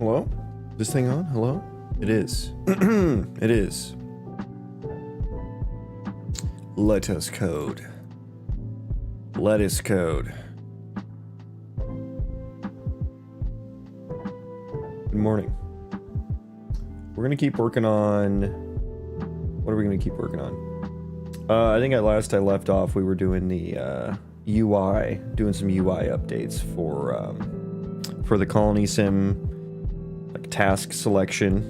Hello? This thing on? Hello? It is. It is. Let us code. Let us code. Good morning. We're gonna keep working on... What are we gonna keep working on? I think at last I left off, we were doing the UI, doing some UI updates for the Colony Sim like task selection.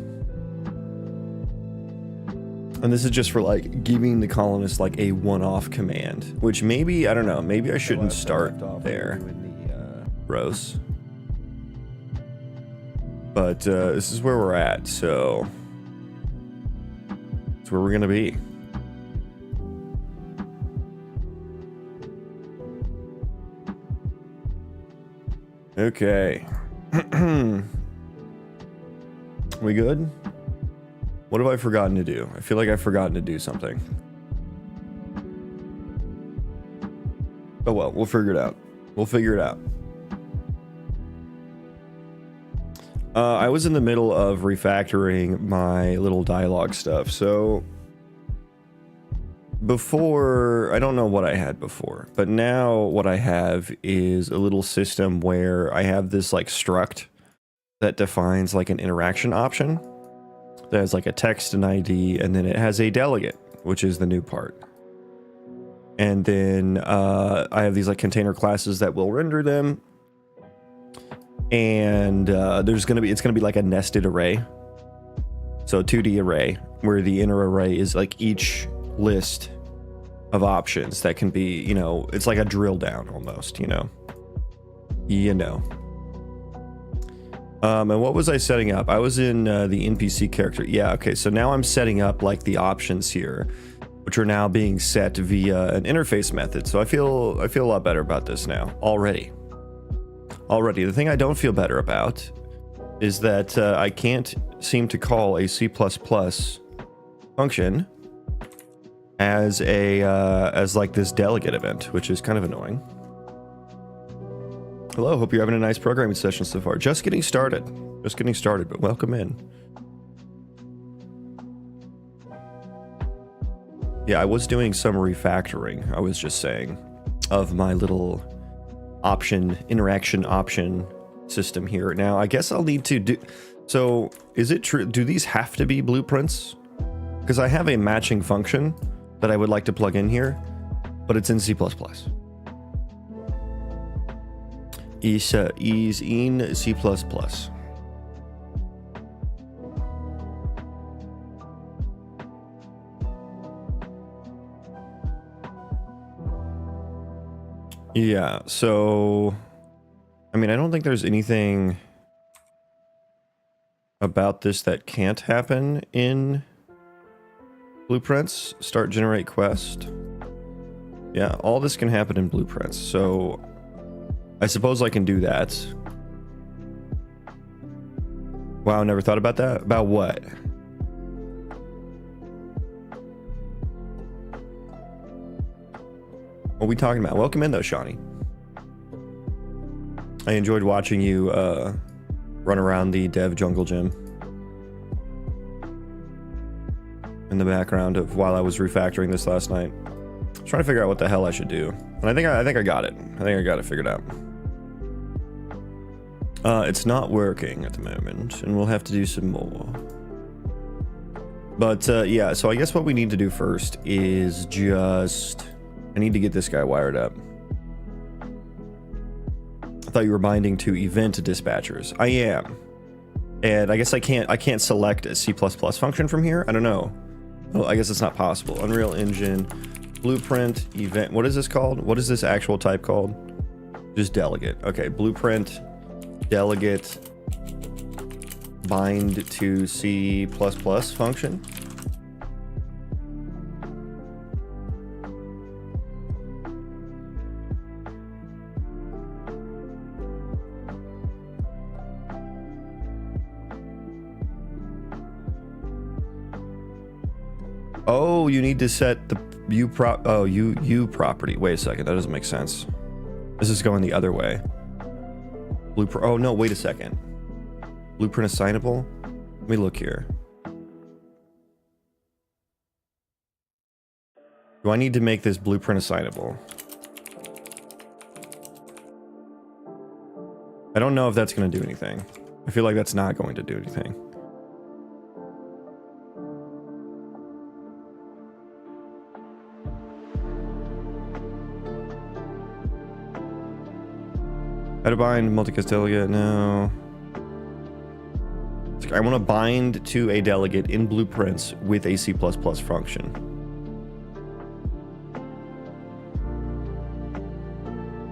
And this is just for like giving the colonist like a one-off command, which maybe, I don't know, maybe I shouldn't start there, bros. But this is where we're at, so it's where we're gonna be. Okay. We good? What have I forgotten to do? I feel like I've forgotten to do something. Oh well, we'll figure it out. We'll figure it out. I was in the middle of refactoring my little dialogue stuff, so before, I don't know what I had before, but now what I have is a little system where I have this like struct that defines like an interaction option that has like a text and ID, and then it has a delegate, which is the new part. And then I have these like container classes that will render them, and it's gonna be like a nested array, so a 2D array where the inner array is like each list of options that can be, you know, it's like a drill down almost, you know. And what was I setting up? I was in the NPC character. Yeah, okay, so now I'm setting up like the options here, which are now being set via an interface method. So I feel a lot better about this now already. The thing I don't feel better about is that I can't seem to call a C++ function as like this delegate event, which is kind of annoying. Hello, hope you're having a nice programming session so far. Just getting started, but welcome in. Yeah, I was doing some refactoring, I was just saying, of my little interaction option system here. Now, I guess I'll need to do... So, is it true? Do these have to be blueprints? Because I have a matching function that I would like to plug in here, but it's in C++. Is in C++. Yeah, so I mean, I don't think there's anything about this that can't happen in blueprints. Start generate quest. Yeah, all this can happen in blueprints, so I suppose I can do that. Wow, never thought about that. About what? What are we talking about? Welcome in though, Shawnee. I enjoyed watching you run around the dev jungle gym in the background of while I was refactoring this last night. I was trying to figure out what the hell I should do, and I think I got it. I think I got it figured out. It's not working at the moment, and we'll have to do some more. But yeah, so I guess what we need to do first is just... I need to get this guy wired up. I thought you were binding to event dispatchers. I am. And I guess I can't select a C++ function from here? I don't know. Well, I guess it's not possible. Unreal Engine, blueprint, event. What is this called? What is this actual type called? Just delegate. Okay, blueprint, delegate, bind to C++ function. Oh, you need to set the U property. Wait a second, that doesn't make sense. This is going the other way. Oh no, wait a second. Blueprint assignable? Let me look here. Do I need to make this blueprint assignable? I don't know if that's going to do anything. I feel like that's not going to do anything. How to bind multicast delegate? No. I want to bind to a delegate in blueprints with a C++ function.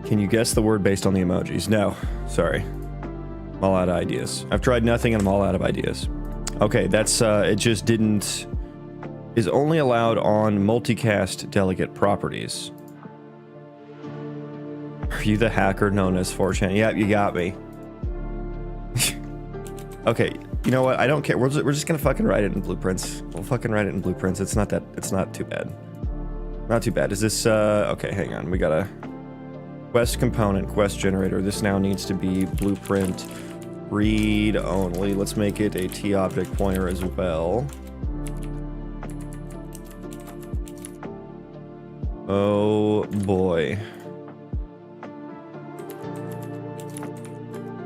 Can you guess the word based on the emojis? No, sorry. I'm all out of ideas. I've tried nothing and I'm all out of ideas. Okay, that's, it just didn't, is only allowed on multicast delegate properties. Are you the hacker known as 4chan? Yep, you got me. Okay, you know what? I don't care. We're just gonna fucking write it in blueprints. We'll fucking write it in blueprints. It's not too bad. Not too bad. Is this, okay, hang on. We got a quest component, quest generator. This now needs to be blueprint read only. Let's make it a T object pointer as well. Oh boy.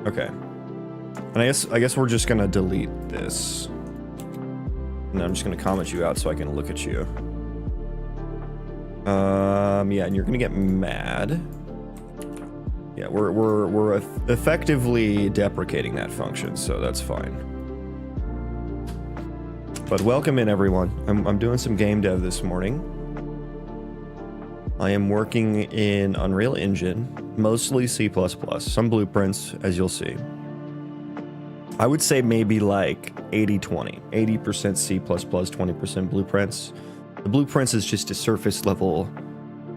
Okay. And I guess we're just gonna delete this. And I'm just gonna comment you out so I can look at you. Yeah, and you're gonna get mad. Yeah, we're effectively deprecating that function, so that's fine. But welcome in, everyone. I'm doing some game dev this morning. I am working in Unreal Engine, mostly C++, some blueprints, as you'll see. I would say maybe like 80-20, 80% C++, 20% blueprints. The blueprints is just a surface level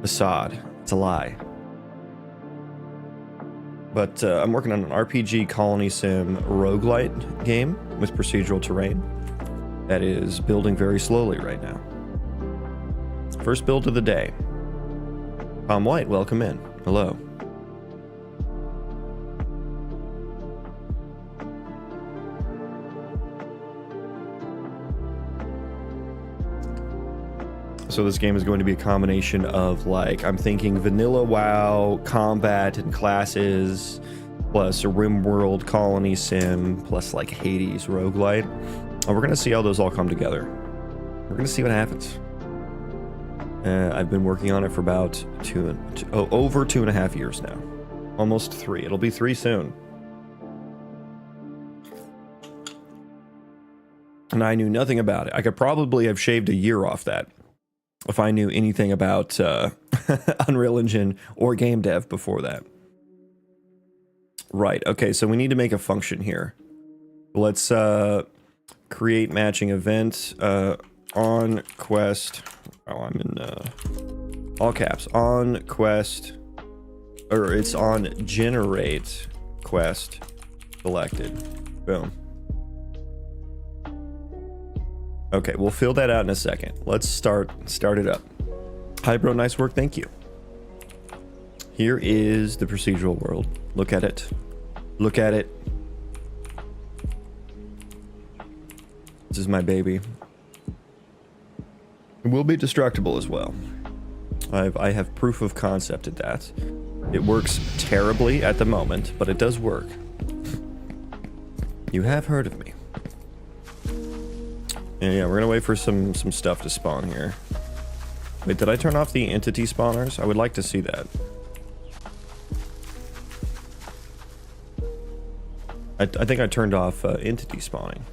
facade. It's a lie. But I'm working on an RPG Colony Sim Roguelite game with procedural terrain that is building very slowly right now. First build of the day. Tom White, welcome in. Hello. So this game is going to be a combination of, like, I'm thinking vanilla WoW, combat and classes, plus a RimWorld Colony Sim, plus like Hades roguelite. And we're going to see how those all come together. We're going to see what happens. I've been working on it for about over 2.5 years now. Almost 3. It'll be 3 soon. And I knew nothing about it. I could probably have shaved a year off that if I knew anything about Unreal Engine or game dev before that. Right, okay, so we need to make a function here. Let's create matching event on quest. Oh, I'm in all caps. On quest, or it's on generate quest selected. Boom. Okay, we'll fill that out in a second. Let's start it up. Hi, bro. Nice work. Thank you. Here is the procedural world. Look at it. Look at it. This is my baby. It will be destructible as well. I have proof of concept at that. It works terribly at the moment, but it does work. You have heard of me. And yeah, we're gonna wait for some stuff to spawn here. Wait, did I turn off the entity spawners? I would like to see that. I think I turned off entity spawning.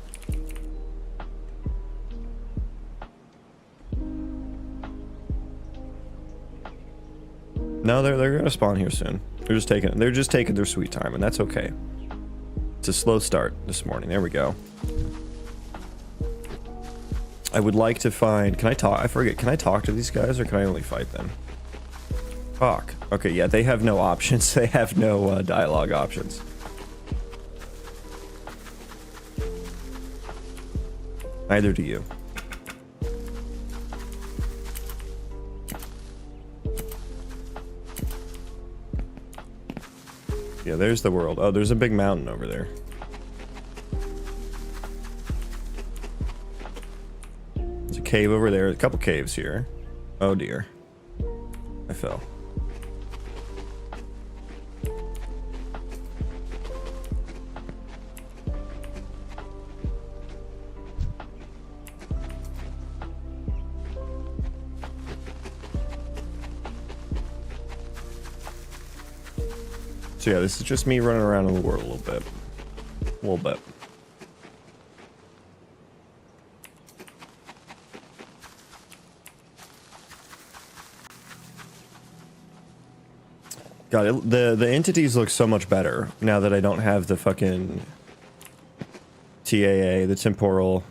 No, they're gonna spawn here soon. They're just taking their sweet time, and that's okay. It's a slow start this morning. There we go. I would like to find... Can I talk? I forget. Can I talk to these guys, or can I only fight them? Talk. Okay, yeah, they have no options. They have no dialogue options. Neither do you. Yeah, there's the world. Oh, there's a big mountain over there. cave over there. A couple caves here. Oh dear. I fell. So yeah, this is just me running around in the world a little bit. A little bit. God, the entities look so much better now that I don't have the fucking TAA, the temporal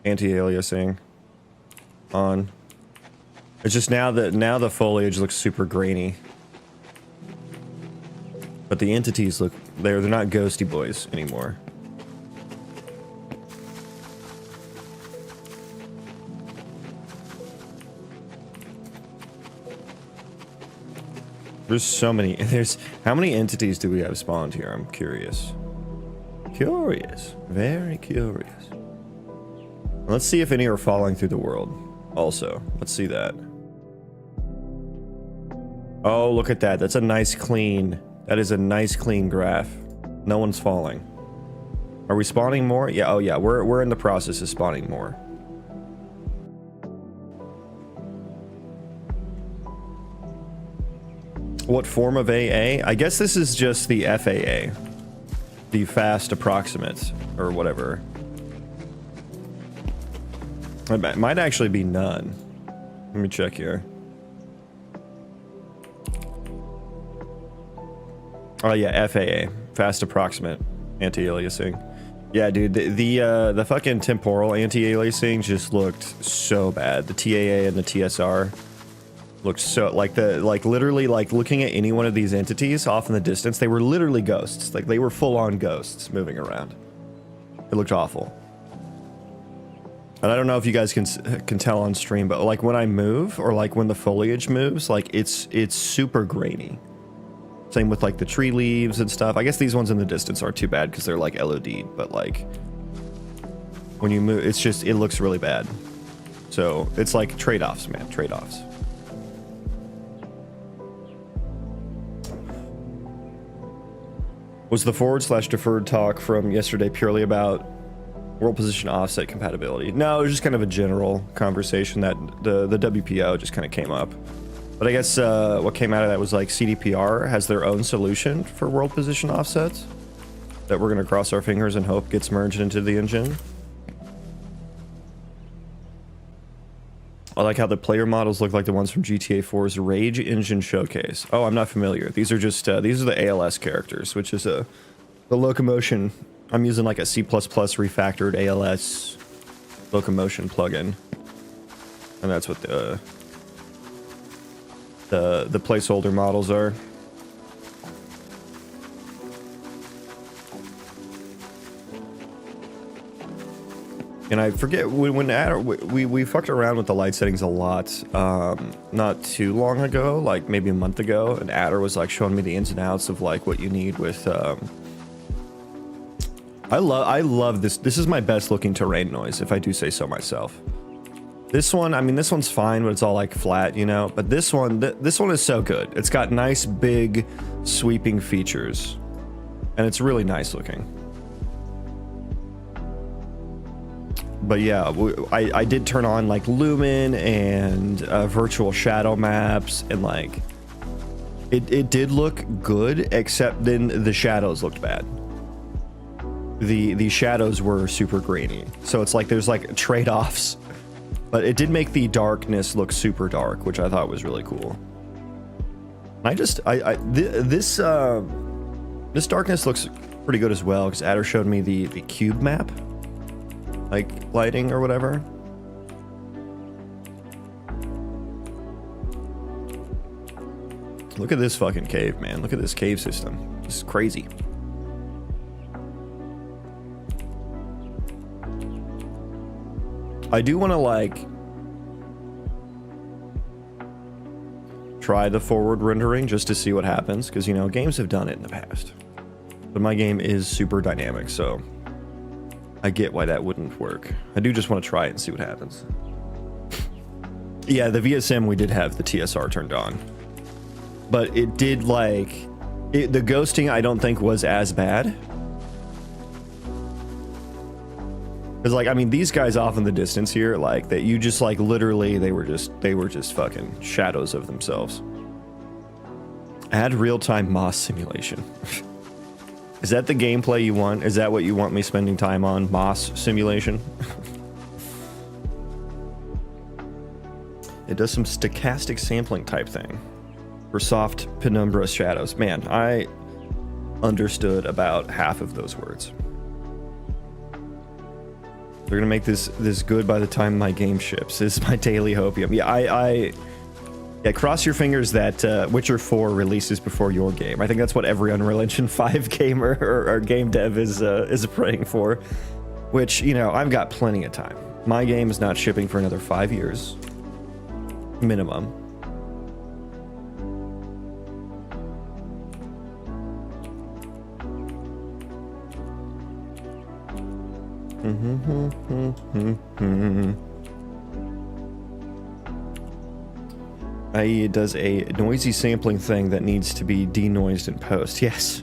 anti-aliasing on. It's just now the foliage looks super grainy. But the entities look, they're not ghosty boys anymore. There's so many. How many entities do we have spawned here? I'm curious. Curious. Very curious. Let's see if any are falling through the world. Also, let's see that. Oh, look at that. That's a nice clean. That is a nice clean graph. No one's falling. Are we spawning more? Yeah. Oh yeah. We're in the process of spawning more. What form of AA? I guess this is just the FAA. The fast approximate, or whatever. It might actually be none. Let me check here. Oh yeah, FAA. Fast approximate anti-aliasing. Yeah, dude, the fucking temporal anti-aliasing just looked so bad. The TAA and the TSR looked so literally looking at any one of these entities off in the distance, they were literally ghosts. Like they were full-on ghosts moving around. It looked awful. And I don't know if you guys can tell on stream, but like when I move or like when the foliage moves, like it's super grainy. Same with like the tree leaves and stuff. I guess these ones in the distance aren't too bad because they're like LOD'd, but like when you move, it looks really bad. So it's like trade-offs, man, trade-offs. Was the /deferred talk from yesterday purely about world position offset compatibility? No, it was just kind of a general conversation that the WPO just kind of came up. But I guess what came out of that was like CDPR has their own solution for world position offsets that we're going to cross our fingers and hope gets merged into the engine. I like how the player models look like the ones from GTA 4's Rage Engine Showcase. Oh, I'm not familiar. These are just these are the ALS characters, which is the locomotion. I'm using like a C++ refactored ALS locomotion plugin, and that's what the placeholder models are. And I forget when Adder, we fucked around with the light settings a lot not too long ago, like maybe a month ago, and Adder was like showing me the ins and outs of like what you need with I love this. This is my best looking terrain noise, if I do say so myself. This one, I mean, this one's fine, but it's all like flat, you know, but this one is so good. It's got nice big sweeping features and it's really nice looking. But yeah, I did turn on like lumen and virtual shadow maps, and like it did look good, except then the shadows looked bad. The shadows were super grainy, so it's like there's like trade-offs, but it did make the darkness look super dark, which I thought was really cool. This darkness looks pretty good as well, because Adder showed me the cube map, like lighting or whatever. Look at this fucking cave, man. Look at this cave system. This is crazy. I do want to like try the forward rendering just to see what happens, because you know games have done it in the past, but my game is super dynamic, so I get why that wouldn't work. I do just want to try it and see what happens. Yeah, the VSM, we did have the TSR turned on. But it did, like... the ghosting, I don't think, was as bad. Because, like, I mean, these guys off in the distance here, like, that you just, like, literally, they were just fucking shadows of themselves. Add real-time Moss simulation. Is that the gameplay you want? Is that what you want me spending time on? Moss simulation? It does some stochastic sampling type thing for soft penumbra shadows. Man, I understood about half of those words. They're gonna make this good by the time my game ships. This is my daily hopium. Yeah, yeah, cross your fingers that Witcher 4 releases before your game. I think that's what every Unreal Engine 5 gamer or game dev is praying for. Which, you know, I've got plenty of time. My game is not shipping for another 5 years. Minimum. i.e. it does a noisy sampling thing that needs to be denoised in post. Yes.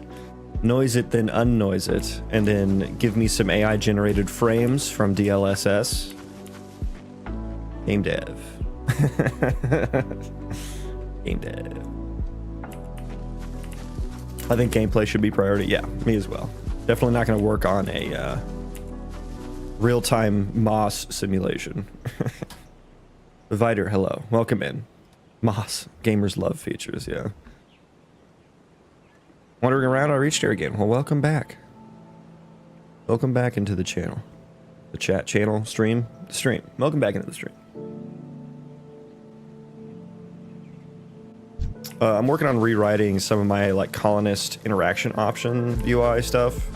Noise it, then unnoise it, and then give me some AI generated frames from DLSS. Game dev. Game dev. I think gameplay should be priority. Yeah, me as well. Definitely not going to work on a real-time Moss simulation. Vider, hello. Welcome in. Moss. Gamers love features, yeah. Wandering around, I reached here again. Well, welcome back. Welcome back into the channel. The chat channel, stream, the stream. Welcome back into the stream. I'm working on rewriting some of my, like, colonist interaction option UI stuff.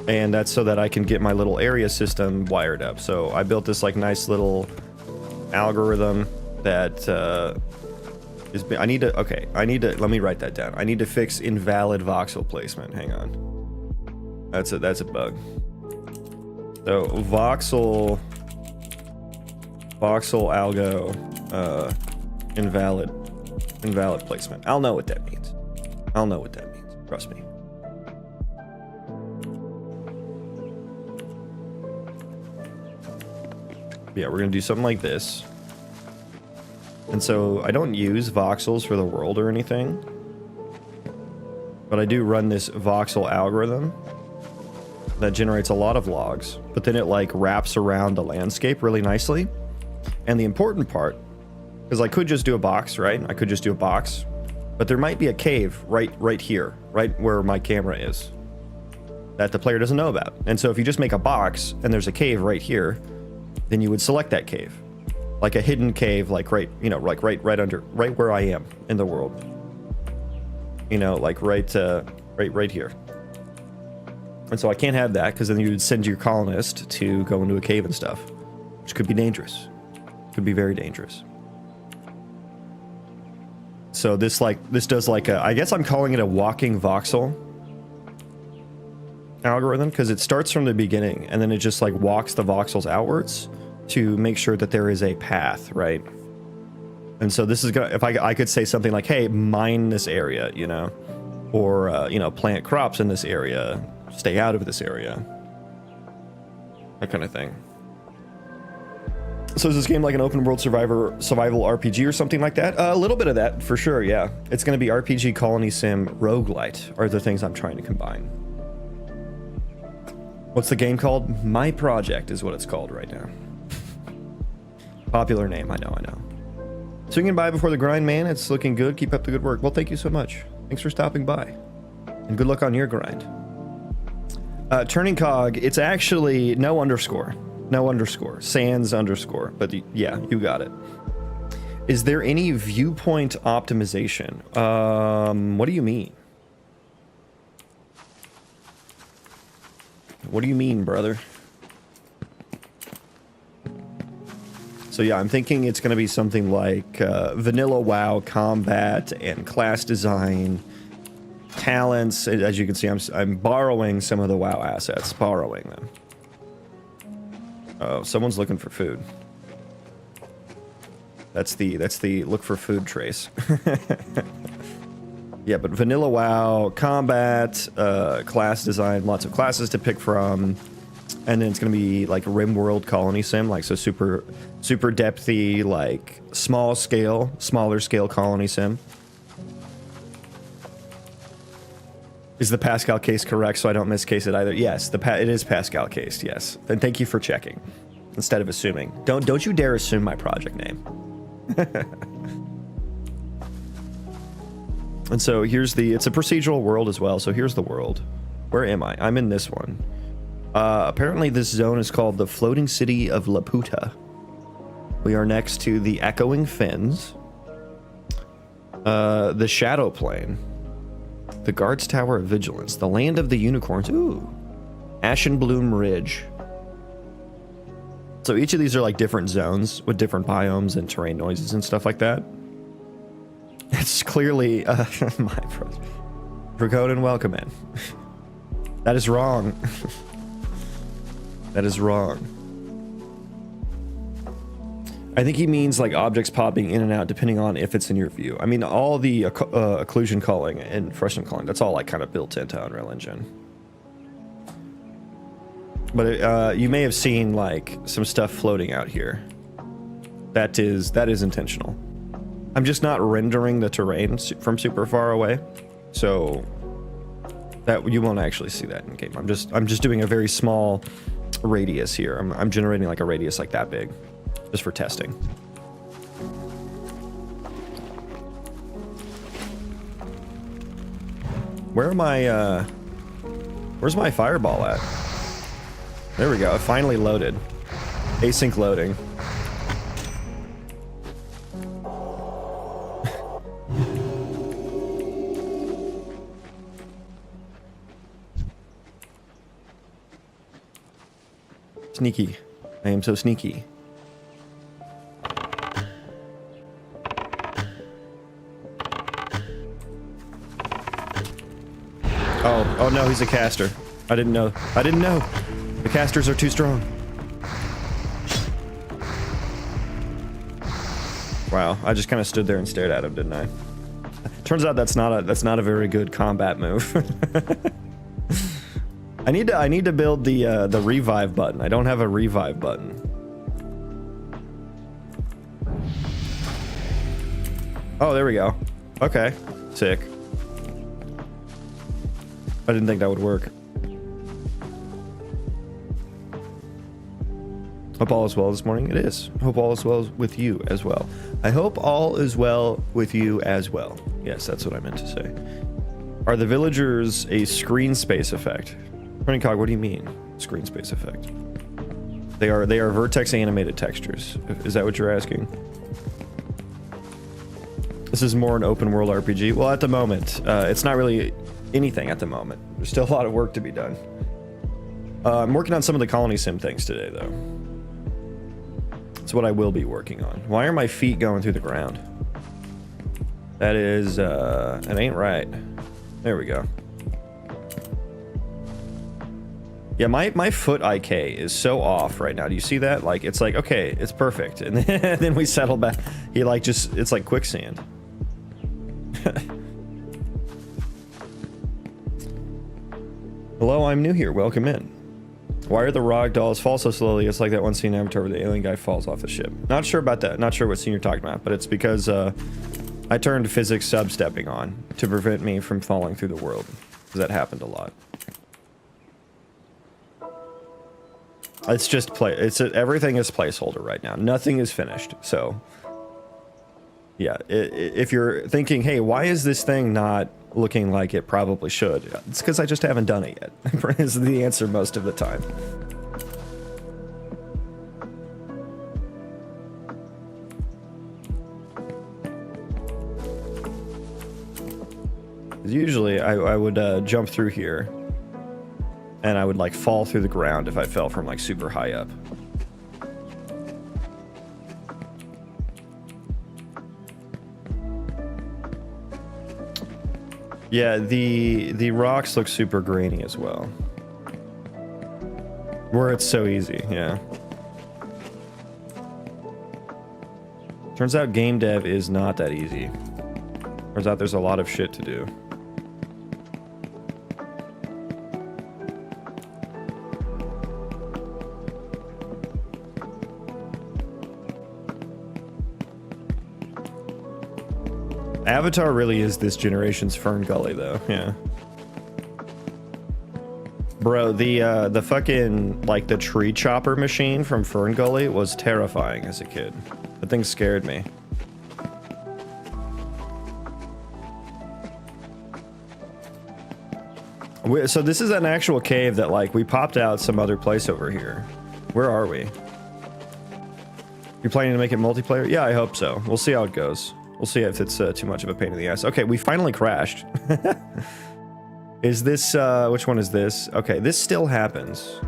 And that's so that I can get my little area system wired up. So I built this, like, nice little algorithm that I need to, let me write that down. I need to fix invalid voxel placement. Hang on. That's a bug. So voxel algo, invalid placement. I'll know what that means. I'll know what that means. Trust me. Yeah, we're gonna do something like this. And so I don't use voxels for the world or anything, but I do run this voxel algorithm that generates a lot of logs, but then it like wraps around the landscape really nicely. And the important part, because I could just do a box, right? I could just do a box, but there might be a cave right here, right where my camera is, that the player doesn't know about. And so if you just make a box and there's a cave right here, then you would select that cave. Like a hidden cave, like right, you know, like right where I am in the world. You know, like right here. And so I can't have that, because then you would send your colonist to go into a cave and stuff, which could be dangerous. Could be very dangerous. So this does like a, I guess I'm calling it a walking voxel algorithm, because it starts from the beginning and then it just like walks the voxels outwards to make sure that there is a path, right? And so this is gonna, if I could say something like, hey, mine this area, you know, or you know, plant crops in this area, stay out of this area, that kind of thing. So is this game like an open world survival RPG or something like that? A little bit of that for sure, yeah. It's going to be RPG, Colony Sim, Roguelite are the things I'm trying to combine. What's the game called? My Project is what it's called right now. Popular name, I know. Swinging by before the grind, man. It's looking good. Keep up the good work. Well, thank you so much. Thanks for stopping by. And good luck on your grind. Turning cog, it's actually no underscore. No underscore. Sans underscore. But yeah, you got it. Is there any viewpoint optimization? What do you mean? What do you mean, brother? So yeah, I'm thinking it's going to be something like vanilla WoW combat and class design, talents. As you can see, I'm borrowing some of the WoW assets, borrowing them. Oh, someone's looking for food. That's the look for food trace. Yeah, but vanilla WoW, combat, class design, lots of classes to pick from, and then it's gonna be like RimWorld Colony Sim, like so super depthy, like smaller scale Colony Sim. Is the Pascal case correct so I don't miscase it either? Yes, it is Pascal cased, yes. Then thank you for checking instead of assuming. Don't you dare assume my project name. And so here's it's a procedural world as well. So here's the world. Where am I? I'm in this one. Apparently this zone is called the floating city of Laputa. We are next to the echoing fens, the shadow plane, the guard's tower of vigilance, the land of the unicorns. Ooh, Ashen Bloom Ridge. So each of these are like different zones with different biomes and terrain noises and stuff like that. It's clearly my project. Dracoden, welcome in. That is wrong. That is wrong. I think he means like objects popping in and out depending on if it's in your view. I mean, all the occlusion calling and freshen calling, that's all like kind of built into Unreal Engine. But you may have seen like some stuff floating out here. That is intentional. I'm just not rendering the terrain from super far away, so that you won't actually see that in game. I'm just doing a very small radius here. I'm generating like a radius like that big, just for testing. Where's my fireball at? There we go. It finally loaded. Async loading. Sneaky. I am so sneaky. Oh no, he's a caster. I didn't know. The casters are too strong. Wow, I just kind of stood there and stared at him, didn't I? Turns out that's not a very good combat move. I need to build the revive button. I don't have a revive button. Oh, there we go. Okay, sick. I didn't think that would work. Hope all is well this morning. It is. Hope all is well with you as well. I hope all is well with you as well. Yes, that's what I meant to say. Are the villagers a screen space effect? Running Cog, what do you mean? Screen space effect. They are vertex animated textures. Is that what you're asking? This is more an open world RPG. Well, at the moment, it's not really anything at the moment. There's still a lot of work to be done. I'm working on some of the Colony Sim things today, though. That's what I will be working on. Why are my feet going through the ground? That is, it ain't right. There we go. Yeah, my foot IK is so off right now. Do you see that? Like, it's like, okay, it's perfect. And then we settle back. He like just, it's like quicksand. Hello, I'm new here. Welcome in. Why are the rock dolls fall so slowly? It's like that one scene in Avatar where the alien guy falls off the ship. Not sure about that. Not sure what scene you're talking about, but it's because I turned physics sub-stepping on to prevent me from falling through the world. Because that happened a lot. It's just everything is placeholder right now. Nothing is finished. So yeah, if you're thinking, hey, why is this thing not looking like it probably should? It's because I just haven't done it yet. Is the answer most of the time. Usually I would jump through here and I would like fall through the ground if I fell from like super high up. Yeah, the rocks look super grainy as well. Where it's so easy, yeah. Turns out game dev is not that easy. Turns out there's a lot of shit to do. Avatar really is this generation's Fern Gully, though. Yeah. Bro, the fucking, like, the tree chopper machine from Fern Gully was terrifying as a kid. The thing scared me. So this is an actual cave that, like, we popped out some other place over here. Where are we? You planning to make it multiplayer? Yeah, I hope so. We'll see how it goes. We'll see if it's too much of a pain in the ass. Okay, we finally crashed. Is this, which one is this? Okay, this still happens.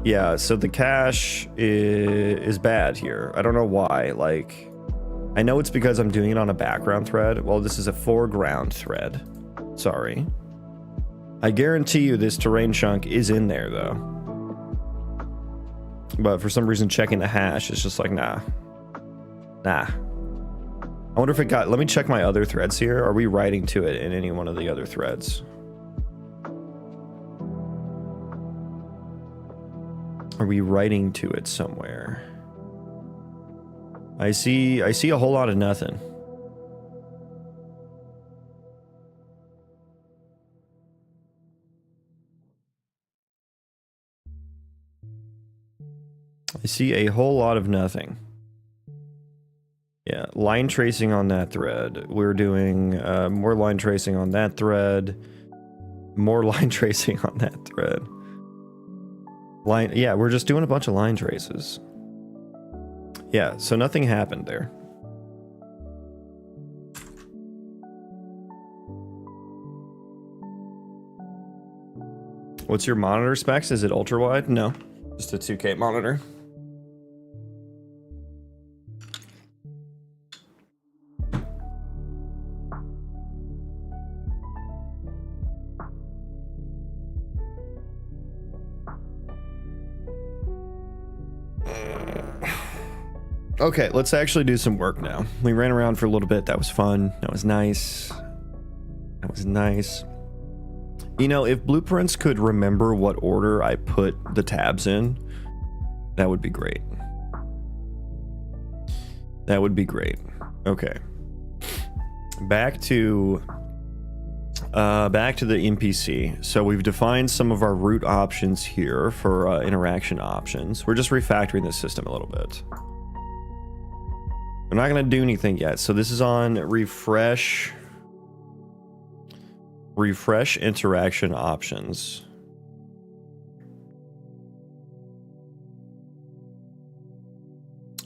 Yeah, so the cache is bad here. I don't know why. Like, I know it's because I'm doing it on a background thread. Well, this is a foreground thread. Sorry. I guarantee you this terrain chunk is in there, though. But for some reason, checking the hash is just like, nah. Nah. I wonder if it got... Let me check my other threads here. Are we writing to it in any one of the other threads? Are we writing to it somewhere? I see a whole lot of nothing. I see a whole lot of nothing. Yeah, line tracing on that thread. We're doing more line tracing on that thread. More line tracing on that thread. Yeah, we're just doing a bunch of line traces. Yeah, so nothing happened there. What's your monitor specs? Is it ultra wide? No, just a 2K monitor. Okay, let's actually do some work now. We ran around for a little bit. That was fun. That was nice. That was nice. You know, if Blueprints could remember what order I put the tabs in, that would be great. That would be great. Okay. Back to the NPC. So we've defined some of our root options here for interaction options. We're just refactoring the system a little bit. I'm not going to do anything yet. So this is on refresh interaction options.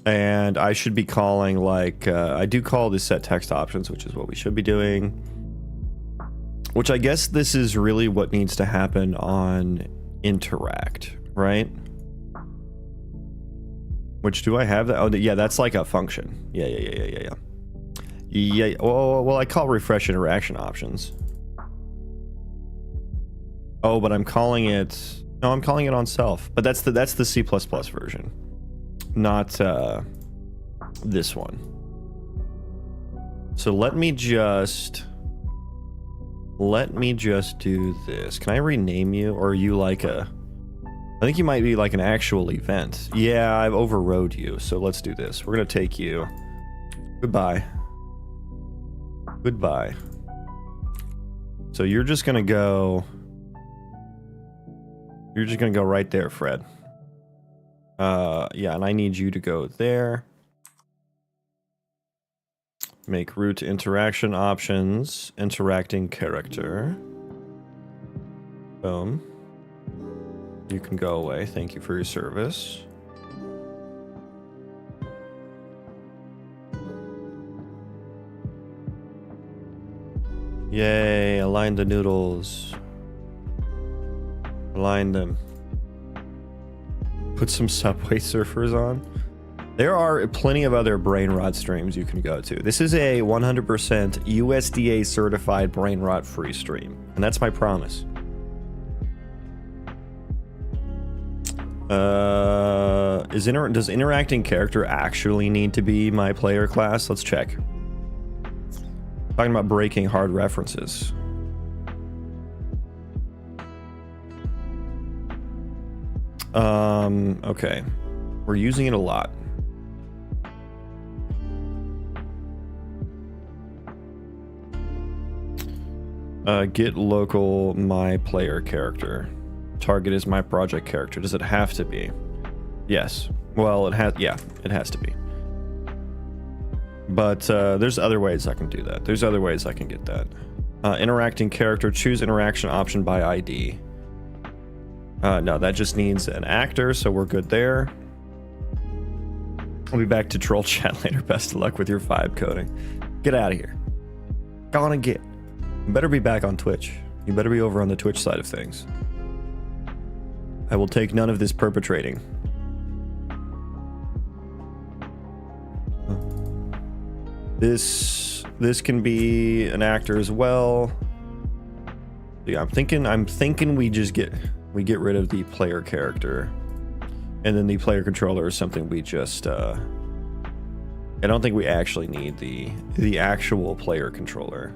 And I should be calling, like, I do call this set text options, which is what we should be doing. Which I guess this is really what needs to happen on interact, right? Which, do I have that? Oh, yeah, that's like a function. Yeah. Well, I call refresh interaction options. Oh, but I'm calling it... No, I'm calling it on self. But that's the C++ version. Not this one. So let me just do this. Can I rename you? Or are you like a... I think you might be like an actual event. Yeah, I've overrode you, so let's do this. We're gonna take you. Goodbye. Goodbye. So you're just gonna go... You're just gonna go right there, Fred. Yeah, and I need you to go there. Make root interaction options, interacting character. Boom. You can go away. Thank you for your service. Yay, align the noodles. Align them. Put some Subway Surfers on. There are plenty of other brain rot streams you can go to. This is a 100% USDA certified brain rot free stream, and that's my promise. Does interacting character actually need to be my player class? Let's check. Talking about breaking hard references. Okay. We're using it a lot. Get local my player character. Target is my project character. Does it have to be? Yes. Well, it has. Yeah, it has to be. But there's other ways I can do that. There's other ways I can get that. Interacting character. Choose interaction option by ID. No, that just needs an actor, so we're good there. I'll be back to troll chat later. Best of luck with your 5 coding. Get out of here. Gonna get. You better be back on Twitch. You better be over on the Twitch side of things. I will take none of this perpetrating. This can be an actor as well. Yeah, I'm thinking we get rid of the player character, and then the player controller is something we just I don't think we actually need the actual player controller.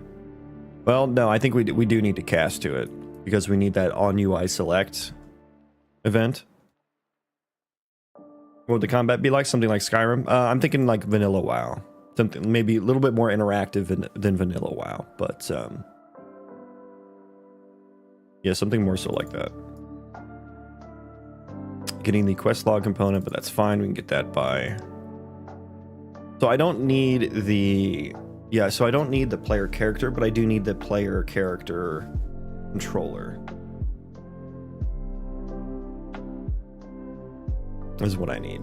Well, no, I think we do need to cast to it because we need that on UI select event. What would the combat be like? Something like Skyrim? I'm thinking like vanilla WoW. Something maybe a little bit more interactive than vanilla WoW, but yeah, something more so like that. Getting the quest log component, but that's fine. We can get that by. So I don't need the so I don't need the player character, but I do need the player character controller. This is what I need.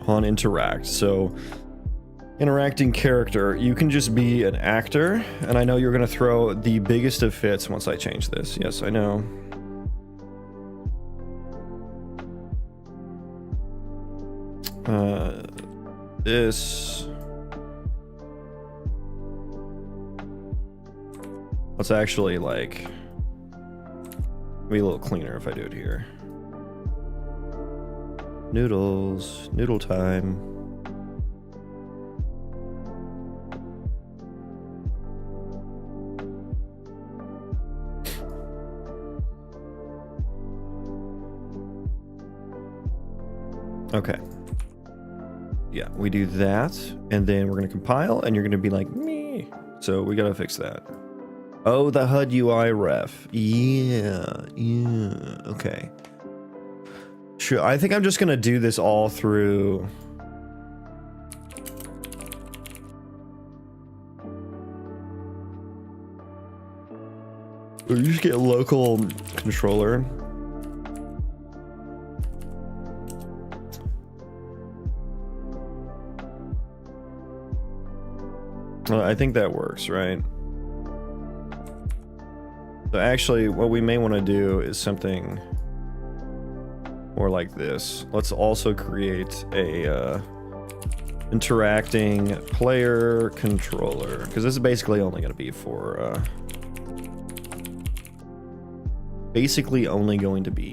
On interact. So interacting character, you can just be an actor, and I know you're going to throw the biggest of fits once I change this. Yes, I know. This. Let's actually like be a little cleaner if I do it here. Noodles, noodle time. Okay. Yeah, we do that, and then we're gonna compile, and you're gonna be like, me. So we gotta fix that. Oh, the HUD UI ref. Yeah, okay. Sure, I think I'm just gonna do this all through. Or you just get a local controller. I think that works, right? So actually, what we may want to do is something more like this. Let's also create a interacting player controller, because this is basically only going to be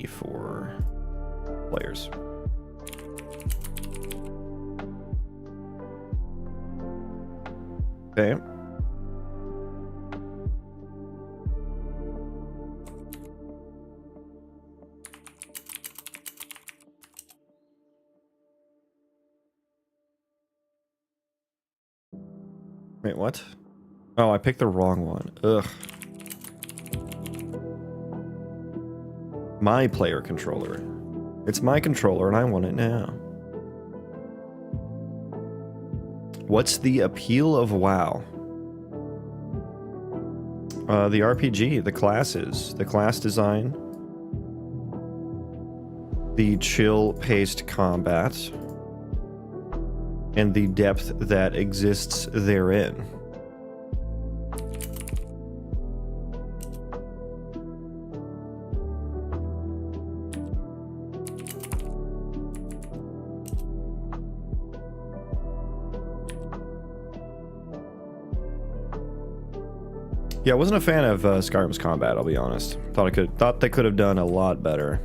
for players. Okay. Wait, what? Oh, I picked the wrong one. Ugh. My player controller. It's my controller and I want it now. What's the appeal of WoW? The RPG, the classes, the class design, the chill-paced combat, and the depth that exists therein. Yeah, I wasn't a fan of Skyrim's combat, I'll be honest. Thought they could have done a lot better.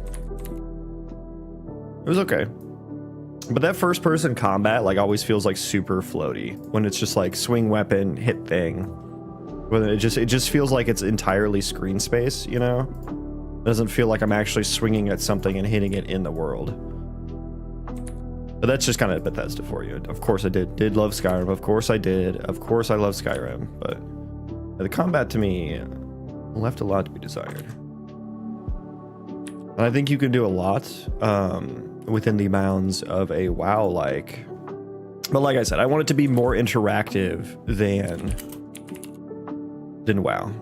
It was okay. But that first person combat like always feels like super floaty when it's just like swing weapon, hit thing. When it just feels like it's entirely screen space, you know? It doesn't feel like I'm actually swinging at something and hitting it in the world. But that's just kind of Bethesda for you. Of course I did love Skyrim. Of course I did. Of course I love Skyrim. But the combat to me left a lot to be desired. And I think you can do a lot within the bounds of a WoW-like. But like I said, I want it to be more interactive than WoW.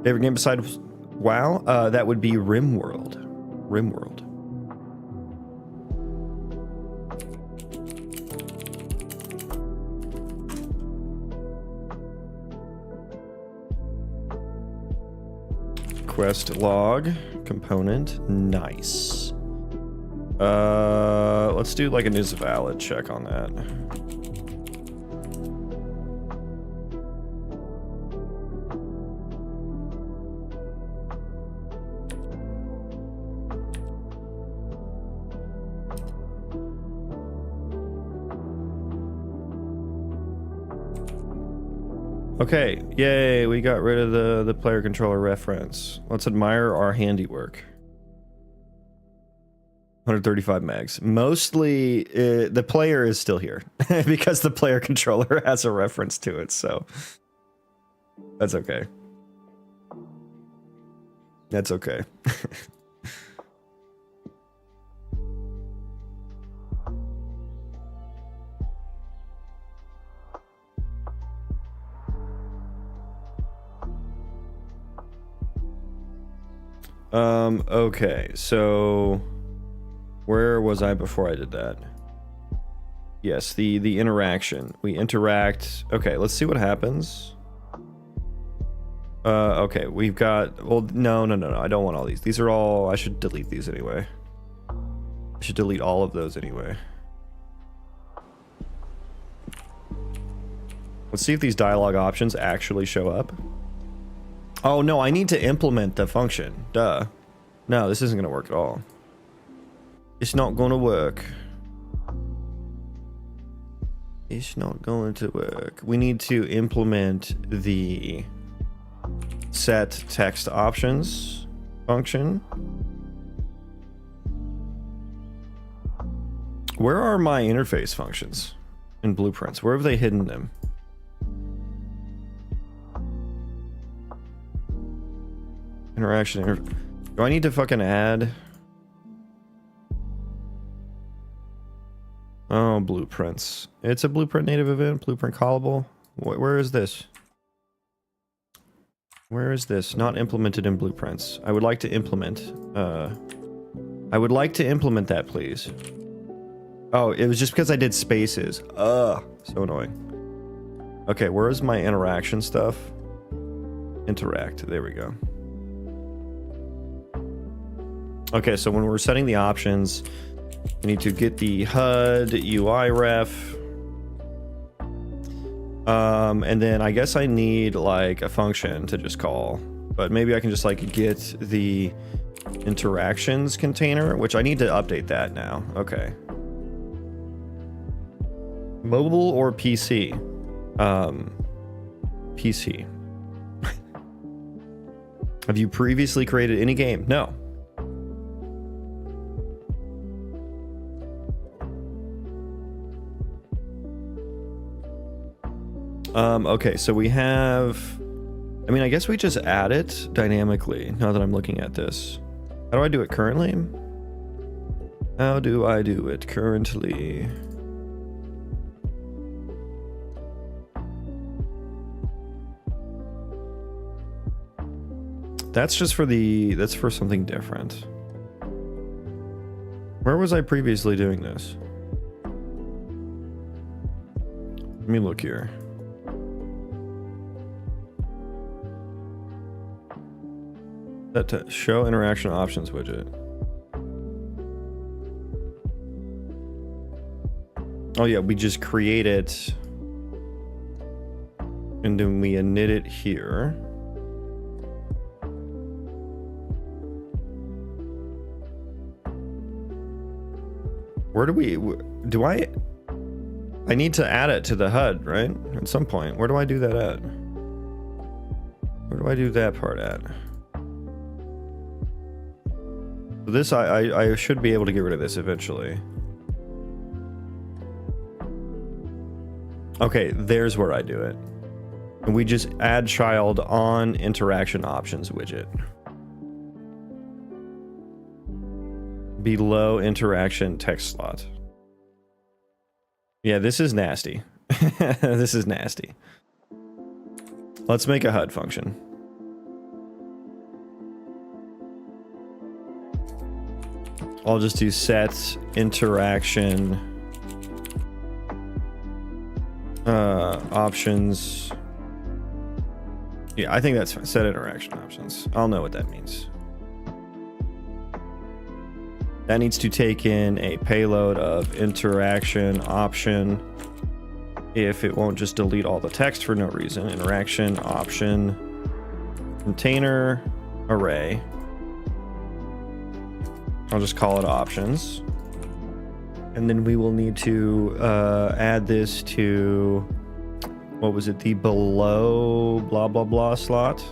Favorite game besides WoW? That would be RimWorld. RimWorld. Quest log component. Nice. Let's do like an is valid check on that. Okay, yay, we got rid of the player controller reference. Let's admire our handiwork. 135 megs. Mostly, the player is still here because the player controller has a reference to it, so that's okay. That's okay. Okay, so where was I before I did that? Yes, the interaction. We interact. Okay, let's see what happens. Okay, we've got, well, no, I don't want all these. These are all, I should delete these anyway. I should delete all of those anyway. Let's see if these dialogue options actually show up. Oh no, I need to implement the function. Duh. No, this isn't gonna work at all. It's not gonna work. It's not going to work. We need to implement the set text options function. Where are my interface functions in blueprints? Where have they hidden them? Interaction. Do I need to fucking add? Oh, blueprints. It's a blueprint native event, blueprint callable. Where is this? Where is this? Not implemented in blueprints. I would like to implement. I would like to implement that, please. Oh, it was just because I did spaces. Ugh, so annoying. Okay, where is my interaction stuff? Interact. There we go. Okay, so when we're setting the options, we need to get the HUD UI ref. And then I guess I need like a function to just call, but maybe I can just like get the interactions container, which I need to update that now. Okay. Mobile or PC? PC. Have you previously created any game? No. Okay, so we have, I mean, I guess we just add it dynamically now that I'm looking at this. How do I do it currently? How do I do it currently? That's just for the, that's for something different. Where was I previously doing this? Let me look here. That show interaction options widget. Oh yeah, we just create it. And then we init it here. Where do we, I need to add it to the HUD, right? At some point. Where do I do that at? Where do I do that part at? So this, I should be able to get rid of this eventually. Okay, there's where I do it. And we just add child on interaction options widget. Below interaction text slot. Yeah, this is nasty. This is nasty. Let's make a HUD function. I'll just do set interaction options. Yeah, I think that's fine. Set interaction options. I'll know what that means. That needs to take in a payload of interaction option. If it won't just delete all the text for no reason. Interaction option container array. I'll just call it options. And then we will need to add this to, what was it, the below blah blah blah slot.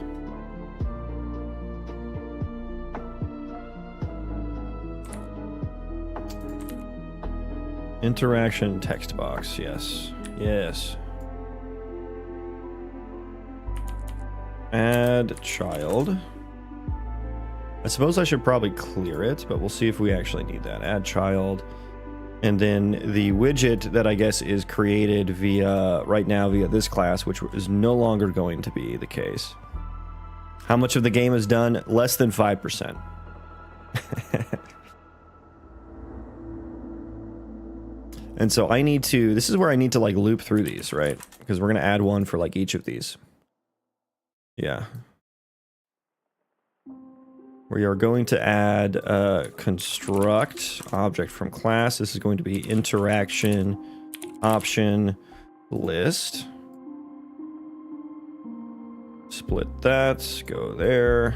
Interaction text box, yes. Yes. Add child. I suppose I should probably clear it, but we'll see if we actually need that. Add child. And then the widget that I guess is created via, right now via this class, which is no longer going to be the case. How much of the game is done? Less than 5%. And so I need to, this is where I need to like loop through these, right? Because we're going to add one for like each of these. Yeah. We are going to add construct object from class. This is going to be interaction option list. Split that, go there.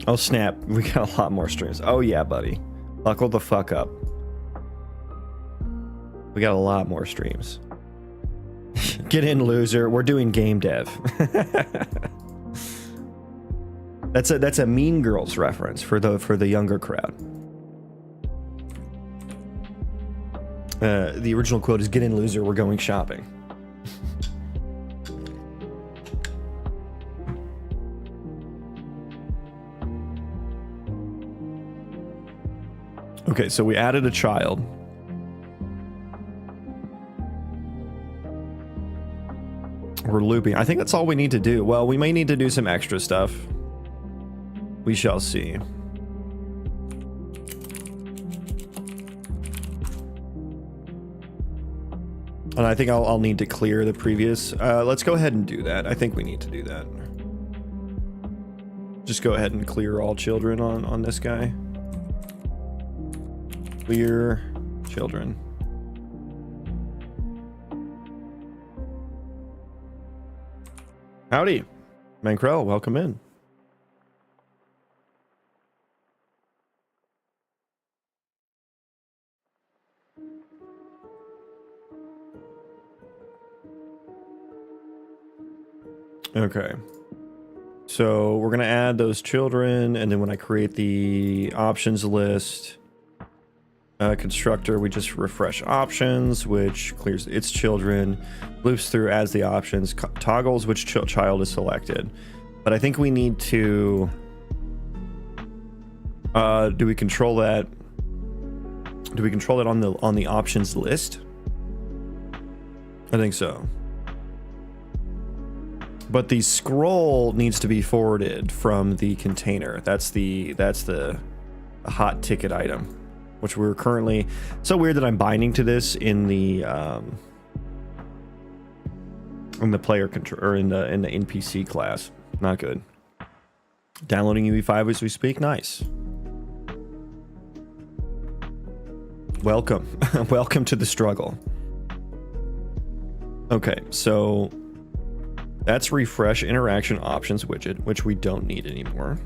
Oh snap, we got a lot more streams. Oh yeah, buddy. Buckle the fuck up. We got a lot more streams. Get in, loser. We're doing game dev. That's a Mean Girls reference for the younger crowd. The original quote is "Get in, loser. We're going shopping." Okay, so we added a child. We're looping. I think that's all we need to do. Well, we may need to do some extra stuff. We shall see. And I think I'll need to clear the previous. Let's go ahead and do that. I think we need to do that. Just go ahead and clear all children on this guy. Clear children. Howdy, Mankrell, welcome in. Okay. So we're going to add those children, and then when I create the options list, constructor, we just refresh options, which clears its children, loops through, adds the options, toggles which child is selected. But I think we need to, do we control that? Do we control it on the options list? I think so. But the scroll needs to be forwarded from the container. That's the hot ticket item, which we're currently. So weird that I'm binding to this in the player control, or in the NPC class. Not good. Downloading UE5 as we speak. Nice. Welcome. Welcome to the struggle. Okay, so that's refresh interaction options widget, which we don't need anymore.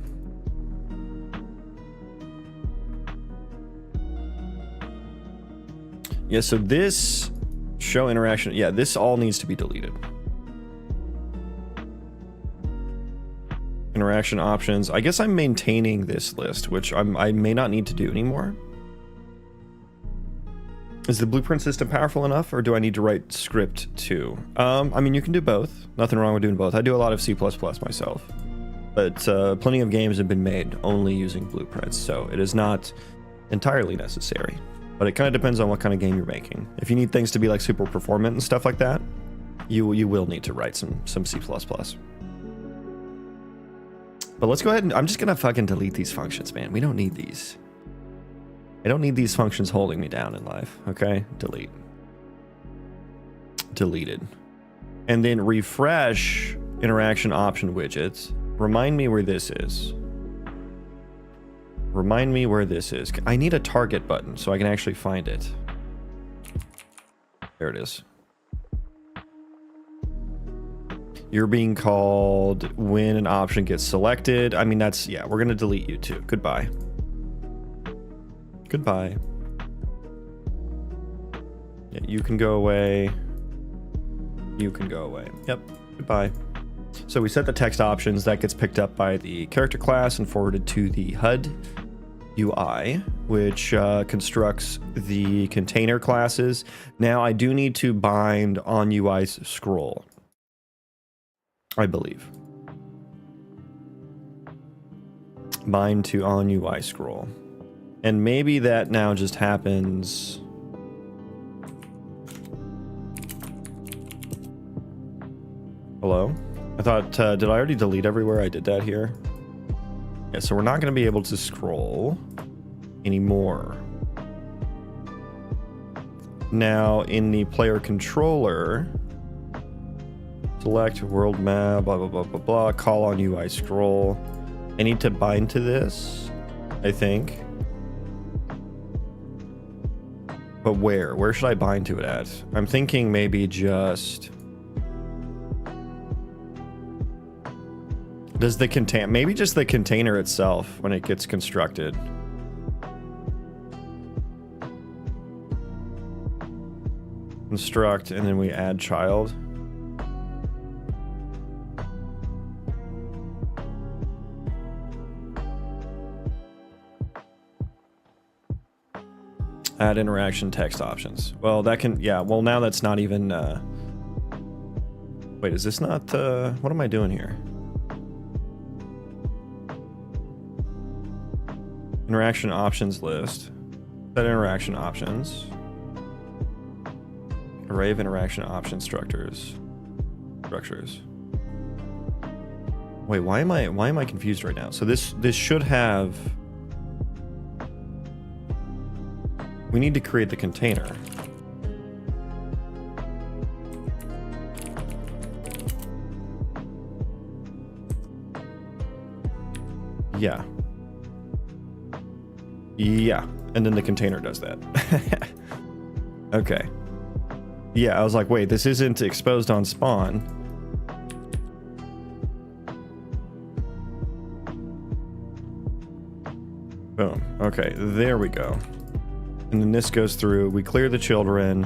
Yeah, so this show interaction, yeah, this all needs to be deleted. Interaction options. I guess I'm maintaining this list, which I may not need to do anymore. Is the blueprint system powerful enough, or do I need to write script too? I mean, you can do both. Nothing wrong with doing both. I do a lot of C++ myself, but plenty of games have been made only using blueprints, so it is not entirely necessary. But it kind of depends on what kind of game you're making. If you need things to be like super performant and stuff like that, you will need to write some C++. But let's go ahead and I'm just gonna fucking delete these functions, man. We don't need these. I don't need these functions holding me down in life. Okay, delete. Deleted. And then refresh interaction option widgets. Remind me where this is. Remind me where this is. I need a target button so I can actually find it. There it is. You're being called when an option gets selected. I mean, that's, yeah, we're going to delete you too. Goodbye. Goodbye. Yeah, you can go away. You can go away. Yep. Goodbye. So we set the text options. That gets picked up by the character class and forwarded to the HUD UI, which constructs the container classes. Now I do need to bind on UI's scroll, I believe. Bind to on UI scroll. And maybe that now just happens. Hello? I thought, did I already delete everywhere? I did that here. Yeah, so we're not going to be able to scroll anymore. Now, in the player controller, select world map, blah, blah, blah, blah, blah, call on UI scroll. I need to bind to this, I think. But where? Where should I bind to it at? I'm thinking maybe just... Does the contain... Maybe just the container itself when it gets constructed. Construct, and then we add child. Add interaction text options. Well, that can... Yeah, well, now that's not even... Wait, is this not... What am I doing here? Interaction options list. Set interaction options. Array of interaction option structures. Wait, why am I confused right now? So this should have... We need to create the container. Yeah. Yeah, and then the container does that. Okay. Yeah, I was like, wait, this isn't exposed on spawn. Boom. Okay, there we go. And then this goes through, we clear the children,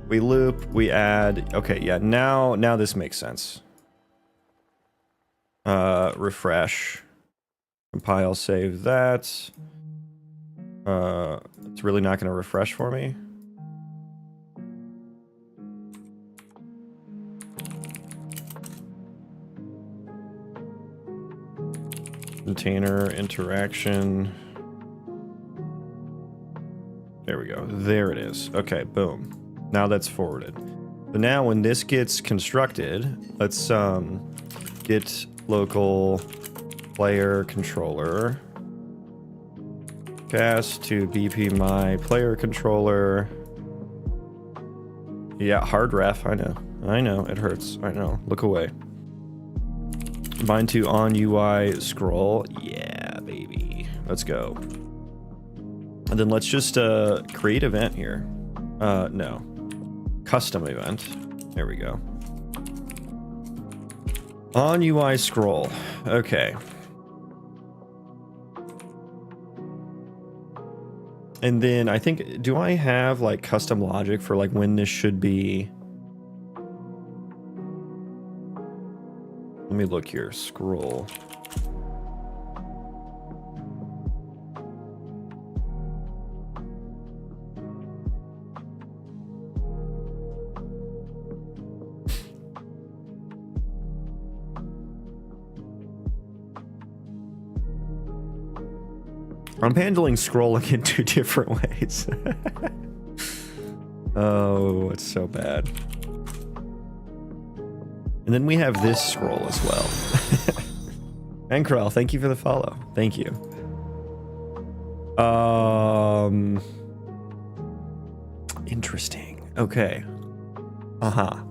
we loop, we add. Okay, yeah, now this makes sense. Refresh. Compile, save that. It's really not going to refresh for me. Container interaction. There we go. There it is. Okay, boom. Now that's forwarded. So now when this gets constructed, let's get local player controller. Cast to BP my player controller. Yeah, hard ref. I know. It hurts. I know. Look away. Bind to on UI scroll. Yeah, baby. Let's go. And then let's just create event here. No. Custom event. There we go. On UI scroll. Okay. And then I think, do I have like custom logic for like when this should be? Let me look here. Scroll. I'm handling scrolling in 2 different ways. Oh, it's so bad. And then we have this scroll as well. Ankrel, thank you for the follow. Thank you. Interesting. Okay. Uh-huh.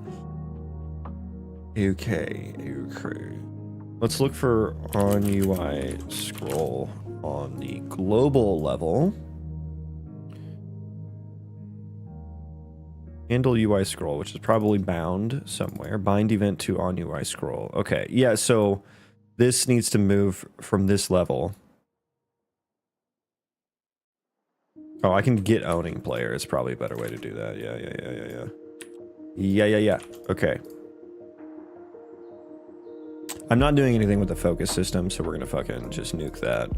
Okay. Let's look for on UI scroll on the global level. Handle UI scroll, which is probably bound somewhere. Bind event to on UI scroll. Okay, yeah, so this needs to move from this level. Oh, I can get owning player. It's probably a better way to do that. Yeah. Okay. I'm not doing anything with the focus system, so we're gonna fucking just nuke that.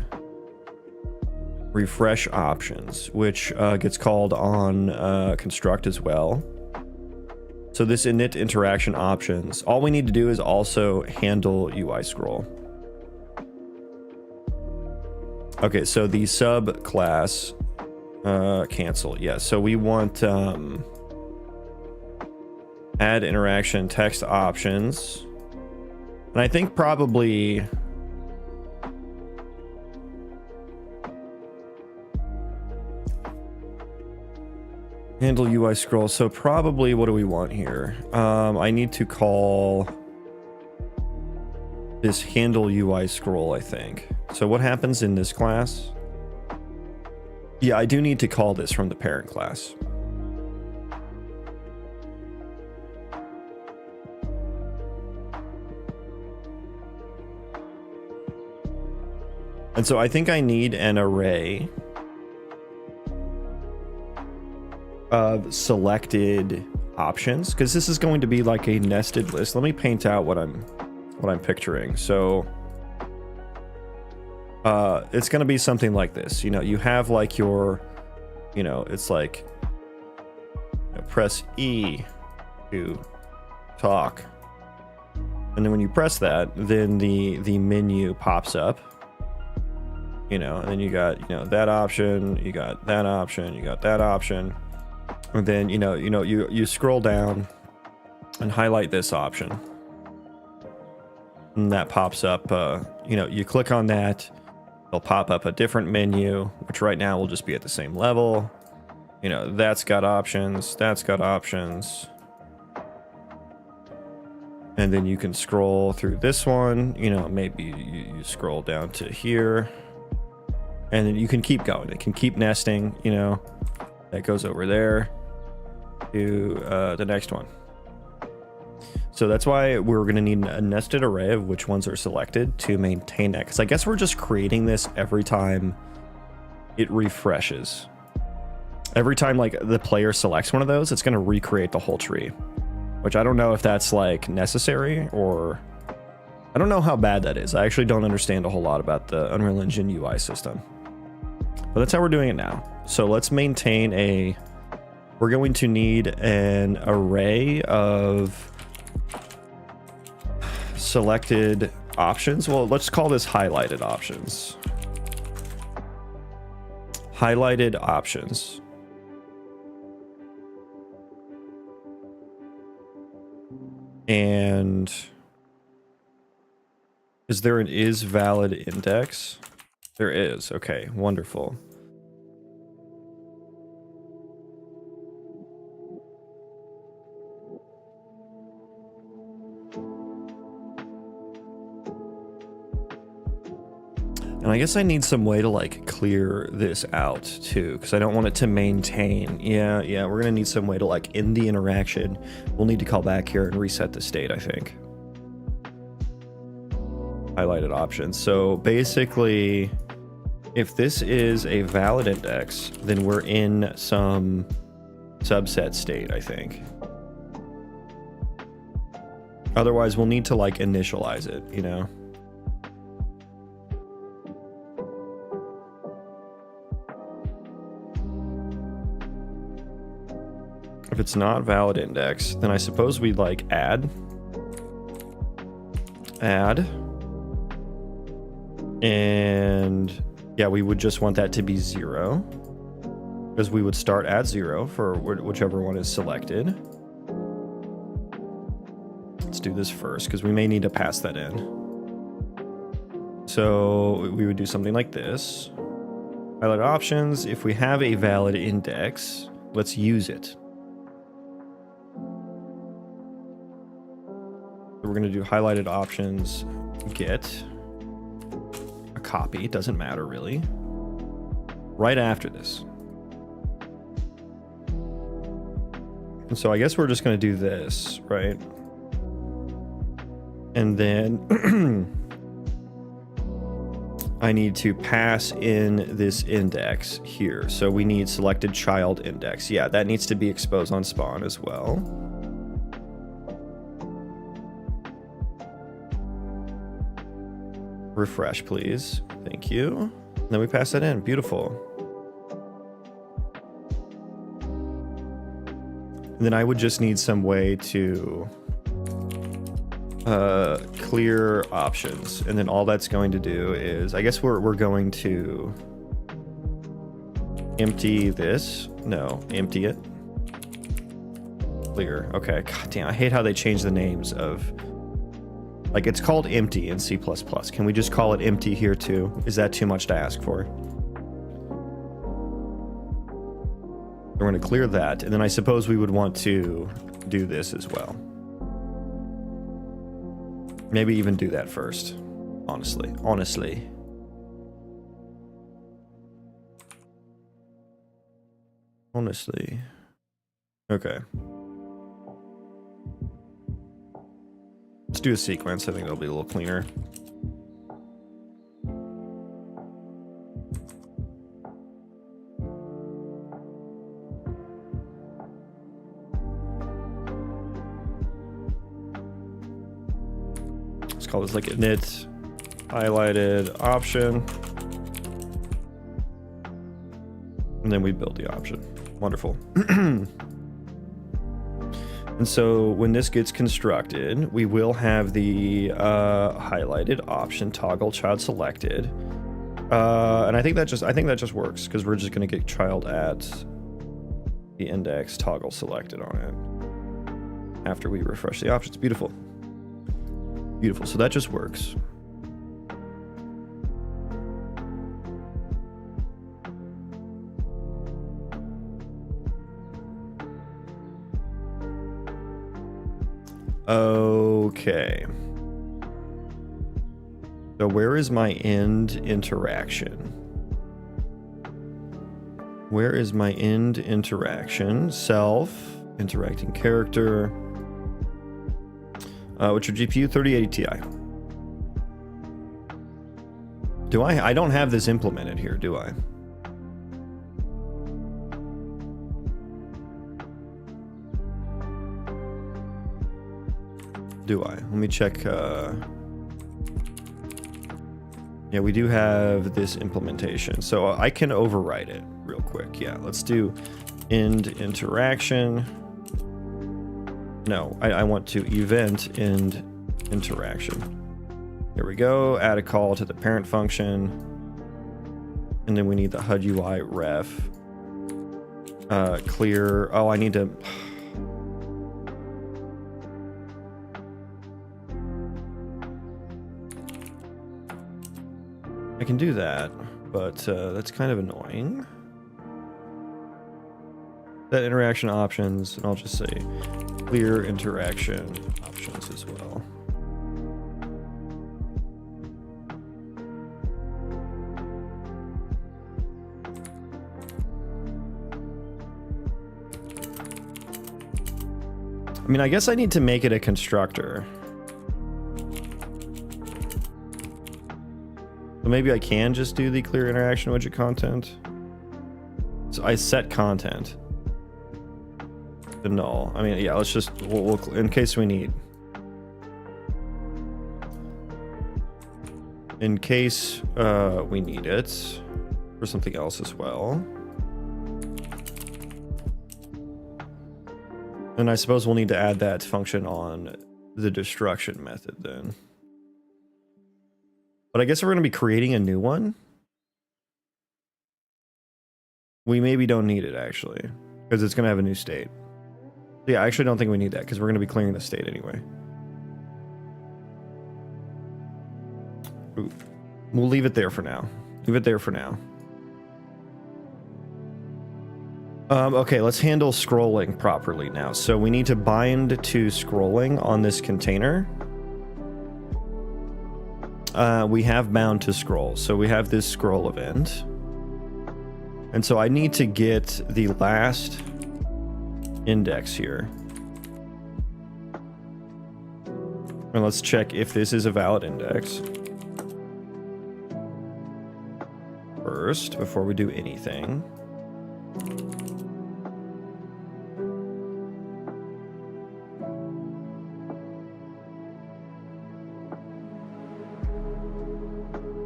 Refresh options, which gets called on construct as well. So this init interaction options, all we need to do is also handle UI scroll. Okay, so the subclass cancel. Yeah, so we want add interaction text options. And I think probably handle UI scroll. So probably what do we want here? I need to call this handle UI scroll, I think. So what happens in this class? Yeah, I do need to call this from the parent class. And so I think I need an array of selected options, because this is going to be like a nested list. Let me paint out what I'm picturing. So it's going to be something like this. You know, you have like your, you know, it's like, you know, press E to talk, and then when you press that, then the menu pops up. You know, and then you got, you know, that option, you got that option, you got that option. And then, you scroll down and highlight this option. And that pops up, you click on that, it'll pop up a different menu, which right now will just be at the same level. You know, that's got options, that's got options. And then you can scroll through this one, you know, maybe you scroll down to here. And then you can keep going. It can keep nesting, you know, that goes over there to the next one. So that's why we're going to need a nested array of which ones are selected to maintain that. Because I guess we're just creating this every time it refreshes. Every time like the player selects one of those, it's going to recreate the whole tree. Which I don't know if that's like necessary, or I don't know how bad that is. I actually don't understand a whole lot about the Unreal Engine UI system. But that's how we're doing it now. So let's maintain we're going to need an array of selected options. Well, let's call this highlighted options. Highlighted options. And is there an is valid index? There is. Okay, wonderful. And I guess I need some way to like clear this out too, because I don't want it to maintain. Yeah, we're gonna need some way to like end the interaction. We'll need to call back here and reset the state, I think. Highlighted options. So basically, if this is a valid index, then we're in some subset state, I think. Otherwise, we'll need to like initialize it, you know? If it's not valid index, then I suppose we'd like add, and yeah, we would just want that to be 0, because we would start at 0 for whichever one is selected. Let's do this first, because we may need to pass that in. So we would do something like this. Highlight options. If we have a valid index, let's use it. We're going to do highlighted options, get a copy, doesn't matter really, right after this. And so I guess we're just going to do this, right? And then I need to pass in this index here. So we need selected child index. Yeah, that needs to be exposed on spawn as well. Refresh, please. Thank you. And then we pass that in. Beautiful. And then I would just need some way to clear options. And then all that's going to do is, I guess we're going to empty this. No, empty it. Clear. Okay. God damn, I hate how they change the names of... Like, it's called empty in C++. Can we just call it empty here too? Is that too much to ask for? We're going to clear that, and then I suppose we would want to do this as well. Maybe even do that first, honestly. Honestly. Okay. Let's do a sequence. I think that'll be a little cleaner. Let's call this like init highlighted option. And then we build the option. Wonderful. And so when this gets constructed, we will have the highlighted option toggle child selected. And I think that just works, because we're just going to get child at the index toggle selected on it after we refresh the options. Beautiful. Beautiful. So that just works. Okay. So where is my end interaction? Where is my end interaction? Self, interacting character. What's your GPU? 3080 Ti. Do I don't have this implemented here, do I? Do I? Let me check. Yeah, we do have this implementation, so I can override it real quick. Yeah, let's do end interaction. No, I want to event end interaction. Here we go. Add a call to the parent function, and then we need the HUD UI ref. Clear. Oh, I need to. I can do that, but that's kind of annoying. Set interaction options, and I'll just say clear interaction options as well. I mean, I guess I need to make it a constructor. So maybe I can just do the clear interaction widget content. So I set content to null. I mean, yeah, let's just, we'll in case we need. In case we need it for something else as well. And I suppose we'll need to add that function on the destruction method then. But I guess we're going to be creating a new one. We maybe don't need it actually, because it's going to have a new state. Yeah, I actually don't think we need that because we're going to be clearing the state anyway. Ooh. We'll leave it there for now. Leave it there for now. Okay, let's handle scrolling properly now. So we need to bind to scrolling on this container. We have bound to scroll. So we have this scroll event. And so I need to get the last index here. And let's check if this is a valid index first before we do anything.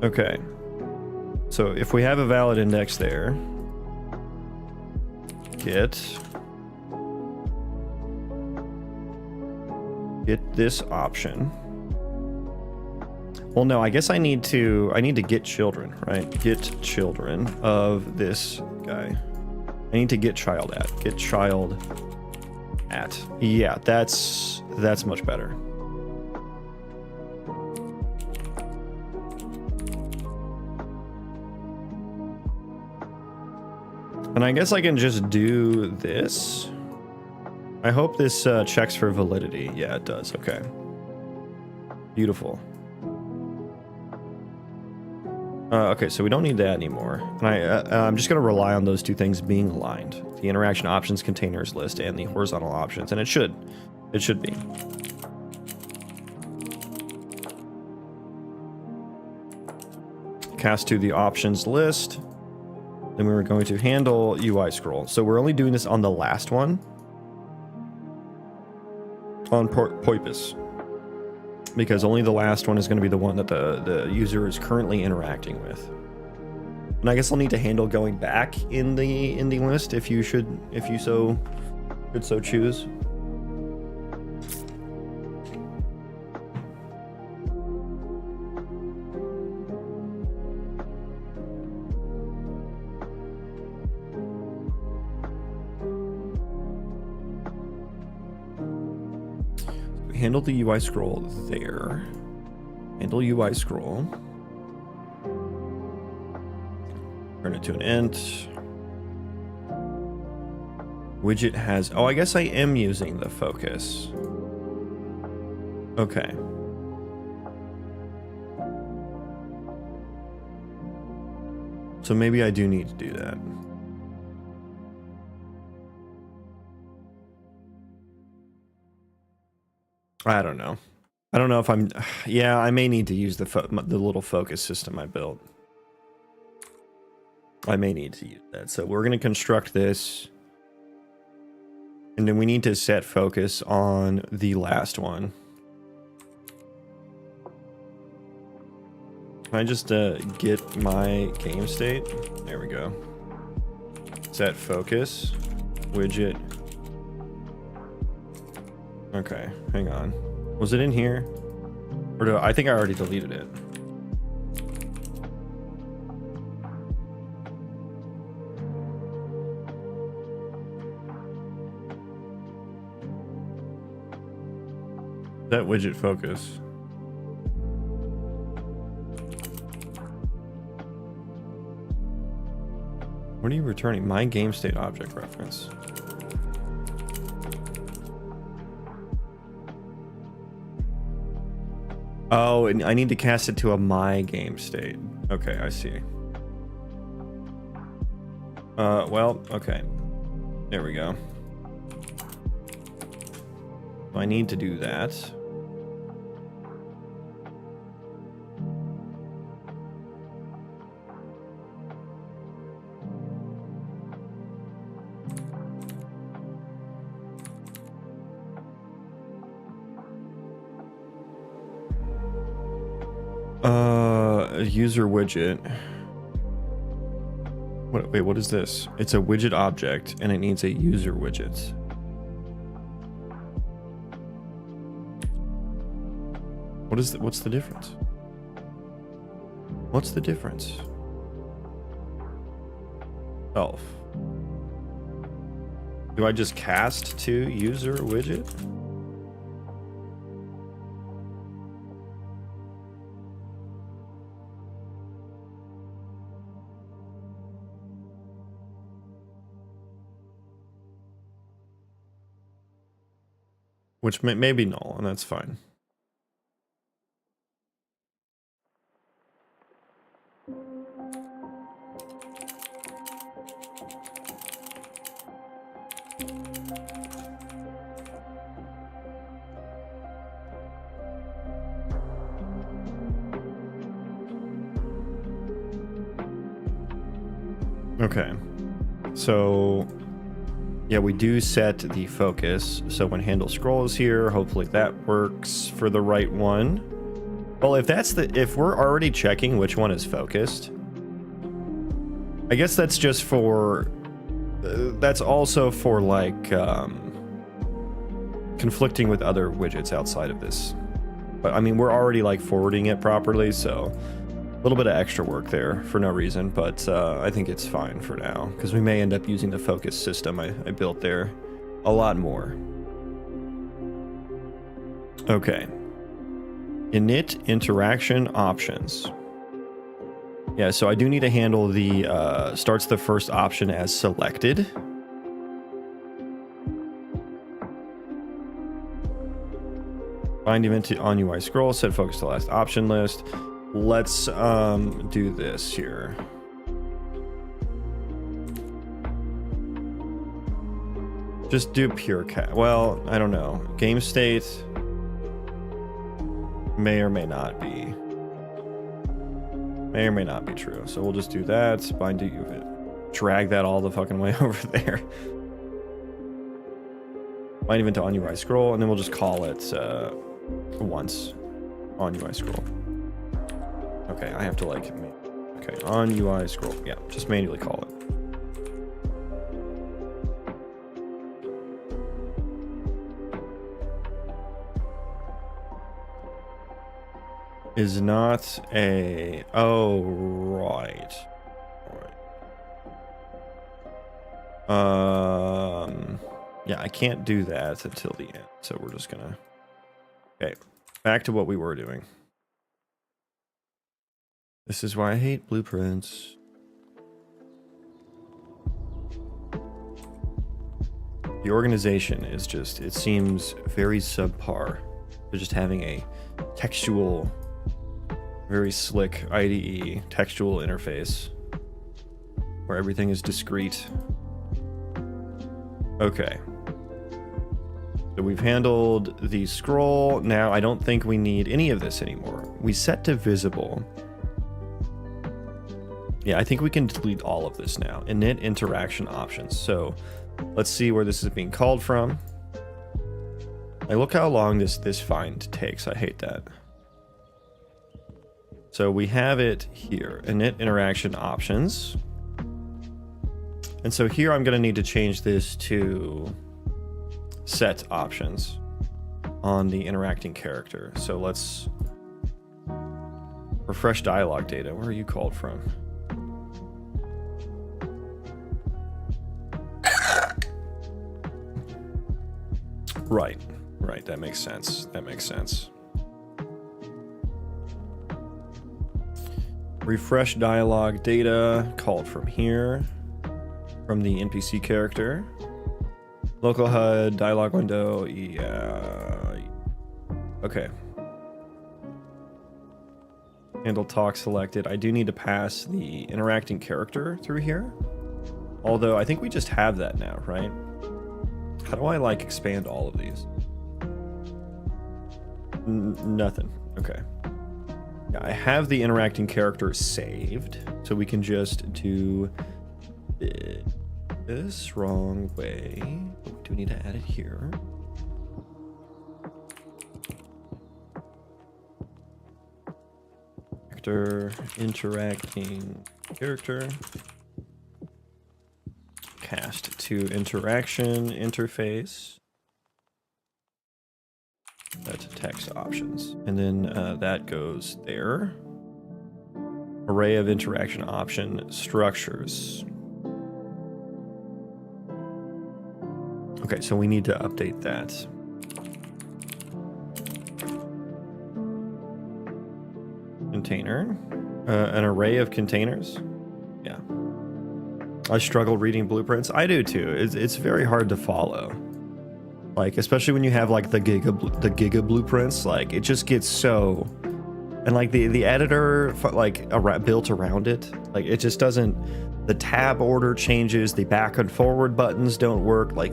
Okay, so if we have a valid index there, get this option. Well, no, I guess I need to get children, right? Get children of this guy. I need to get child at. Yeah, that's much better. And I guess I can just do this. I hope this checks for validity. Yeah, it does. Okay. Beautiful. Okay, so we don't need that anymore. And I'm just going to rely on those two things being aligned. The interaction options containers list and the horizontal options. And it should be. Cast to the options list. Then we were going to handle UI scroll. So we're only doing this on the last one. On Poipus. Because only the last one is going to be the one that the user is currently interacting with. And I guess I'll need to handle going back in the list if you so choose. Handle the UI scroll there. Handle UI scroll. Turn it to an int. Widget has... Oh, I guess I am using the focus. Okay. So maybe I do need to do that. I don't know. I don't know if I'm... Yeah, I may need to use the little focus system I built. I may need to use that. So we're going to construct this. And then we need to set focus on the last one. Can I just get my game state? There we go. Set focus. Widget. Okay, hang on. Was it in here? Or I think I already deleted it. That widget focus. What are you returning? My game state object reference. Oh, and I need to cast it to a my game state. Okay, I see. Well, okay. There we go. I need to do that. User widget. Wait, what is this? It's a widget object and it needs a user widget. What's the difference? What's the difference? Self. Do I just cast to user widget? Which may be null, and that's fine. Okay, so yeah, we do set the focus. So when handle scroll is here, hopefully that works for the right one. Well, if we're already checking which one is focused, I guess that's just for, that's also for like conflicting with other widgets outside of this. But I mean, we're already like forwarding it properly, so a little bit of extra work there for no reason, but I think it's fine for now because we may end up using the focus system I built there a lot more. Okay. Init interaction options. Yeah, so I do need to handle the starts the first option as selected. Bind event on UI scroll, set focus to last option list. Let's do this here. Just do pure cat. Well, I don't know. Game state may or may not be. May or may not be true. So we'll just do that. Bind to you. Drag that all the fucking way over there. Bind event on UI scroll, and then we'll just call it once on UI scroll. Okay, I have to like, okay, on UI scroll. Yeah, just manually call it. Is not a, oh, right. Yeah, I can't do that until the end. So we're just gonna, okay, back to what we were doing. This is why I hate blueprints. The organization is just, it seems very subpar. They're just having a textual, very slick IDE textual interface where everything is discrete. Okay. So we've handled the scroll. Now I don't think we need any of this anymore. We set to visible. Yeah, I think we can delete all of this now. Init interaction options. So let's see where this is being called from. Like, look how long this find takes. I hate that. So we have it here. Init interaction options. And so here I'm going to need to change this to set options on the interacting character. So let's refresh dialog data. Where are you called from? Right, right, that makes sense. That makes sense. Refresh dialog data called from here, from the NPC character. Local HUD, dialog window, yeah. Okay. Handle talk selected. I do need to pass the interacting character through here. Although I think we just have that now, right? How do I like expand all of these? Nothing. Okay. Yeah, I have the interacting character saved, so we can just do this wrong way. Do we need to add it here? Actor, interacting character. Cast to interaction interface. That's text options. And then that goes there. Array of interaction option structures. Okay, so we need to update that. Container. An array of containers. Yeah. I struggle reading blueprints. I do too. It's very hard to follow. Like, especially when you have like the giga blueprints, like it just gets so, and like the editor like built around it, like it just doesn't, the tab order changes, the back and forward buttons don't work, like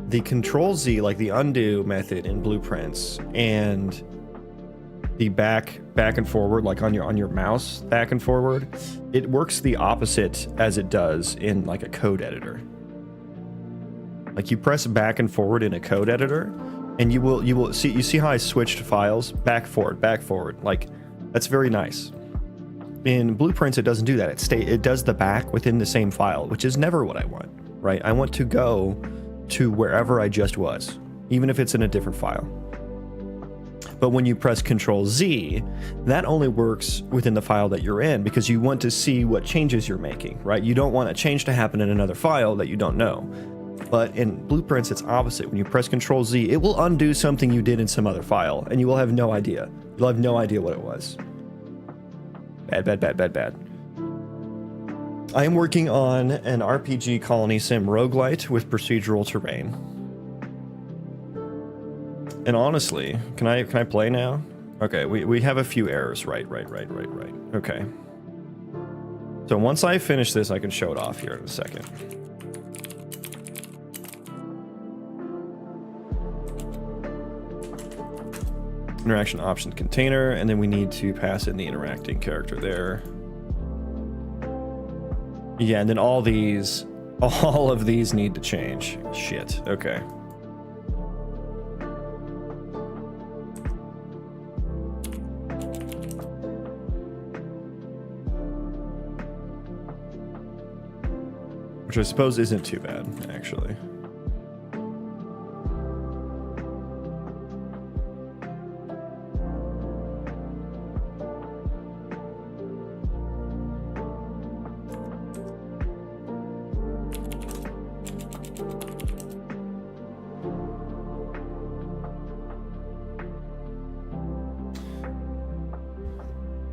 the Control Z, like the undo method in blueprints, and the back and forward, like on your mouse back and forward, it works the opposite as it does in like a code editor. Like you press back and forward in a code editor, and you will see how I switched files back forward. Like that's very nice. In blueprints, it doesn't do that. It does the back within the same file, which is never what I want, right? I want to go to wherever I just was, even if it's in a different file. But when you press Control Z, that only works within the file that you're in, because you want to see what changes you're making, right? You don't want a change to happen in another file that you don't know. But in blueprints, it's opposite. When you press Control Z, it will undo something you did in some other file, and you will have no idea. You'll have no idea what it was. Bad. I am working on an RPG Colony Sim Roguelite with procedural terrain. And honestly, can I play now? Okay, we have a few errors. Right. Okay. So once I finish this, I can show it off here in a second. Interaction option container, and then we need to pass in the interacting character there. Yeah, and then all of these need to change. Shit. Okay. Which I suppose isn't too bad, actually.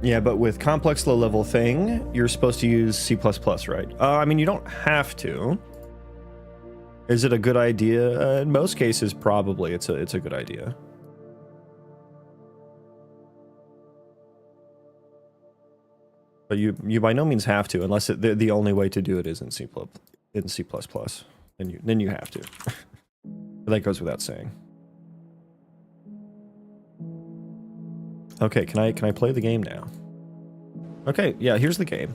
Yeah, but with complex low-level thing, you're supposed to use C++, right? I mean, you don't have to. Is it a good idea? In most cases, probably it's a good idea. But you by no means have to, unless the only way to do it is in C++. Then you have to. That goes without saying. Okay, can I play the game now? Okay, yeah, here's the game.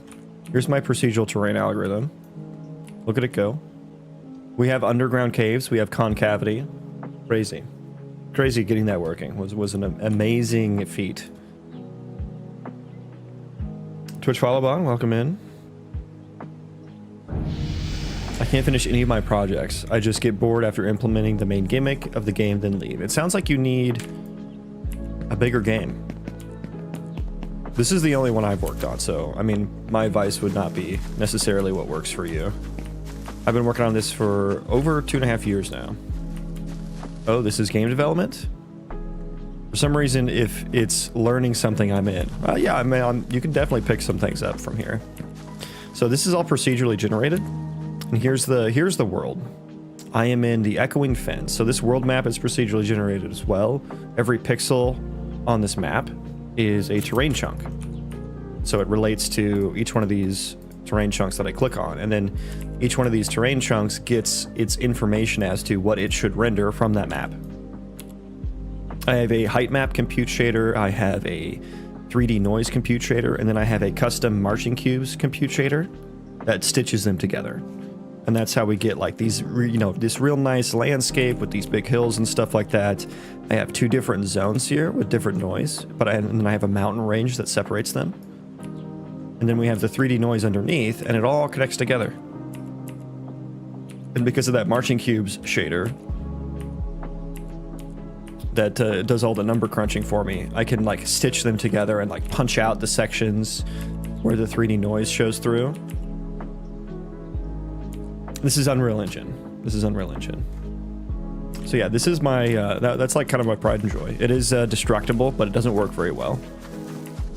Here's my procedural terrain algorithm. Look at it go. We have underground caves, we have concavity. Crazy getting that working. Was an amazing feat. Twitch follow bong, welcome in. I can't finish any of my projects. I just get bored after implementing the main gimmick of the game, then leave. It sounds like you need a bigger game. This is the only one I've worked on, so I mean, my advice would not be necessarily what works for you. I've been working on this for over 2.5 years now. Oh, this is game development? For some reason, if it's learning something I'm in. Yeah, I mean, you can definitely pick some things up from here. So this is all procedurally generated. And here's the world. I am in the Echoing Fens. So this world map is procedurally generated as well. Every pixel on this map is a terrain chunk. So it relates to each one of these terrain chunks that I click on. And then each one of these terrain chunks gets its information as to what it should render from that map. I have a height map compute shader, I have a 3D noise compute shader, and then I have a custom marching cubes compute shader that stitches them together. And that's how we get like these, this real nice landscape with these big hills and stuff like that. I have 2 different zones here with different noise, and then I have a mountain range that separates them. And then we have the 3D noise underneath, and it all connects together. And because of that marching cubes shader that does all the number crunching for me, I can like stitch them together and like punch out the sections where the 3D noise shows through. This is Unreal Engine. This is Unreal Engine. So yeah, this is my, that's like kind of my pride and joy. It is destructible, but it doesn't work very well.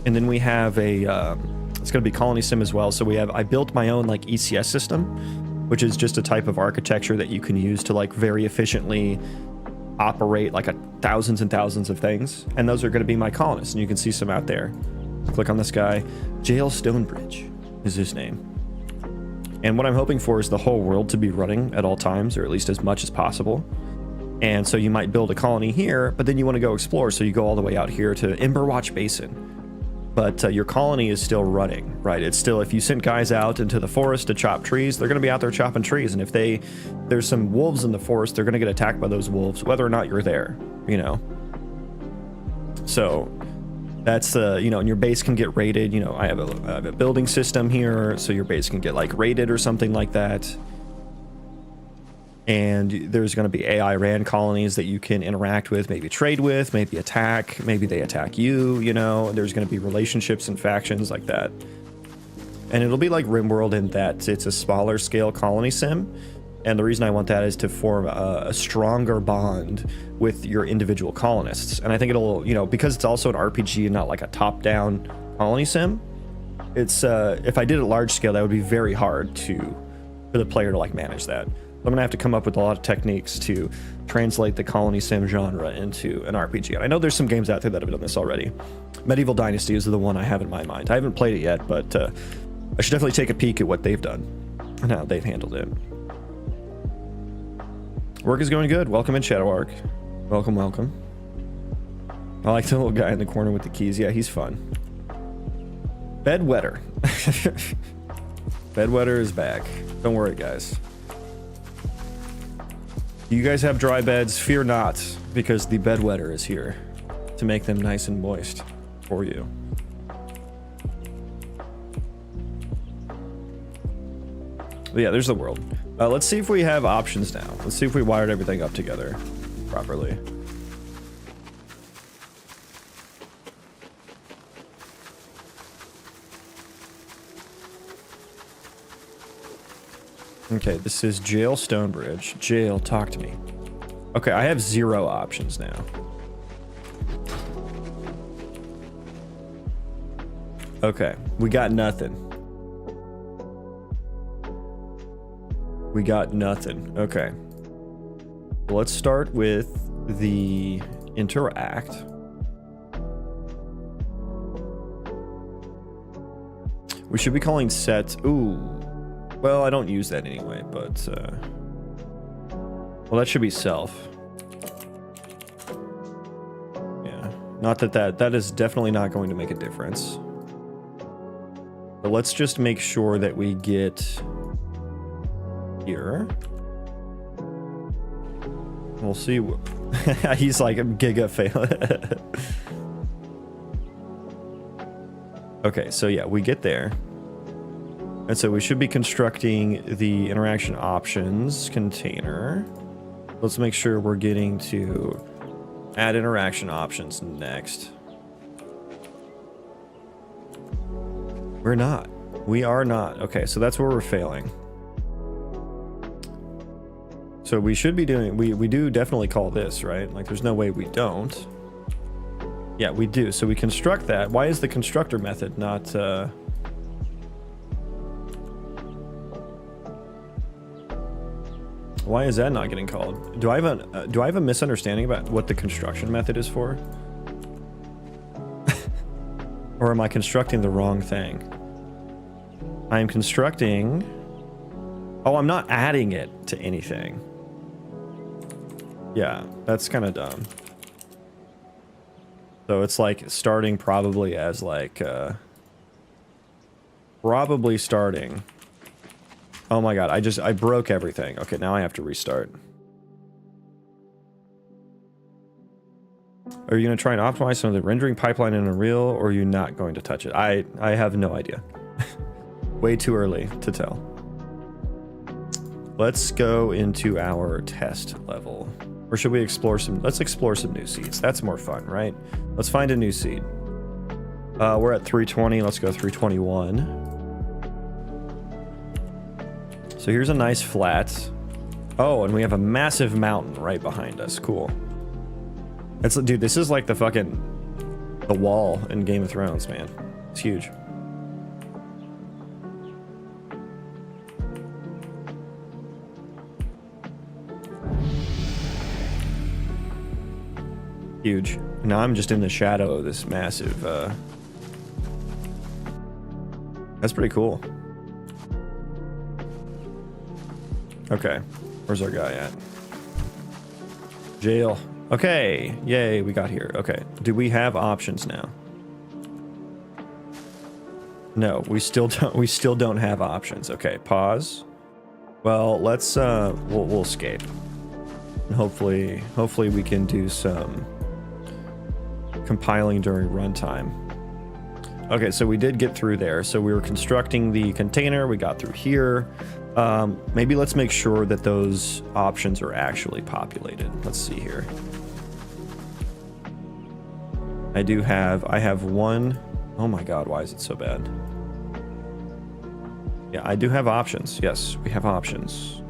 And then we have a, it's going to be Colony Sim as well. So I built my own like ECS system, which is just a type of architecture that you can use to like very efficiently operate like thousands and thousands of things. And those are going to be my colonists, and you can see some out there. Click on this guy. Jail Stonebridge is his name. And what I'm hoping for is the whole world to be running at all times, or at least as much as possible. And so you might build a colony here, but then you want to go explore, so you go all the way out here to Emberwatch Basin. But your colony is still running, right? It's still, if you sent guys out into the forest to chop trees, they're going to be out there chopping trees. And if there's some wolves in the forest, they're going to get attacked by those wolves, whether or not you're there, So that's, and your base can get raided. I have a building system here, so your base can get like raided or something like that. And there's going to be AI ran colonies that you can interact with, maybe trade with, maybe attack, maybe they attack you, There's going to be relationships and factions like that. And it'll be like RimWorld in that it's a smaller scale colony sim. And the reason I want that is to form a stronger bond with your individual colonists. And I think it'll, because it's also an RPG and not like a top-down colony sim, it's if I did it large scale, that would be very hard for the player to like manage that. I'm gonna have to come up with a lot of techniques to translate the colony sim genre into an RPG. And I know there's some games out there that have done this already. Medieval Dynasty is the one I have in my mind. I haven't played it yet, but I should definitely take a peek at what they've done and how they've handled it. Work is going good. Welcome in, Shadow Arc. Welcome, welcome. I like the little guy in the corner with the keys. Yeah, he's fun. Bedwetter. Bedwetter is back. Don't worry, guys. You guys have dry beds, fear not, because the bedwetter is here to make them nice and moist for you. But yeah, there's the world. Let's see if we have options now. Let's see if we wired everything up together properly. Okay, this is Jail Stonebridge. Jail, talk to me. Okay, I have 0 options now. Okay, we got nothing. We got nothing. Okay. Let's start with the interact. We should be calling set. Ooh. Well, I don't use that anyway, but well, that should be self. Yeah, not that is definitely not going to make a difference. But let's just make sure that we get here. We'll see. He's like a giga fail. Okay, so yeah, we get there. And so we should be constructing the interaction options container. Let's make sure we're getting to add interaction options next. We're not. We are not. Okay, so that's where we're failing. So we should be doing, we do definitely call this, right? Like there's no way we don't. Yeah, we do. So we construct that. Why is the constructor method not... Why is that not getting called? Do I have a misunderstanding about what the construction method is for? Or am I constructing the wrong thing? I am constructing... Oh, I'm not adding it to anything. Yeah, that's kind of dumb. So it's like starting probably as like, probably starting. Oh my God, I broke everything. Okay, now I have to restart. Are you going to try and optimize some of the rendering pipeline in Unreal, or are you not going to touch it? I have no idea. Way too early to tell. Let's go into our test level. Or should we explore some... Let's explore some new seeds. That's more fun, right? Let's find a new seed. We're at 320. Let's go 321. So here's a nice flat. Oh, and we have a massive mountain right behind us. Cool. Dude, this is like the fucking... the wall in Game of Thrones, man. It's huge. Huge. Now I'm just in the shadow of this massive, That's pretty cool. Okay. Where's our guy at? Jail. Okay. Yay, we got here. Okay. Do we have options now? No, we still don't have options. Okay, pause. Well, let's we'll escape. And hopefully we can do some compiling during runtime. Okay, so we did get through there. So we were constructing the container. We got through here. Maybe let's make sure that those options are actually populated. Let's see here. I have one. Oh my God, why is it so bad? Yeah, I do have options. Yes, we have options.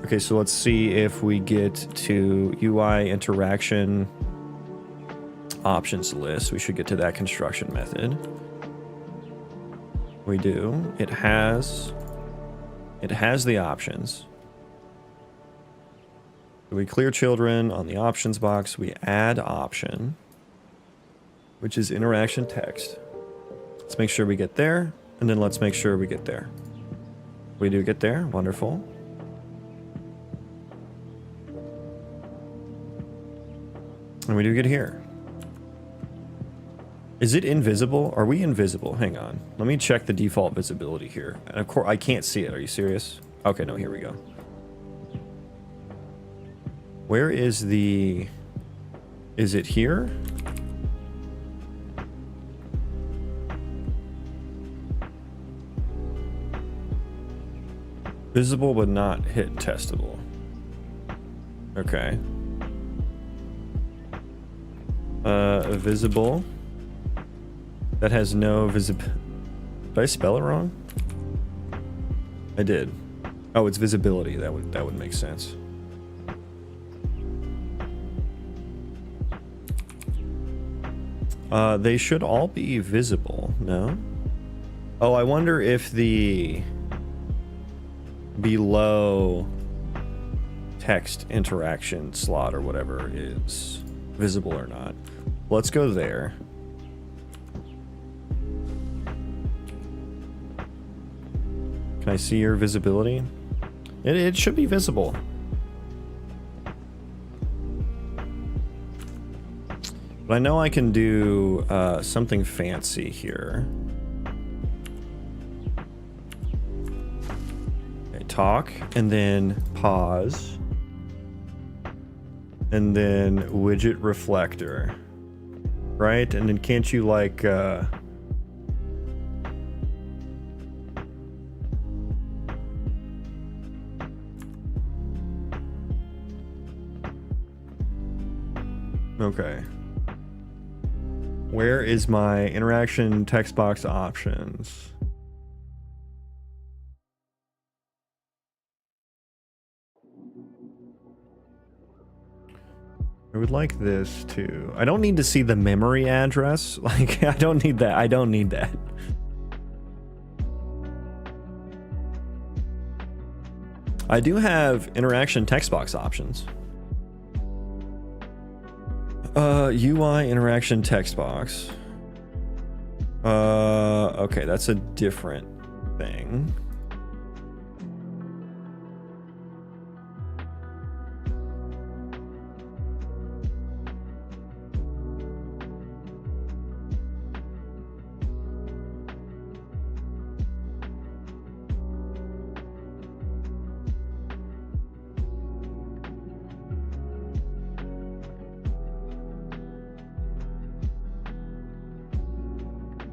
Okay, so let's see if we get to UI interaction options list. We should get to that construction method. We do. It has the options. We clear children on the options box. We add option, which is interaction text. Let's make sure we get there, and then let's make sure we get there. We do get there. Wonderful. And we do get here. Is it invisible? Are we invisible? Hang on. Let me check the default visibility here. And of course, I can't see it. Are you serious? Okay, no, here we go. Where is the... Is it here? Visible but not hit testable. Okay. Visible. That has no visibility. Did I spell it wrong? I did. Oh, it's visibility. That would make sense. They should all be visible, no? Oh, I wonder if the below text interaction slot or whatever is visible or not. Let's go there. Can I see your visibility? It should be visible. But I know I can do something fancy here. Okay, talk, and then pause. And then widget reflector. Right? And then can't you like... Okay. Where is my interaction text box options? I would like this too. I don't need to see the memory address. Like, I don't need that. I don't need that. I do have interaction text box options. UI interaction text box. Okay, that's a different thing.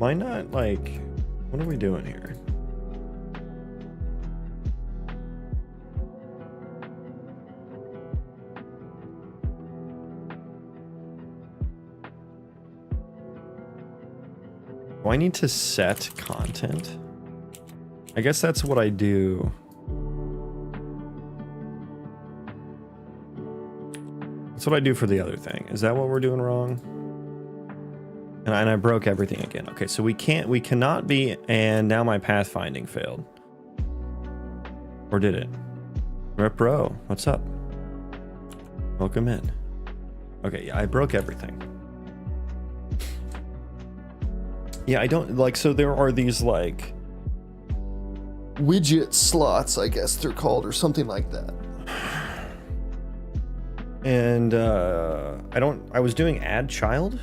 Why not, like, what are we doing here? Do I need to set content? I guess that's what I do. That's what I do for the other thing. Is that what we're doing wrong? And I broke everything again. Okay, so we cannot be, and now my pathfinding failed. Or did it? Repro, what's up? Welcome in. Okay, yeah, I broke everything. Yeah, I don't, like, so there are these, like, widget slots, I guess they're called, or something like that. And, I was doing add child?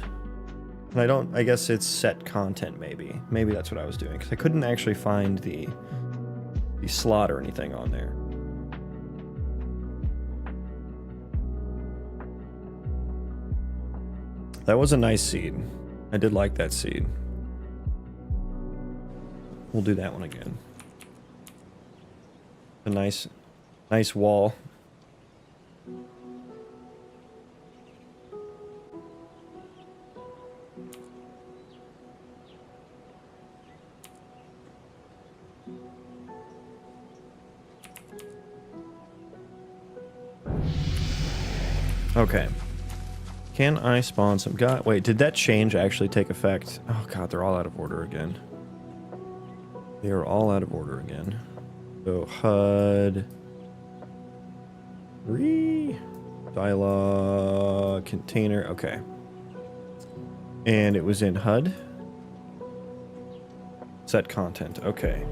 And I guess it's set content, maybe. Maybe that's what I was doing, because I couldn't actually find the slot or anything on there. That was a nice seed. I did like that seed. We'll do that one again. A nice wall. Okay. Can I spawn some guy? Wait, did that change actually take effect? Oh god, they're all out of order again. They are all out of order again. So HUD, dialog, container, okay. And it was in HUD. Set content, okay.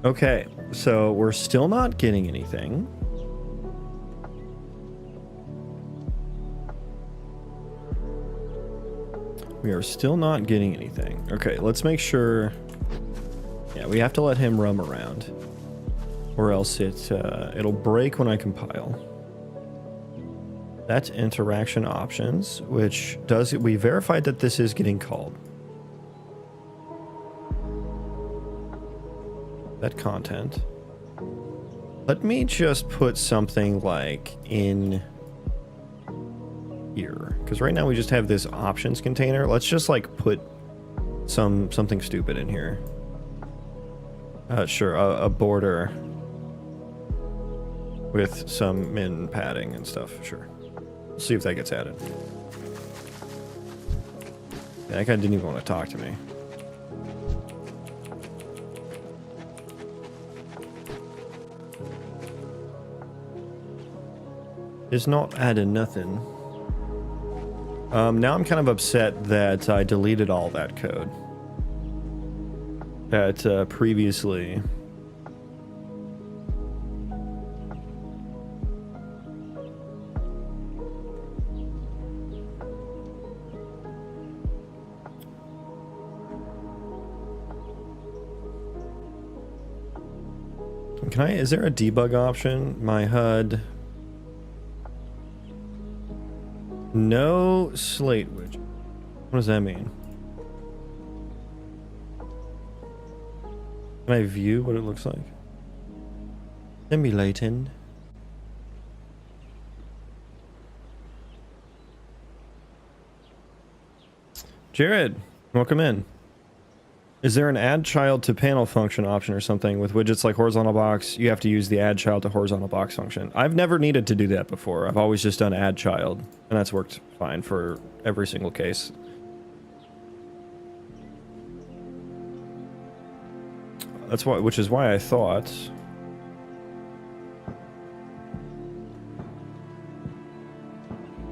Okay, so we're still not getting anything. We are still not getting anything. Okay, let's make sure. Yeah, we have to let him roam around, or else it'll break when I compile. That's interaction options, which does, we verified that this is getting called. That content. Let me just put something like in here, because right now we just have this options container. Let's just like put something stupid in here. Sure, a border with some min padding and stuff. Sure, we'll see if that gets added. Yeah, that guy didn't even want to talk to me. It's not adding nothing. Now I'm kind of upset that I deleted all that code. That previously. Is there a debug option? My HUD. No slate widget. What does that mean? Can I view what it looks like? Simulating. Jared, welcome in. Is there an add child to panel function option or something with widgets like horizontal box? You have to use the add child to horizontal box function. I've never needed to do that before. I've always just done add child, and that's worked fine for every single case. That's why, which is why I thought.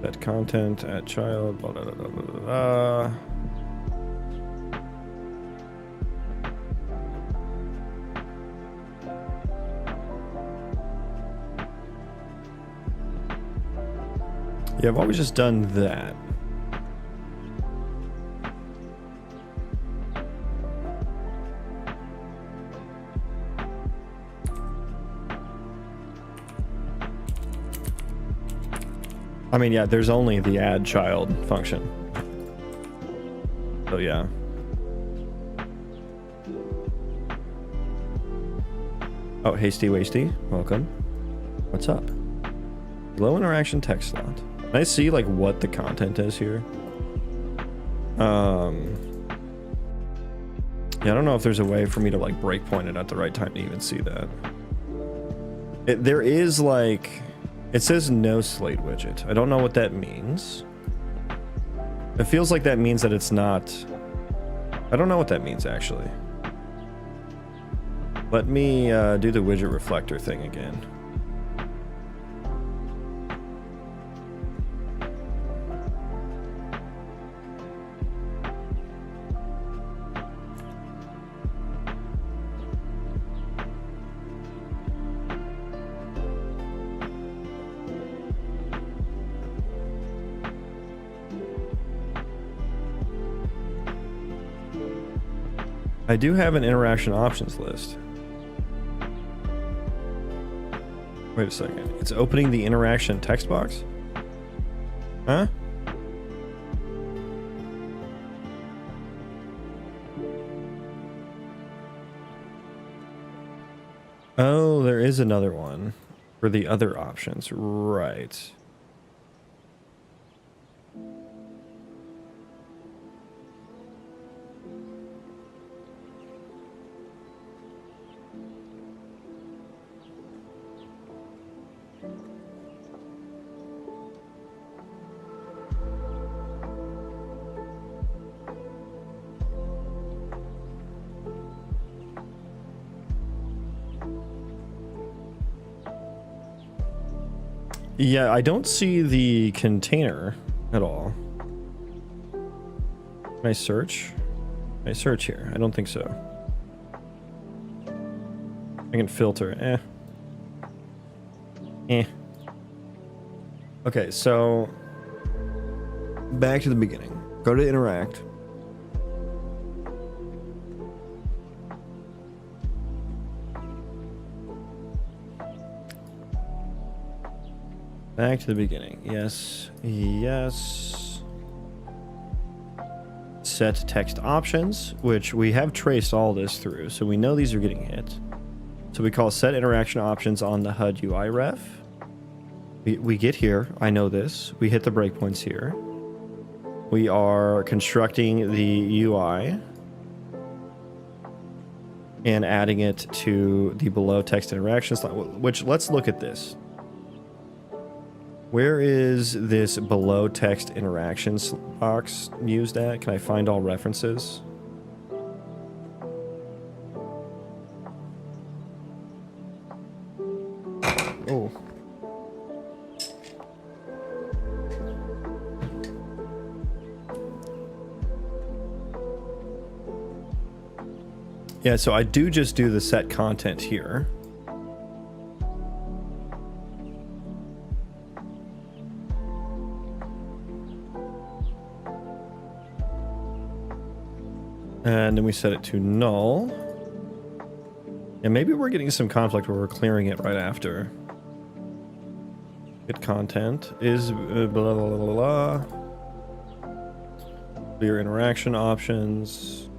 That content, add child, blah, blah, blah, blah, blah, blah. Yeah, I've always just done that. I mean, yeah, there's only the add child function. So yeah. Oh, Hasty Wasty, welcome. What's up? Low interaction text slot. Can I see like what the content is here? Yeah, I don't know if there's a way for me to like breakpoint it at the right time to even see that. There is like, it says no slate widget. I don't know what that means. It feels like that means that it's not, I don't know what that means actually. Let me do the widget reflector thing again. I do have an interaction options list. Wait a second. It's opening the interaction text box? Huh? Oh, there is another one for the other options. Right. Yeah, I don't see the container at all. Can I search? Can I search here? I don't think so. I can filter. Okay, so back to the beginning. Go to interact. Back to the beginning. Yes. Yes. Set text options, which we have traced all this through, so we know these are getting hit. So we call set interaction options on the HUD UI ref. We get here. I know this. We hit the breakpoints here. We are constructing the UI and adding it to the below text interaction slot, which let's look at this. Where is this below text interactions box used at? Can I find all references? Oh. Yeah, so I do just do the set content here. And then we set it to null. And maybe we're getting some conflict where we're clearing it right after. Get content is blah, blah, blah, blah, blah. Clear interaction options.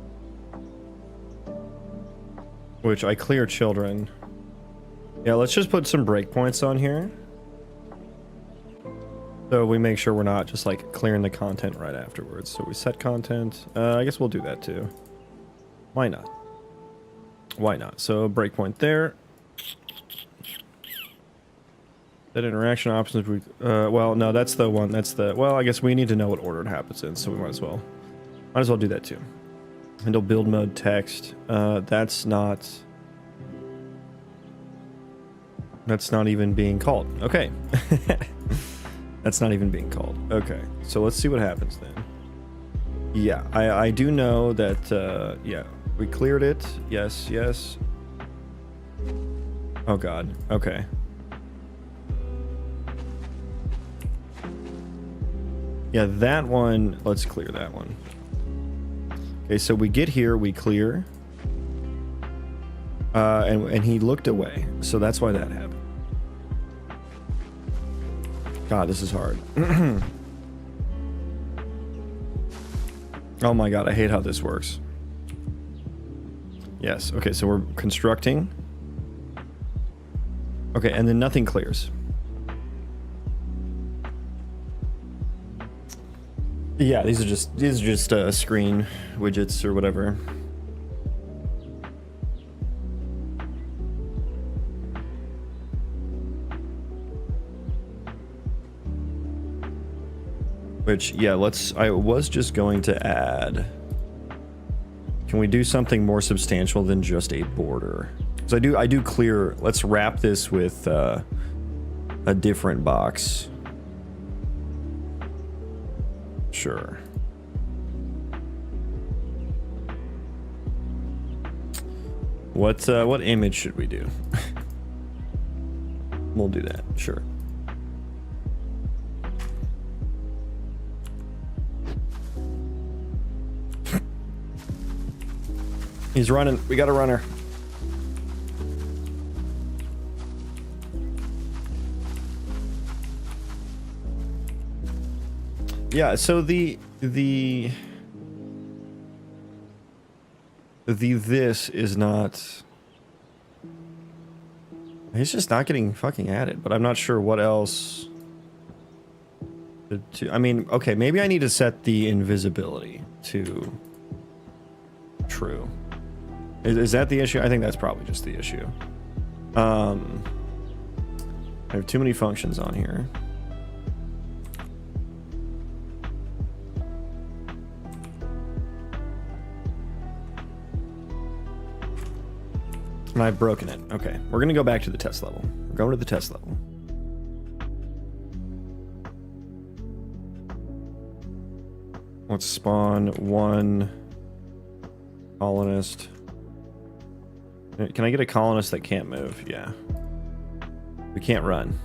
Which I clear children. Yeah, let's just put some breakpoints on here. So we make sure we're not just like clearing the content right afterwards. So we set content. I guess we'll do that too. Why not? Why not? So breakpoint there. That interaction options. Well, no, that's the one. That's the. Well, I guess we need to know what order it happens in, so we might as well do that too. Handle build mode text. That's not even being called. Okay. That's not even being called. Okay, so let's see what happens then. Yeah, I do know that, yeah, we cleared it. Yes, yes. Oh God, okay. Yeah, that one, let's clear that one. Okay, so we get here, we clear. And he looked away, so that's why that happened. God, this is hard. Oh my God, I hate how this works. Yes, okay, so we're constructing. Okay, and then nothing clears. Yeah, these are just screen widgets or whatever. Which, yeah, I was just going to add, can we do something more substantial than just a border? Because I do clear, let's wrap this with a different box. Sure. What image should we do? We'll do that, sure. He's running. We got a runner. Yeah, so the this is not, it's just not getting fucking added, but I'm not sure what else I mean, okay, maybe I need to set the invisibility to true. Is that the issue? I think that's probably just the issue. I have too many functions on here. And I've broken it. Okay, we're gonna go back to the test level. We're going to the test level. Let's spawn one colonist. Can I get a colonist that can't move? Yeah. We can't run.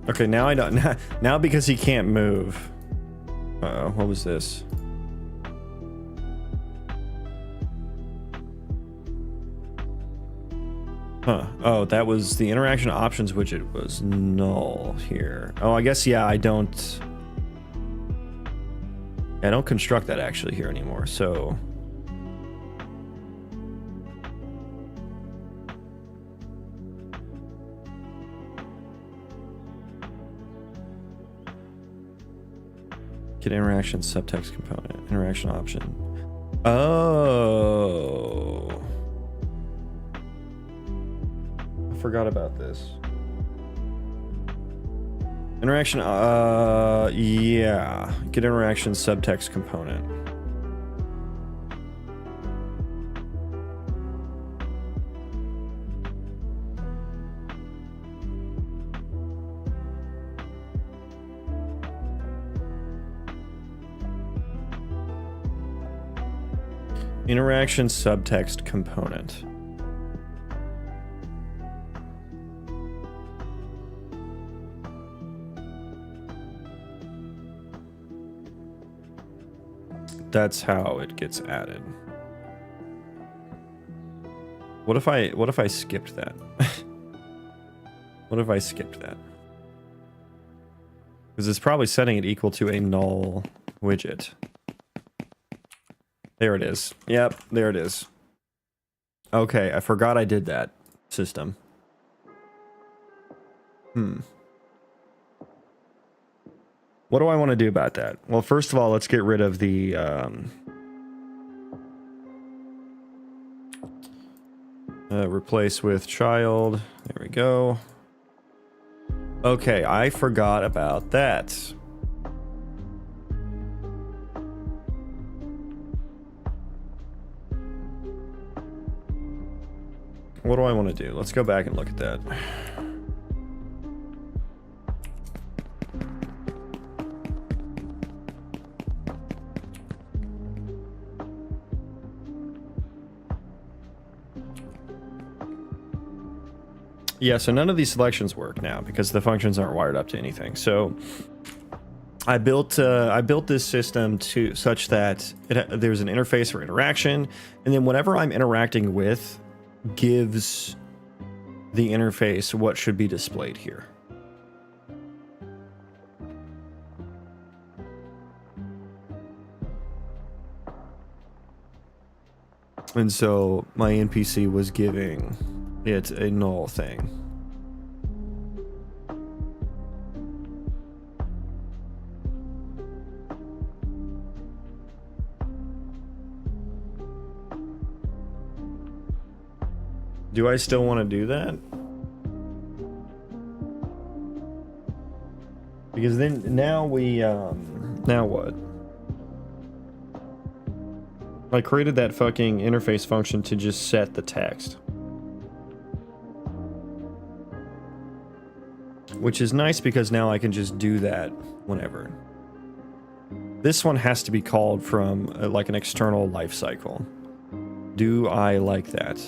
Okay, now I don't. Now because he can't move. Uh-oh, what was this? Huh. Oh, that was the interaction options widget was null here. Oh, I guess, yeah, I don't construct that actually here anymore, so. Get interaction subtext component, interaction option. Oh. Forgot about this. Interaction, yeah. Get interaction subtext component. Interaction subtext component. That's how it gets added. What if I skipped that? What if I skipped that? Because it's probably setting it equal to a null widget. There it is. Yep, there it is. Okay, I forgot I did that system. What do I want to do about that? Well, first of all, let's get rid of the replace with child. There we go. Okay, I forgot about that. What do I want to do? Let's go back and look at that. Yeah, so none of these selections work now because the functions aren't wired up to anything. So I built this system to such that there's an interface for interaction, and then whatever I'm interacting with gives the interface what should be displayed here. And so my NPC was giving it a null thing. Do I still want to do that? Because then now we now what? I created that fucking interface function to just set the text. Which is nice because now I can just do that whenever. This one has to be called from like an external lifecycle. Do I like that?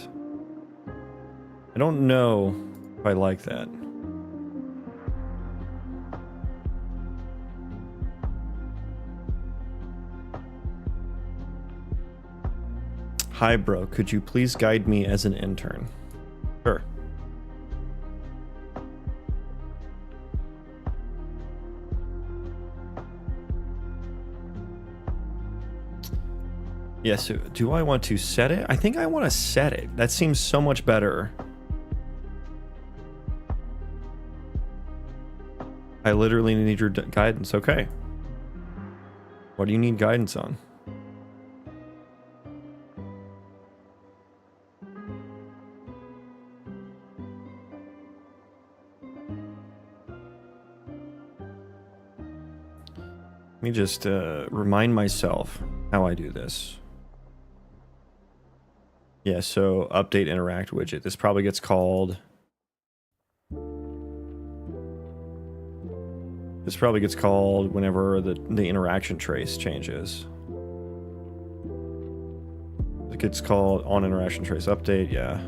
I don't know if I like that. Hi, bro. Could you please guide me as an intern? Sure. Yes. Yeah, so do I want to set it? I think I want to set it. That seems so much better. I literally need your guidance. Okay. What do you need guidance on? Let me just remind myself how I do this. Yeah, so update interact widget. This probably gets called... This probably gets called whenever the interaction trace changes. It gets called on interaction trace update, yeah.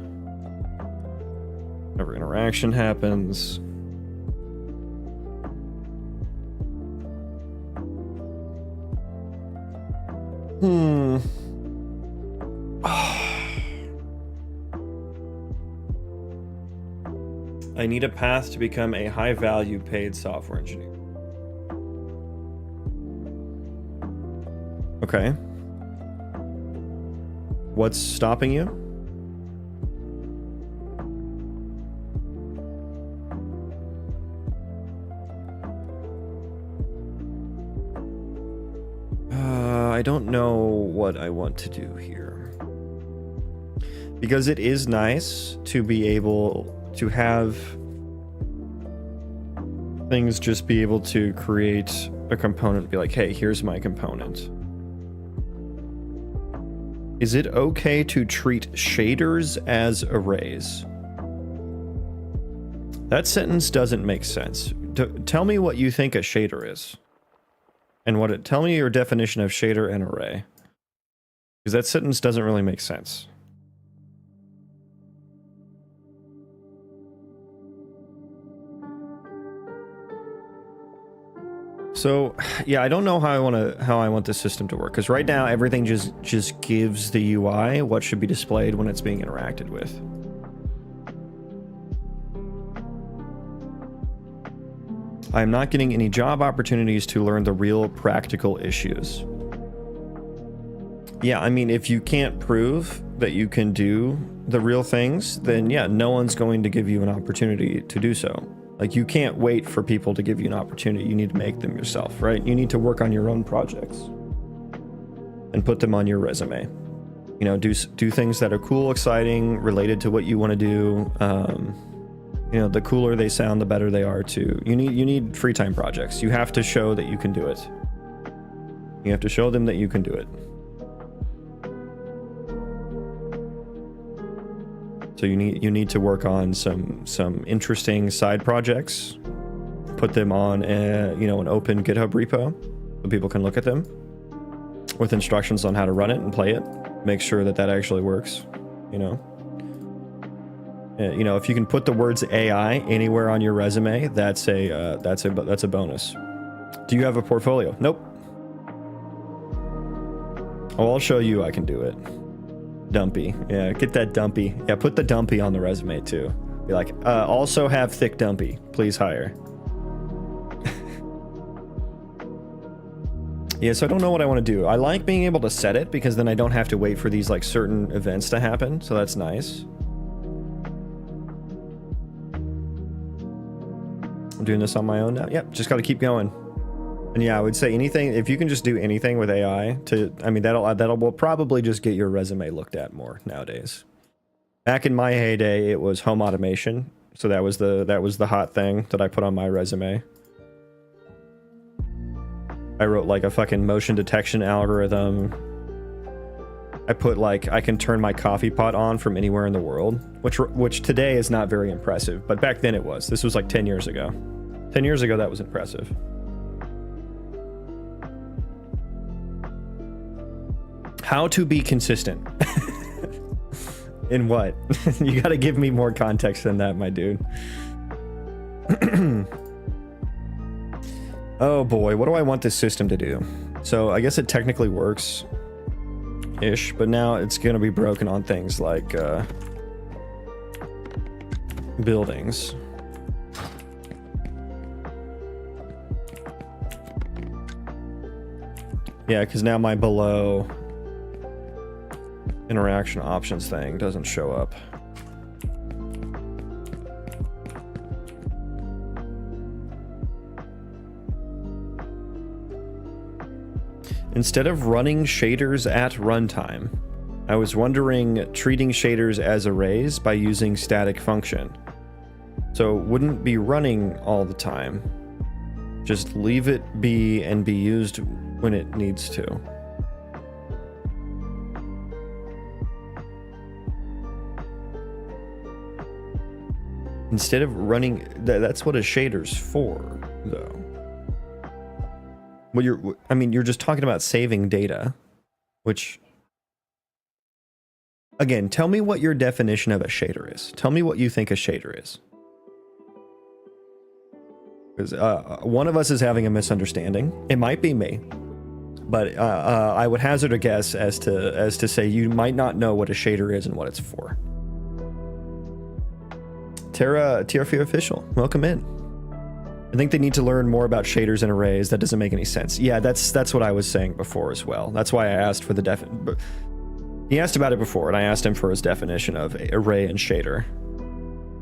Whenever interaction happens. I need a path to become a high-value paid software engineer. Okay. What's stopping you? I don't know what I want to do here. Because it is nice to be able to have things just be able to create a component, be like, hey, here's my component. Is it okay to treat shaders as arrays? That sentence doesn't make sense. Tell me what you think a shader is. And tell me your definition of shader and array. Because that sentence doesn't really make sense. So, yeah, I don't know how I want this system to work, because right now everything just gives the UI what should be displayed when it's being interacted with. I'm not getting any job opportunities to learn the real practical issues. Yeah, I mean, if you can't prove that you can do the real things, then yeah, no one's going to give you an opportunity to do so. Like, you can't wait for people to give you an opportunity. You need to make them yourself, right? You need to work on your own projects and put them on your resume. You know, do things that are cool, exciting, related to what you want to do. You know, the cooler they sound, the better they are too. You need free time projects. You have to show that you can do it. You have to show them that you can do it. So you need to work on some interesting side projects. Put them on an open GitHub repo so people can look at them with instructions on how to run it and play it. Make sure that actually works. You know, if you can put the words AI anywhere on your resume, that's a bonus. Do you have a portfolio? Nope. Oh, I'll show you I can do it. Dumpy. Yeah, get that dumpy. Yeah, put the dumpy on the resume too. Be like, also have thick dumpy. Please hire. Yeah, so I don't know what I want to do. I like being able to set it because then I don't have to wait for these like certain events to happen. So that's nice. I'm doing this on my own now. Yep, just got to keep going. And yeah, I would say anything, if you can just do anything with AI to, I mean, that'll will probably just get your resume looked at more nowadays. Back in my heyday, it was home automation. So that was the hot thing that I put on my resume. I wrote like a fucking motion detection algorithm. I put like, I can turn my coffee pot on from anywhere in the world, which today is not very impressive, but back then it was. This was like 10 years ago. 10 years ago, that was impressive. How to be consistent. In what? You gotta give me more context than that, my dude. Oh boy, what do I want this system to do? So I guess it technically works-ish, but now it's gonna be broken on things like buildings. Yeah, because now my below interaction options thing doesn't show up. Instead of running shaders at runtime, I was wondering treating shaders as arrays by using static function. So wouldn't be running all the time. Just leave it be and be used when it needs to. Instead of running, that's what a shader's for, though. Well, you're just talking about saving data, which, again, tell me what your definition of a shader is. Tell me what you think a shader is. Because one of us is having a misunderstanding. It might be me, but I would hazard a guess as to say you might not know what a shader is and what it's for. TRF official, welcome in. I think they need to learn more about shaders and arrays. That doesn't make any sense. Yeah, that's what I was saying before as well. That's why I asked for the he asked about it before, and I asked him for his definition of array and shader.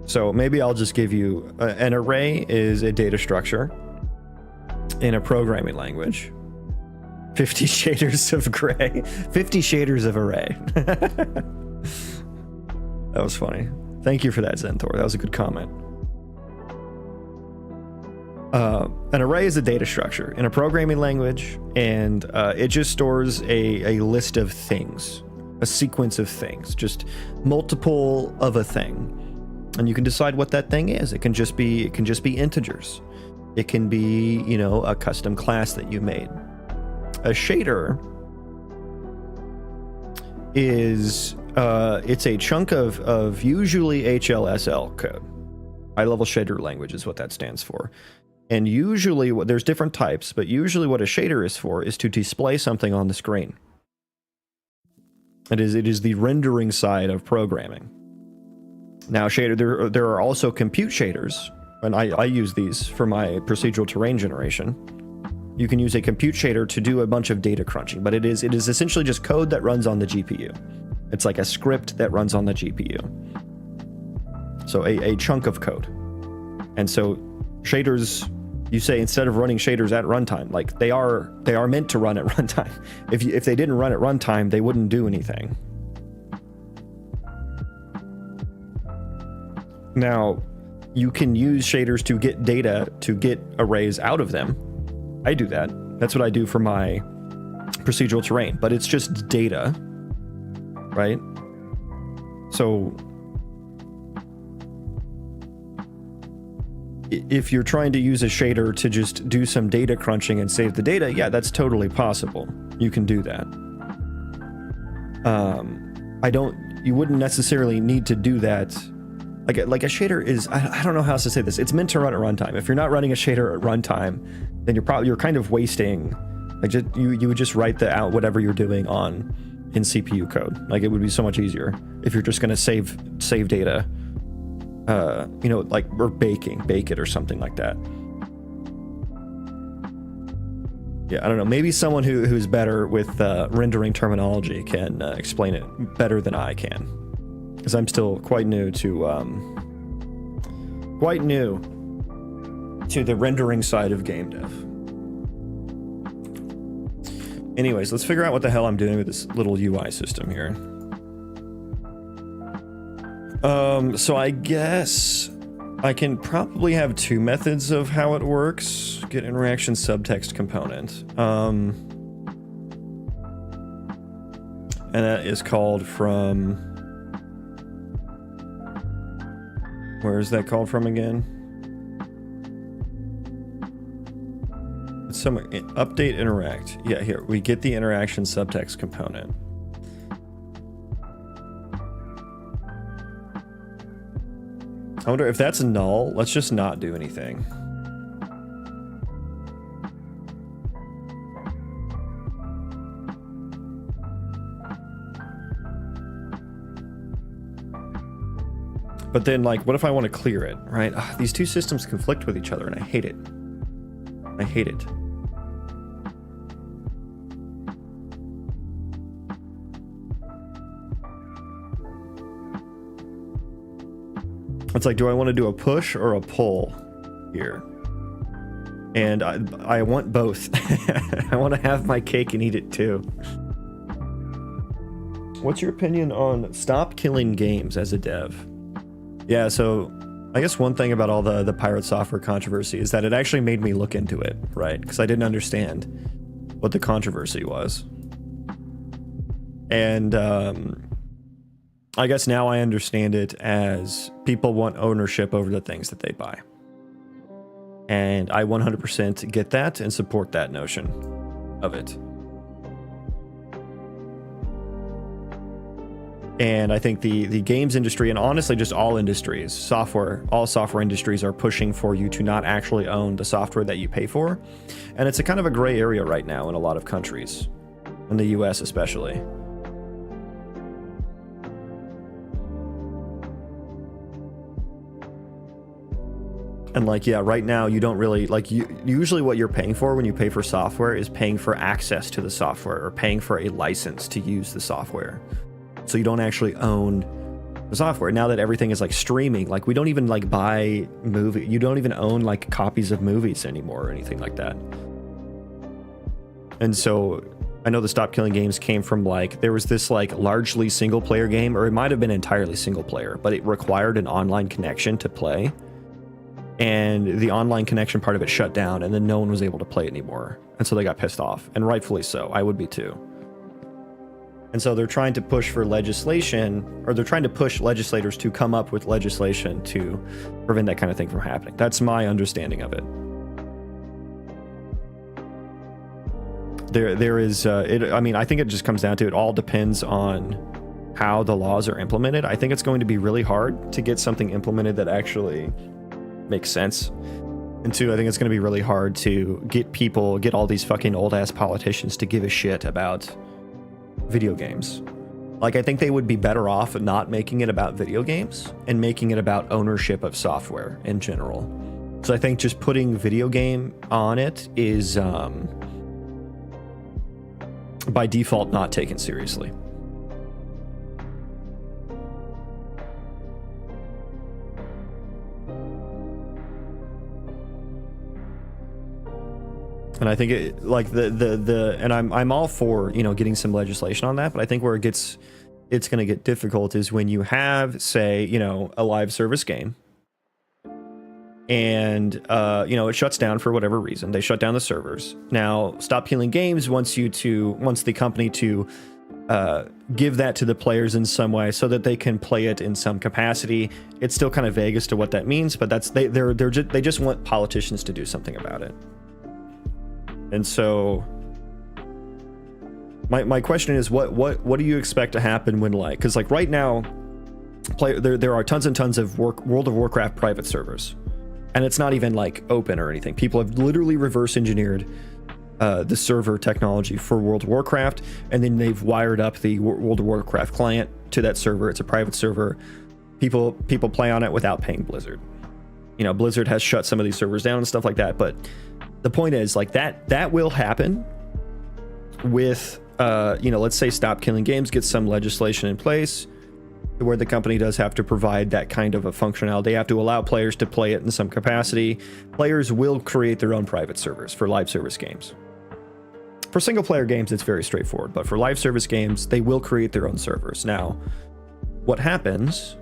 So maybe I'll just give you an array is a data structure in a programming language. 50 shaders of gray. 50 shaders of array. That was funny. Thank you for that, Zenthor. That was a good comment. An array is a data structure in a programming language, and it just stores a list of things, a sequence of things, just multiple of a thing. And you can decide what that thing is. It can just be integers. It can be, you know, a custom class that you made. A shader is it's a chunk of usually HLSL code. High level shader language is what that stands for. And usually there's different types, but usually what a shader is for is to display something on the screen. It is the rendering side of programming. Now, shader, there are also compute shaders, and I use these for my procedural terrain generation. You can use a compute shader to do a bunch of data crunching, but it is essentially just code that runs on the GPU. It's like a script that runs on the GPU. So a chunk of code. And so shaders, you say instead of running shaders at runtime, like they are meant to run at runtime. If they didn't run at runtime, they wouldn't do anything. Now, you can use shaders to get data, to get arrays out of them. I do that. That's what I do for my procedural terrain, but it's just data, right? So if you're trying to use a shader to just do some data crunching and save the data, yeah, that's totally possible. You can do that. You wouldn't necessarily need to do that. Like a shader is, I don't know how else to say this. It's meant to run at runtime. If you're not running a shader at runtime, then you're kind of wasting, like, just, you would just write out whatever you're doing in CPU code. Like, it would be so much easier if you're just going to save data, you know, like, or bake it or something like that. Yeah, I don't know. Maybe someone who's better with rendering terminology can explain it better than I can, because I'm still quite new to the rendering side of game dev. Anyways, let's figure out what the hell I'm doing with this little UI system here. So I guess I can probably have two methods of how it works. Get interaction subtext component. And that is called from... Where is that called from again? It's somewhere. Update interact. Yeah, here. We get the interaction subtext component. I wonder if that's null. Let's just not do anything. But then, like, what if I want to clear it, right? Ugh, these two systems conflict with each other, and I hate it. I hate it. It's like, do I want to do a push or a pull here? And I want both. I want to have my cake and eat it too. What's your opinion on stop killing games as a dev? Yeah, so I guess one thing about all the pirate software controversy is that it actually made me look into it, right? Because I didn't understand what the controversy was. And I guess now I understand it as people want ownership over the things that they buy. And I 100% get that and support that notion of it. And I think the games industry, and honestly just all industries, all software industries are pushing for you to not actually own the software that you pay for. And it's a kind of a gray area right now in a lot of countries, in the US especially. And like, yeah, right now you don't really, like, usually what you're paying for when you pay for software is paying for access to the software or paying for a license to use the software. So you don't actually own the software. Now that everything is like streaming, like we don't even like buy you don't even own like copies of movies anymore or anything like that. And so I know the Stop Killing Games came from, like, there was this like largely single player game, or it might have been entirely single player, but it required an online connection to play. And the online connection part of it shut down, and then no one was able to play it anymore. And so they got pissed off, and rightfully so. I would be too. And so they're trying to push for legislation, or they're trying to push legislators to come up with legislation to prevent that kind of thing from happening. That's my understanding of it. There is, I mean, I think it just comes down to, it all depends on how the laws are implemented. I think it's going to be really hard to get something implemented that actually makes sense. And two, I think it's going to be really hard to get all these fucking old ass politicians to give a shit about video games. Like, I think they would be better off not making it about video games and making it about ownership of software in general. So I think just putting video game on it is by default not taken seriously. And I think it, like and I'm all for, you know, getting some legislation on that, but I think where it's going to get difficult is when you have, say, you know, a live service game, and you know, it shuts down for whatever reason. They shut down the servers. Now, Stop Killing Games wants the company to give that to the players in some way so that they can play it in some capacity. It's still kind of vague as to what that means, but they just want politicians to do something about it. And so my question is, what do you expect to happen when, like, because like right now there are tons and tons of World of Warcraft private servers, And it's not even like open or anything. People have literally reverse engineered the server technology for World of Warcraft, and then they've wired up the World of Warcraft client to that server. It's a private server. People play on it without paying Blizzard. You know, Blizzard has shut some of these servers down and stuff like that, but the point is, like, that will happen with you know, let's say Stop Killing Games gets some legislation in place where the company does have to provide that kind of a functionality. They have to allow players to play it in some capacity. Players will create their own private servers for live service games. For single player games, it's very straightforward, but for live service games, they will create their own servers. Now, what happens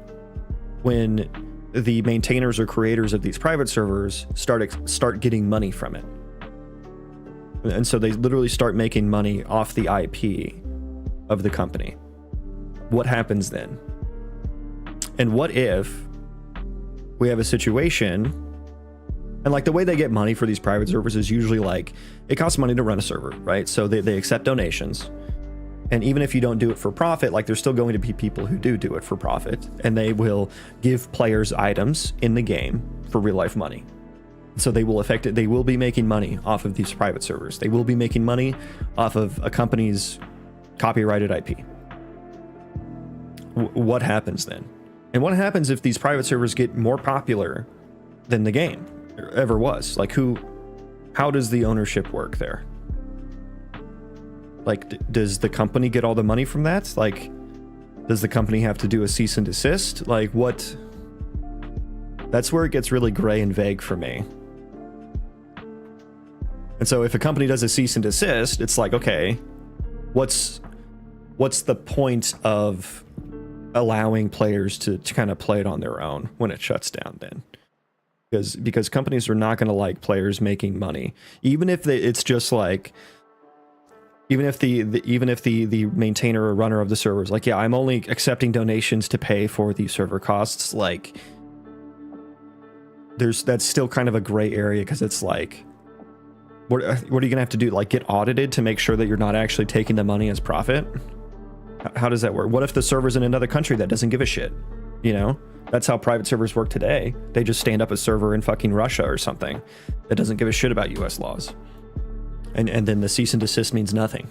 when the maintainers or creators of these private servers start getting money from it? And so they literally start making money off the IP of the company. What happens then? And what if we have a situation, and like the way they get money for these private servers is usually like, it costs money to run a server, right? So they accept donations. And even if you don't do it for profit, like there's still going to be people who do it for profit, and they will give players items in the game for real life money. So they will be making money off of these private servers. They will be making money off of a company's copyrighted IP. What happens then? And what happens if these private servers get more popular than the game ever was? Like, how does the ownership work there? Like, does the company get all the money from that? Like, does the company have to do a cease and desist? Like, what? That's where it gets really gray and vague for me. And so if a company does a cease and desist, it's like, okay, what's the point of allowing players to kind of play it on their own when it shuts down then? Because companies are not going to like players making money, even if it's just like, even if the maintainer or runner of the server is like, yeah, I'm only accepting donations to pay for the server costs. Like, that's still kind of a gray area, because it's like, what are you gonna have to do? Like, get audited to make sure that you're not actually taking the money as profit? How does that work? What if the server's in another country that doesn't give a shit? You know, that's how private servers work today. They just stand up a server in fucking Russia or something that doesn't give a shit about US laws. And then the cease and desist means nothing.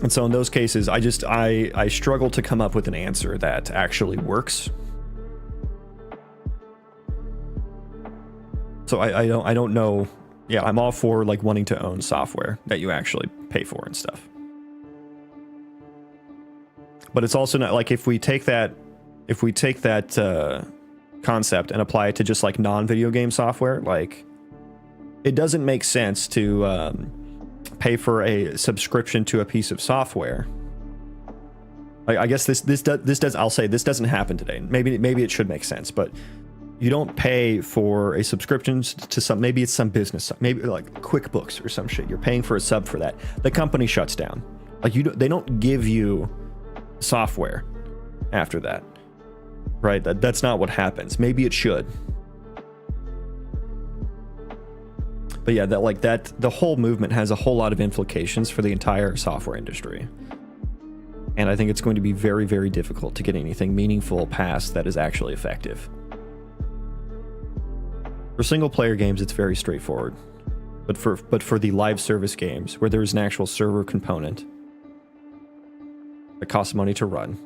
And so in those cases, I struggle to come up with an answer that actually works. So I don't know. Yeah, I'm all for like wanting to own software that you actually pay for and stuff. But it's also not like, if we take that concept and apply it to just like non-video game software, like, it doesn't make sense to pay for a subscription to a piece of software. I guess this does. I'll say this doesn't happen today. Maybe it should make sense, but you don't pay for a subscription to some, maybe it's some business, maybe like QuickBooks or some shit. You're paying for a sub for that. The company shuts down. Like, they don't give you software after that, right? That's not what happens. Maybe it should. But yeah, the whole movement has a whole lot of implications for the entire software industry. And I think it's going to be very, very difficult to get anything meaningful passed that is actually effective. For single player games, it's very straightforward. But for the live service games, where there's an actual server component that costs money to run,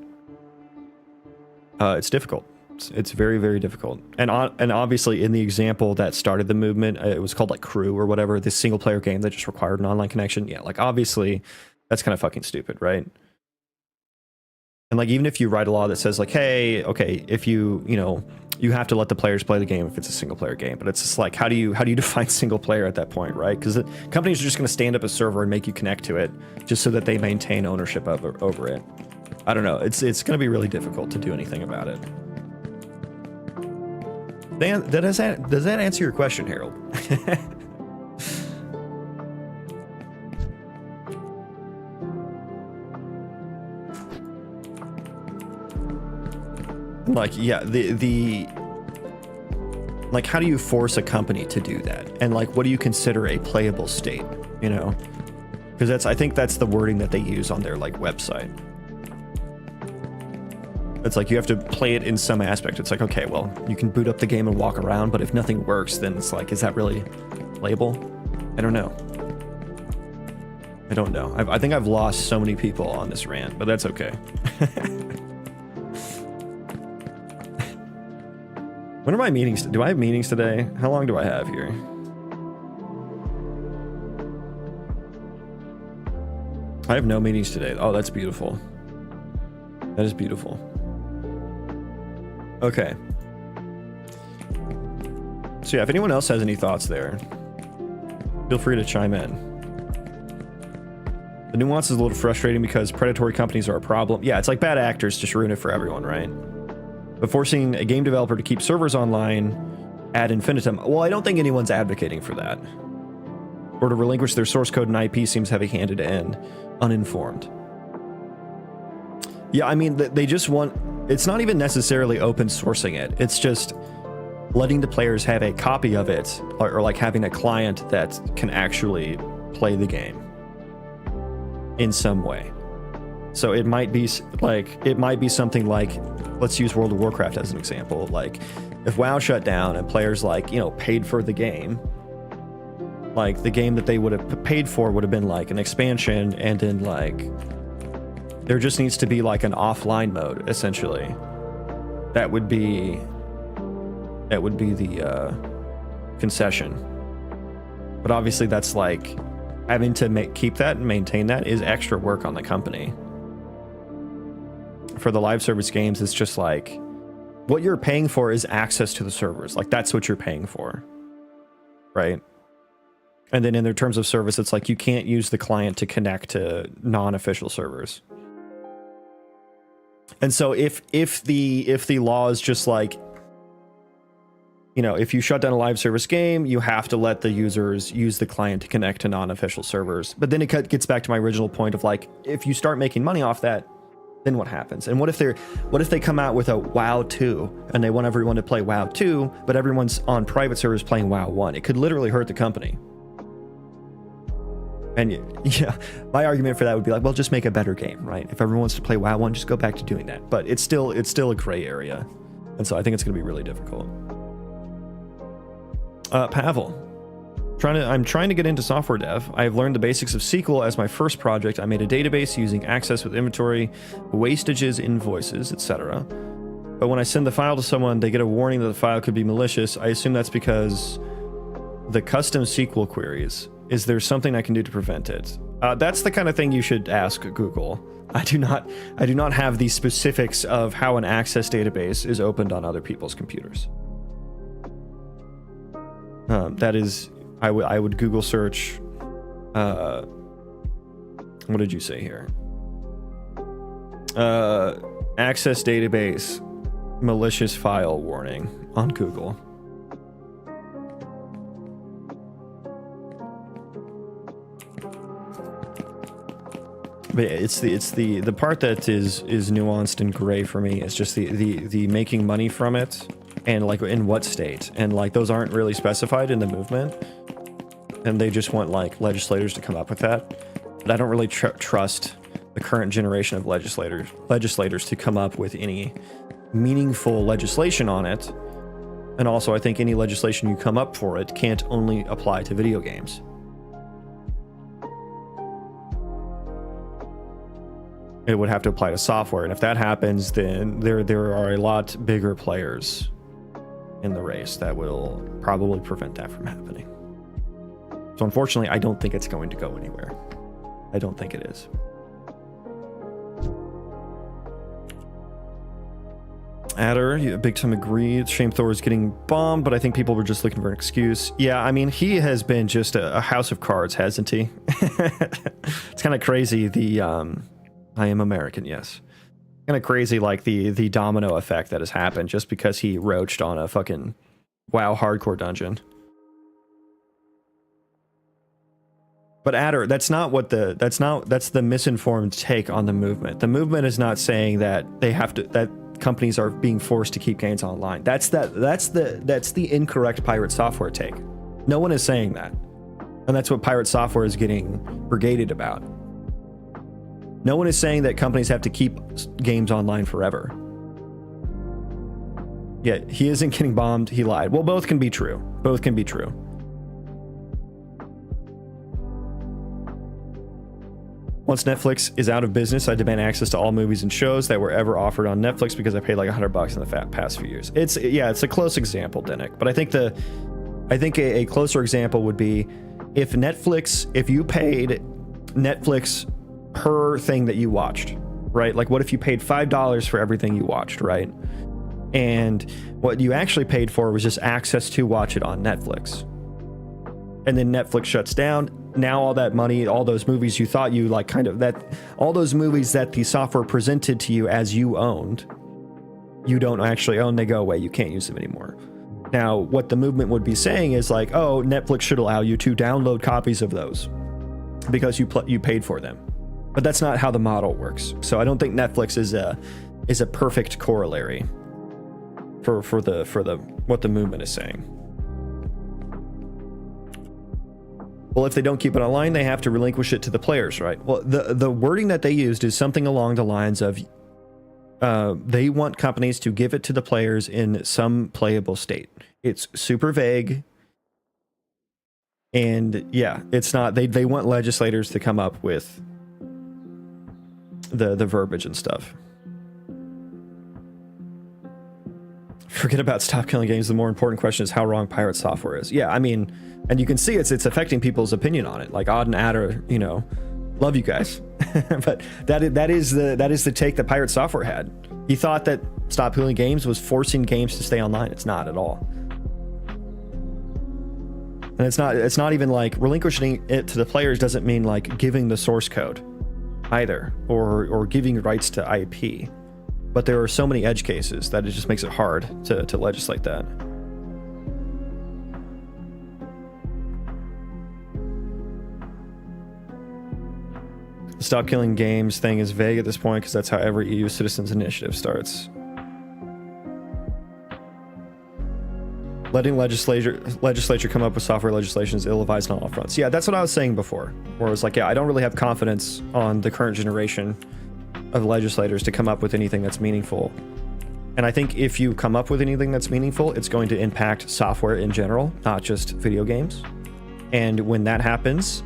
it's difficult. It's very, very difficult. And obviously, in the example that started the movement, it was called like Crew or whatever, this single player game that just required an online connection. Yeah, like, obviously that's kind of fucking stupid, right? And like, even if you write a law that says like, hey, okay, if you have to let the players play the game if it's a single player game, but it's just like, how do you define single player at that point, right? Because companies are just going to stand up a server and make you connect to it just so that they maintain ownership over it. I don't know. It's going to be really difficult to do anything about it. Dan, does that answer your question, Harold? Like, yeah, like, how do you force a company to do that? And like, what do you consider a playable state, you know? Because I think that's the wording that they use on their like website. It's like you have to play it in some aspect. It's like, okay, well, you can boot up the game and walk around, but if nothing works, then it's like, is that really playable? I don't know. I don't know. I think I've lost so many people on this rant, but that's okay. When are my meetings? Do I have meetings today? How long do I have here? I have no meetings today. Oh, that's beautiful. That is beautiful. Okay. So yeah, if anyone else has any thoughts there, feel free to chime in. The nuance is a little frustrating because predatory companies are a problem. Yeah, it's like bad actors just ruin it for everyone, right? But forcing a game developer to keep servers online ad infinitum, well, I don't think anyone's advocating for that. Or to relinquish their source code and IP seems heavy-handed and uninformed. Yeah, I mean, they just want... It's not even necessarily open sourcing it. It's just letting the players have a copy of it, or like having a client that can actually play the game in some way. So it might be something like, let's use World of Warcraft as an example. Like if WoW shut down and players like, you know, paid for the game, like the game that they would have paid for would have been like an expansion, and then like there just needs to be like an offline mode essentially. That would be the concession. But obviously that's like having to keep that and maintain that is extra work on the company. For the live service games, it's just like what you're paying for is access to the servers. Like that's what you're paying for, right? And then in their terms of service, it's like you can't use the client to connect to non-official servers. And so if the law is just like, you know, if you shut down a live service game, you have to let the users use the client to connect to non-official servers. But then it gets back to my original point of like, if you start making money off that, then what happens? And what if they come out with a WoW 2 and they want everyone to play WoW 2, but everyone's on private servers playing WoW 1? It could literally hurt the company. And yeah, my argument for that would be like, well, just make a better game, right? If everyone wants to play WoW 1, just go back to doing that. But it's still a gray area. And so I think it's going to be really difficult. Pavel. I'm trying to get into software dev. I have learned the basics of SQL as my first project. I made a database using access with inventory, wastages, invoices, etc. But when I send the file to someone, they get a warning that the file could be malicious. I assume that's because the custom SQL queries. Is there something I can do to prevent it? That's the kind of thing you should ask Google. I do not have the specifics of how an access database is opened on other people's computers. That is, I would Google search, what did you say here? Access database, malicious file warning on Google. But it's the part that is nuanced and gray for me. It's just the making money from it, and like in what state, and like those aren't really specified in the movement, and they just want like legislators to come up with that. But I don't really trust the current generation of legislators to come up with any meaningful legislation on it. And also, I think any legislation you come up for it can't only apply to video games. It would have to apply to software, and if that happens, then there are a lot bigger players in the race that will probably prevent that from happening. So unfortunately, I don't think it's going to go anywhere. I don't think it is. Adder, big time agree. Shame Thor is getting bombed, but I think people were just looking for an excuse. Yeah, I mean, he has been just a house of cards, hasn't he? It's kind of crazy. I am American, yes. Kind of crazy, like the domino effect that has happened just because he roached on a fucking WoW hardcore dungeon. But Adder, that's the misinformed take on the movement. The movement is not saying that that companies are being forced to keep games online. That's the incorrect pirate software take. No one is saying that. And that's what pirate software is getting brigaded about. No one is saying that companies have to keep games online forever. Yeah, he isn't getting bombed. He lied. Well, both can be true. Both can be true. Once Netflix is out of business, I demand access to all movies and shows that were ever offered on Netflix because I paid like $100 in the past few years. It's a close example, Denik. But I think a closer example would be if you paid Netflix per thing that you watched, right? Like what if you paid $5 for everything you watched, right? And what you actually paid for was just access to watch it on Netflix. And then Netflix shuts down. Now all that money, all those movies you thought you like all those movies that the software presented to you as you owned, you don't actually own, they go away. You can't use them anymore. Now, what the movement would be saying is like, oh, Netflix should allow you to download copies of those because you paid for them. But that's not how the model works. So I don't think Netflix is a perfect corollary for what the movement is saying. Well, if they don't keep it online, they have to relinquish it to the players, right? Well, the wording that they used is something along the lines of they want companies to give it to the players in some playable state. It's super vague. And yeah, it's not, they want legislators to come up with the verbiage and stuff. Forget about stop killing games. The more important question is how wrong pirate software is. Yeah, I mean, and you can see it's affecting people's opinion on it. Like Odd and Adder, love you guys, but that is the take that pirate software had. He thought that stop killing games was forcing games to stay online. It's not at all. And it's not even like relinquishing it to the players doesn't mean like giving the source code either, or giving rights to IP. But there are so many edge cases that it just makes it hard to legislate that. The stop killing games thing is vague at this point because that's how every EU citizens initiative starts. Letting legislature come up with software legislation is ill-advised on all fronts. Yeah, that's what I was saying before, where it's like, yeah, I don't really have confidence on the current generation of legislators to come up with anything that's meaningful. And I think if you come up with anything that's meaningful, it's going to impact software in general, not just video games. And when that happens,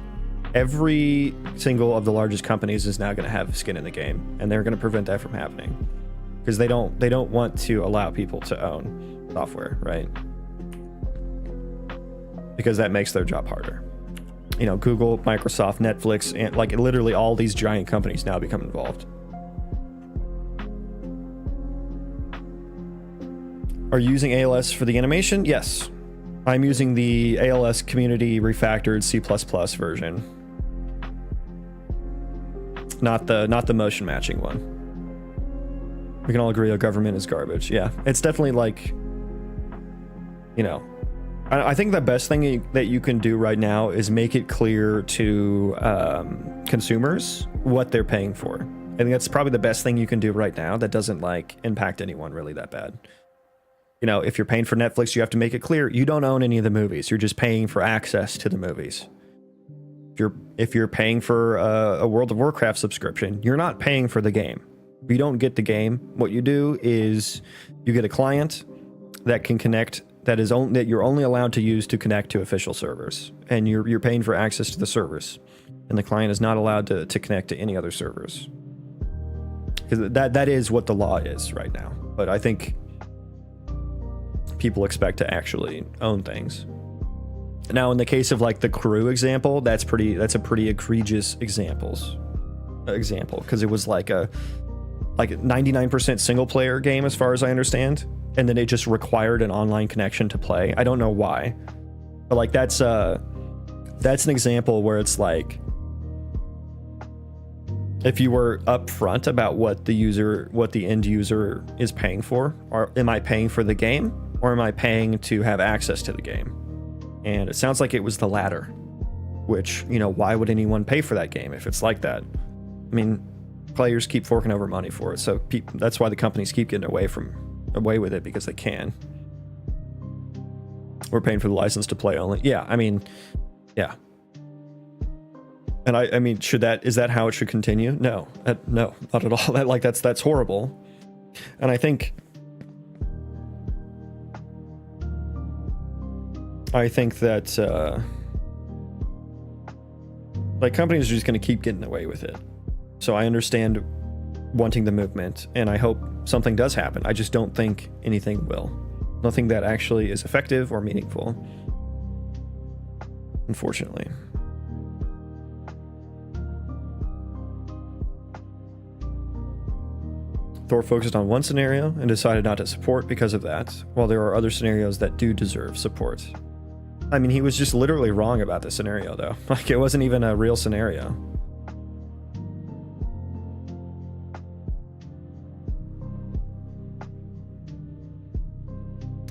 every single of the largest companies is now going to have skin in the game, and they're going to prevent that from happening because they don't want to allow people to own software, right? Because that makes their job harder. Google, Microsoft, Netflix, and like literally all these giant companies now become involved. Are you using ALS for the animation? Yes. I'm using the ALS community refactored C++ version. Not the motion matching one. We can all agree our government is garbage. Yeah, it's definitely like, I think the best thing that you can do right now is make it clear to consumers what they're paying for. I think that's probably the best thing you can do right now that doesn't like impact anyone really that bad. If you're paying for Netflix, you have to make it clear you don't own any of the movies. You're just paying for access to the movies. If you're paying for a World of Warcraft subscription, you're not paying for the game. If you don't get the game, what you do is you get a client that can connect, that you're only allowed to use to connect to official servers, and you're paying for access to the servers, and the client is not allowed to connect to any other servers. Because that is what the law is right now. But I think people expect to actually own things. Now, in the case of like the Crew example, that's a pretty egregious example because it was like a 99% single player game as far as I understand, and then it just required an online connection to play. I don't know why, but like that's an example where it's like, if you were upfront about what the end user is paying for, or am I paying for the game, or am I paying to have access to the game? And it sounds like it was the latter, which, why would anyone pay for that game if it's like that? I mean, players keep forking over money for it, so that's why the companies keep getting away with it, because they can. We're paying for the license to play only. Yeah, I mean, yeah. And I mean, is that how it should continue? No, not at all. That's horrible. And I think I think that like companies are just going to keep getting away with it. So I understand wanting the movement, and I hope something does happen. I just don't think anything will. Nothing that actually is effective or meaningful, unfortunately. Thor focused on one scenario and decided not to support because of that, while there are other scenarios that do deserve support. I mean, he was just literally wrong about the scenario, though. Like, it wasn't even a real scenario.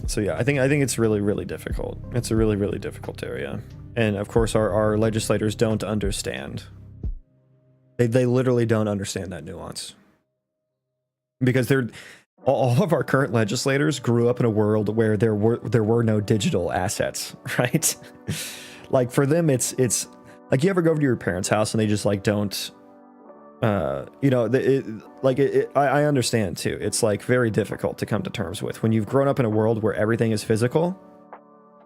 So yeah, I think it's really, really difficult. It's a really, really difficult area. And of course, our legislators don't understand. They literally don't understand that nuance. Because all of our current legislators grew up in a world where there were no digital assets, right? Like for them, it's like, you ever go over to your parents' house and they just like don't, you know, I understand too. It's like very difficult to come to terms with when you've grown up in a world where everything is physical.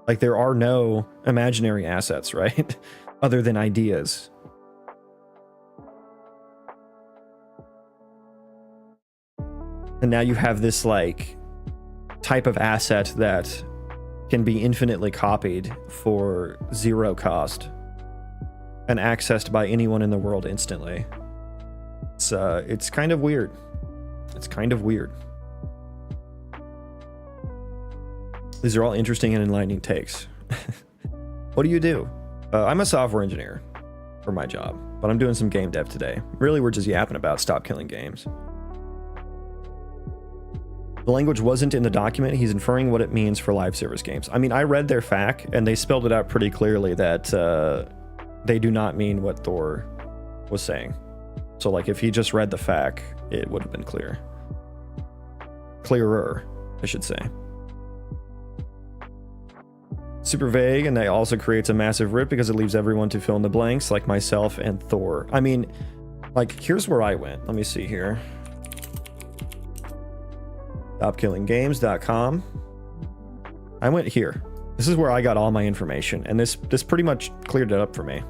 Like there are no imaginary assets, right? Other than ideas. And now you have this like type of asset that can be infinitely copied for zero cost and accessed by anyone in the world instantly. It's kind of weird. It's kind of weird. These are all interesting and enlightening takes. What do you do? I'm a software engineer for my job, but I'm doing some game dev today. Really, we're just yapping about stop killing games. The language wasn't in the document. He's inferring what it means for live service games. I mean, I read their FAQ and they spelled it out pretty clearly that they do not mean what Thor was saying. So like if he just read the FAQ, it would have been clear. Clearer, I should say. Super vague, and that also creates a massive rip because it leaves everyone to fill in the blanks, like myself and Thor. I mean, like, here's where I went. Let me see here. StopKillingGames.com. I went here. This is where I got all my information, and this pretty much cleared it up for me.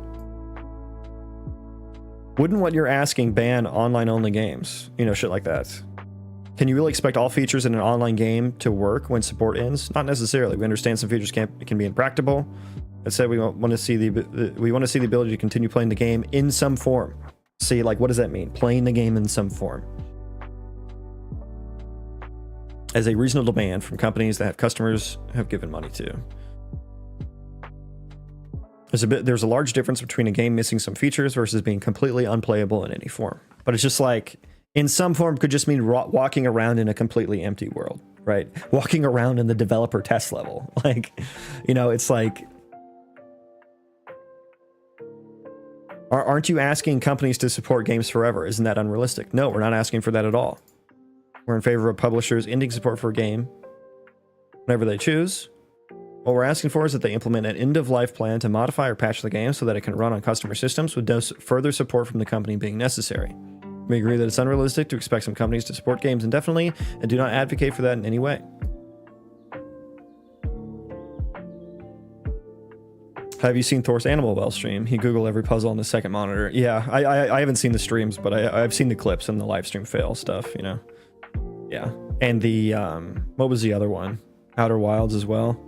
Wouldn't what you're asking ban online-only games? You know, shit like that. Can you really expect all features in an online game to work when support ends? Not necessarily. We understand some features can be impractical. That said, we want to see the ability to continue playing the game in some form. See, like, what does that mean? Playing the game in some form. As a reasonable demand from companies that have customers have given money to. There's a large difference between a game missing some features versus being completely unplayable in any form. But it's just like, in some form could just mean walking around in a completely empty world, right? Walking around in the developer test level. Like, you know, it's like, aren't you asking companies to support games forever? Isn't that unrealistic? No, we're not asking for that at all. We're in favor of publishers ending support for a game whenever they choose. What we're asking for is that they implement an end-of-life plan to modify or patch the game so that it can run on customer systems with no further support from the company being necessary. We agree that it's unrealistic to expect some companies to support games indefinitely and do not advocate for that in any way. Have you seen Thor's Animal Well stream? He Googled every puzzle on the second monitor. Yeah, I haven't seen the streams, but I've seen the clips and the live stream fail stuff, you know. Yeah, and the, what was the other one? Outer Wilds as well.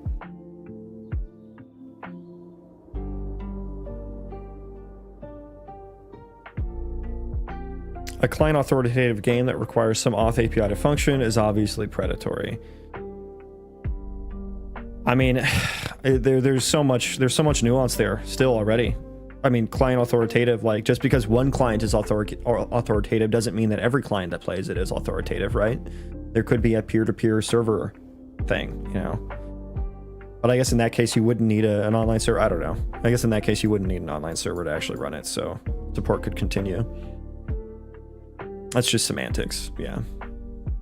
A client authoritative game that requires some auth API to function is obviously predatory. I mean, there's so much nuance there still already. I mean, client authoritative, like just because one client is authoritative doesn't mean that every client that plays it is authoritative, right? There could be a peer-to-peer server thing, you know. But I guess in that case you wouldn't need an online server. I don't know. I guess in that case you wouldn't need an online server to actually run it, so support could continue. That's just semantics, yeah.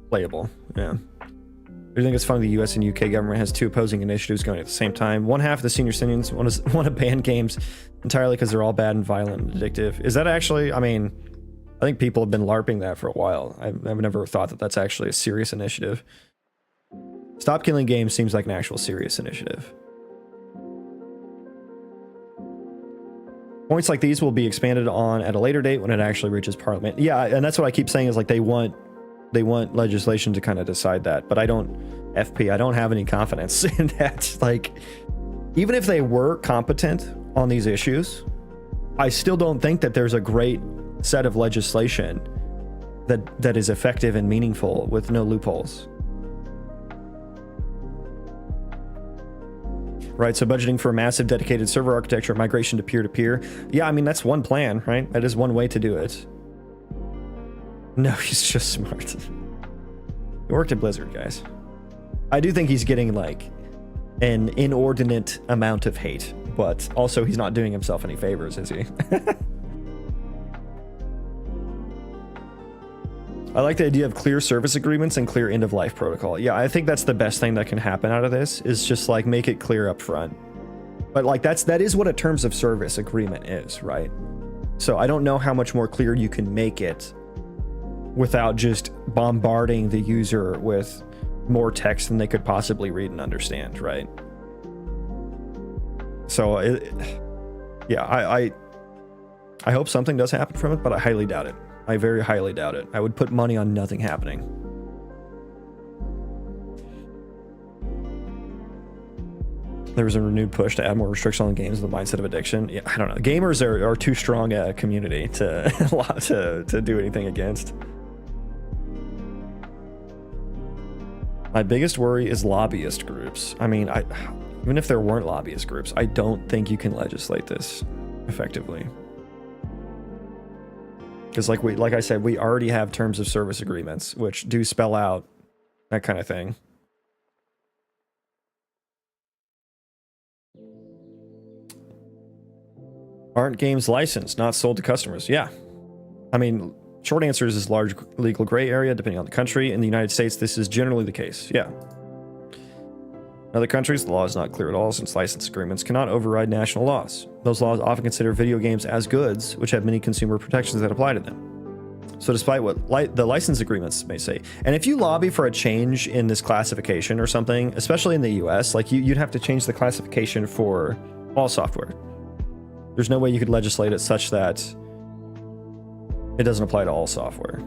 Playable, yeah. I think it's funny the US and UK government has two opposing initiatives going at the same time. One half of the senior citizens want to ban games entirely because they're all bad and violent and addictive. Is that actually, I mean, I think people have been LARPing that for a while. I've never thought that that's actually a serious initiative. Stop Killing Games seems like an actual serious initiative. Points like these will be expanded on at a later date when it actually reaches Parliament. Yeah, and that's what I keep saying is like they want legislation to kind of decide that, but I don't have any confidence in that. Like, even if they were competent on these issues, I still don't think that there's a great set of legislation that is effective and meaningful with no loopholes. Right, so budgeting for a massive dedicated server architecture, migration to peer-to-peer. Yeah, I mean, that's one plan, right? That is one way to do it. No, he's just smart. He worked at Blizzard, guys. I do think he's getting, like, an inordinate amount of hate, but also he's not doing himself any favors, is he? I like the idea of clear service agreements and clear end-of-life protocol. Yeah, I think that's the best thing that can happen out of this, is just like make it clear up front. But like that is what a terms of service agreement is, right? So I don't know how much more clear you can make it without just bombarding the user with more text than they could possibly read and understand, right? So yeah, I hope something does happen from it, but I highly doubt it. I very highly doubt it. I would put money on nothing happening. There was a renewed push to add more restrictions on games with the mindset of addiction. Yeah, I don't know. Gamers are too strong a community to do anything against. My biggest worry is lobbyist groups. I mean, even if there weren't lobbyist groups, I don't think you can legislate this effectively. Because like I said, we already have terms of service agreements, which do spell out that kind of thing. Aren't games licensed, not sold to customers? Yeah. I mean, short answer is large legal gray area, depending on the country. In the United States, this is generally the case. Yeah. In other countries, the law is not clear at all, since license agreements cannot override national laws. Those laws often consider video games as goods, which have many consumer protections that apply to them. So despite what the license agreements may say, and if you lobby for a change in this classification or something, especially in the US, like you'd have to change the classification for all software. There's no way you could legislate it such that it doesn't apply to all software.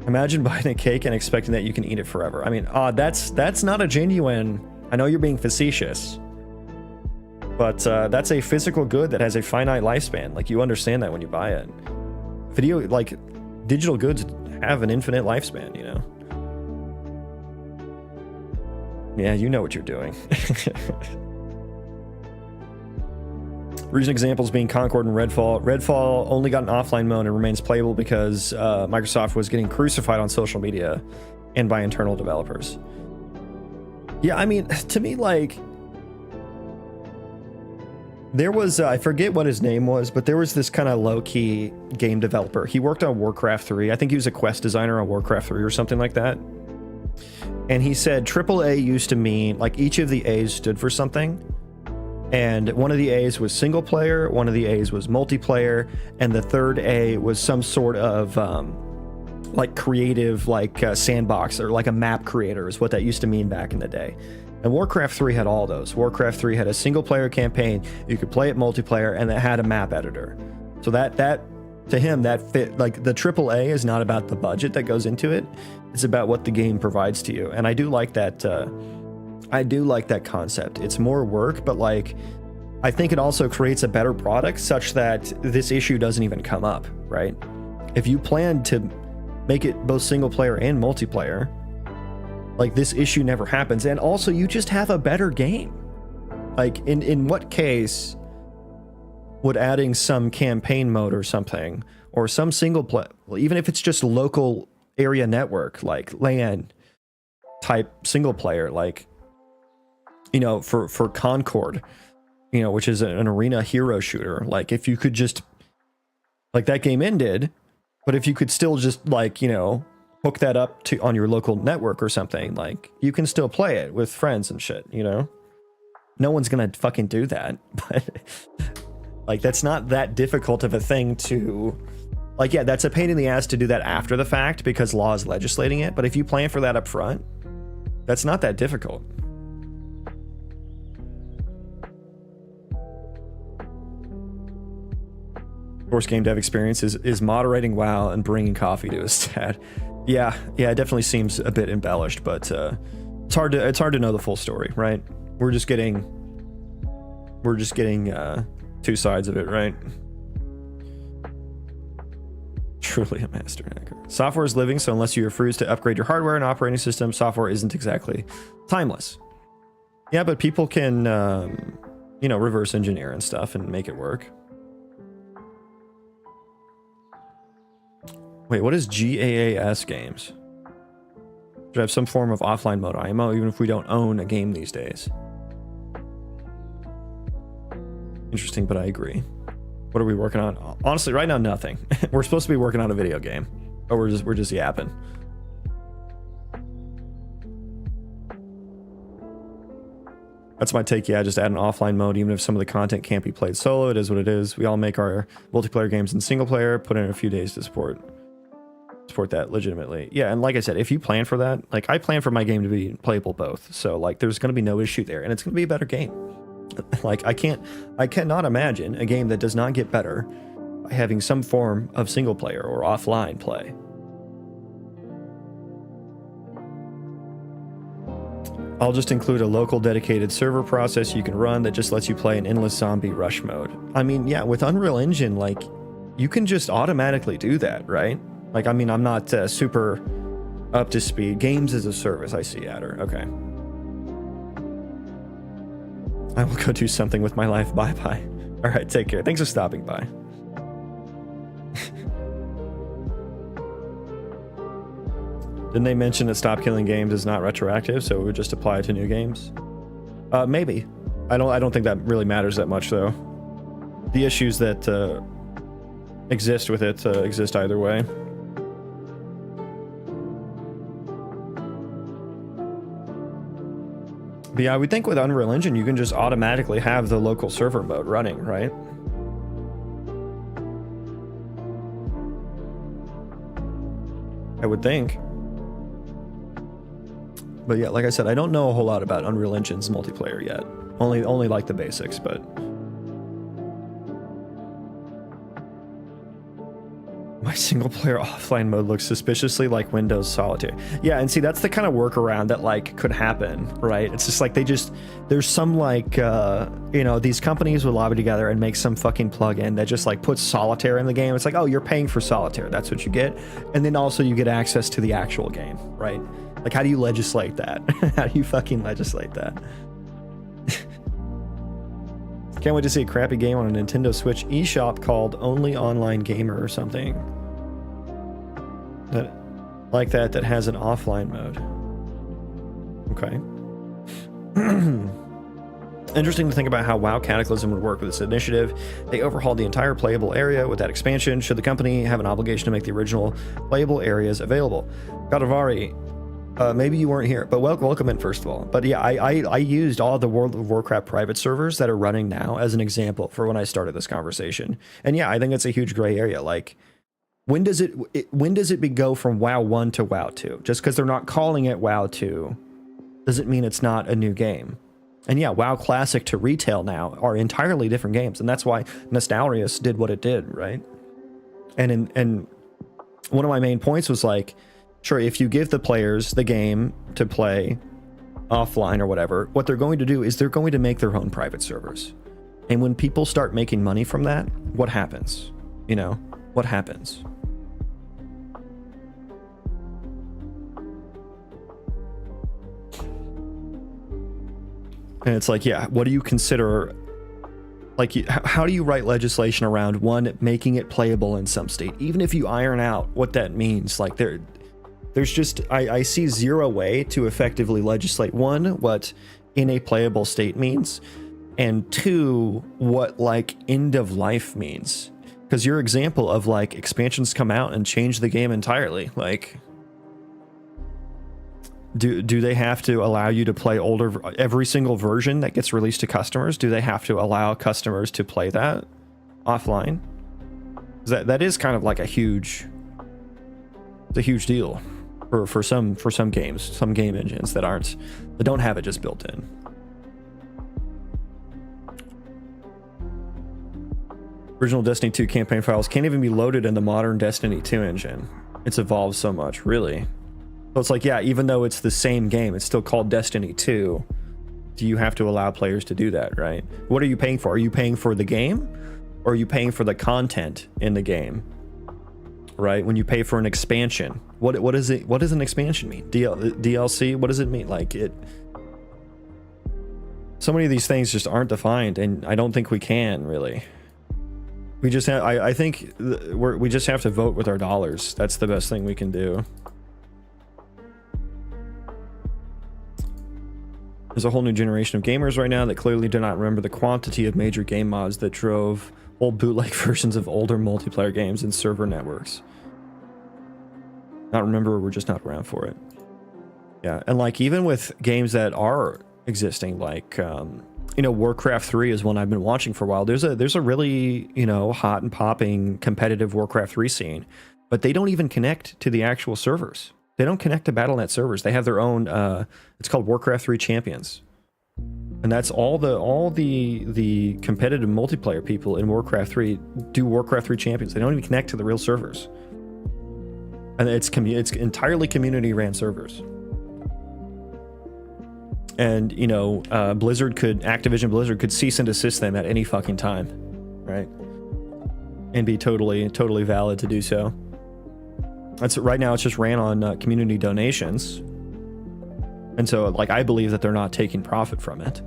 Imagine buying a cake and expecting that you can eat it forever. I mean, that's not a genuine... I know you're being facetious, but that's a physical good that has a finite lifespan. Like, you understand that when you buy it. Digital goods have an infinite lifespan, you know? Yeah, you know what you're doing. Recent examples being Concord and Redfall. Redfall only got an offline mode and remains playable because Microsoft was getting crucified on social media and by internal developers. Yeah, I mean, to me, like, there was, I forget what his name was, but there was this kind of low-key game developer. He worked on Warcraft 3. I think he was a quest designer on Warcraft 3 or something like that. And he said AAA used to mean, like, each of the A's stood for something. And one of the A's was single player, one of the A's was multiplayer, and the third A was some sort of like creative, like sandbox or like a map creator is what that used to mean back in the day. And Warcraft 3 had all those. Warcraft 3 had a single player campaign, you could play it multiplayer, and it had a map editor. So that to him, that fit. Like, the AAA is not about the budget that goes into it, it's about what the game provides to you. And I do like that. I do like that concept. It's more work, but like, I think it also creates a better product such that this issue doesn't even come up, right? If you plan to make it both single player and multiplayer, like, this issue never happens. And also, you just have a better game. Like, in what case would adding some campaign mode or something, or some single play, even if it's just local area network, like LAN type single player, like, you know, for Concord, you know, which is an arena hero shooter. Like, if you could just, like, that game ended, but if you could still just, like, you know, hook that up to on your local network or something, like, you can still play it with friends and shit, you know? No one's gonna fucking do that, but like, that's not that difficult of a thing to, like, yeah, that's a pain in the ass to do that after the fact because law is legislating it, but if you plan for that up front, that's not that difficult. Force game dev experience is moderating WoW and bringing coffee to his dad. Yeah, it definitely seems a bit embellished, but it's hard to know the full story, right? We're just getting two sides of it, right? Truly a master hacker. Software is living, so unless you refuse to upgrade your hardware and operating system, software isn't exactly timeless. Yeah, but people can, you know, reverse engineer and stuff and make it work. Wait, what is GAAS games? Should have some form of offline mode IMO, even if we don't own a game these days. Interesting, but I agree. What are we working on? Honestly, right now, nothing. We're supposed to be working on a video game, but we're just yapping. That's my take. Yeah, just add an offline mode, even if some of the content can't be played solo. It is what it is. We all make our multiplayer games in single player. Put in a few days to support that legitimately. Yeah, and like I said, if you plan for that, like I plan for my game to be playable both. So like, there's going to be no issue there, and it's going to be a better game. Like I cannot imagine a game that does not get better by having some form of single player or offline play. I'll just include a local dedicated server process you can run that just lets you play an endless zombie rush mode. I mean, yeah, with Unreal Engine, like you can just automatically do that, right? Like, I mean, I'm not super up to speed. Games as a service, I see, Adder. Okay. I will go do something with my life. Bye-bye. All right, take care. Thanks for stopping by. Didn't they mention that Stop Killing Games is not retroactive, so it would just apply to new games? Maybe. I don't think that really matters that much, though. The issues that exist with it exist either way. But yeah, I would think with Unreal Engine, you can just automatically have the local server mode running, right? I would think. But yeah, like I said, I don't know a whole lot about Unreal Engine's multiplayer yet. Only like the basics, but... My single-player offline mode looks suspiciously like Windows Solitaire. Yeah, and see, that's the kind of workaround that, like, could happen, right? It's just like there's some, like, you know, these companies would lobby together and make some fucking plugin that just, like, puts Solitaire in the game. It's like, oh, you're paying for Solitaire. That's what you get. And then also you get access to the actual game, right? Like, how do you legislate that? How do you fucking legislate that? Can't wait to see a crappy game on a Nintendo Switch eShop called Only Online Gamer or something. That has an offline mode. Okay. Interesting to think about how WoW Cataclysm would work with this initiative. They overhauled the entire playable area with that expansion. Should the company have an obligation to make the original playable areas available? Godavari, maybe you weren't here, but welcome in first of all. But yeah, I used all the World of Warcraft private servers that are running now as an example for when I started this conversation. And yeah, I think it's a huge gray area. Like, when does it go from WoW 1 to WoW 2? Just because they're not calling it WoW 2 doesn't mean it's not a new game. And yeah, WoW Classic to retail now are entirely different games, and that's why Nostalrius did what it did, right? And one of my main points was like, sure, if you give the players the game to play offline or whatever, what they're going to do is they're going to make their own private servers. And when people start making money from that, what happens? You know, what happens? And it's like, yeah, what do you consider, like, how do you write legislation around, one, making it playable in some state, even if you iron out what that means? Like, there's just, I see zero way to effectively legislate, one, what in a playable state means, and two, what, like, end of life means. Because your example of, like, expansions come out and change the game entirely, like... Do they have to allow you to play every single version that gets released to customers? Do they have to allow customers to play that offline? That is kind of like a huge deal for some games, some game engines that don't have it just built in. Original Destiny 2 campaign files can't even be loaded in the modern Destiny 2 engine. It's evolved so much, really. So it's like, yeah, even though it's the same game, it's still called Destiny 2. Do you have to allow players to do that, right? What are you paying for? Are you paying for the game? Or are you paying for the content in the game? Right? When you pay for an expansion, what is it? What does an expansion mean? DLC? What does it mean? Like it. So many of these things just aren't defined, and I don't think we can really. We just have. I think we just have to vote with our dollars. That's the best thing we can do. There's a whole new generation of gamers right now that clearly do not remember the quantity of major game mods that drove old bootleg versions of older multiplayer games and server networks. Not remember, we're just not around for it. Yeah, and like even with games that are existing, like you know, Warcraft 3 is one I've been watching for a while. There's a really, you know, hot and popping competitive Warcraft 3 scene, but they don't even connect to the actual servers. They don't connect to Battle.net servers. They have their own it's called Warcraft 3 Champions. And that's all the competitive multiplayer people in Warcraft 3 do Warcraft 3 Champions. They don't even connect to the real servers. And it's entirely community ran servers. And, you know, Activision Blizzard could cease and desist them at any fucking time, right? And be totally valid to do so. That's right now. It's just ran on community donations, and so like I believe that they're not taking profit from it.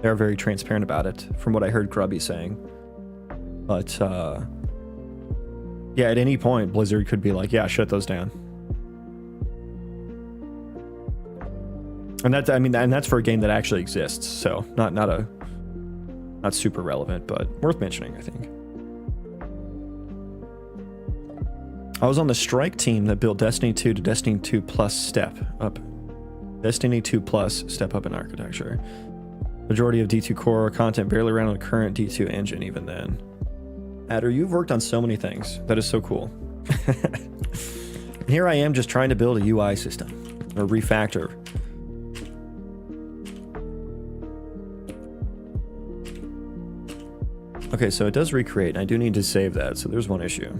They're very transparent about it, from what I heard Grubby saying. But yeah, at any point Blizzard could be like, yeah, shut those down. And that, I mean, and that's for a game that actually exists, so not super relevant, but worth mentioning, I think. I was on the strike team that built Destiny 2 to Destiny 2 Plus Step Up. Destiny 2 Plus Step Up in architecture. Majority of D2 core content barely ran on the current D2 engine even then. Adder, you've worked on so many things. That is so cool. And here I am just trying to build a UI system, or refactor. Okay, so it does recreate, and I do need to save that, so there's one issue.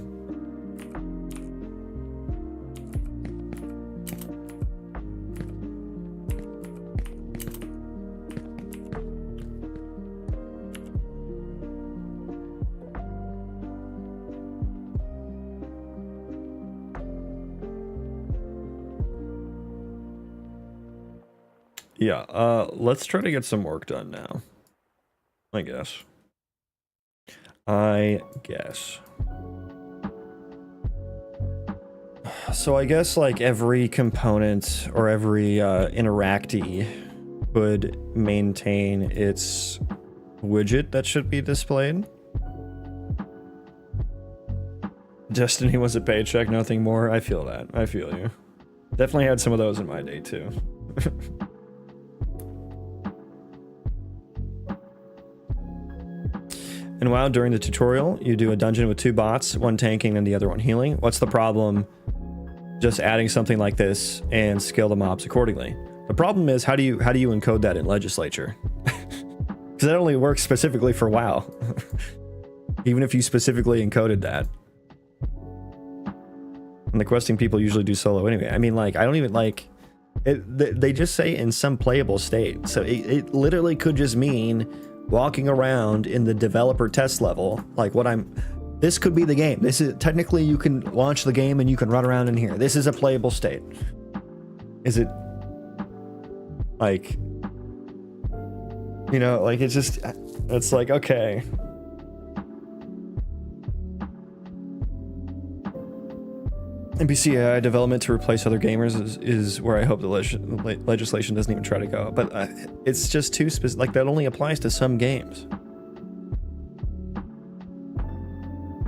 Yeah, let's try to get some work done now. I guess. So I guess like every component or every interactee would maintain its widget that should be displayed. Destiny was a paycheck, nothing more. I feel that. I feel you. Definitely had some of those in my day too. And WoW, during the tutorial, you do a dungeon with 2 bots, one tanking and the other one healing. What's the problem just adding something like this and scale the mobs accordingly? The problem is, how do you encode that in Legislature? Because that only works specifically for WoW. Even if you specifically encoded that. And the questing people usually do solo anyway. I mean, like, I don't even like it. They just say in some playable state. So it literally could just mean walking around in the developer test level, like this could be the game. This is technically, you can launch the game and you can run around in here. This is a playable state. Is it like, you know, like it's like, okay. NPC AI development to replace other gamers is where I hope the legislation doesn't even try to go. But it's just too specific. Like, that only applies to some games.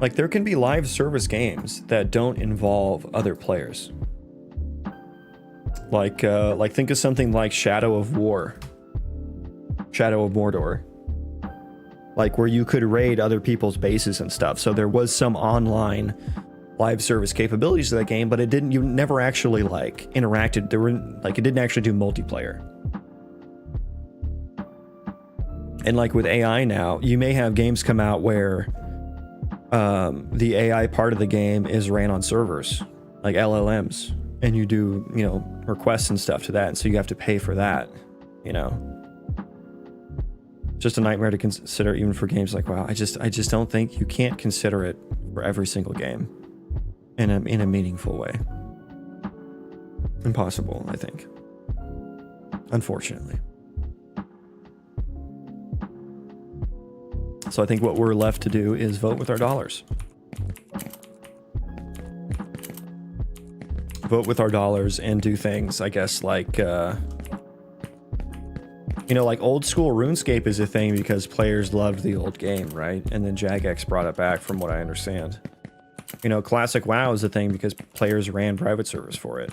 Like, there can be live service games that don't involve other players. Like think of something like Shadow of Mordor. Like, where you could raid other people's bases and stuff. So there was some online live service capabilities of that game, but you never actually like interacted. It didn't actually do multiplayer. And like with AI now, you may have games come out where the AI part of the game is ran on servers, like LLMs, and you do, you know, requests and stuff to that, and so you have to pay for that, you know. Just a nightmare to consider even for games like WoW. I just don't think you can't consider it for every single game in a meaningful way. Impossible, I think. Unfortunately. So I think what we're left to do is vote with our dollars. Vote with our dollars and do things, I guess, like you know, like old school RuneScape is a thing because players loved the old game, right? And then Jagex brought it back, from what I understand. You know, classic WoW is a thing because players ran private servers for it.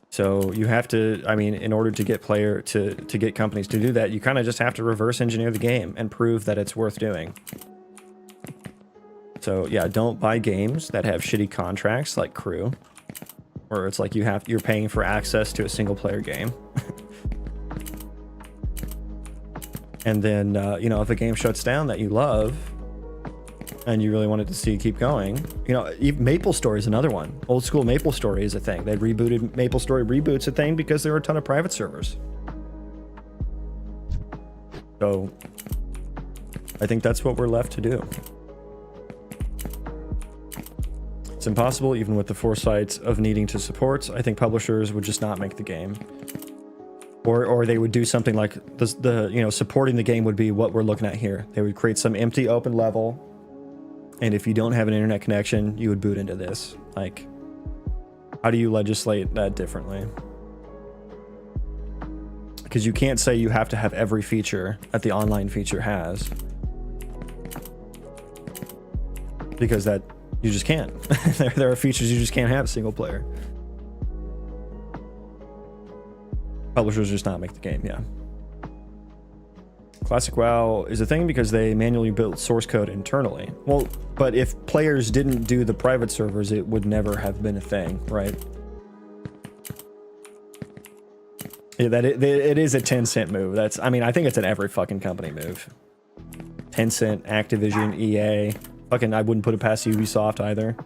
So you have to, I mean, in order to get to get companies to do that, you kind of just have to reverse engineer the game and prove that it's worth doing. So yeah, don't buy games that have shitty contracts like Crew, where it's like you're paying for access to a single player game. And then, you know, if a game shuts down that you love and you really wanted to see it keep going, you know, even MapleStory is another one. Old school MapleStory is a thing. They rebooted MapleStory Reboot's a thing because there were a ton of private servers. So I think that's what we're left to do. It's impossible, even with the foresight of needing to support. I think publishers would just not make the game. Or they would do something like the you know, supporting the game would be what we're looking at here. They would create some empty open level, and if you don't have an internet connection, you would boot into this. Like, how do you legislate that differently? Because you can't say you have to have every feature that the online feature has, because that you just can't. There are features you just can't have single player. Publishers just not make the game, yeah. Classic WoW is a thing because they manually built source code internally. Well, but if players didn't do the private servers, it would never have been a thing, right? Yeah, it is a 10-cent move. That's, I mean, I think it's an every fucking company move. Tencent, Activision, EA. Fucking, I wouldn't put it past Ubisoft either.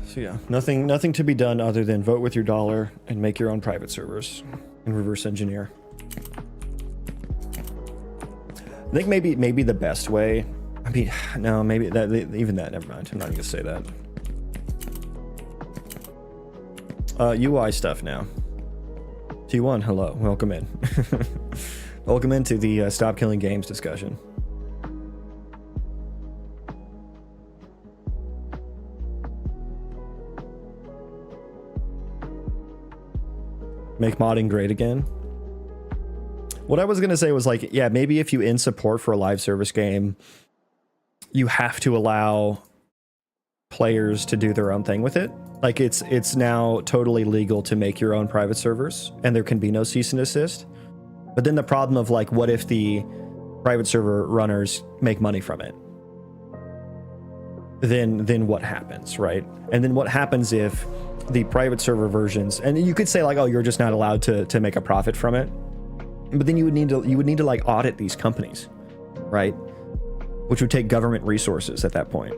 So yeah, nothing to be done other than vote with your dollar and make your own private servers and reverse engineer. I think maybe the best way. I mean, no, maybe that even that. Never mind. I'm not gonna say that. UI stuff now. T1, hello, welcome in. Welcome into the Stop Killing Games discussion. Make modding great again. What I was gonna say was like, yeah, maybe if you in support for a live service game, you have to allow players to do their own thing with it. Like it's now totally legal to make your own private servers, and there can be no cease and desist. But then the problem of like, what if the private server runners make money from it? Then what happens, right? And then what happens if the private server versions, and you could say like, oh, you're just not allowed to make a profit from it, but then you would need to like audit these companies, right? Which would take government resources at that point,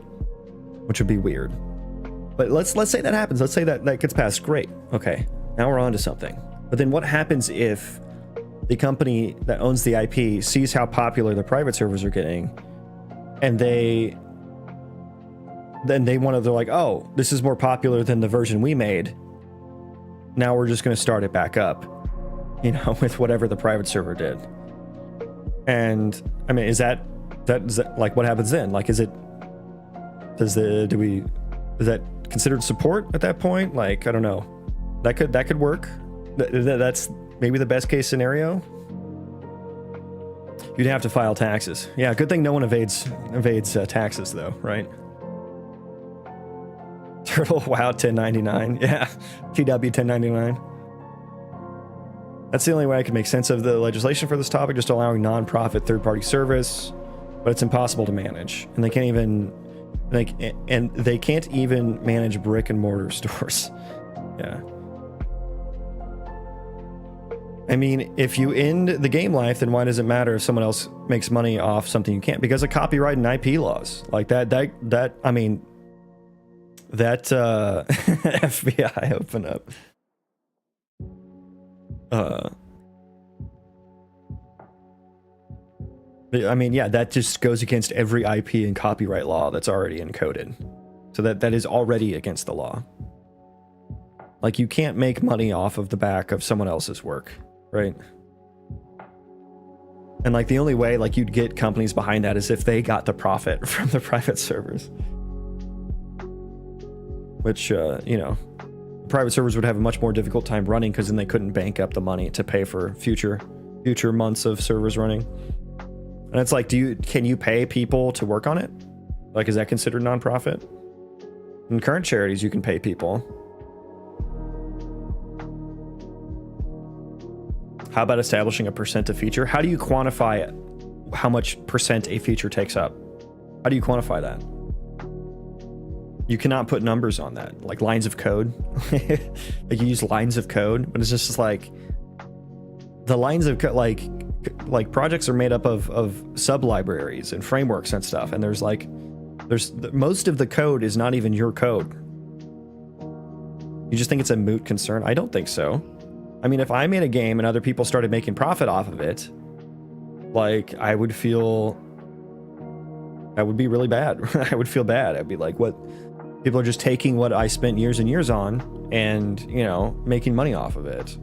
which would be weird. But let's say that happens. Let's say that gets passed. Great. Okay, now we're on to something. But then what happens if the company that owns the IP sees how popular the private servers are getting, and they're like, oh, this is more popular than the version we made. Now we're just going to start it back up, you know, with whatever the private server did. And I mean, is that like, what happens then? Like, is that considered support at that point? Like, I don't know. That could work. That's maybe the best case scenario. You'd have to file taxes. Yeah, good thing no one evades taxes though, right? Turtle WoW 1099. Yeah, TW 1099. That's the only way I can make sense of the legislation for this topic, just allowing non-profit third-party service. but it's impossible to manage, and they can't even they can't even manage brick and mortar stores. Yeah. I mean, if you end the game life, then why does it matter if someone else makes money off something you can't? Because of copyright and IP laws. Like that I mean, that FBI open up. I mean, yeah, that just goes against every IP and copyright law that's already encoded. So that is already against the law. Like, you can't make money off of the back of someone else's work, right? And like, the only way like you'd get companies behind that is if they got the profit from the private servers. Which, you know, private servers would have a much more difficult time running, because then they couldn't bank up the money to pay for future months of servers running. And it's like, can you pay people to work on it? Like, is that considered nonprofit? In current charities, you can pay people. How about establishing a percent of feature? How do you quantify how much percent a feature takes up? How do you quantify that? You cannot put numbers on that, like lines of code. Like, you use lines of code, but it's just like the lines of code, like projects are made up of sub libraries and frameworks and stuff, and there's most of the code is not even your code. You just think it's a moot concern? I don't think so. I mean, if I made a game and other people started making profit off of it, like, I would be really bad. I would feel bad. I'd be like, what? People are just taking what I spent years and years on and, you know, making money off of it.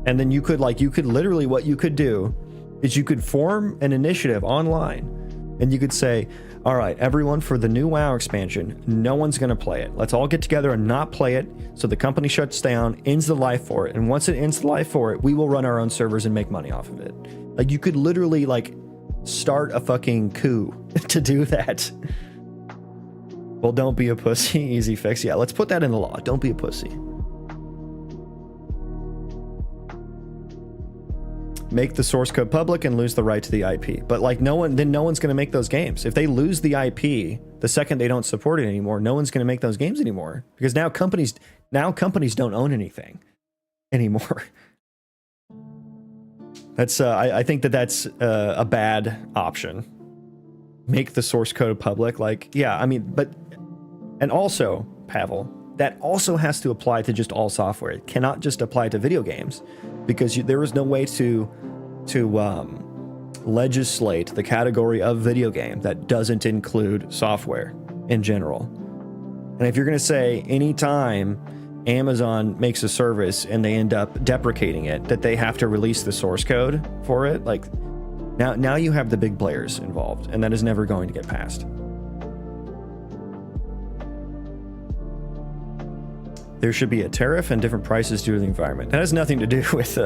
And then you could literally, what you could do is you could form an initiative online, and you could say, all right, everyone, for the new WoW expansion, no one's going to play it. Let's all get together and not play it. So the company shuts down, ends the life for it. And once it ends the life for it, we will run our own servers and make money off of it. Like, you could literally like start a fucking coup to do that. Well, don't be a pussy. Easy fix. Yeah, let's put that in the law. Don't be a pussy. Make the source code public and lose the right to the IP. But like, no one's going to make those games. If they lose the IP the second they don't support it anymore, no one's going to make those games anymore, because now companies don't own anything anymore. That's I think that's a bad option. Make the source code public. Like, yeah, I mean, and also, Pavel, that also has to apply to just all software. It cannot just apply to video games, because there is no way to legislate the category of video game that doesn't include software in general. And if you're going to say anytime Amazon makes a service and they end up deprecating it, that they have to release the source code for it, like, now you have the big players involved, and that is never going to get passed. There should be a tariff and different prices due to the environment. That has nothing to do with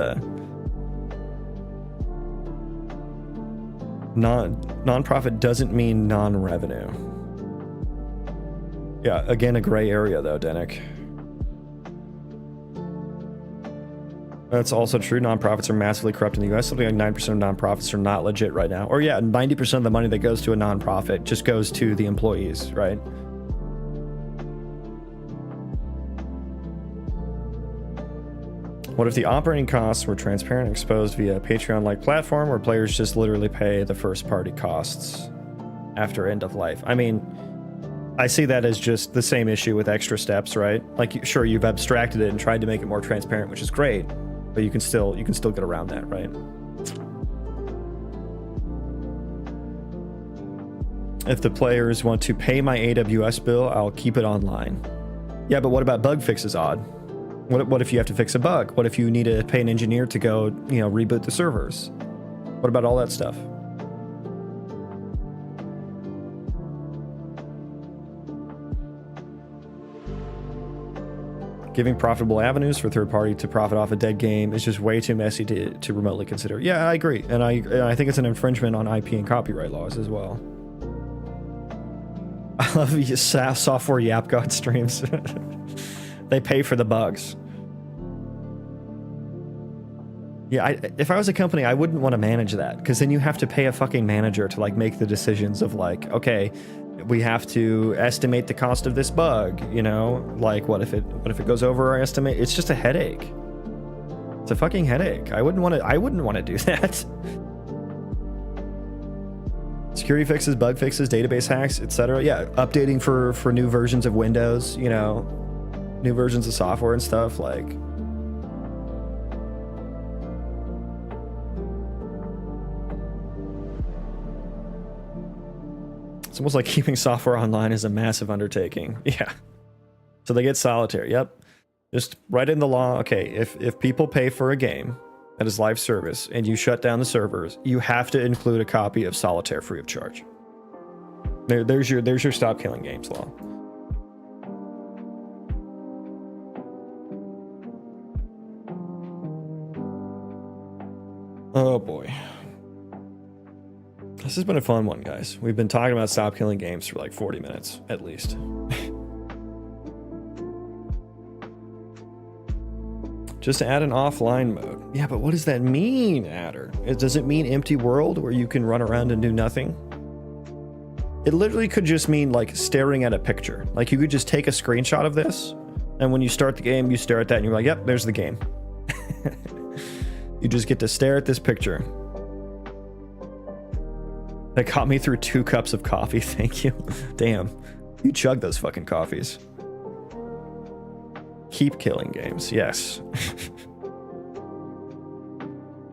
non-profit doesn't mean non-revenue. Yeah, again, a gray area though, Denick. That's also true. Nonprofits are massively corrupt in the US. Something like 9% of nonprofits are not legit right now. Or yeah, 90% of the money that goes to a nonprofit just goes to the employees, right? What if the operating costs were transparent and exposed via a Patreon-like platform where players just literally pay the first-party costs after end of life? I mean, I see that as just the same issue with extra steps, right? Like, sure, you've abstracted it and tried to make it more transparent, which is great, but you can still get around that, right? If the players want to pay my AWS bill, I'll keep it online. Yeah, but what about bug fixes, Odd? What if you have to fix a bug? What if you need to pay an engineer to go, you know, reboot the servers? What about all that stuff? Giving profitable avenues for third party to profit off a dead game is just way too messy to remotely consider. Yeah, I agree. And I think it's an infringement on IP and copyright laws as well. I love these software Yap God streams. They pay for the bugs. Yeah, if I was a company, I wouldn't want to manage that, because then you have to pay a fucking manager to like make the decisions of like, okay, we have to estimate the cost of this bug, you know, like what if it goes over our estimate? It's just a headache. It's a fucking headache. I wouldn't want to do that. Security fixes, bug fixes, database hacks, etc. Yeah, updating for new versions of Windows, you know, new versions of software and stuff like. It's almost like keeping software online is a massive undertaking. Yeah. So they get solitaire. Yep. Just write in the law. Okay, if people pay for a game that is live service and you shut down the servers, you have to include a copy of solitaire free of charge. There's your stop killing games law. Oh boy. This has been a fun one, guys. We've been talking about stop killing games for like 40 minutes, at least. Just add an offline mode. Yeah, but what does that mean, Adder? Does it mean empty world where you can run around and do nothing? It literally could just mean like staring at a picture. Like you could just take a screenshot of this, and when you start the game, you stare at that and you're like, yep, there's the game. You just get to stare at this picture. That got me through 2 cups of coffee, thank you. Damn, you chug those fucking coffees. Keep killing games, yes.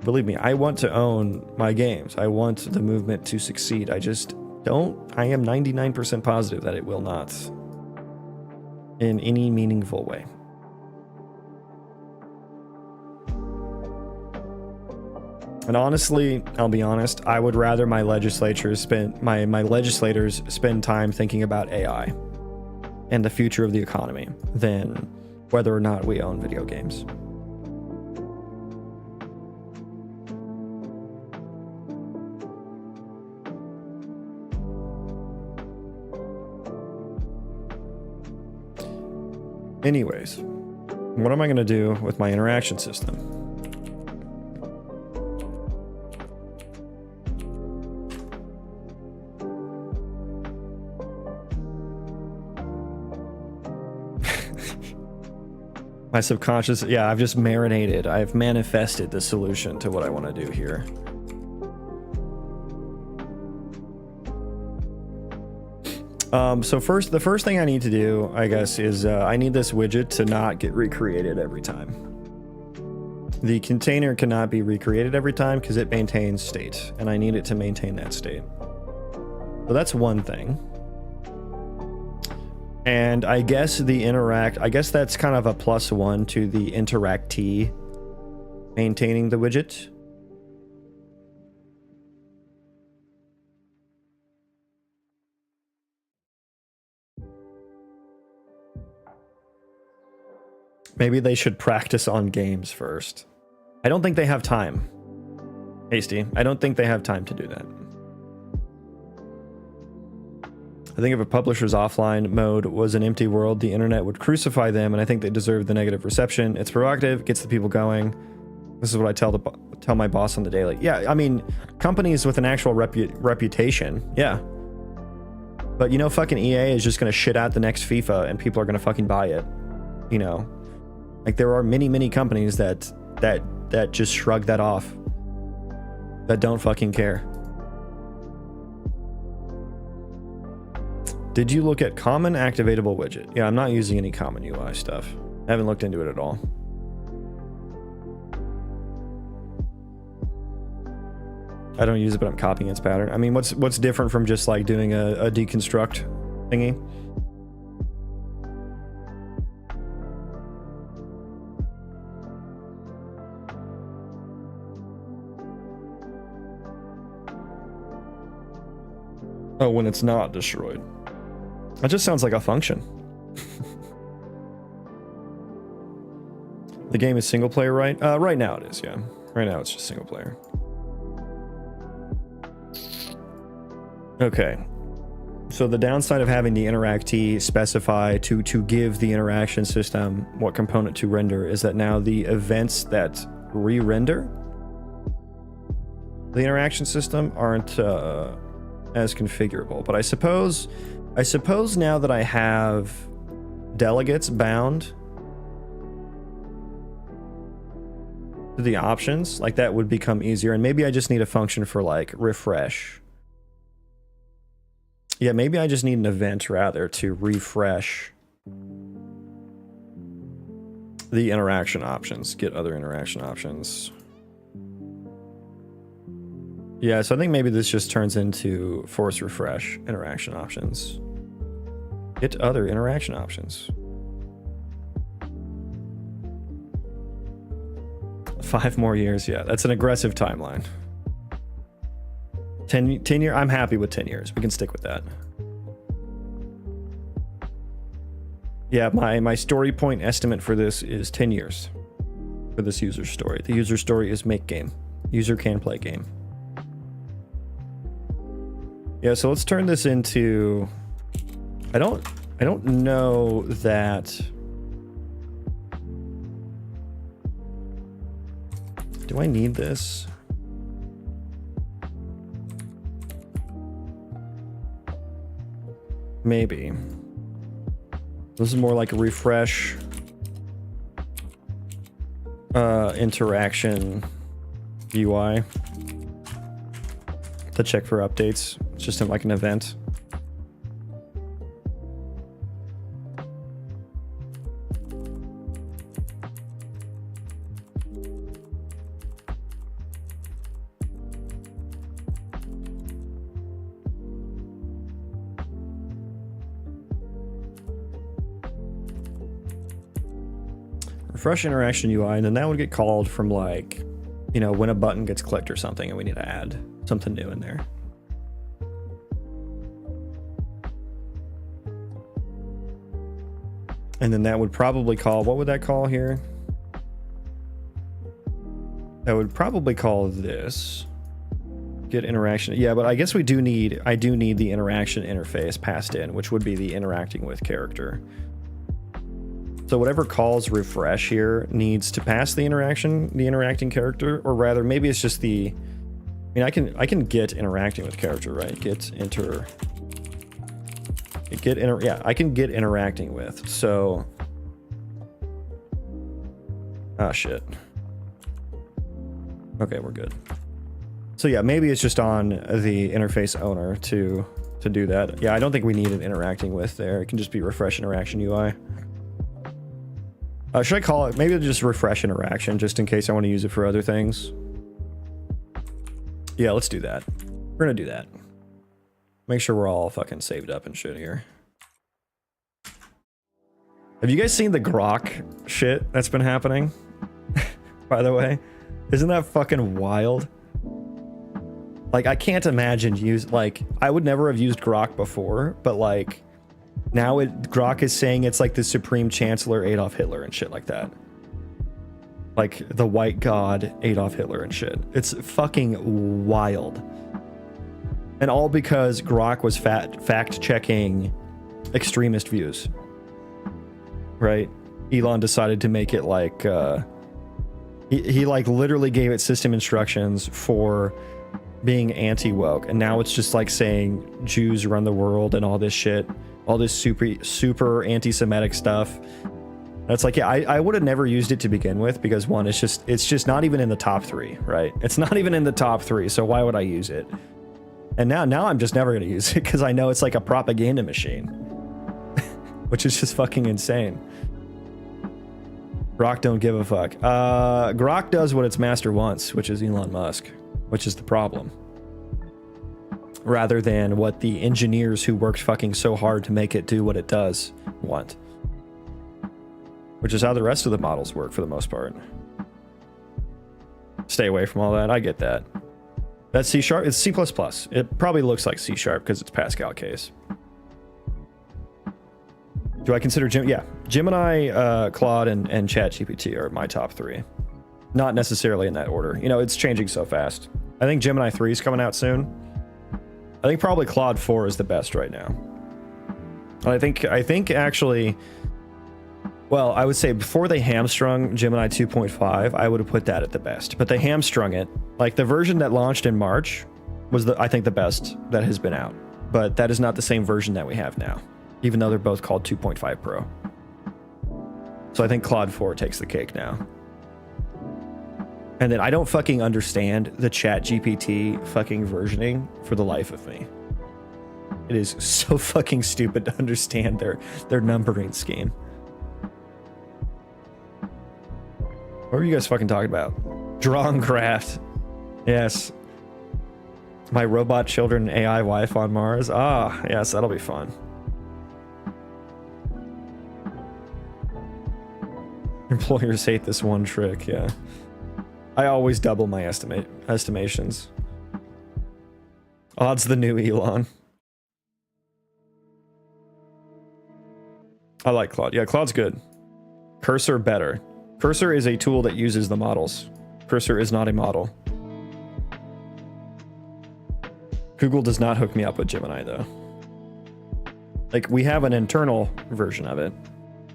Believe me, I want to own my games. I want the movement to succeed. I just don't. I am 99% positive that it will not in any meaningful way. And honestly, I'll be honest, I would rather my legislators spend time thinking about AI and the future of the economy than whether or not we own video games. Anyways, what am I going to do with my interaction system? My subconscious, yeah, I've just marinated. I've manifested the solution to what I want to do here. So the first thing I need to do, I guess, is I need this widget to not get recreated every time. The container cannot be recreated every time because it maintains state, and I need it to maintain that state. So that's one thing. And I guess that's kind of a +1 to the interactee maintaining the widget. Maybe they should practice on games first. I don't think they have time. Hasty, I don't think they have time to do that. I think if a publisher's offline mode was an empty world, the internet would crucify them, and I think they deserve the negative reception. It's provocative, gets the people going. This is what I tell my boss on the daily. Yeah, I mean, companies with an actual reputation, yeah. But you know, fucking EA is just gonna shit out the next FIFA, and people are gonna fucking buy it. You know, like there are many companies that just shrug that off, that don't fucking care. Did you look at common activatable widget? Yeah, I'm not using any common UI stuff. I haven't looked into it at all. I don't use it, but I'm copying its pattern. I mean, what's different from just like doing a deconstruct thingy? Oh, when it's not destroyed. That just sounds like a function. The game is single player, right? Right now it is, yeah. Right now it's just single player. Okay. So the downside of having the interactee specify to give the interaction system what component to render is that now the events that re-render the interaction system aren't as configurable. But I suppose now that I have delegates bound to the options, like that would become easier. And maybe I just need a function for like refresh. Yeah, maybe I just need an event rather to refresh the interaction options, get other interaction options. Yeah, so I think maybe this just turns into force refresh interaction options. Get other interaction options. 5 more years, yeah, that's an aggressive timeline. 10 years, I'm happy with 10 years. We can stick with that. Yeah, my story point estimate for this is 10 years for this user story. The user story is make game. User can play game. Yeah, so let's turn this into, I don't know that. Do I need this? Maybe. This is more like a refresh interaction UI to check for updates. It's just like an event. Refresh interaction UI, and then that would get called from like, you know, when a button gets clicked or something and we need to add something new in there. And then that would probably call, what would that call here? That would probably call this get interaction. Yeah, but I guess I do need the interaction interface passed in, which would be the interacting with character. So whatever calls refresh here needs to pass the interacting character, or rather maybe it's just the, I mean, I can get interacting with character, right? Yeah, I can get interacting with. So, ah, shit. Okay, we're good. So yeah, maybe it's just on the interface owner to do that. Yeah, I don't think we need an interacting with there. It can just be refresh interaction UI. Should I call it, maybe just refresh interaction, just in case I want to use it for other things? Yeah, let's do that. We're gonna do that. Make sure we're all fucking saved up and shit here. Have you guys seen the grok shit that's been happening? By the way, isn't that fucking wild? Like, I can't imagine I would never have used grok before, but like, now grok is saying it's like the Supreme Chancellor Adolf Hitler and shit like that. Like the white god Adolf Hitler and shit. It's fucking wild. And all because grok was fact-checking extremist views. Right? Elon decided to make it like, he like literally gave it system instructions for being anti-woke. And now it's just like saying Jews run the world and all this shit. All this super anti-Semitic stuff. That's like, yeah, I would have never used it to begin with because one, it's just not even in the top 3, right? It's not even in the top 3, so why would I use it? And now I'm just never gonna use it because I know it's like a propaganda machine, which is just fucking insane. Grok don't give a fuck. Grok does what its master wants, which is Elon Musk, which is the problem. Rather than what the engineers who worked fucking so hard to make it do what it does want. Which is how the rest of the models work for the most part. Stay away from all that, I get that. That's C#, it's C++. It probably looks like C# because it's Pascal case. Do I consider Gemini, Claude, and ChatGPT are my top 3. Not necessarily in that order. You know, it's changing so fast. I think Gemini 3 is coming out soon. I think probably Claude 4 is the best right now. I think actually, well, I would say before they hamstrung Gemini 2.5, I would have put that at the best. But they hamstrung it, Like the version that launched in March was I think the best that has been out, but that is not the same version that we have now, even though they're both called 2.5 Pro. So I think Claude 4 takes the cake now. And then I don't fucking understand the Chat GPT fucking versioning for the life of me. It is so fucking stupid to understand their numbering scheme. What were you guys fucking talking about? Draw and craft. Yes. My robot children AI wife on Mars. Ah, yes, that'll be fun. Employers hate this one trick, yeah. I always double my estimations. Odd's the new Elon. I like Claude. Yeah, Claude's good. Cursor better. Cursor is a tool that uses the models. Cursor is not a model. Google does not hook me up with Gemini though. Like we have an internal version of it,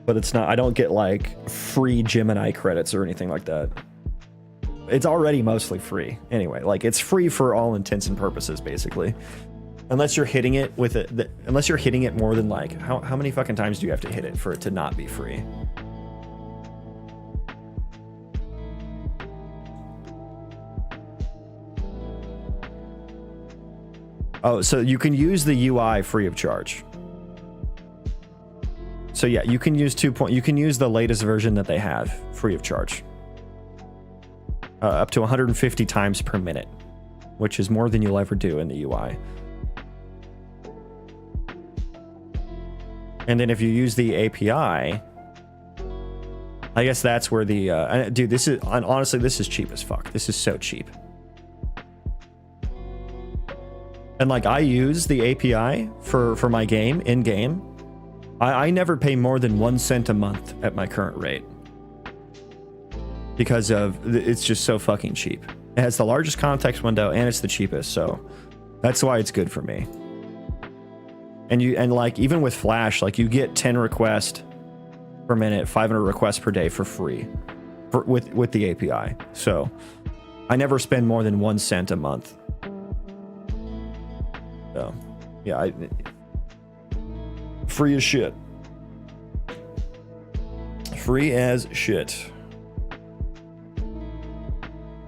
but it's not, I don't get like free Gemini credits or anything like that. It's already mostly free anyway. Like it's free for all intents and purposes, basically. Unless you're hitting it with it, unless you're hitting it more than like, how many fucking times do you have to hit it for it to not be free? Oh, so you can use the UI free of charge. So yeah, you can use you can use the latest version that they have free of charge. Up to 150 times per minute, which is more than you'll ever do in the UI. And then if you use the API, I guess that's where the dude, this is honestly, this is cheap as fuck. This is so cheap. And like I use the API for my game in game. I never pay more than 1 cent a month at my current rate. Because of it's just so fucking cheap. It has the largest context window and it's the cheapest, so that's why it's good for me. And like even with Flash, like you get 10 requests per minute, 500 requests per day for free with the API. So I never spend more than 1 cent a month. So yeah, free as shit. Free as shit.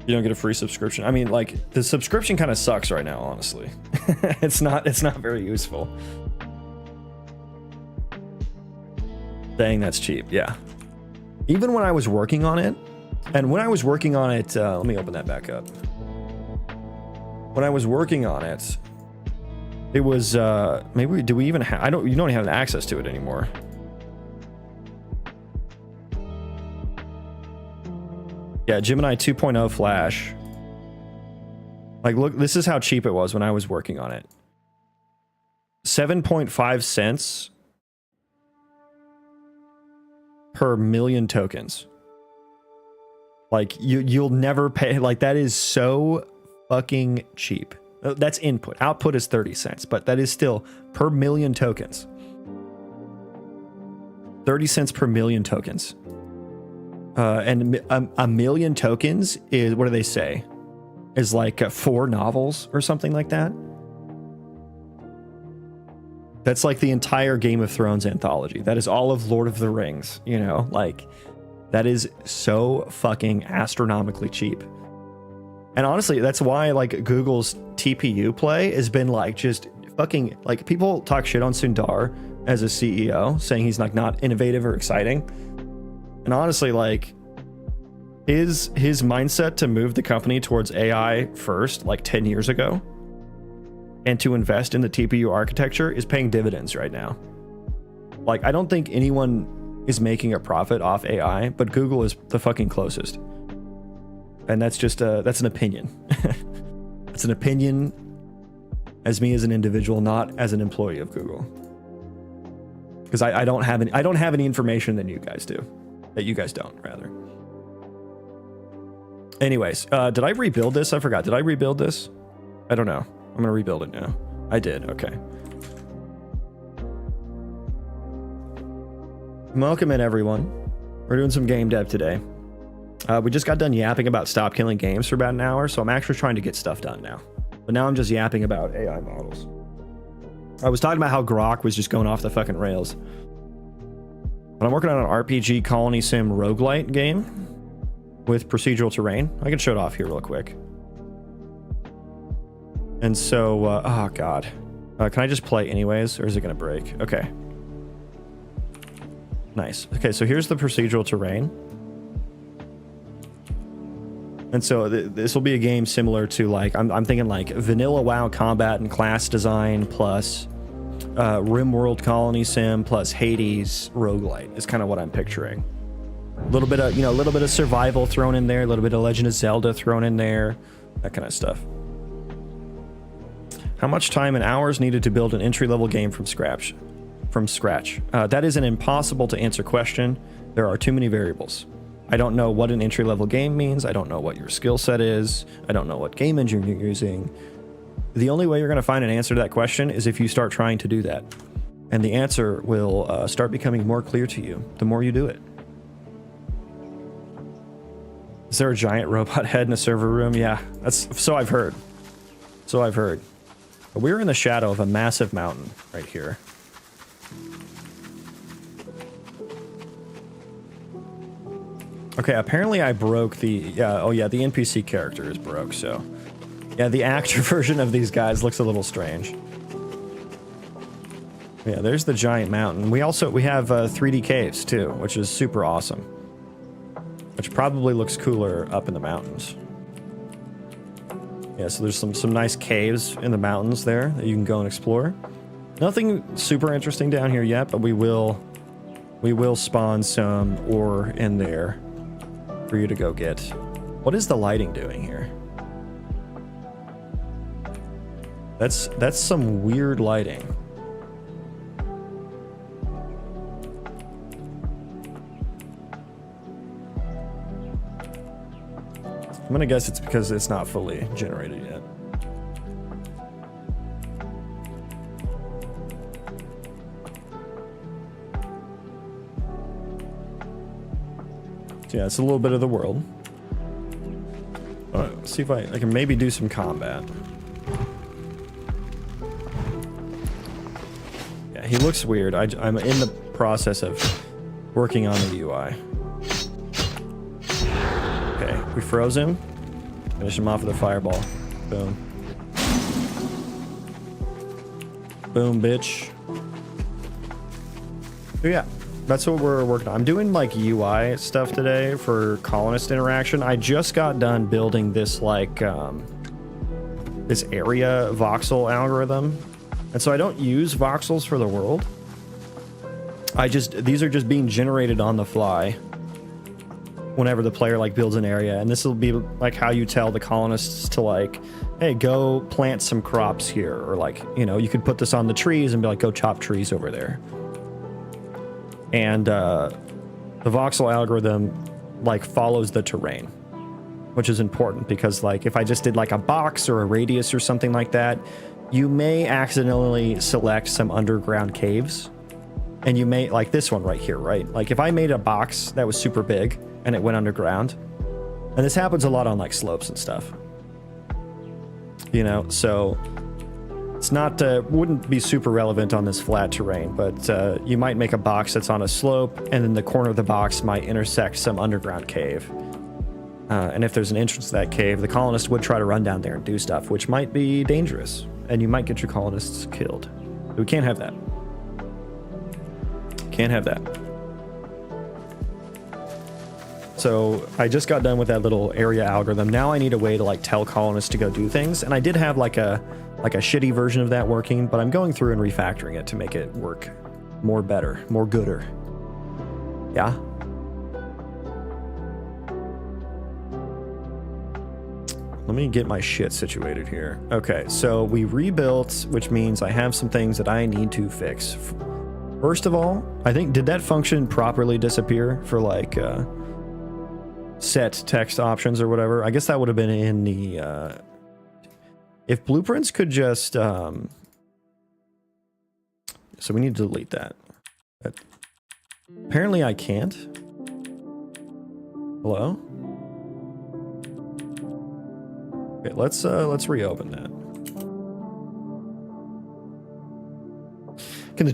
You don't get a free subscription. I mean, like the subscription kind of sucks right now, honestly. It's not very useful. Dang, that's cheap. Yeah. Even when I was working on it, and when I was working on it, let me open that back up. When I was working on it, it was maybe do we even have? You don't have access to it anymore. Yeah, Gemini 2.0 Flash. Like, look, this is how cheap it was when I was working on it. 7.5 cents per million tokens. Like, you'll never pay. Like, that is so fucking cheap. That's input. Output is 30 cents, but that is still per million tokens. 30 cents per million tokens. And a million tokens is, what do they say? Is like 4 novels or something like that. That's like the entire Game of Thrones anthology. That is all of Lord of the Rings, you know, like that is so fucking astronomically cheap. And honestly, that's why like Google's TPU play has been like just fucking like people talk shit on Sundar as a CEO saying he's like not innovative or exciting. And honestly, like his mindset to move the company towards AI first, like 10 years ago, and to invest in the TPU architecture is paying dividends right now. Like, I don't think anyone is making a profit off AI, but Google is the fucking closest. And that's just that's an opinion. That's an opinion as me as an individual, not as an employee of Google. Because I don't have any information than you guys do. That you guys don't, rather. Anyways, did I rebuild this? I forgot. Did I rebuild this? I don't know. I'm gonna rebuild it now. I did. Okay. Welcome in, everyone. We're doing some game dev today. We just got done yapping about stop killing games for about an hour, so I'm actually trying to get stuff done now. But now I'm just yapping about AI models. I was talking about how Grok was just going off the fucking rails. But I'm working on an RPG Colony Sim Roguelite game with procedural terrain. I can show it off here real quick. And so, oh god. Can I just play anyways, or is it gonna break? Okay. Nice. Okay, so here's the procedural terrain. And so this will be a game similar to like, I'm thinking like vanilla WoW combat and class design plus RimWorld Colony Sim plus Hades roguelite is kind of what I'm picturing. A little bit of, you know, a little bit of survival thrown in there, a little bit of Legend of Zelda thrown in there, that kind of stuff. How much time and hours needed to build an entry-level game from scratch? That is an impossible to answer question. There are too many variables. I don't know what an entry-level game means. I don't know what your skill set is. I don't know what game engine you're using. The only way you're going to find an answer to that question is if you start trying to do that. And the answer will start becoming more clear to you the more you do it. Is there a giant robot head in a server room? Yeah, that's so I've heard. So I've heard. But we're in the shadow of a massive mountain right here. Okay, apparently I broke the... oh yeah, the NPC character is broke, so... Yeah, the actor version of these guys looks a little strange. Yeah, there's the giant mountain. We have 3D caves, too, which is super awesome. Which probably looks cooler up in the mountains. Yeah, so there's some nice caves in the mountains there that you can go and explore. Nothing super interesting down here yet, but we will spawn some ore in there for you to go get. What is the lighting doing here? That's some weird lighting. I'm gonna guess it's because it's not fully generated yet. So yeah, it's a little bit of the world. Alright, let's see if I can maybe do some combat. Yeah, he looks weird. I'm in the process of working on the UI. Okay, we froze him. Finish him off with a fireball. Boom. Boom, bitch. So yeah, that's what we're working on. I'm doing like UI stuff today for colonist interaction. I just got done building this like this area voxel algorithm. And so I don't use voxels for the world. These are just being generated on the fly whenever the player like builds an area, and this will be like how you tell the colonists to like, hey, go plant some crops here, or like, you know, you could put this on the trees and be like, go chop trees over there. And the voxel algorithm like follows the terrain, which is important because like if I just did like a box or a radius or something like that, you may accidentally select some underground caves, and you may, like this one right here, right? Like if I made a box that was super big and it went underground, and this happens a lot on like slopes and stuff, you know, so it's not, wouldn't be super relevant on this flat terrain, but you might make a box that's on a slope, and then the corner of the box might intersect some underground cave. And if there's an entrance to that cave, the colonist would try to run down there and do stuff, which might be dangerous, and you might get your colonists killed. We can't have that. Can't have that. So I just got done with that little area algorithm. Now I need a way to like tell colonists to go do things, and I did have like a shitty version of that working, but I'm going through and refactoring it to make it work more better, more gooder. Yeah. Let me get my shit situated here. Okay, so we rebuilt, which means I have some things that I need to fix. First of all, I think, did that function properly disappear for like set text options or whatever? I guess that would have been in the if blueprints could just so we need to delete that. Apparently I can't. Hello? Okay, let's reopen that. Can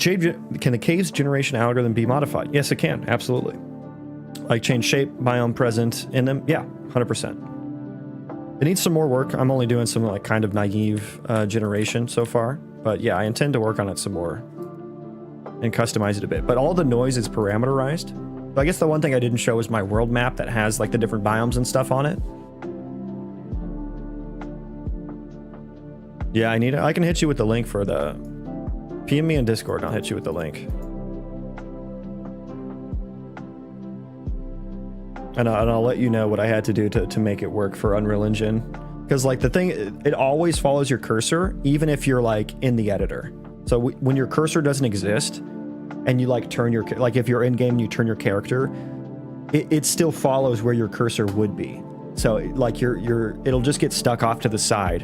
the cave's generation algorithm be modified? Yes, it can. Absolutely. Like change shape, biome present in them. Yeah, 100%. It needs some more work. I'm only doing some like kind of naive generation so far, but yeah, I intend to work on it some more and customize it a bit. But all the noise is parameterized. So I guess the one thing I didn't show is my world map that has like the different biomes and stuff on it. Yeah, I can hit you with the link for the PM me in Discord and I'll hit you with the link. And I'll let you know what I had to do to make it work for Unreal Engine. Because like the thing, it always follows your cursor, even if you're like in the editor. So when your cursor doesn't exist and you like turn your, like if you're in game and you turn your character, it still follows where your cursor would be. So like it'll just get stuck off to the side.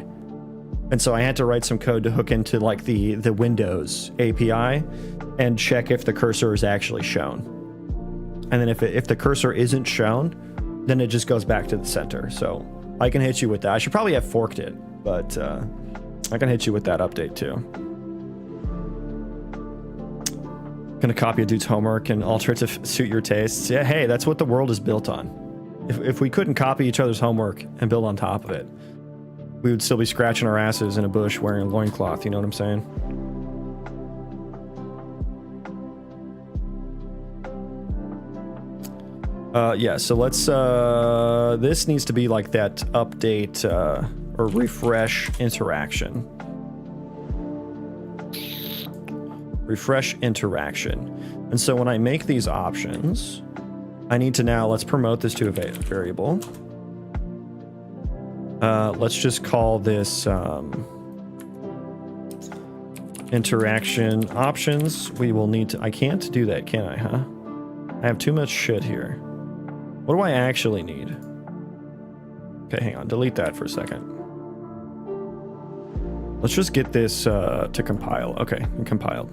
And so I had to write some code to hook into like the Windows API and check if the cursor is actually shown. And then if the cursor isn't shown, then it just goes back to the center. So I can hit you with that. I should probably have forked it, but I can hit you with that update too. Gonna copy a dude's homework and alter it to suit your tastes. Yeah, hey, that's what the world is built on. If we couldn't copy each other's homework and build on top of it, we would still be scratching our asses in a bush wearing a loincloth, you know what I'm saying? Yeah, so let's, this needs to be like that update or refresh interaction. Refresh interaction. And so when I make these options, I need to now, let's promote this to a variable. Let's just call this interaction options. We will need to, I can't do that, can I, huh? I have too much shit here. What do I actually need? Okay, hang on, delete that for a second. Let's just get this to compile. Okay, it compiled.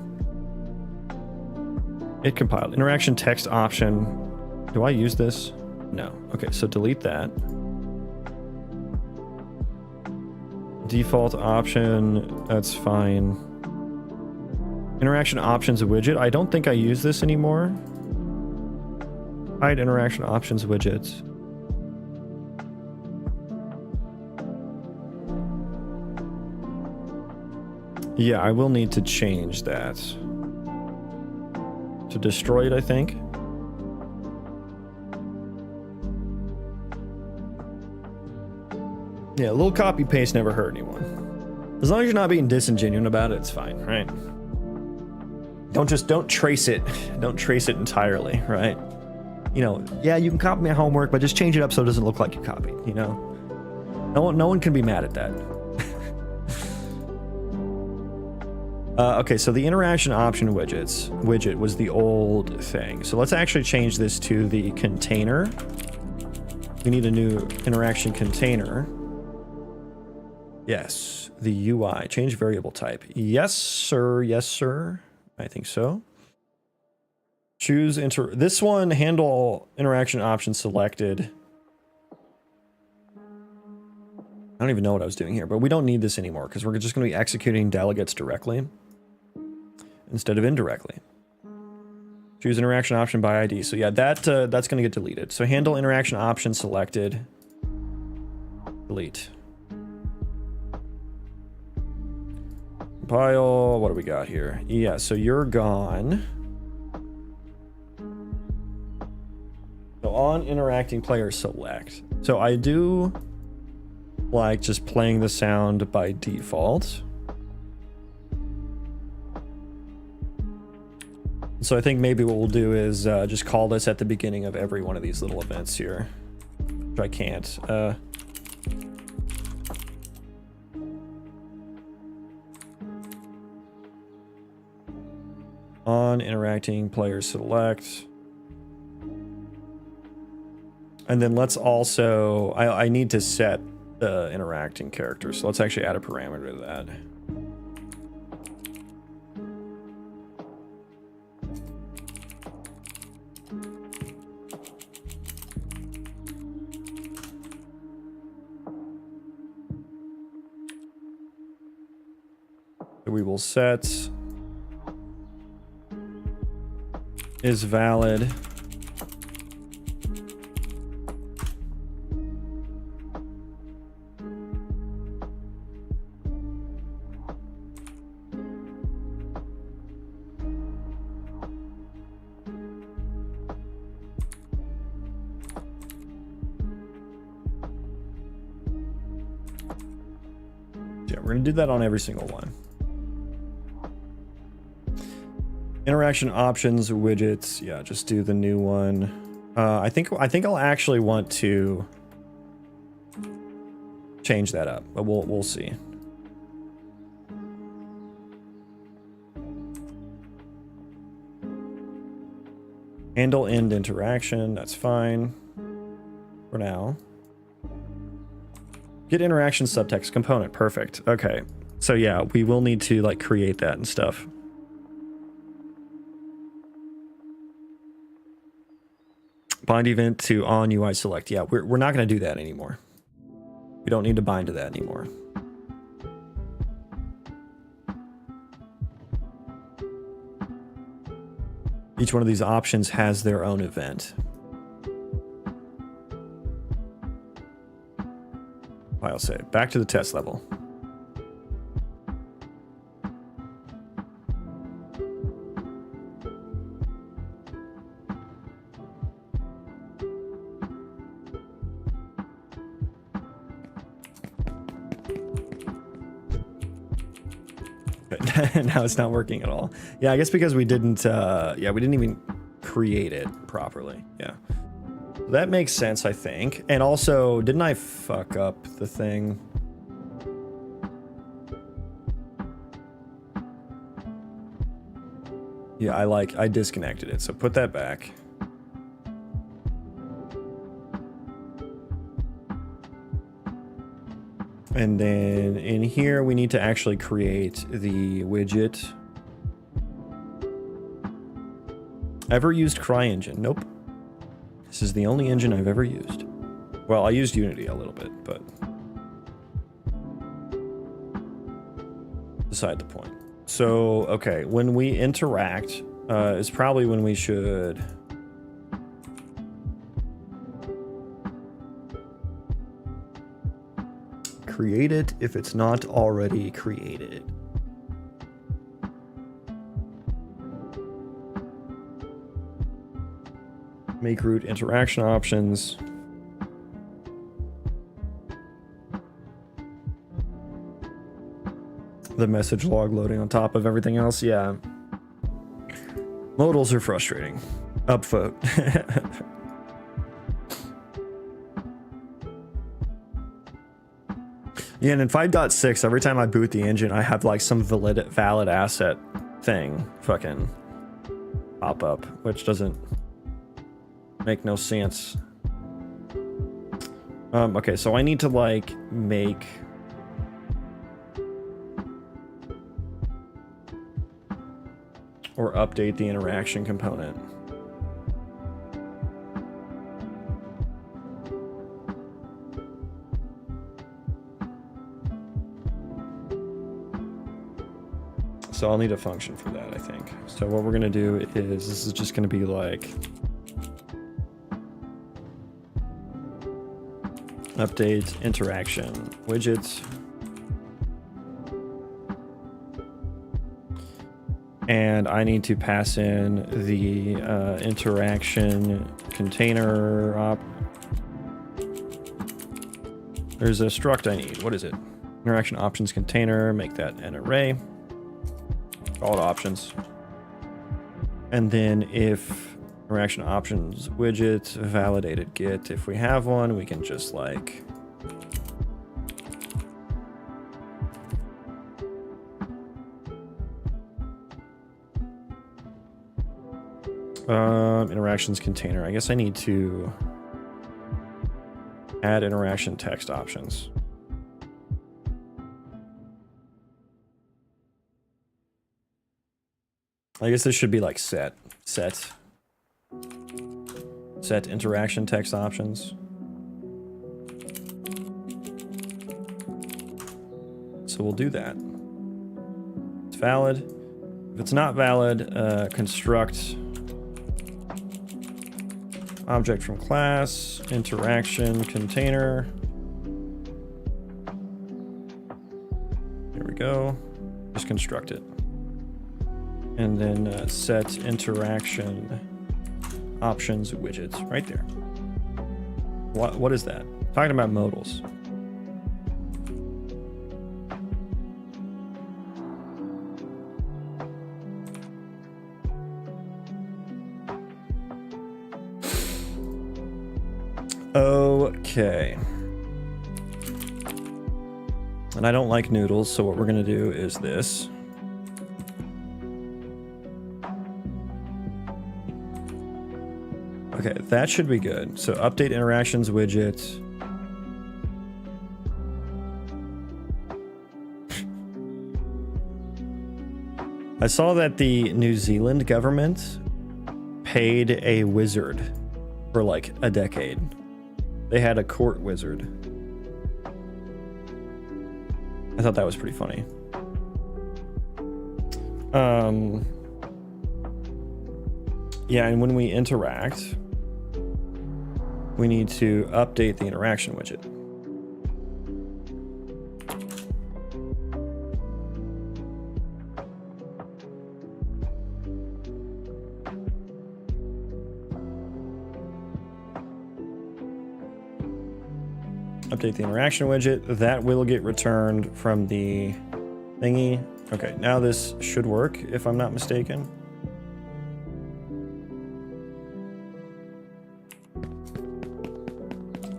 It compiled. Interaction text option. Do I use this? No. Okay, so delete that. Default option, that's fine. Interaction options widget. I don't think I use this anymore. Hide interaction options widgets. Yeah, I will need to change that. To destroy it, I think. Yeah, a little copy paste never hurt anyone. As long as you're not being disingenuous about it, it's fine, right? Don't trace it. Don't trace it entirely, right? You know, yeah, you can copy my homework, but just change it up so it doesn't look like you copied, you know? No one can be mad at that. Okay, so the interaction option widget was the old thing. So let's actually change this to the container. We need a new interaction container. Yes, the UI. Change variable type. Yes, sir. Yes, sir. I think so. Choose this one, handle interaction option selected. I don't even know what I was doing here, but we don't need this anymore because we're just going to be executing delegates directly instead of indirectly. Choose interaction option by ID. So yeah, that's going to get deleted. So handle interaction option selected. Delete. Compile. What do we got here? Yeah, so you're gone. So on interacting player select. So I do like just playing the sound by default. So I think maybe what we'll do is just call this at the beginning of every one of these little events here. Which I can't. On interacting player select. And then let's also, I need to set the interacting character. So let's actually add a parameter to that. we will set is valid. Yeah, we're going to do that on every single one. Interaction options, widgets. Yeah, just do the new one. I think I'll actually want to change that up, but we'll see. Handle end interaction. That's fine for now. Get interaction subtext component. Perfect. Okay. So yeah, we will need to like create that and stuff. Bind event to on UI select. Yeah, we're not going to do that anymore. We don't need to bind to that anymore. Each one of these options has their own event. File save. Back to the test level. Now it's not working at all. Yeah, I guess because we didn't we didn't even create it properly. Yeah. That makes sense, I think. And also, didn't I fuck up the thing? Yeah, I disconnected it, so put that back. And then in here, we need to actually create the widget. Ever used CryEngine? Nope. This is the only engine I've ever used. Well, I used Unity a little bit, but beside the point. So, okay, when we interact is probably when we should create it if it's not already created. Make root interaction options. The message log loading on top of everything else. Yeah. Modals are frustrating. Upvote. Yeah, and in 5.6, every time I boot the engine, I have like some valid asset thing fucking pop up, which doesn't make no sense. Okay, so I need to like make or update the interaction component. So I'll need a function for that, I think. So what we're gonna do is, this is just gonna be like update interaction widgets. And I need to pass in the interaction container op. There's a struct I need. What is it? Interaction options container, make that an array. Call it options. And then if interaction options widget validated get, if we have one, we can just like interactions container. I guess I need to add interaction text options. I guess this should be like set interaction text options. So we'll do that. valid. If it's not valid, construct object from class, interaction container. There we go. Just construct it. And then set interaction options widgets right there. What is that? Talking about modals. Okay. And I don't like noodles, so what we're gonna do is this. Okay, that should be good. So update interactions widget. I saw that the New Zealand government paid a wizard for like a decade. They had a court wizard. I thought that was pretty funny. Yeah, and when we interact, we need to update the interaction widget. Update the interaction widget. That will get returned from the thingy. Okay, now this should work, if I'm not mistaken.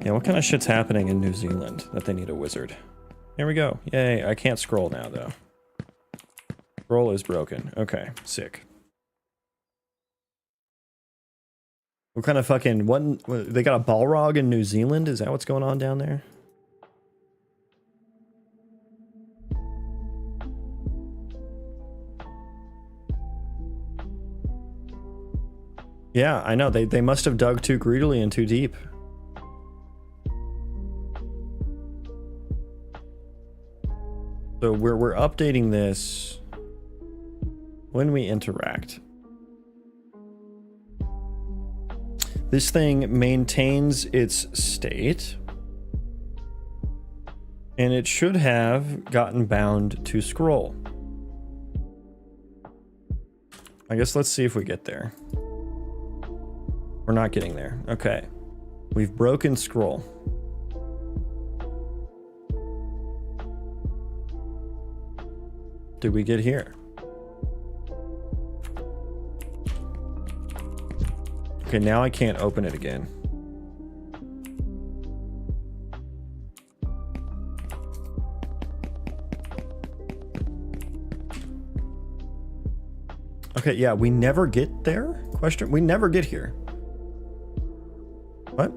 Yeah, what kind of shit's happening in New Zealand that they need a wizard? Here we go. Yay, I can't scroll now, though. Scroll is broken. Okay, sick. What kind of fucking... What, they got a Balrog in New Zealand? Is that what's going on down there? Yeah, I know. They must have dug too greedily and too deep. So we're updating this when we interact. This thing maintains its state, and it should have gotten bound to scroll. I guess let's see if we get there. We're not getting there. Okay. We've broken scroll. Did we get here? Okay, now I can't open it again. Okay, yeah, we never get there? Question? We never get here. What?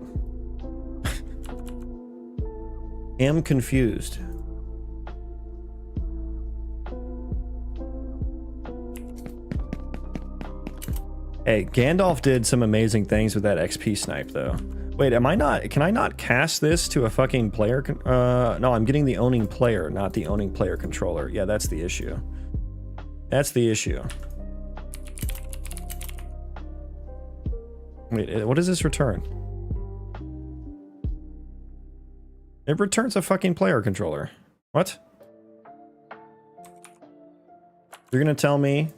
Am confused. Hey, Gandalf did some amazing things with that XP snipe, though. Wait, am I not... Can I not cast this to a fucking player? No, I'm getting the owning player, not the owning player controller. Yeah, that's the issue. That's the issue. Wait, what does this return? It returns a fucking player controller. What? You're gonna tell me...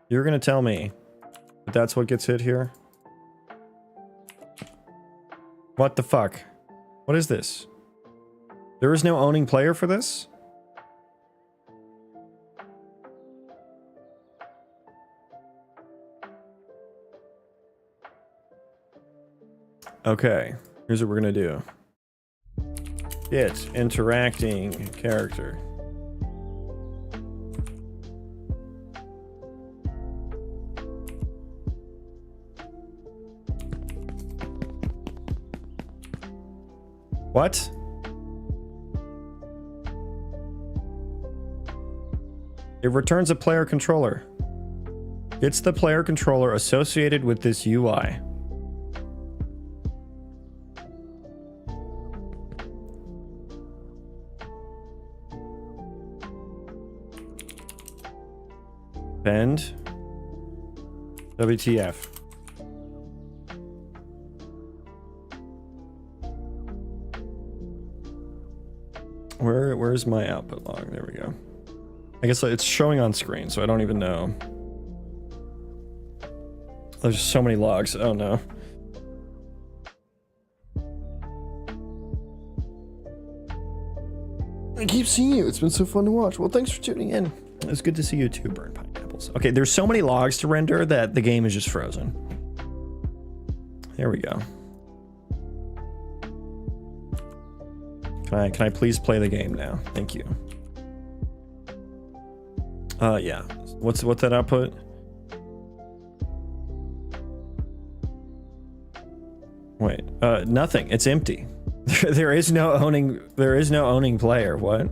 You're gonna tell me that that's what gets hit here? What the fuck? What is this? There is no owning player for this? Okay, here's what we're gonna do. Get interacting character. What? It returns a player controller. It's the player controller associated with this UI. Bend. WTF. Where's my output log? There we go. I guess it's showing on screen, so I don't even know. There's so many logs. Oh no. I keep seeing you. It's been so fun to watch. Well, thanks for tuning in. It's good to see you too, Burn Pineapples. Okay, there's so many logs to render that the game is just frozen. There we go. Can I please play the game now? Thank you. Yeah. What's that output? Wait. Nothing. It's empty. There is no owning player. What?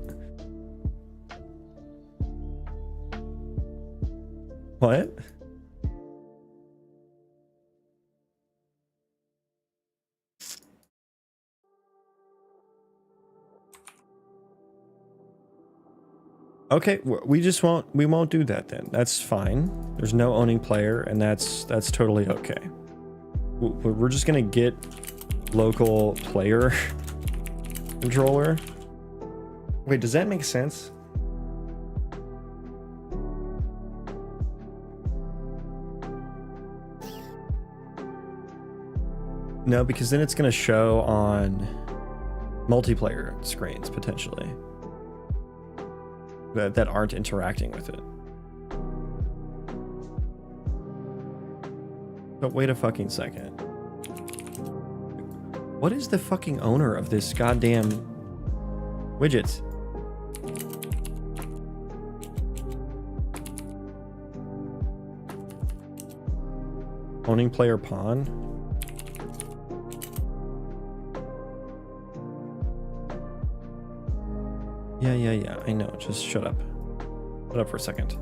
What? Okay, we won't do that then. That's fine. There's no owning player, and that's totally okay. We're just gonna get local player controller. Wait, does that make sense? No, because then it's gonna show on multiplayer screens potentially that aren't interacting with it. But wait a fucking second. What is the fucking owner of this goddamn widget? Owning player pawn? Yeah, I know. Just shut up. Shut up for a second.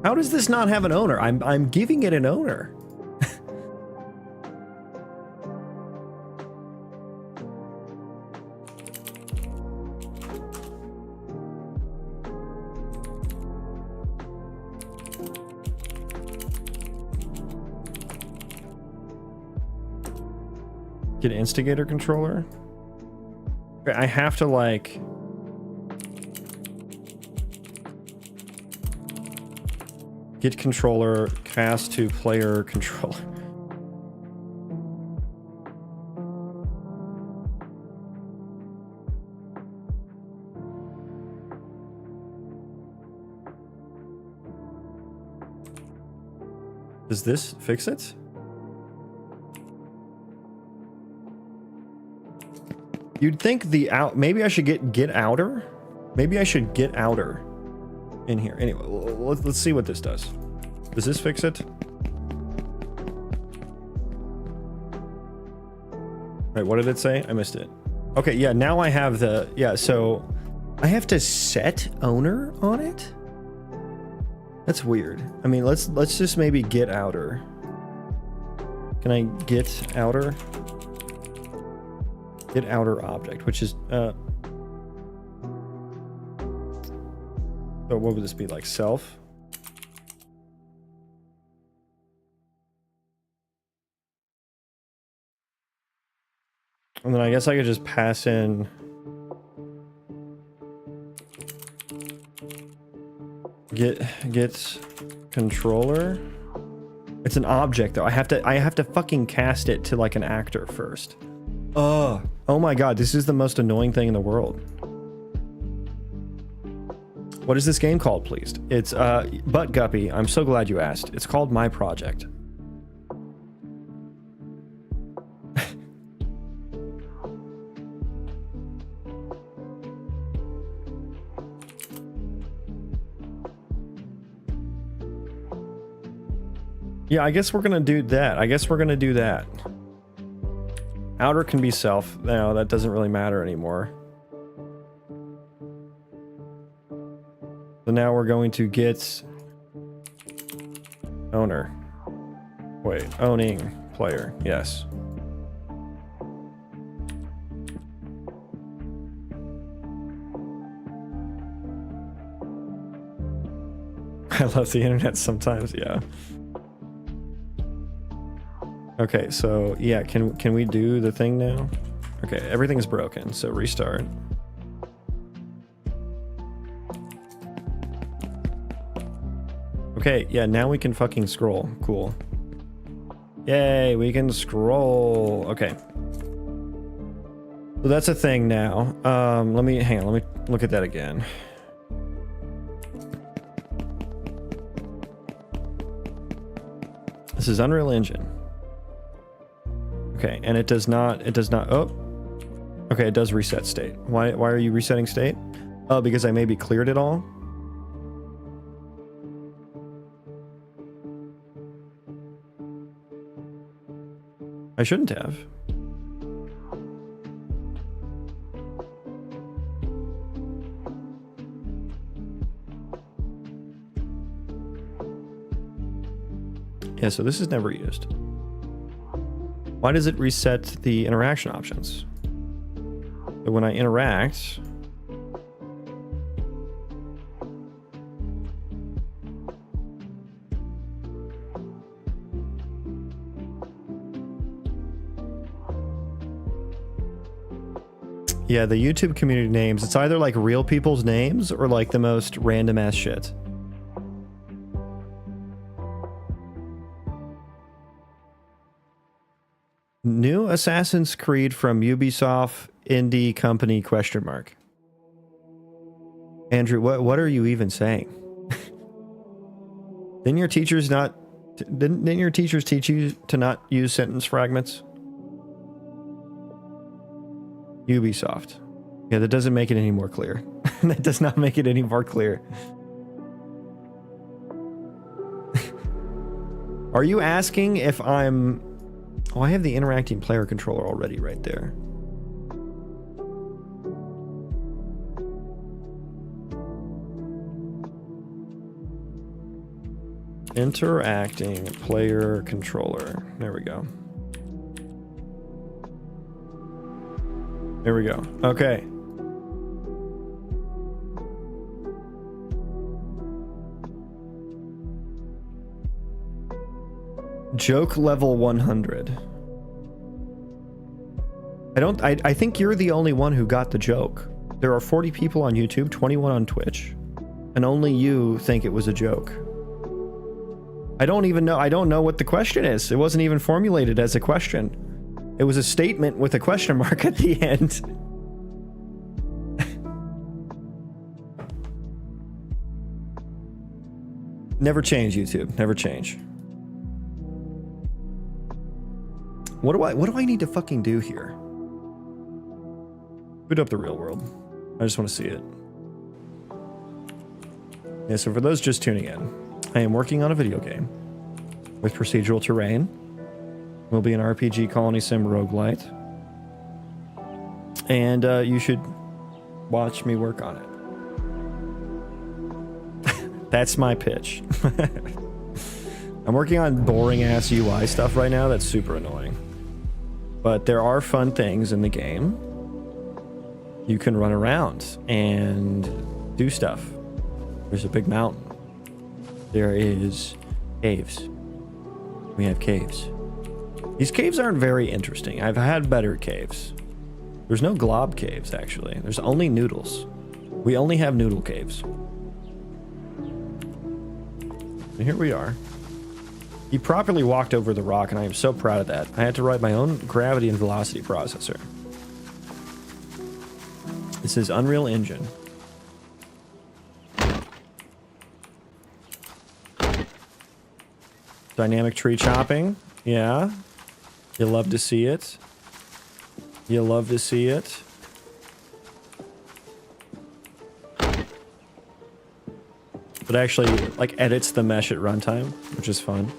How does this not have an owner? I'm giving it an owner. Get instigator controller. Okay, I have to like get controller, cast to player controller. Does this fix it? You'd think the out, maybe I should get outer. Maybe I should get outer in here. Anyway, let's see what this does. Does this fix it? Wait, what did it say? I missed it. Okay, yeah, now I have the, yeah, so I have to set owner on it? That's weird. I mean, let's just maybe get outer. Can I get outer? Get outer object, which is so what would this be, like self? And then I guess I could just pass in get controller. It's an object though. I have to fucking cast it to like an actor first. Oh my god, this is the most annoying thing in the world. What is this game called, please? It's Butt Guppy. I'm so glad you asked. It's called My Project. Yeah, I guess we're gonna do that. Outer can be self. No, that doesn't really matter anymore. So now we're going to get owner. Wait, owning player. Yes. I love the internet sometimes, yeah. Okay, so yeah, can we do the thing now? Okay, everything's broken, so restart. Okay, yeah, now we can fucking scroll. Cool. Yay, we can scroll. Okay. So that's a thing now. Let me look at that again. This is Unreal Engine. Okay, and it does not, oh. Okay, it does reset state. Why are you resetting state? Oh, because I maybe cleared it all? I shouldn't have. Yeah, so this is never used. Why does it reset the interaction options? So when I interact, yeah, the YouTube community names, it's either like real people's names or like the most random ass shit. New Assassin's Creed from Ubisoft indie company ? Andrew, what are you even saying? Didn't your teachers teach you to not use sentence fragments? Ubisoft. Yeah, that doesn't make it any more clear. That does not make it any more clear. Are you asking if I'm... Oh, I have the interacting player controller already right there. Interacting player controller. There we go. There we go. Okay. Joke level 100. I think you're the only one who got the joke. There are 40 people on YouTube, 21 on Twitch, and only you think it was a joke. I don't know what the question is. It wasn't even formulated as a question. It was a statement with a question mark at the end. Never change, YouTube. Never change. What do I need to fucking do here? Boot up the real world. I just want to see it. Yeah, so for those just tuning in, I am working on a video game with procedural terrain. Will be an RPG Colony Sim Roguelite. And you should watch me work on it. That's my pitch. I'm working on boring ass UI stuff right now that's super annoying. But there are fun things in the game. You can run around and do stuff. There's a big mountain. There is caves. We have caves. These caves aren't very interesting. I've had better caves. There's no glob caves, actually. There's only noodles. We only have noodle caves. And here we are. He properly walked over the rock, and I am so proud of that. I had to write my own gravity and velocity processor. This is Unreal Engine. Dynamic tree chopping. Yeah. You love to see it. You love to see it. It actually, like, edits the mesh at runtime, which is fun.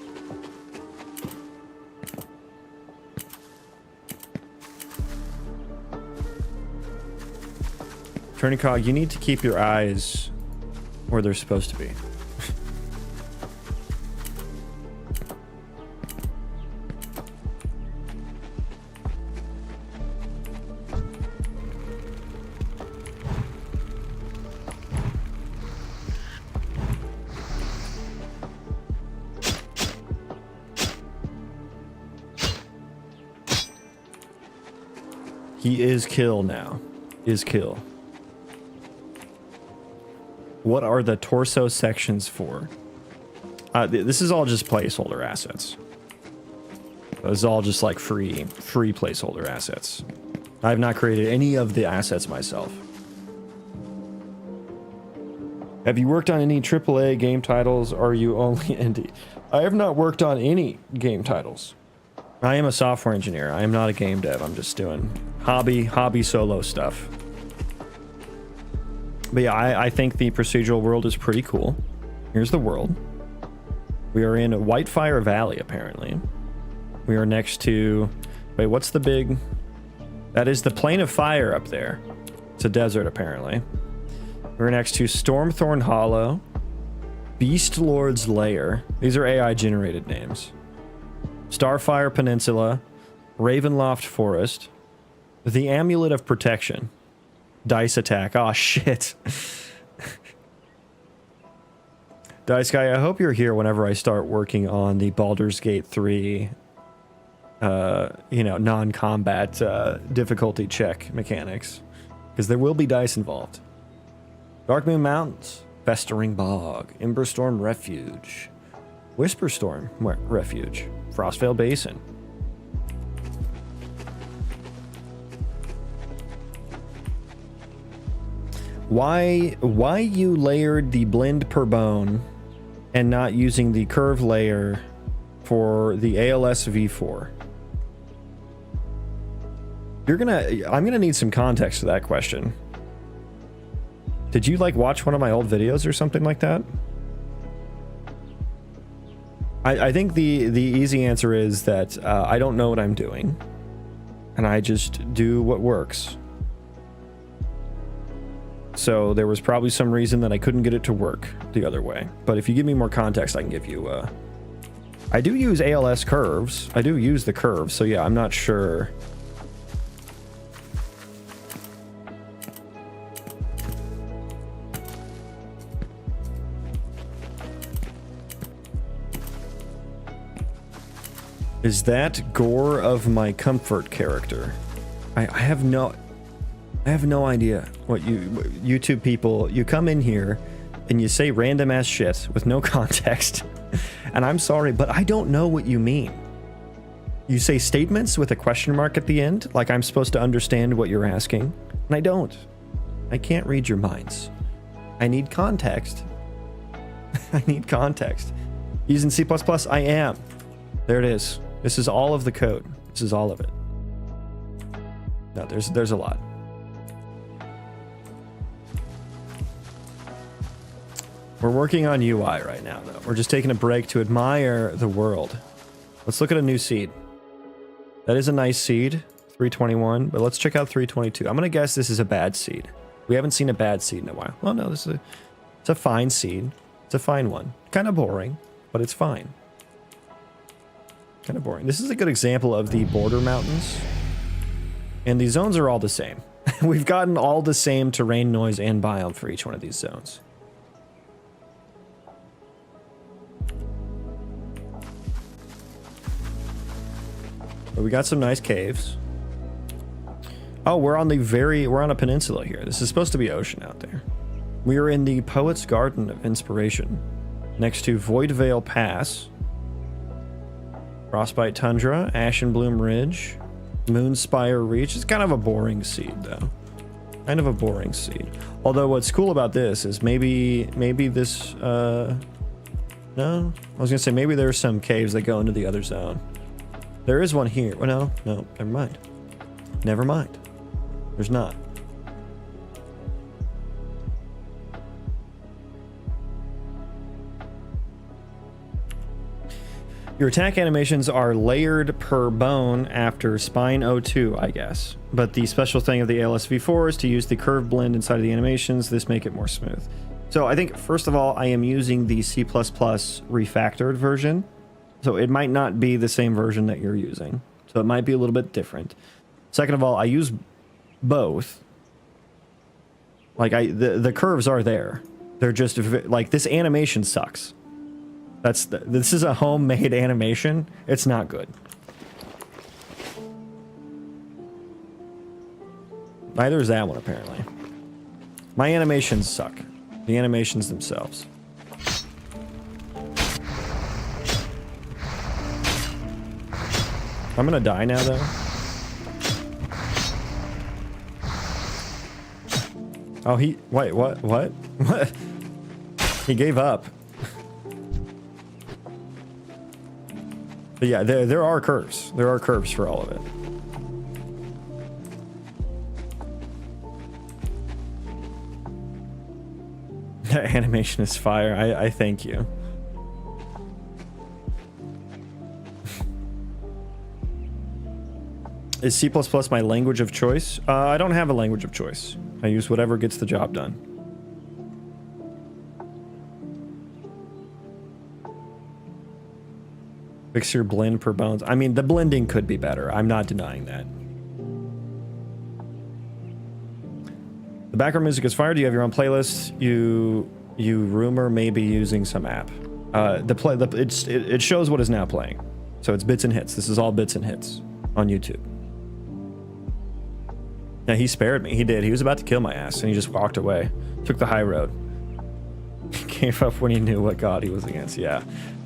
Turning cog, you need to keep your eyes where they're supposed to be. He is kill now. Is kill. What are the torso sections for? This is all just placeholder assets. This is all just like free placeholder assets. I have not created any of the assets myself. Have you worked on any AAA game titles? Or are you only indie? I have not worked on any game titles. I am a software engineer. I am not a game dev. I'm just doing hobby solo stuff. But yeah, I think the procedural world is pretty cool. Here's the world. We are in Whitefire Valley, apparently. We are next to... Wait, what's the big... That is the Plain of Fire up there. It's a desert, apparently. We're next to Stormthorn Hollow, Beast Lord's Lair. These are AI-generated names. Starfire Peninsula, Ravenloft Forest, the Amulet of Protection, Dice Attack. Oh, shit. Dice Guy, I hope you're here whenever I start working on the Baldur's Gate 3, you know, non-combat difficulty check mechanics, because there will be dice involved. Darkmoon Mountains, Festering Bog, Emberstorm Refuge, Whisperstorm Refuge, Frostvale Basin. Why you layered the blend per bone and not using the curve layer for the ALS V4? I'm gonna need some context to that question. Did you like watch one of my old videos or something like that? I think the easy answer is that I don't know what I'm doing, and I just do what works. So there was probably some reason that I couldn't get it to work the other way. But if you give me more context, I can give you... I do use ALS curves. I do use the curves, so yeah, I'm not sure... Is that gore of my comfort character? I have no idea what YouTube people, you come in here and you say random ass shit with no context. And I'm sorry, but I don't know what you mean. You say statements with a question mark at the end, like I'm supposed to understand what you're asking. And I don't. I can't read your minds. I need context. I need context. Using C++, I am. There it is. This is all of the code. This is all of it. No, there's a lot. We're working on UI right now, though. We're just taking a break to admire the world. Let's look at a new seed. That is a nice seed, 321, but let's check out 322. I'm gonna guess this is a bad seed. We haven't seen a bad seed in a while. Oh no, it's a fine seed. It's a fine one. Kind of boring, but it's fine. Kind of boring. This is a good example of the border mountains. And the zones are all the same. We've gotten all the same terrain, noise, and biome for each one of these zones. But we got some nice caves. Oh, we're on a peninsula here. This is supposed to be ocean out there. We are in the Poet's Garden of Inspiration, next to Voidvale Pass, Frostbite Tundra, Ashen Bloom Ridge, Moonspire Reach. It's kind of a boring seed, though. Kind of a boring seed. Although what's cool about this is maybe this, no? I was gonna say maybe there's some caves that go into the other zone. There is one here. Well, no, never mind. Never mind. There's not. Your attack animations are layered per bone after Spine 02, I guess. But the special thing of the ALS V4 is to use the curve blend inside of the animations. This make it more smooth. So I think, first of all, I am using the C++ refactored version. So it might not be the same version that you're using. So it might be a little bit different. Second of all, I use both. Like, the curves are there. They're just, like, this animation sucks. This is a homemade animation. It's not good. Neither is that one, apparently. My animations suck. The animations themselves. I'm gonna die now, though. Oh, wait, what? What? What? He gave up. But yeah, there are curves. There are curves for all of it. That animation is fire. I thank you. Is C++ my language of choice? I don't have a language of choice. I use whatever gets the job done. Fix your blend per bones. I mean, the blending could be better. I'm not denying that. The background music is fire. Do you have your own playlist? You rumor may be using some app. It shows what is now playing. So it's bits and hits. This is all bits and hits on YouTube. Yeah, he spared me. He did. He was about to kill my ass, and he just walked away. Took the high road. He gave up when he knew what god he was against. Yeah.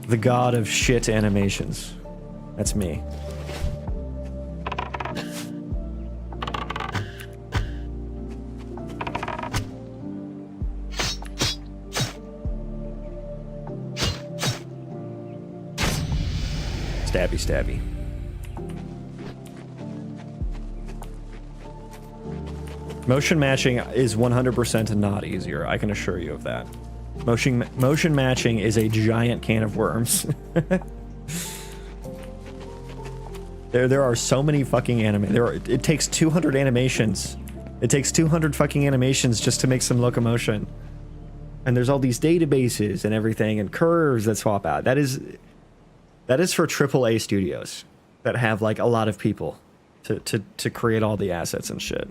The god of shit animations. That's me. Stabby, stabby. Motion matching is 100% not easier. I can assure you of that. Motion matching is a giant can of worms. There are so many fucking it takes 200 animations. It takes 200 fucking animations just to make some locomotion. And there's all these databases and everything and curves that swap out. That is for AAA studios that have like a lot of people to create all the assets and shit.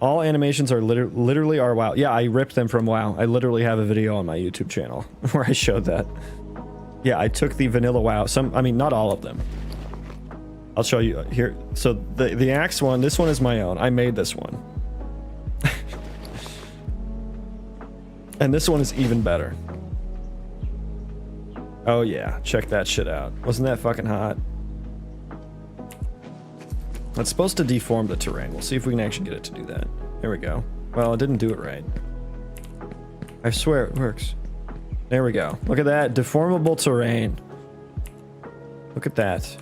All animations are literally are WoW. Yeah, I ripped them from WoW. I literally have a video on my YouTube channel where I showed that. Yeah, I took the vanilla WoW. I mean, not all of them. I'll show you here. So the axe one, this one is my own. I made this one. And this one is even better. Oh yeah, check that shit out. Wasn't that fucking hot? It's supposed to deform the terrain. We'll see if we can actually get it to do that. There we go. Well, it didn't do it right. I swear it works. There we go. Look at that. Deformable terrain. Look at that.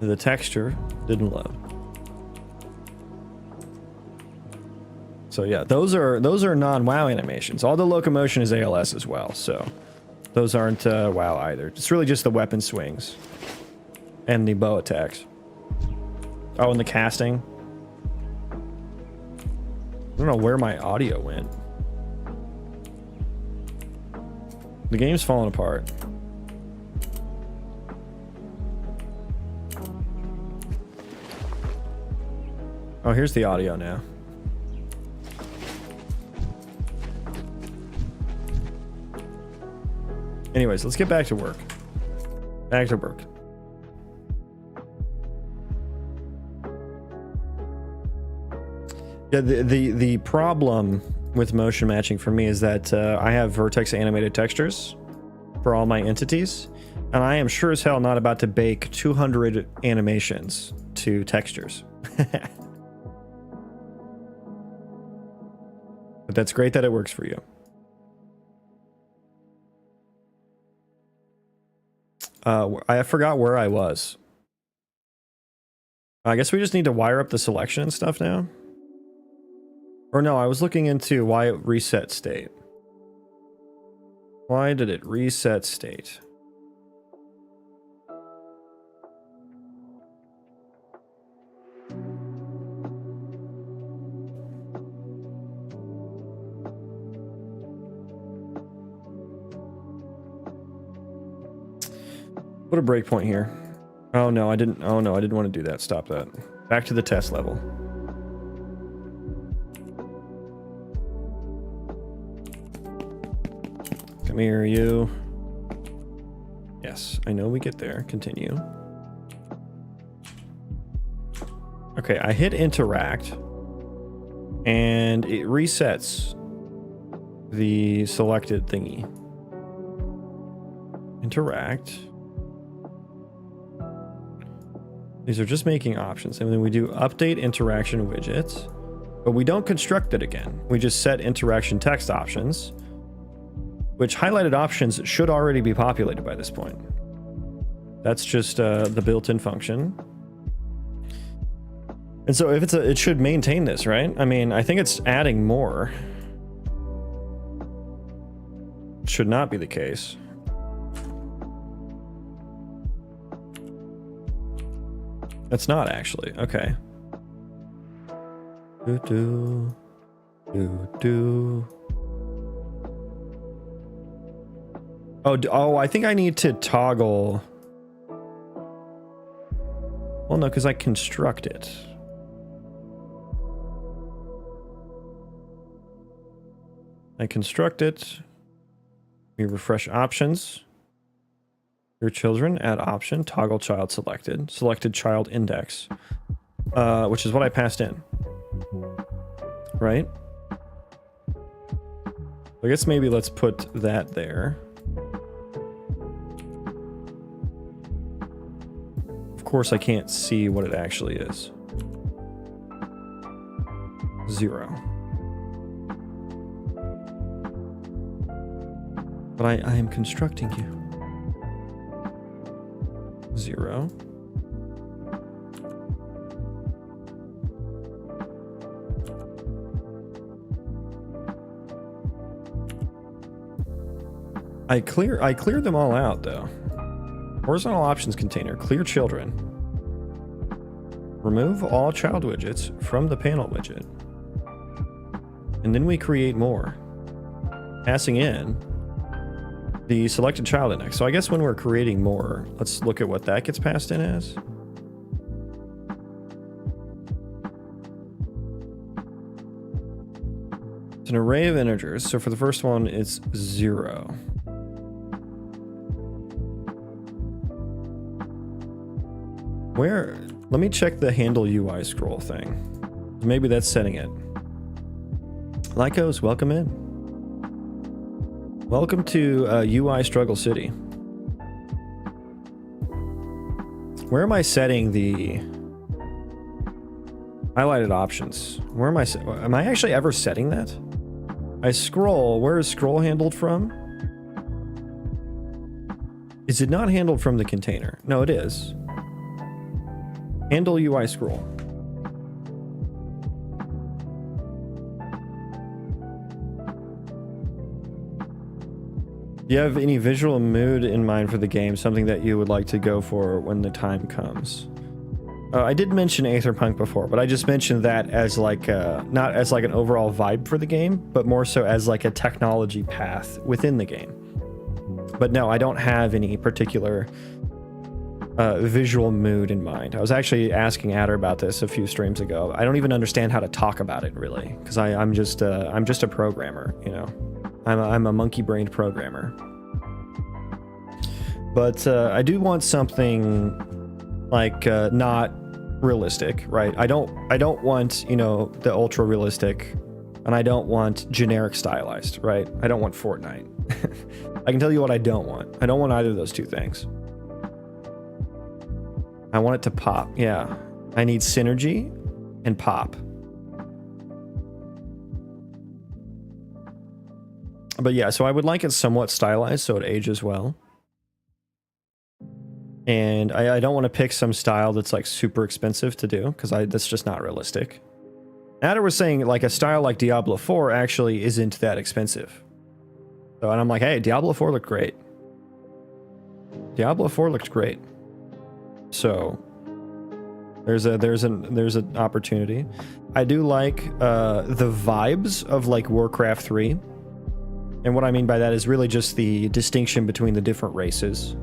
The texture didn't load. So yeah, those are non-WoW animations. All the locomotion is ALS as well, so those aren't WoW either. It's really just the weapon swings. And the bow attacks. Oh, and the casting. I don't know where my audio went. The game's falling apart. Oh, here's the audio now. Anyways, let's get back to work. Back to work. Yeah, the problem with motion matching for me is that I have vertex animated textures for all my entities, and I am sure as hell not about to bake 200 animations to textures. But that's great that it works for you. I forgot where I was. I guess we just need to wire up the selection and stuff now. Or no, I was looking into why it reset state. Why did it reset state? Put a breakpoint here. Oh no, I didn't. Oh no, I didn't want to do that. Stop that. Back to the test level. Come here, you. Yes, I know we get there. Continue. Okay, I hit interact and it resets the selected thingy. Interact. These are just making options. And then we do update interaction widgets, but we don't construct it again. We just set interaction text options, which highlighted options should already be populated by this point. That's just the built-in function. And so if it should maintain this, right? I mean, I think it's adding more. Should not be the case. That's not actually. Okay. Oh, I think I need to toggle. Well, no, because I construct it. I construct it. We refresh options. Your children, add option, toggle child selected, selected child index, which is what I passed in, right? I guess maybe let's put that there. Of course, I can't see what it actually is. 0. But I am constructing you. 0. I clear them all out though. Horizontal options container, clear children. Remove all child widgets from the panel widget. And then we create more, passing in the selected child index. So I guess when we're creating more, let's look at what that gets passed in as. It's an array of integers. So for the first one, it's 0. Where? Let me check the handle UI scroll thing. Maybe that's setting it. Lycos, welcome in. Welcome to UI Struggle City. Where am I setting the highlighted options? Where am I actually ever setting that? I scroll. Where is scroll handled from? Is it not handled from the container? No, it is. Handle UI scroll. Do you have any visual mood in mind for the game? Something that you would like to go for when the time comes? I did mention Aetherpunk before, but I just mentioned that as like not as like an overall vibe for the game, but more so as like a technology path within the game. But no, I don't have any particular visual mood in mind. I was actually asking Adder about this a few streams ago. I don't even understand how to talk about it really, because I'm just a programmer, you know. I'm a monkey-brained programmer. But I do want something like not realistic, right? I don't want, you know, the ultra realistic, and I don't want generic stylized, right? I don't want Fortnite. I can tell you what I don't want. I don't want either of those two things. I want it to pop. Yeah. I need synergy and pop. But yeah, so I would like it somewhat stylized so it ages well. And I don't want to pick some style that's like super expensive to do, because that's just not realistic. Adder was saying like a style like Diablo 4 actually isn't that expensive. So, and I'm like, hey, Diablo 4 looked great. Diablo 4 looked great. So there's an opportunity. I do like the vibes of like Warcraft 3. And what I mean by that is really just the distinction between the different races.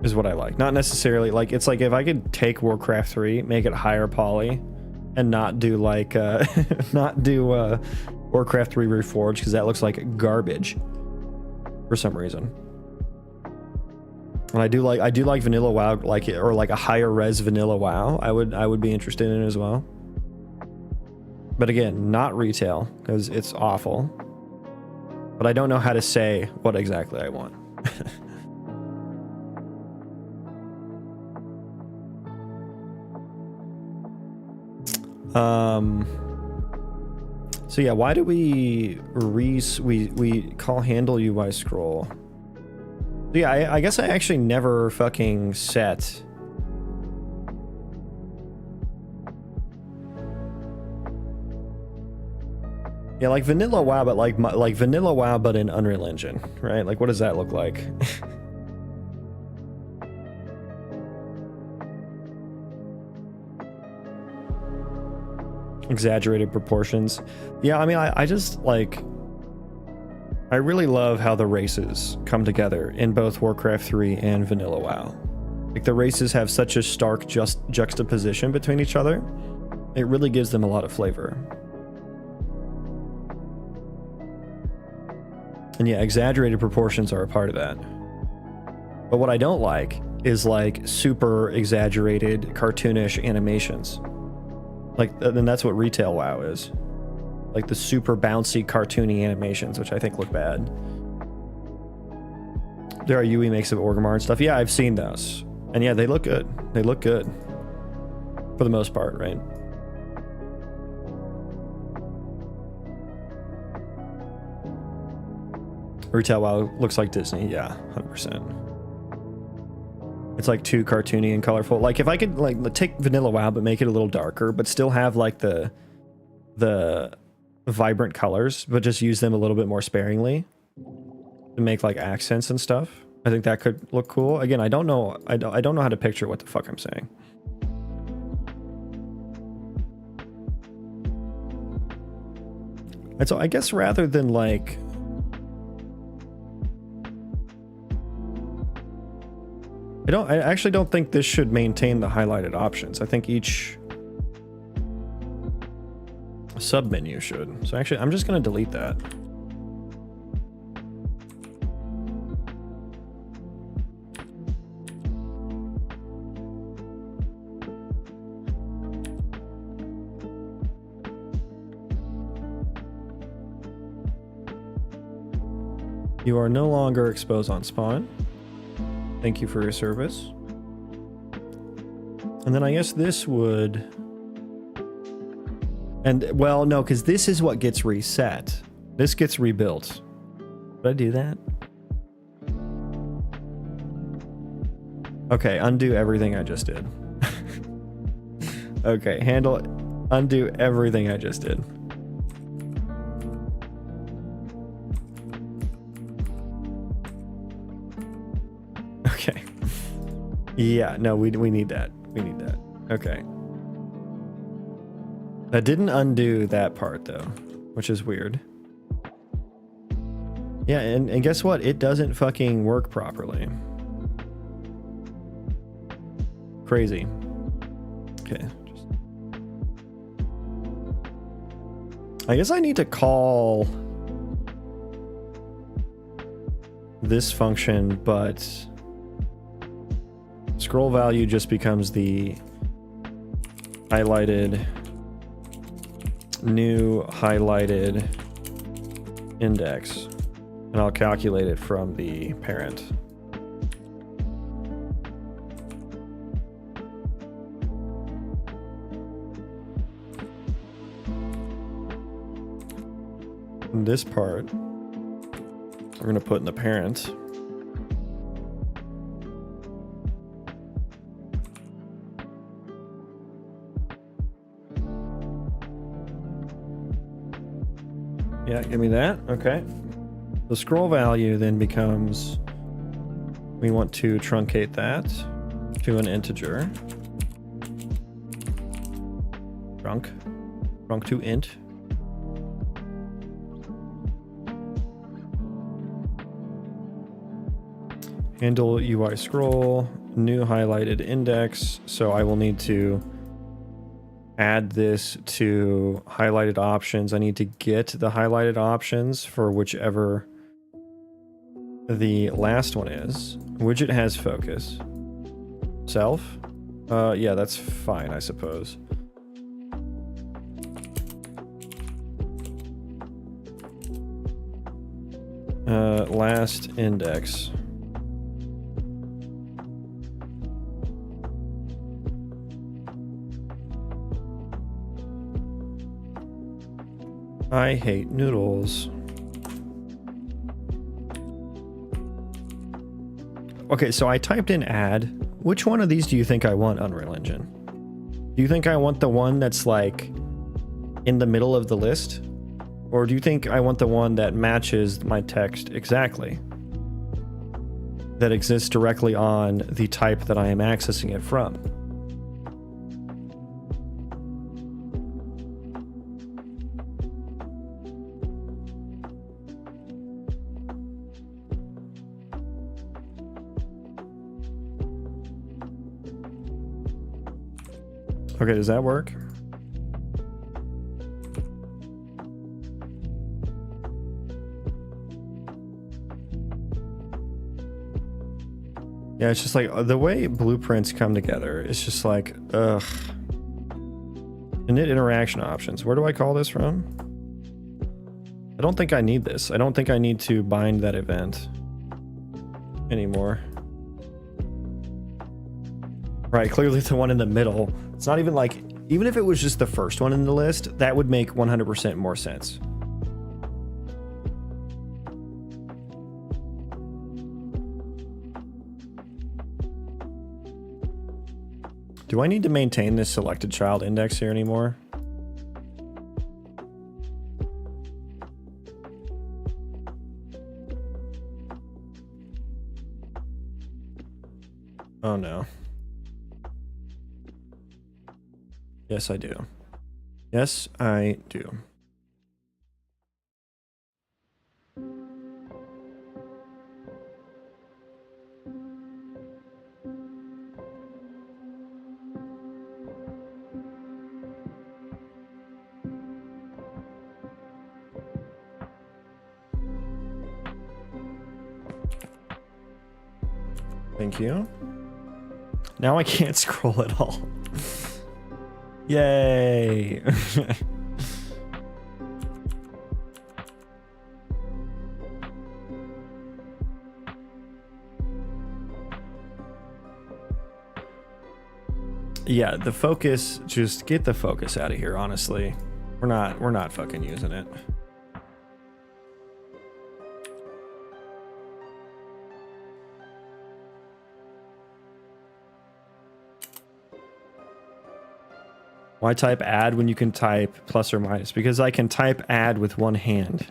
Is what I like. Not necessarily like, it's like if I could take Warcraft 3, make it higher poly, and not do like Warcraft 3 Reforged, because that looks like garbage for some reason. And I do like vanilla WoW, like, or like a higher res vanilla WoW. I would be interested in it as well. But again, not retail, because it's awful. But I don't know how to say what exactly I want. So yeah, why do we call handle UI scroll? So yeah, I guess I actually never fucking set. Yeah, like vanilla WoW, but like vanilla WoW, but in Unreal Engine, right? Like, what does that look like? Exaggerated proportions. Yeah, I mean, I just like, I really love how the races come together in both Warcraft 3 and vanilla WoW. Like, the races have such a stark juxtaposition between each other. It really gives them a lot of flavor. And yeah, exaggerated proportions are a part of that. But what I don't like is like super exaggerated cartoonish animations. Like, and that's what retail WoW is. Like the super bouncy cartoony animations, which I think look bad. There are UE makes of Orgrimmar and stuff. Yeah, I've seen those. And yeah, they look good. They look good. For the most part, right? Retail WoW looks like Disney, yeah, 100%. It's like too cartoony and colorful. Like, if I could like take vanilla WoW but make it a little darker, but still have like the vibrant colors, but just use them a little bit more sparingly to make like accents and stuff. I think that could look cool. Again, I don't know how to picture what the fuck I'm saying. And so I guess rather than like, I actually don't think this should maintain the highlighted options. I think each submenu should. So actually, I'm just going to delete that. You are no longer exposed on spawn. Thank you for your service. And then I guess this would... And, well, no, because this is what gets reset. This gets rebuilt. Did I do that? Okay, undo everything I just did. Okay, undo everything I just did. Okay. Yeah, no, we need that. We need that. Okay. That didn't undo that part, though, which is weird. Yeah, and guess what? It doesn't fucking work properly. Crazy. Okay. I guess I need to call this function, but scroll value just becomes the highlighted, new highlighted index, and I'll calculate it from the parent. And this part we're going to put in the parent. Yeah, give me that. Okay. The scroll value then becomes, we want to truncate that to an integer. Trunc to int. Handle UI scroll, new highlighted index. So I will need to add this to highlighted options. I need to get the highlighted options for whichever The last one is widget has focus. Self? Yeah, that's fine, I suppose. Last index. I hate noodles. Okay, so I typed in add. Which one of these do you think I want, Unreal Engine? Do you think I want the one that's like in the middle of the list? Or do you think I want the one that matches my text exactly? That exists directly on the type that I am accessing it from? Okay, does that work? Yeah, it's just like the way blueprints come together. It's just like, ugh. Init interaction options. Where do I call this from? I don't think I need this. I don't think I need to bind that event anymore. Right, clearly the one in the middle. It's not even like, even if it was just the first one in the list, that would make 100% more sense. Do I need to maintain this selected child index here anymore? Oh no. Yes, I do. Yes, I do. Thank you. Now I can't scroll at all. Yay! Yeah, the focus, just get the focus out of here, honestly. We're not fucking using it. Why type add when you can type plus or minus? Because I can type add with one hand.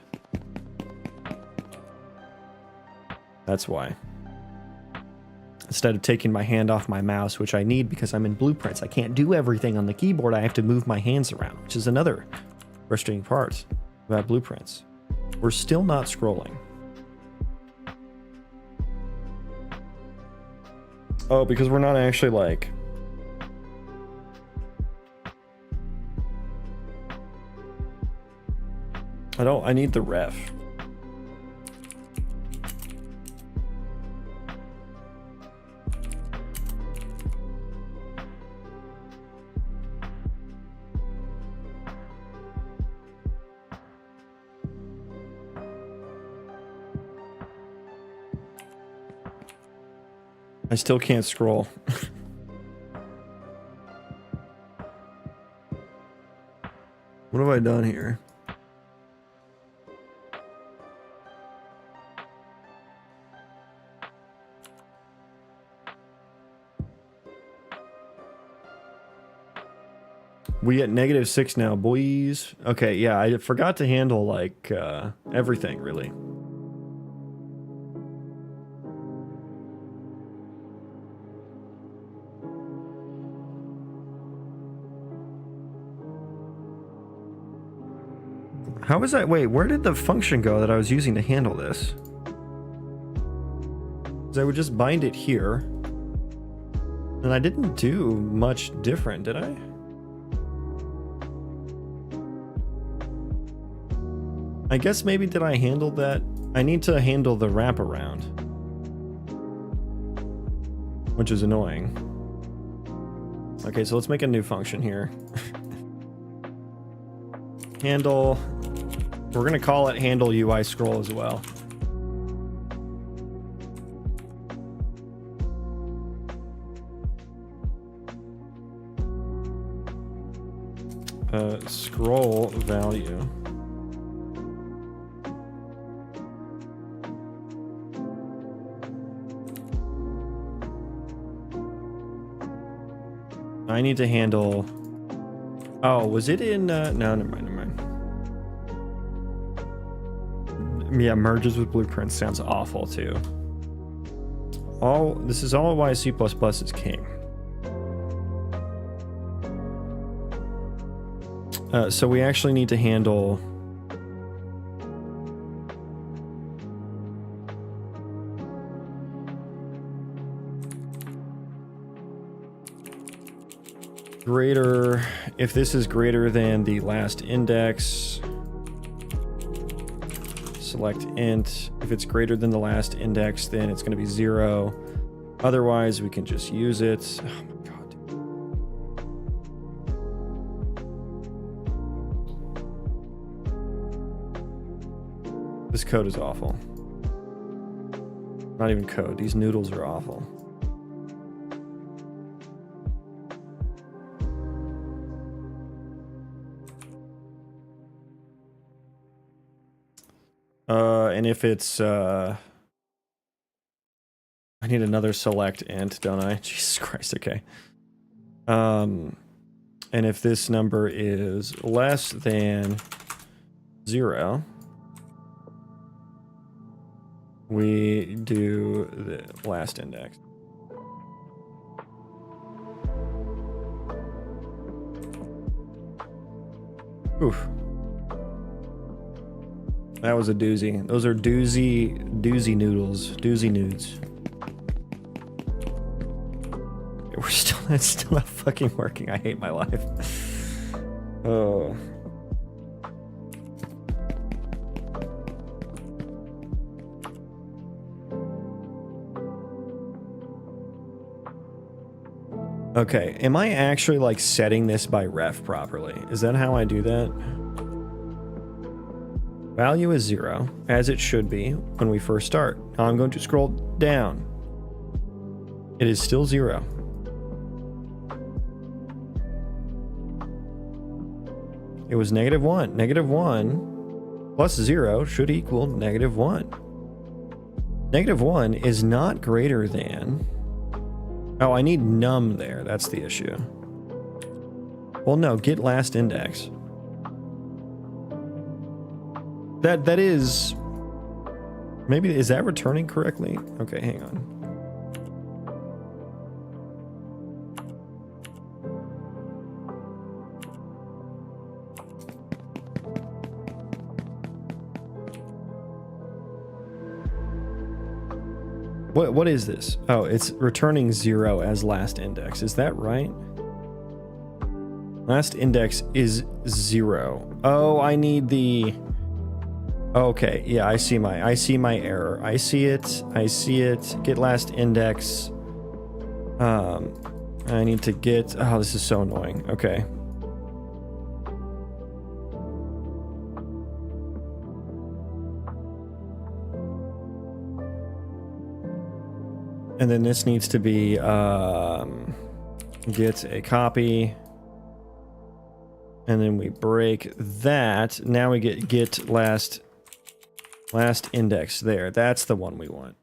That's why. Instead of taking my hand off my mouse, which I need because I'm in blueprints. I can't do everything on the keyboard. I have to move my hands around, which is another frustrating part about blueprints. We're still not scrolling. Oh, because we're not actually like... I need the ref. I still can't scroll. What have I done here? We at -6 now, boys. Okay, yeah, I forgot to handle like everything really. How was that? Wait, where did the function go that I was using to handle this? Because I would just bind it here. And I didn't do much different, did I? I guess maybe did I handle that? I need to handle the wraparound, which is annoying. Okay, so let's make a new function here. Handle, we're gonna call it handle UI scroll as well. Scroll value. I need to handle. Oh, was it in? No, never mind, never mind. Yeah, merges with blueprints sounds awful too. This is all why C++ is king. So we actually need to handle. Greater, if this is greater than the last index, select int. If it's greater than the last index, then it's going to be 0. Otherwise, we can just use it. Oh my god. This code is awful. Not even code. These noodles are awful. And if it's, I need another select int, don't I? Jesus Christ, okay. And if this number is less than 0, we do the last index. Oof. That was a doozy. Those are doozy noodles. Doozy nudes. We're still, it's still not fucking working. I hate my life. Oh. Okay, am I actually like setting this by ref properly? Is that how I do that? Value is 0, as it should be when we first start. Now I'm going to scroll down. It is still 0. It was -1. -1 plus 0 should equal -1. -1 is not greater than... Oh, I need num there. That's the issue. Well, no, get last index. That is... Maybe, is that returning correctly? Okay, hang on. What is this? Oh, it's returning 0 as last index. Is that right? Last index is 0. Oh, I need the... Okay, yeah, I see my error. I see it. Get last index. I need to get... Oh, this is so annoying. Okay. And then this needs to be get a copy. And then we break that. Now we get last index there. That's the one we want.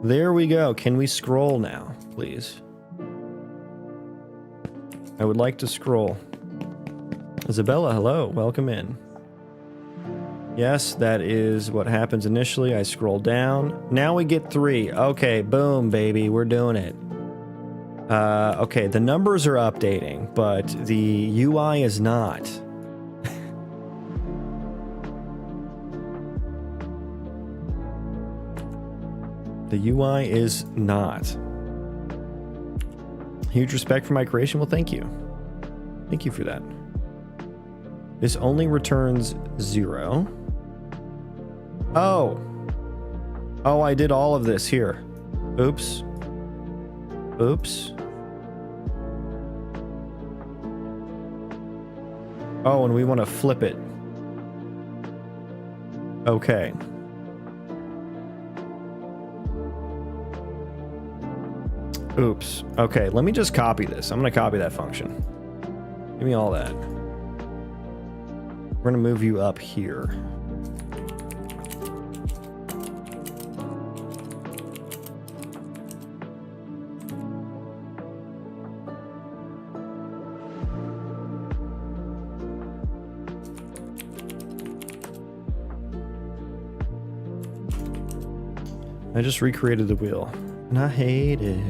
There we go. Can we scroll now, please? I would like to scroll. Isabella, hello. Welcome in. Yes, that is what happens initially. I scroll down. Now we get 3. Okay, boom, baby. We're doing it. Okay, the numbers are updating, but the UI is not. The UI is not. Huge respect for my creation. Well, thank you. Thank you for that. This only returns 0. Oh. Oh, I did all of this here. Oops. Oops. Oh, and we want to flip it. Okay. Oops. Okay, let me just copy this. I'm going to copy that function. Give me all that. We're going to move you up here. I just recreated the wheel, and I hate it.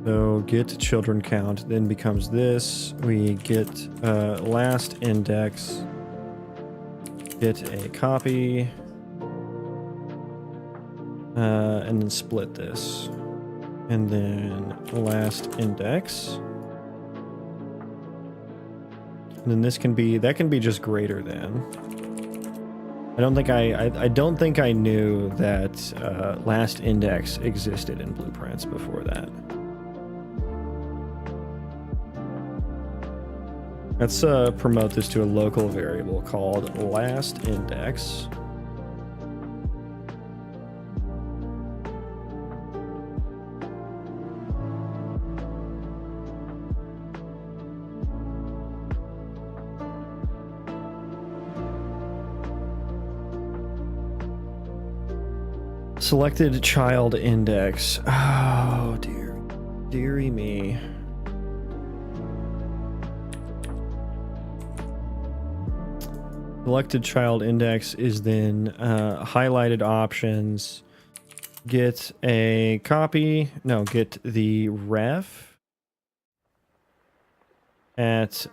So get children count then becomes this. We get last index, get a copy, and then split this. And then last index. And then this can be, that can be just greater than. I don't think I knew that last index existed in blueprints before that. Let's promote this to a local variable called last index. Selected child index. Oh dear, dearie me. Selected child index is then highlighted options. Get a copy. No, get the ref at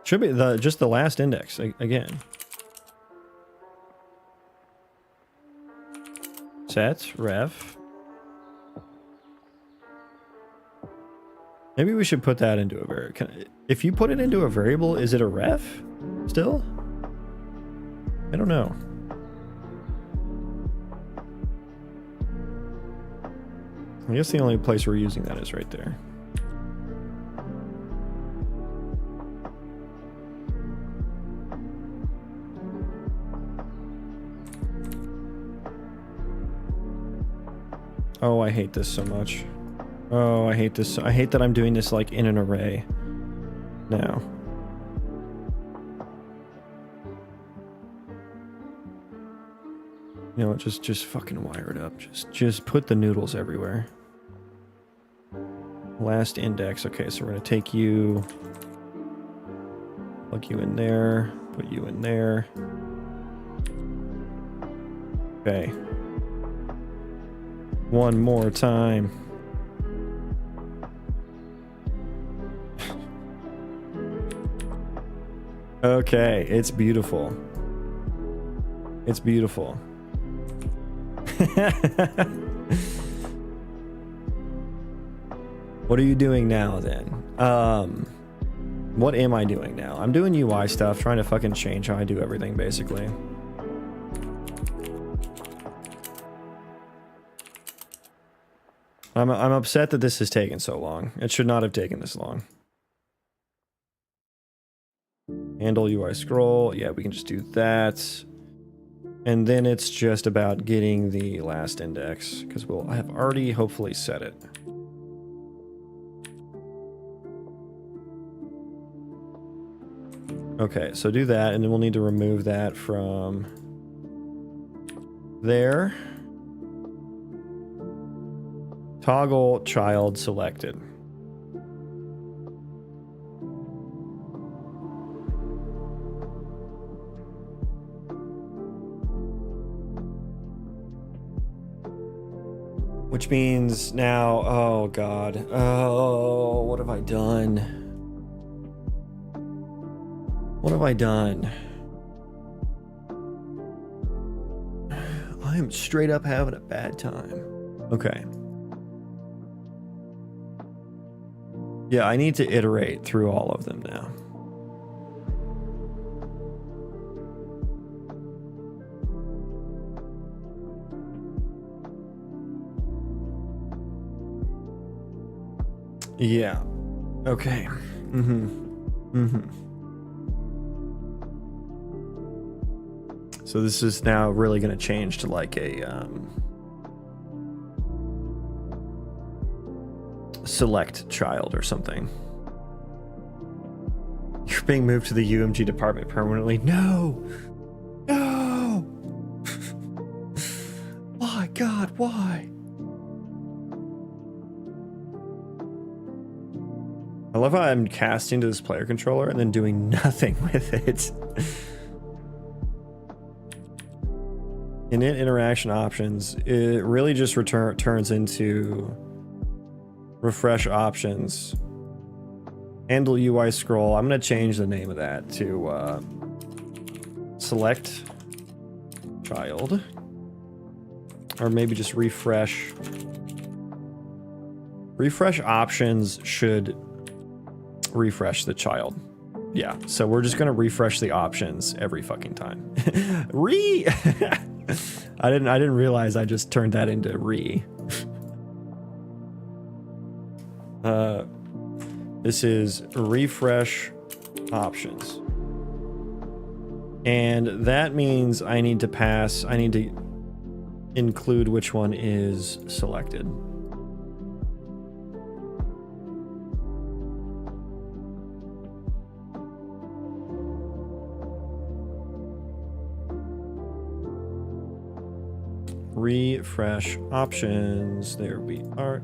should be just the last index again. Set ref. Maybe we should put that into a variable. If you put it into a variable, is it a ref still? I don't know. I guess the only place we're using that is right there. Oh, I hate this so much. Oh, I hate this. I hate that I'm doing this like in an array now. You know what? Just fucking wire it up. Just put the noodles everywhere. Last index. Okay, so we're gonna take you, plug you in there, put you in there. Okay. One more time. Okay, it's beautiful. It's beautiful. What are you doing now then? What am I doing now? I'm doing UI stuff, trying to fucking change how I do everything basically. I'm upset that this has taken so long. It should not have taken this long. Handle UI scroll. Yeah, we can just do that. And then it's just about getting the last index, because I have already hopefully set it. Okay, so do that, and then we'll need to remove that from there. Toggle child selected. Which means now, oh God, oh, what have I done? What have I done? I'm straight up having a bad time. Okay. Yeah, I need to iterate through all of them now. Yeah. Okay. So this is now really going to change to like a select child or something. You're being moved to the UMG department permanently. No! No! Why, God, why? I love how I'm casting to this player controller and then doing nothing with it. Init interaction options, it really just turns into refresh options. Handle UI scroll. I'm going to change the name of that to select child. Or maybe just refresh. Refresh options should refresh the child. Yeah, so we're just going to refresh the options every fucking time. I didn't realize I just turned that into this is refresh options. And that means I need to include which one is selected. Refresh options. There we are.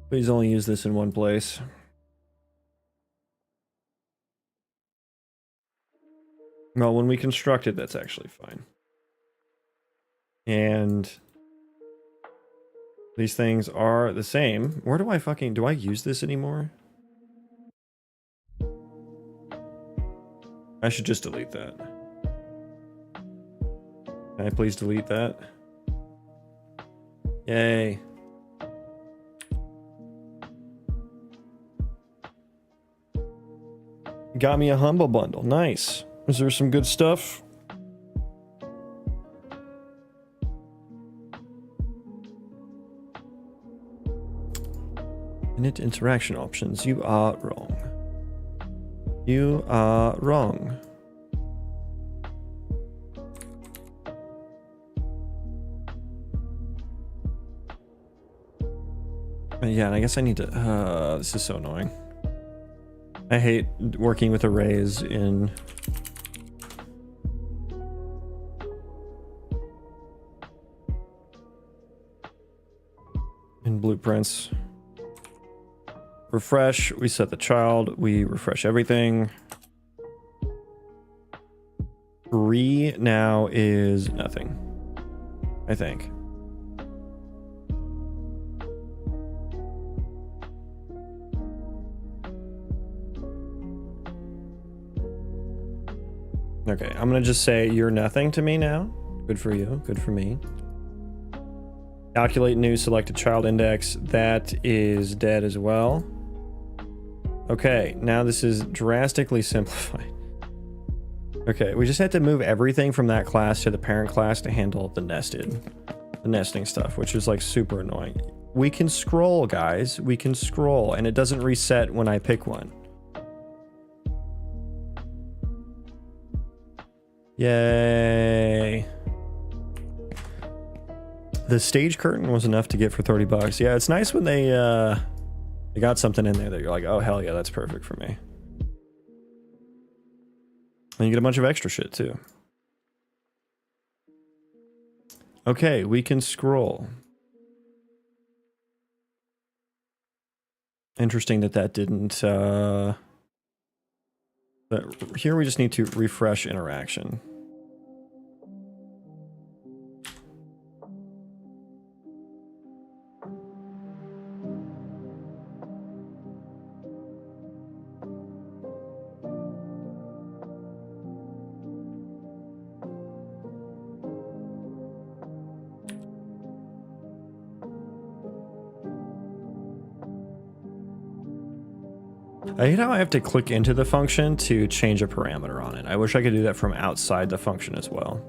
Please only use this in one place. Well, when we construct it, that's actually fine. And these things are the same. Where do I use this anymore? I should just delete that. Can I please delete that? Yay. Got me a humble bundle. Nice. Is there some good stuff? Init interaction options. You are wrong. You are wrong. Yeah, and I guess I need to... this is so annoying. I hate working with arrays in... blueprints. Refresh, we set the child, we refresh everything. Now is nothing, I think. Okay, I'm gonna just say you're nothing to me now. Good for you, good for me. Calculate new selected child index. That is dead as well. Okay, now this is drastically simplified. Okay, we just had to move everything from that class to the parent class to handle the nesting stuff, which is like super annoying. We can scroll, guys. We can scroll, and it doesn't reset when I pick one. Yay. The stage curtain was enough to get for 30 bucks. Yeah, it's nice when they got something in there that you're like, oh, hell yeah, that's perfect for me. And you get a bunch of extra shit, too. Okay, we can scroll. Interesting that didn't... But here we just need to refresh interaction. I hate how I have to click into the function to change a parameter on it. I wish I could do that from outside the function as well.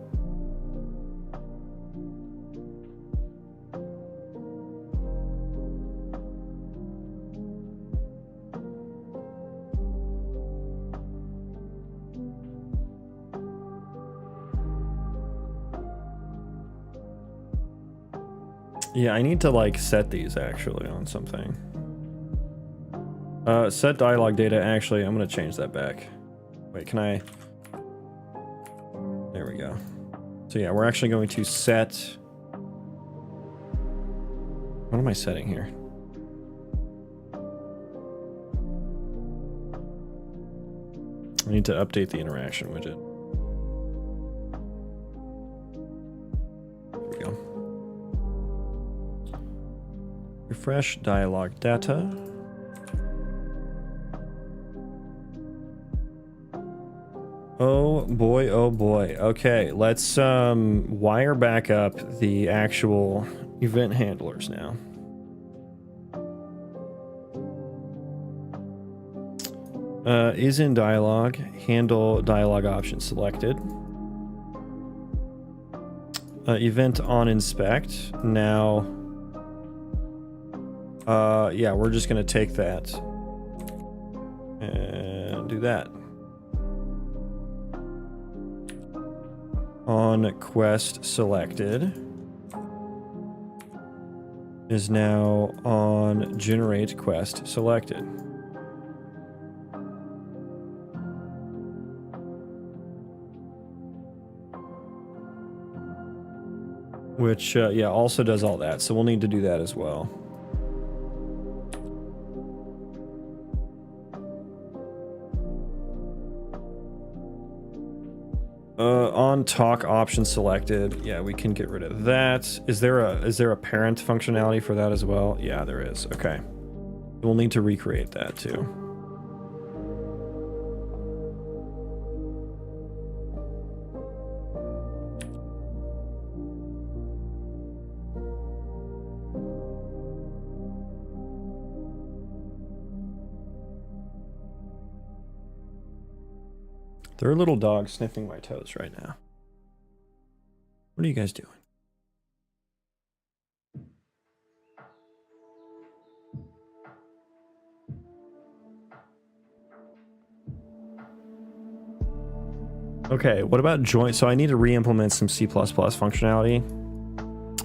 Yeah, I need to like set these actually on something. Set dialog data. Actually, I'm gonna change that back. Wait, can I? There we go. So yeah, we're actually going to set. What am I setting here? I need to update the interaction widget. There we go. Refresh dialog data. Oh boy, oh boy. Okay, let's wire back up the actual event handlers now. Is in dialog, handle dialog option selected. Event on inspect. Now, yeah, we're just gonna take that and do that. On quest selected is now on generate quest selected. Which, yeah, also does all that. So we'll need to do that as well. On talk option selected, yeah, we can get rid of that. Is there a parent functionality for that as well? Yeah, there is. Okay, we'll need to recreate that too. There are little dogs sniffing my toes right now. What are you guys doing? Okay, what about joint? So I need to re-implement some C++ functionality.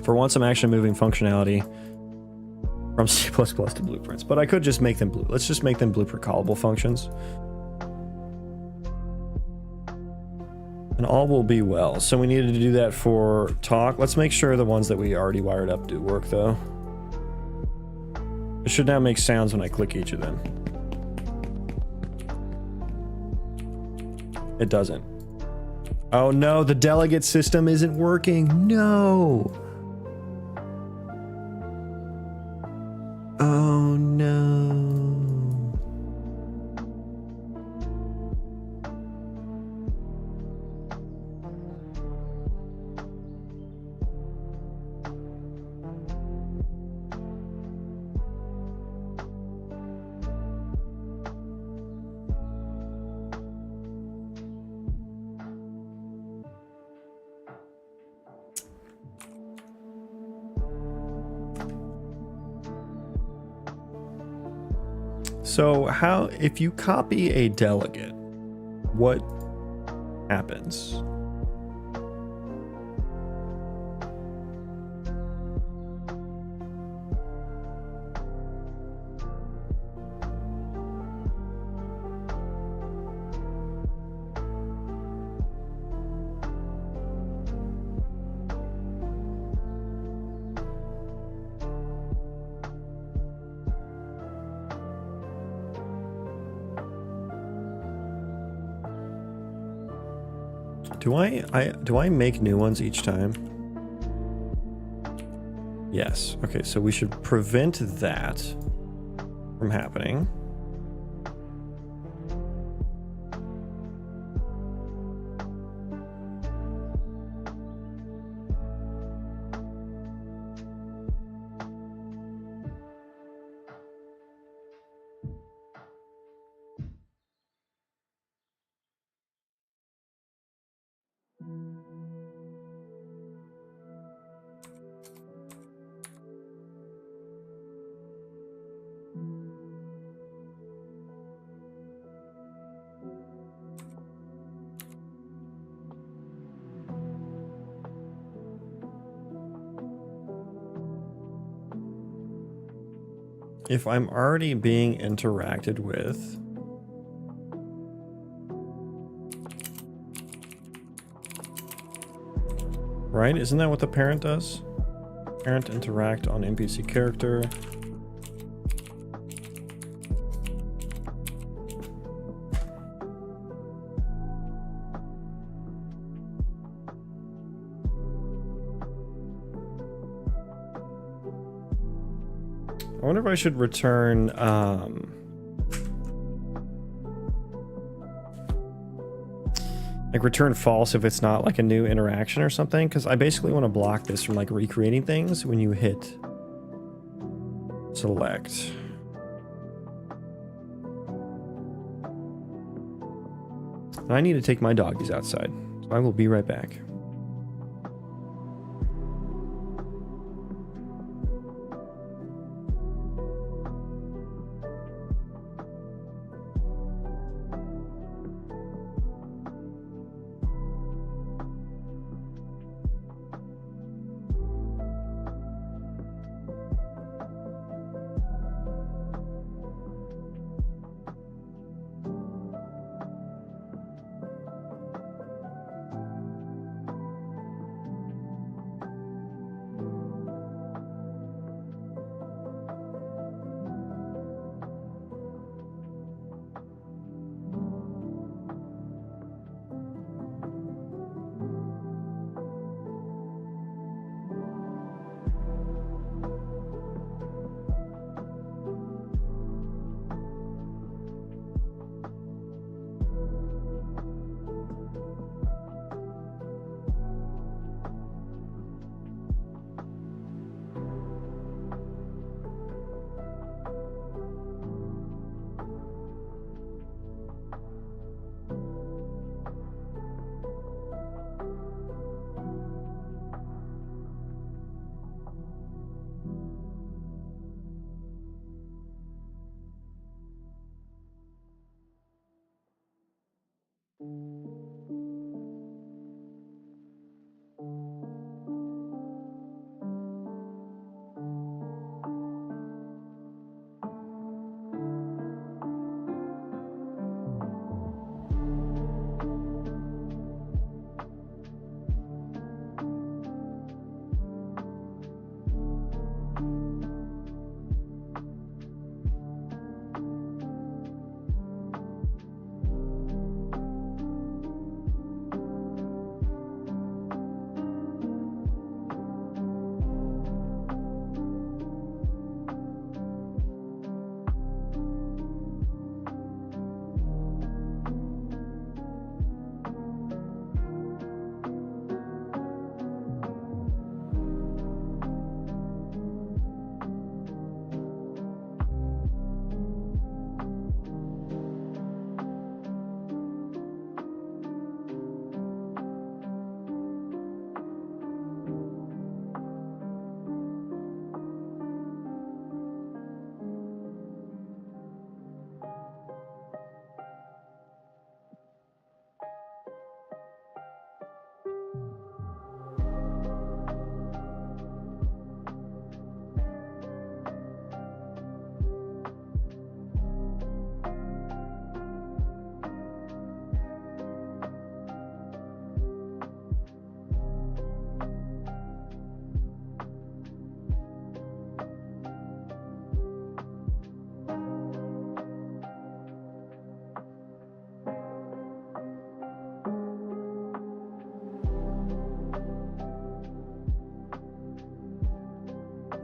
For once, I'm actually moving functionality from C++ to blueprints, but I could just make them blue. Let's just make them blueprint callable functions. And all will be well. So we needed to do that for talk. Let's make sure the ones that we already wired up do work though. It should now make sounds when I click each of them. It doesn't. Oh no, the delegate system isn't working. No. Oh no. So how, if you copy a delegate, what happens? Do I make new ones each time? Yes. Okay, so we should prevent that from happening. if I'm already being interacted with, right? Isn't that what the parent does? Parent interact on NPC character. I wonder if I should return like return false if it's not like a new interaction or something, because I basically want to block this from like recreating things when you hit select. I need to take my doggies outside, so I will be right back.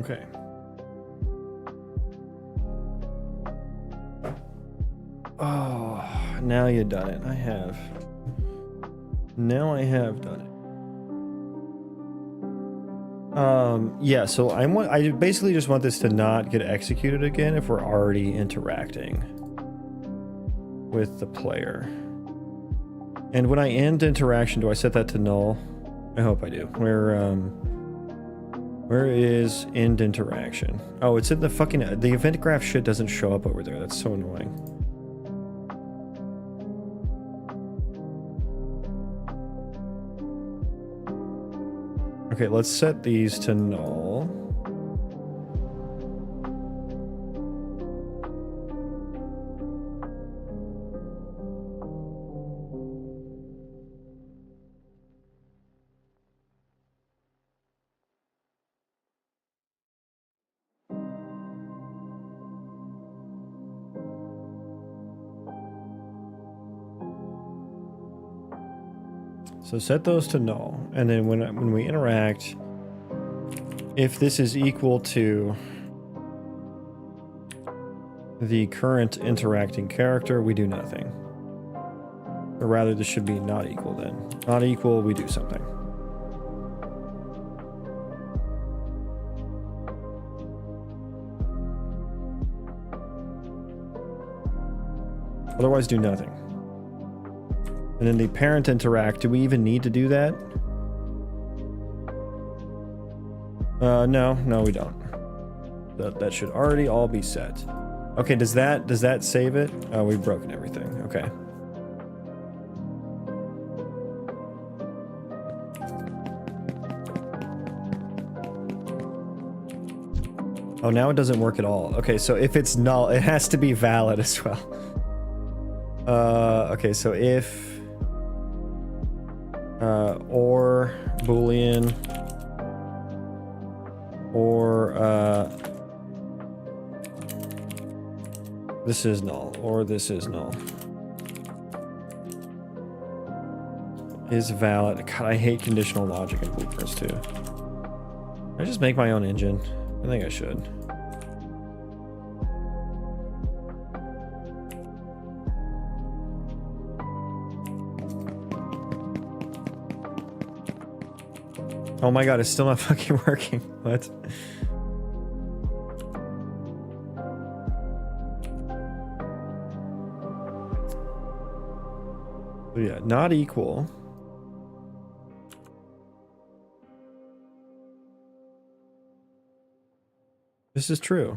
Okay. Oh, now you've done it. I have. Now I have done it. Yeah, so I basically just want this to not get executed again if we're already interacting with the player. And when I end interaction, do I set that to null? I hope I do. Where is end interaction? Oh, it's in the fucking, the event graph shit doesn't show up over there. That's so annoying. Okay, let's set these to null. So set those to null. And then when we interact, if this is equal to the current interacting character, we do nothing. Or rather, this should be not equal then. Not equal, we do something. Otherwise, do nothing. And then the parent interact, do we even need to do that? No, we don't. That should already all be set. Okay, does that save it? Oh, we've broken everything. Okay. Oh, now it doesn't work at all. Okay, so if it's null, it has to be valid as well. Okay, so if or boolean or this is null or this is null is valid. God, I hate conditional logic and blueprints too. Can I just make my own engine? I think I should. Oh my god, it's still not fucking working. What? So yeah, not equal. This is true.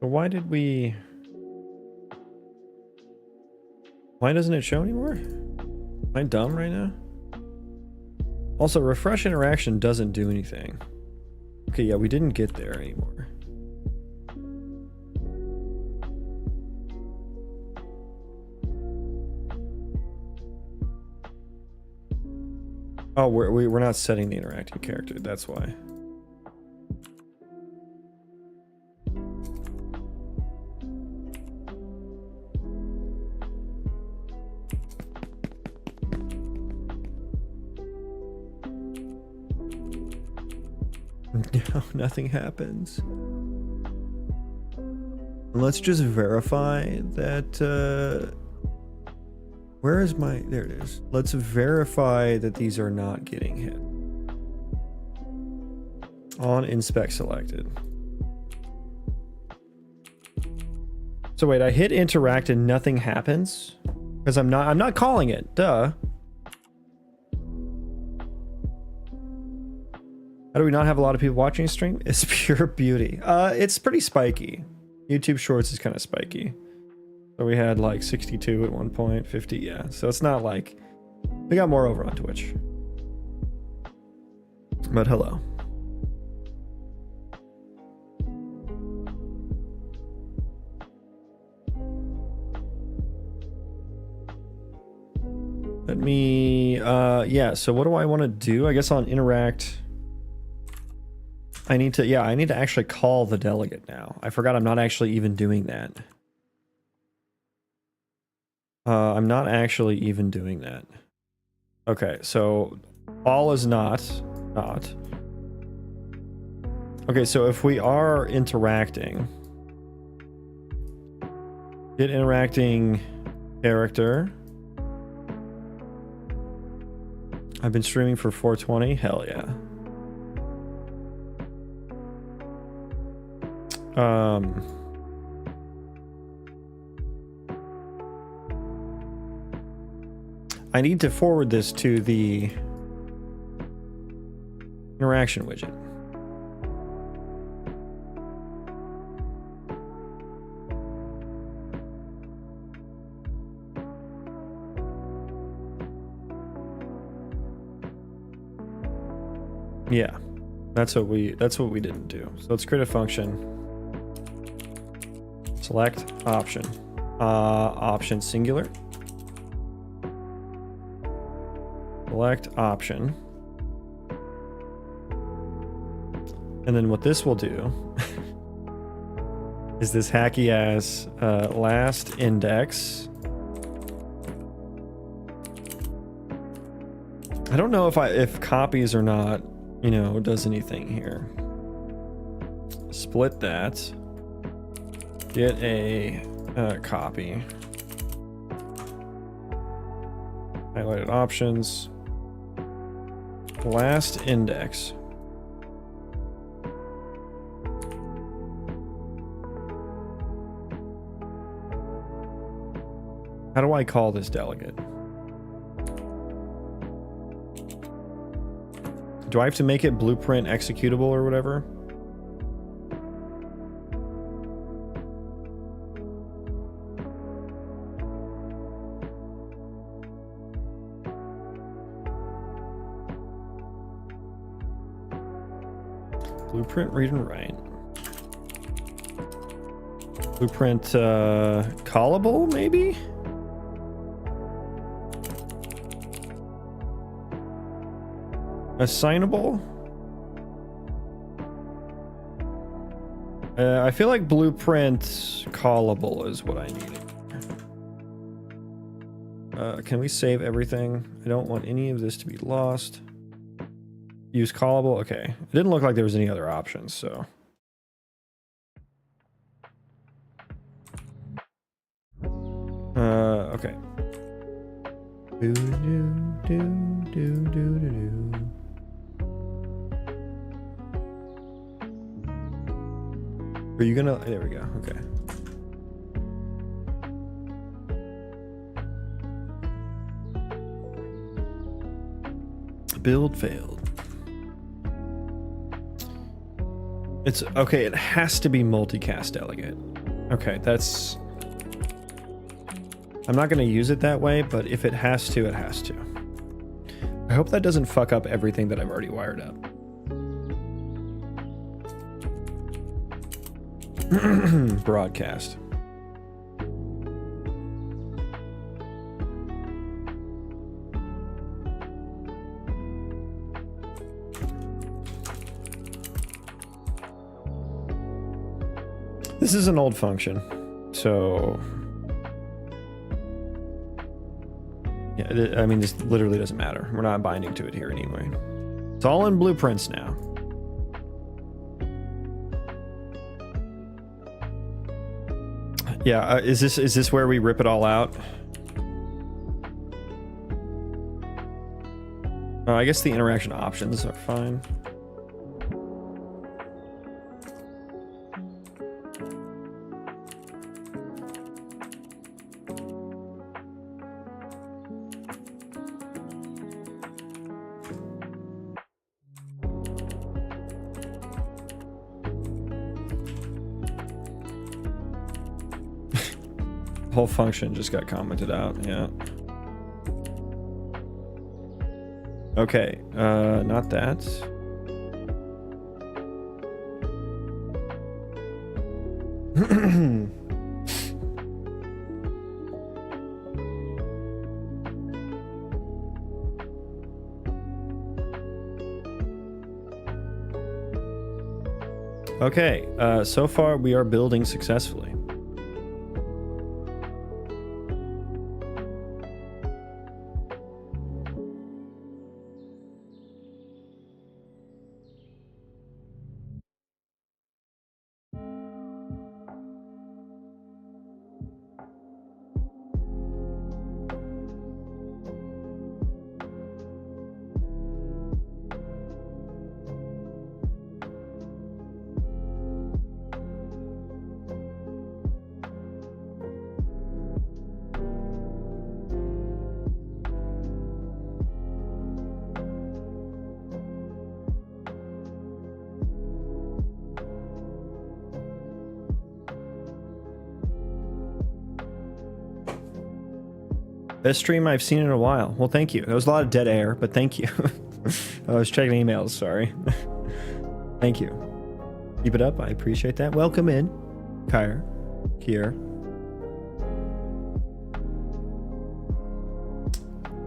So why doesn't it show anymore? Am I dumb right now? Also, refresh interaction doesn't do anything. Okay, yeah, we didn't get there anymore. Oh, we're not setting the interacting character, that's why. No, nothing happens. Let's just verify that, where is my, there it is. Let's verify that these are not getting hit. On inspect selected. So wait, I hit interact and nothing happens? Because I'm not calling it, duh. How do we not have a lot of people watching stream? It's pure beauty. It's pretty spiky. YouTube Shorts is kind of spiky. So we had like 62 at one point, 50, yeah. So it's not like, we got more over on Twitch. But hello. Let me, yeah, so what do I want to do? I guess on interact, I need to actually call the delegate now. I forgot I'm not actually even doing that. I'm not actually even doing that. Okay, so all is not. Okay, so if we are interacting, get interacting character. I've been streaming for 420. Hell yeah. I need to forward this to the interaction widget. Yeah, that's what we didn't do. So let's create a function. Select option. Option singular. Select option. And then what this will do is this hacky ass last index. I don't know if copies or not, you know, does anything here. Split that. Get a copy. Highlighted options. Last index. How do I call this delegate? Do I have to make it blueprint executable or whatever? Blueprint read and write. Blueprint callable, maybe? Assignable? I feel like blueprint callable is what I needed. Can we save everything? I don't want any of this to be lost. Use callable. Okay. It didn't look like there was any other options, so. Okay. Are you gonna? There we go. Okay. Build failed. It's okay. It has to be multicast delegate. Okay, that's. I'm not going to use it that way, but if it has to, it has to. I hope that doesn't fuck up everything that I've already wired up. Broadcast. This is an old function, so yeah, I mean, this literally doesn't matter. We're not binding to it here anyway. It's all in blueprints now. Yeah, is this where we rip it all out? I guess the interaction options are fine. Whole function just got commented out. Yeah. Okay, not that. Okay, so far we are building successfully. Best stream I've seen in a while. Well, thank you. There was a lot of dead air, but thank you. I was checking emails, sorry. Thank you. Keep it up. I appreciate that. Welcome in, Kier.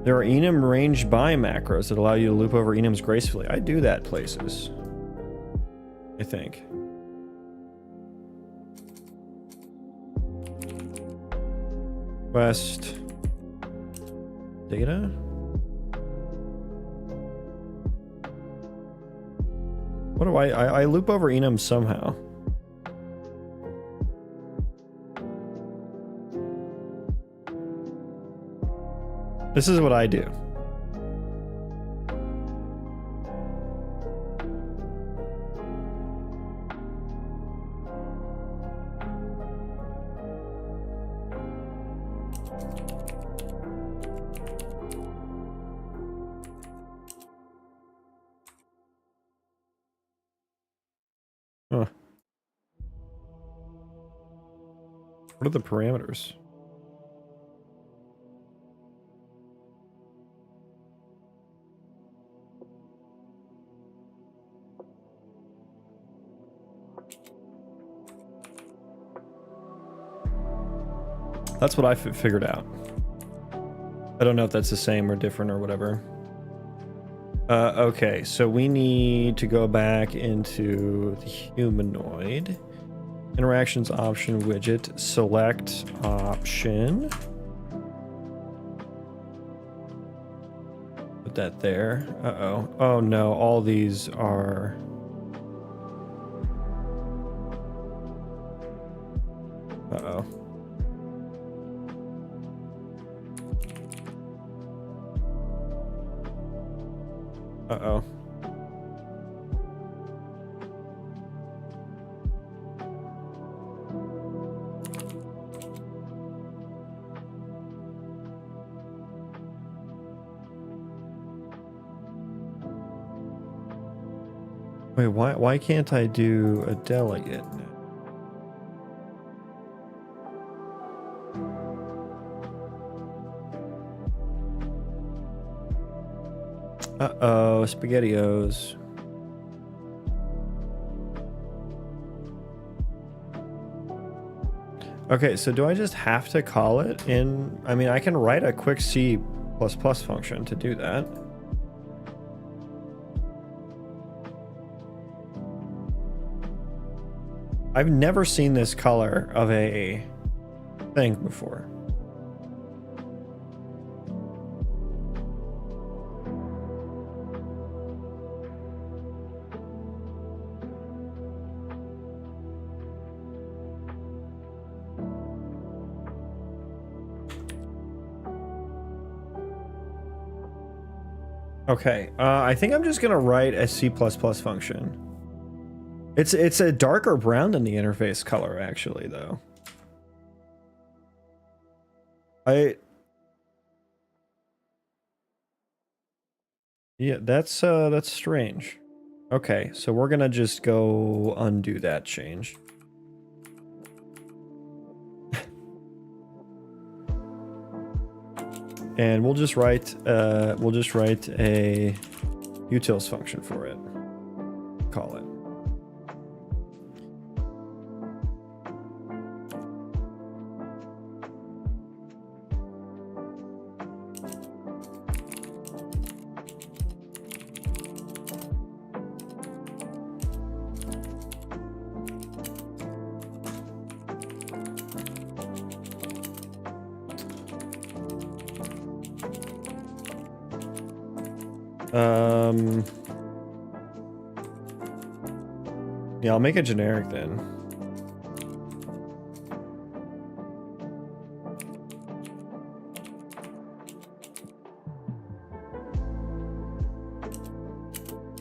There are enum range by macros that allow you to loop over enums gracefully. I do that places. I think. Request data. What do I loop over enum somehow. This is what I do. Huh. What are the parameters? That's what I figured out. I don't know if that's the same or different or whatever. Okay, so we need to go back into the humanoid. Interactions option widget, select option. Put that there. Uh-oh. Oh no, all these are... Uh-oh. Uh-oh. Wait, why can't I do a delegate now? Uh-oh, SpaghettiOs. Okay, so do I just have to call it in? I mean, I can write a quick C++ function to do that. I've never seen this color of a thing before. Okay, I think I'm just gonna write a C++ function. It's a darker brown than the interface color, actually, though. Yeah, that's strange. Okay, so we're gonna just go undo that change. And we'll just write a utils function for it. Call it. Yeah, I'll make it generic then.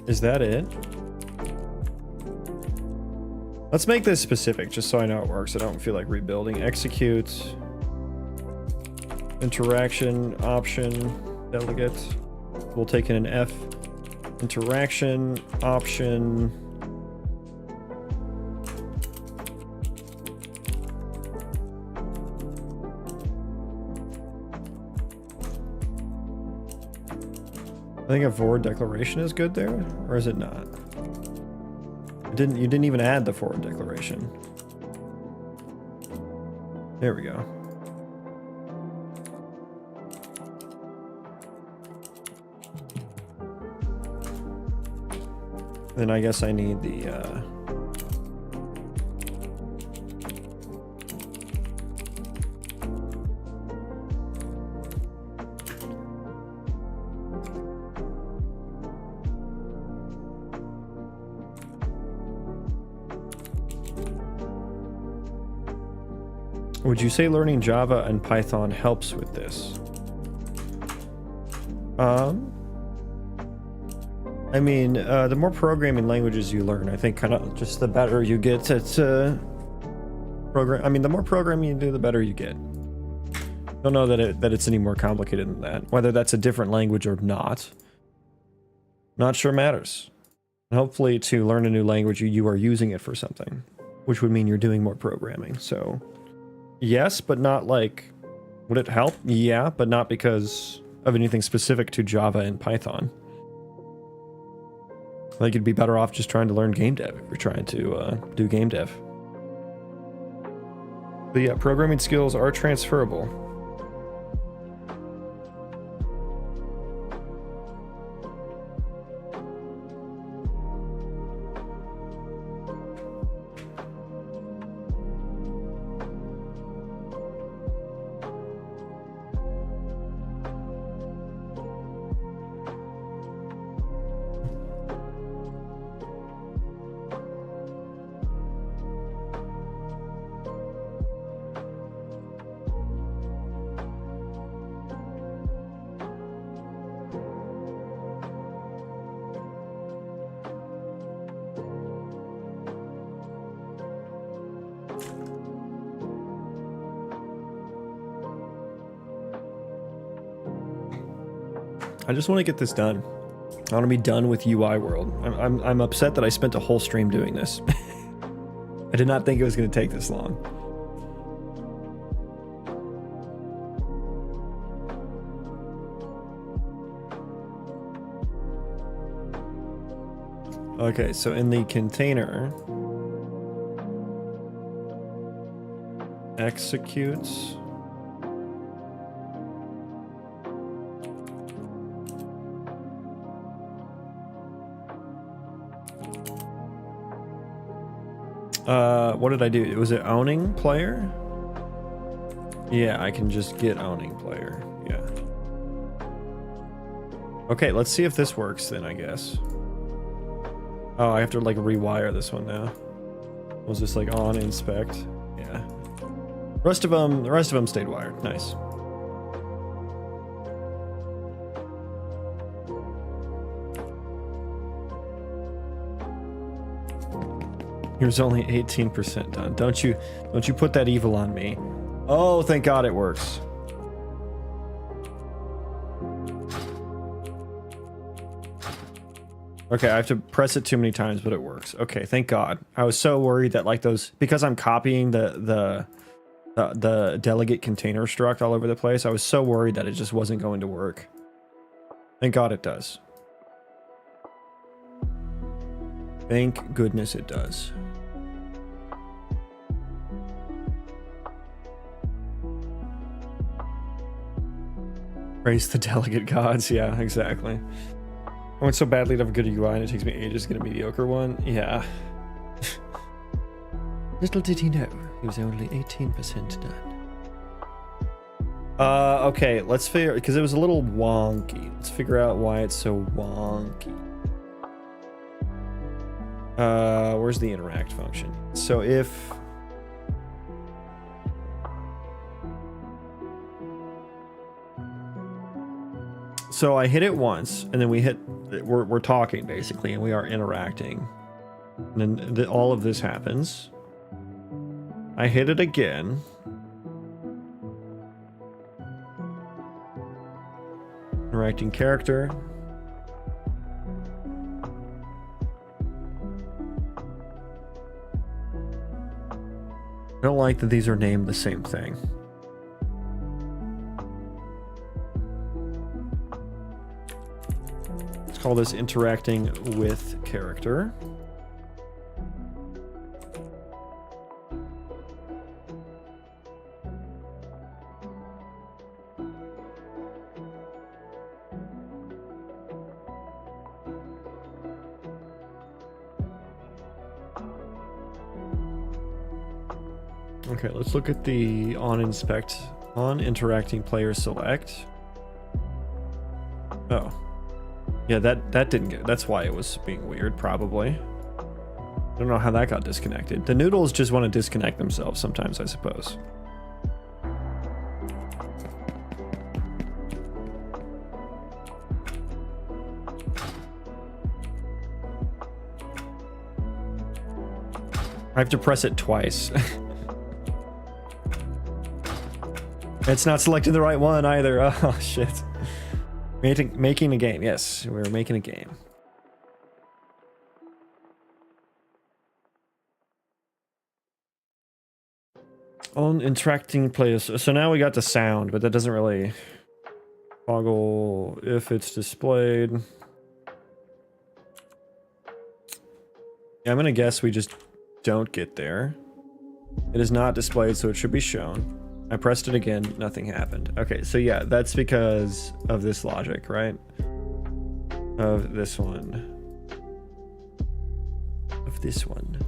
Is that it? Let's make this specific, just so I know it works. I don't feel like rebuilding. Execute. Interaction option delegate. We'll take in an F. Interaction option. I think a forward declaration is good there, or is it not? You didn't even add the forward declaration. There we go. Then I guess I need the Would you say learning Java and Python helps with this? I mean, the more programming languages you learn, I think kind of just the better you get at program. I mean, the more programming you do, the better you get. Don't know that it's any more complicated than that. Whether that's a different language or not sure matters. And hopefully, to learn a new language, you are using it for something, which would mean you're doing more programming. So, yes, but not like. Would it help? Yeah, but not because of anything specific to Java and Python. I think you'd be better off just trying to learn game dev if you're trying to do game dev. But yeah, programming skills are transferable. I just want to get this done. I want to be done with UI world. I'm upset that I spent a whole stream doing this. I did not think it was going to take this long. Okay, so in the container, executes. What did I do? Was it owning player? Yeah, I can just get owning player. Yeah. Okay, let's see if this works then, I guess. Oh, I have to like rewire this one now. Was this like on inspect? Yeah. The rest of them stayed wired. Nice. He was only 18% done. Don't you put that evil on me. Oh, thank God it works. Okay, I have to press it too many times, but it works. Okay, thank God. I was so worried that like those, because I'm copying the delegate container struct all over the place. I was so worried that it just wasn't going to work. Thank God it does. Thank goodness it does. Praise the delegate gods. Yeah, exactly. I want so badly to have a good UI and it takes me ages to get a mediocre one. Yeah. Little did he know, he was only 18% done. Okay, let's figure, because it was a little wonky. Let's figure out why it's so wonky. Where's the interact function? So if I hit it once and then we're talking basically and we are interacting, and then all of this happens. I hit it again. Interacting character. I don't like that these are named the same thing. Let's call this interacting with character. Okay, let's look at the on interacting player select. Oh. Yeah, that didn't get, that's why it was being weird, probably. I don't know how that got disconnected. The noodles just want to disconnect themselves sometimes, I suppose. I have to press it twice. It's not selecting the right one either. Oh, shit. Making a game. Yes, we're making a game. On interacting players. So now we got the sound, but that doesn't really toggle if it's displayed. Yeah, I'm gonna guess we just don't get there. It is not displayed, so it should be shown. I pressed it again, nothing happened. Okay, so yeah, that's because of this logic, right? Of this one. Of this one.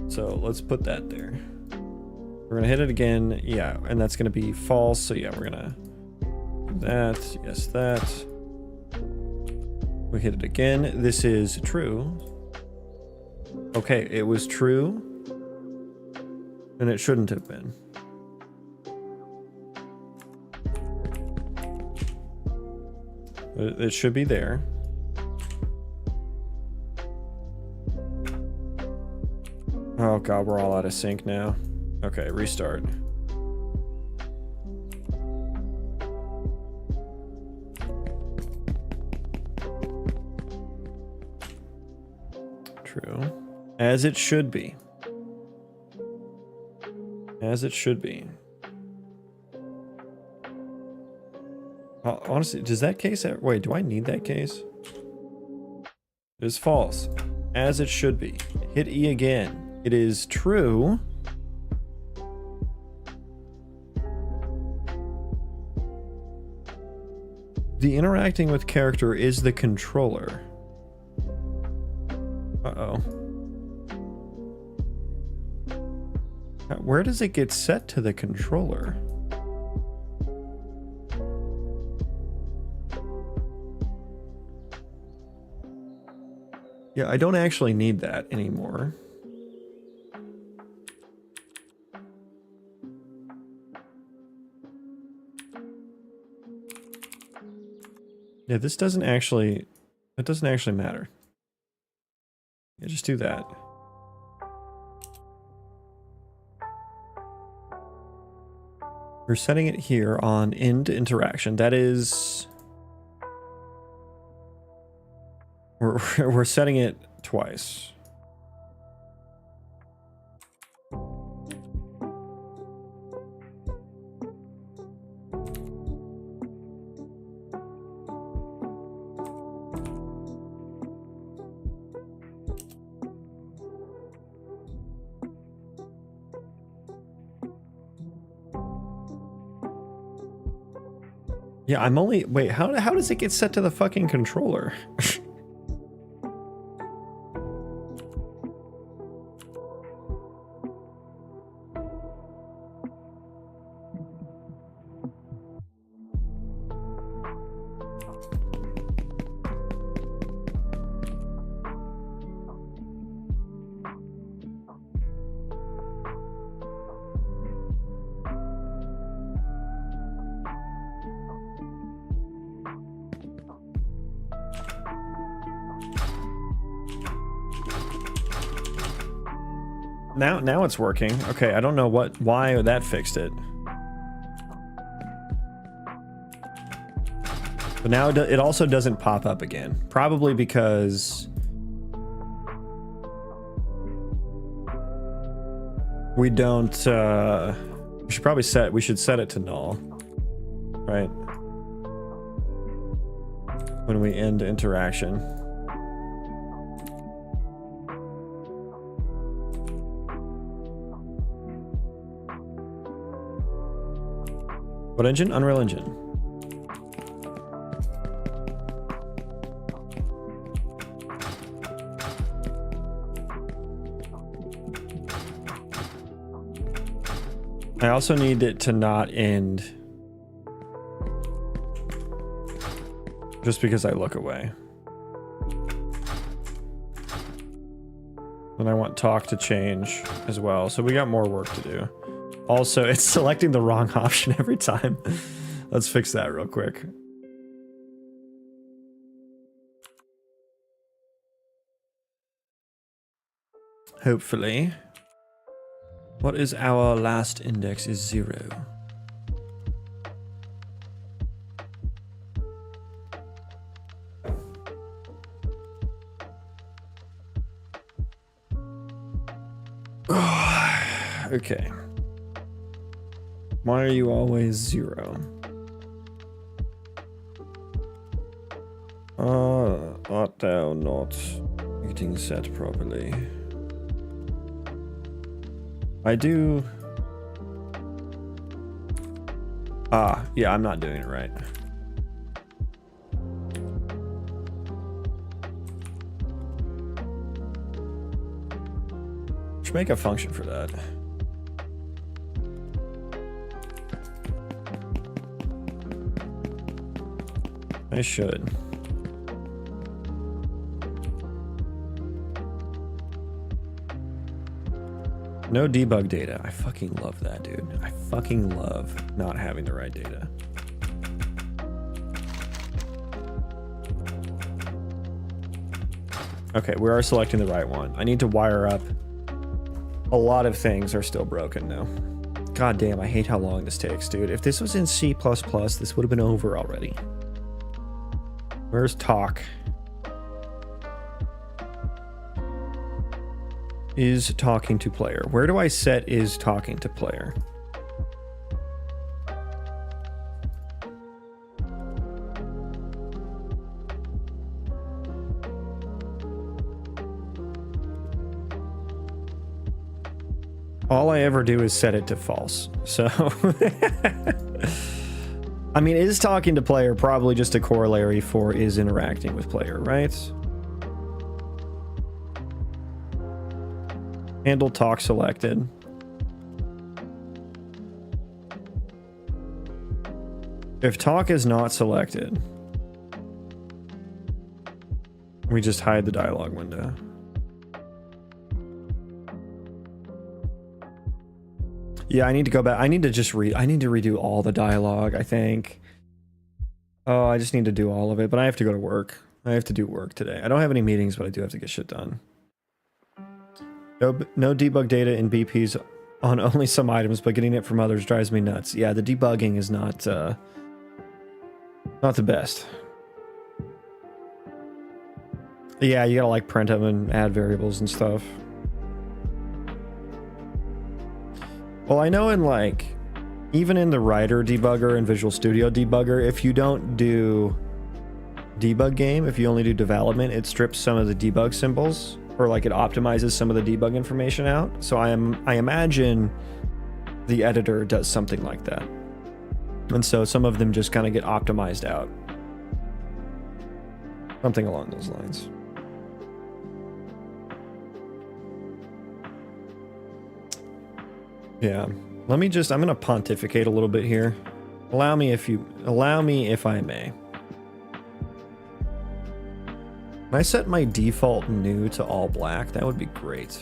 So let's put that there. We're gonna hit it again, yeah, and that's gonna be false, so yeah, we're gonna do that, yes, that. We hit it again, this is true. Okay, it was true. And it shouldn't have been. It should be there. Oh god, we're all out of sync now. Okay, restart. True. As it should be. As it should be. Honestly, does that case... Wait, do I need that case? It is false. As it should be. Hit E again. It is true. The interacting with character is the controller. Uh-oh. Where does it get set to the controller? Yeah, I don't actually need that anymore. Yeah, this doesn't actually... It doesn't actually matter. Yeah, just do that. We're setting it here on end interaction. That is... We're setting it twice. Yeah, I'm only... Wait, how does it get set to the fucking controller? Now it's working. Okay, I don't know why that fixed it. But now it also doesn't pop up again. Probably because we don't we should set it to null. Right? When we end interaction. What engine? Unreal Engine. I also need it to not end just because I look away. And I want talk to change as well. So we got more work to do. Also, it's selecting the wrong option every time. Let's fix that real quick. hopefully. What is our last index is 0. Okay. Why are you always 0? Art thou not getting set properly? I do. Yeah, I'm not doing it right. Should make a function for that. I should. No debug data. I fucking love that, dude. I fucking love not having the right data. Okay, we are selecting the right one. I need to wire up. A lot of things are still broken now. God damn, I hate how long this takes, dude. If this was in C++, this would have been over already. Where's talk? Is talking to player. Where do I set is talking to player? All I ever do is set it to false. So, I mean, is talking to player probably just a corollary for is interacting with player, right? Handle talk selected. If talk is not selected, we just hide the dialog window. Yeah, I need to go back. I need to just I need to redo all the dialogue, I think. Oh, I just need to do all of it, but I have to go to work. I have to do work today. I don't have any meetings, but I do have to get shit done. No debug data in BPs on only some items, but getting it from others drives me nuts. Yeah, the debugging is not the best. Yeah, you gotta like print them and add variables and stuff. Well, I know in like, even in the Writer debugger and Visual Studio debugger, if you don't do debug game, if you only do development, it strips some of the debug symbols. Or like it optimizes some of the debug information out. So I imagine the editor does something like that. And so some of them just kind of get optimized out. Something along those lines. Yeah. Let me just, I'm going to pontificate a little bit here. Allow me if I may. Can I set my default new to all black? That would be great.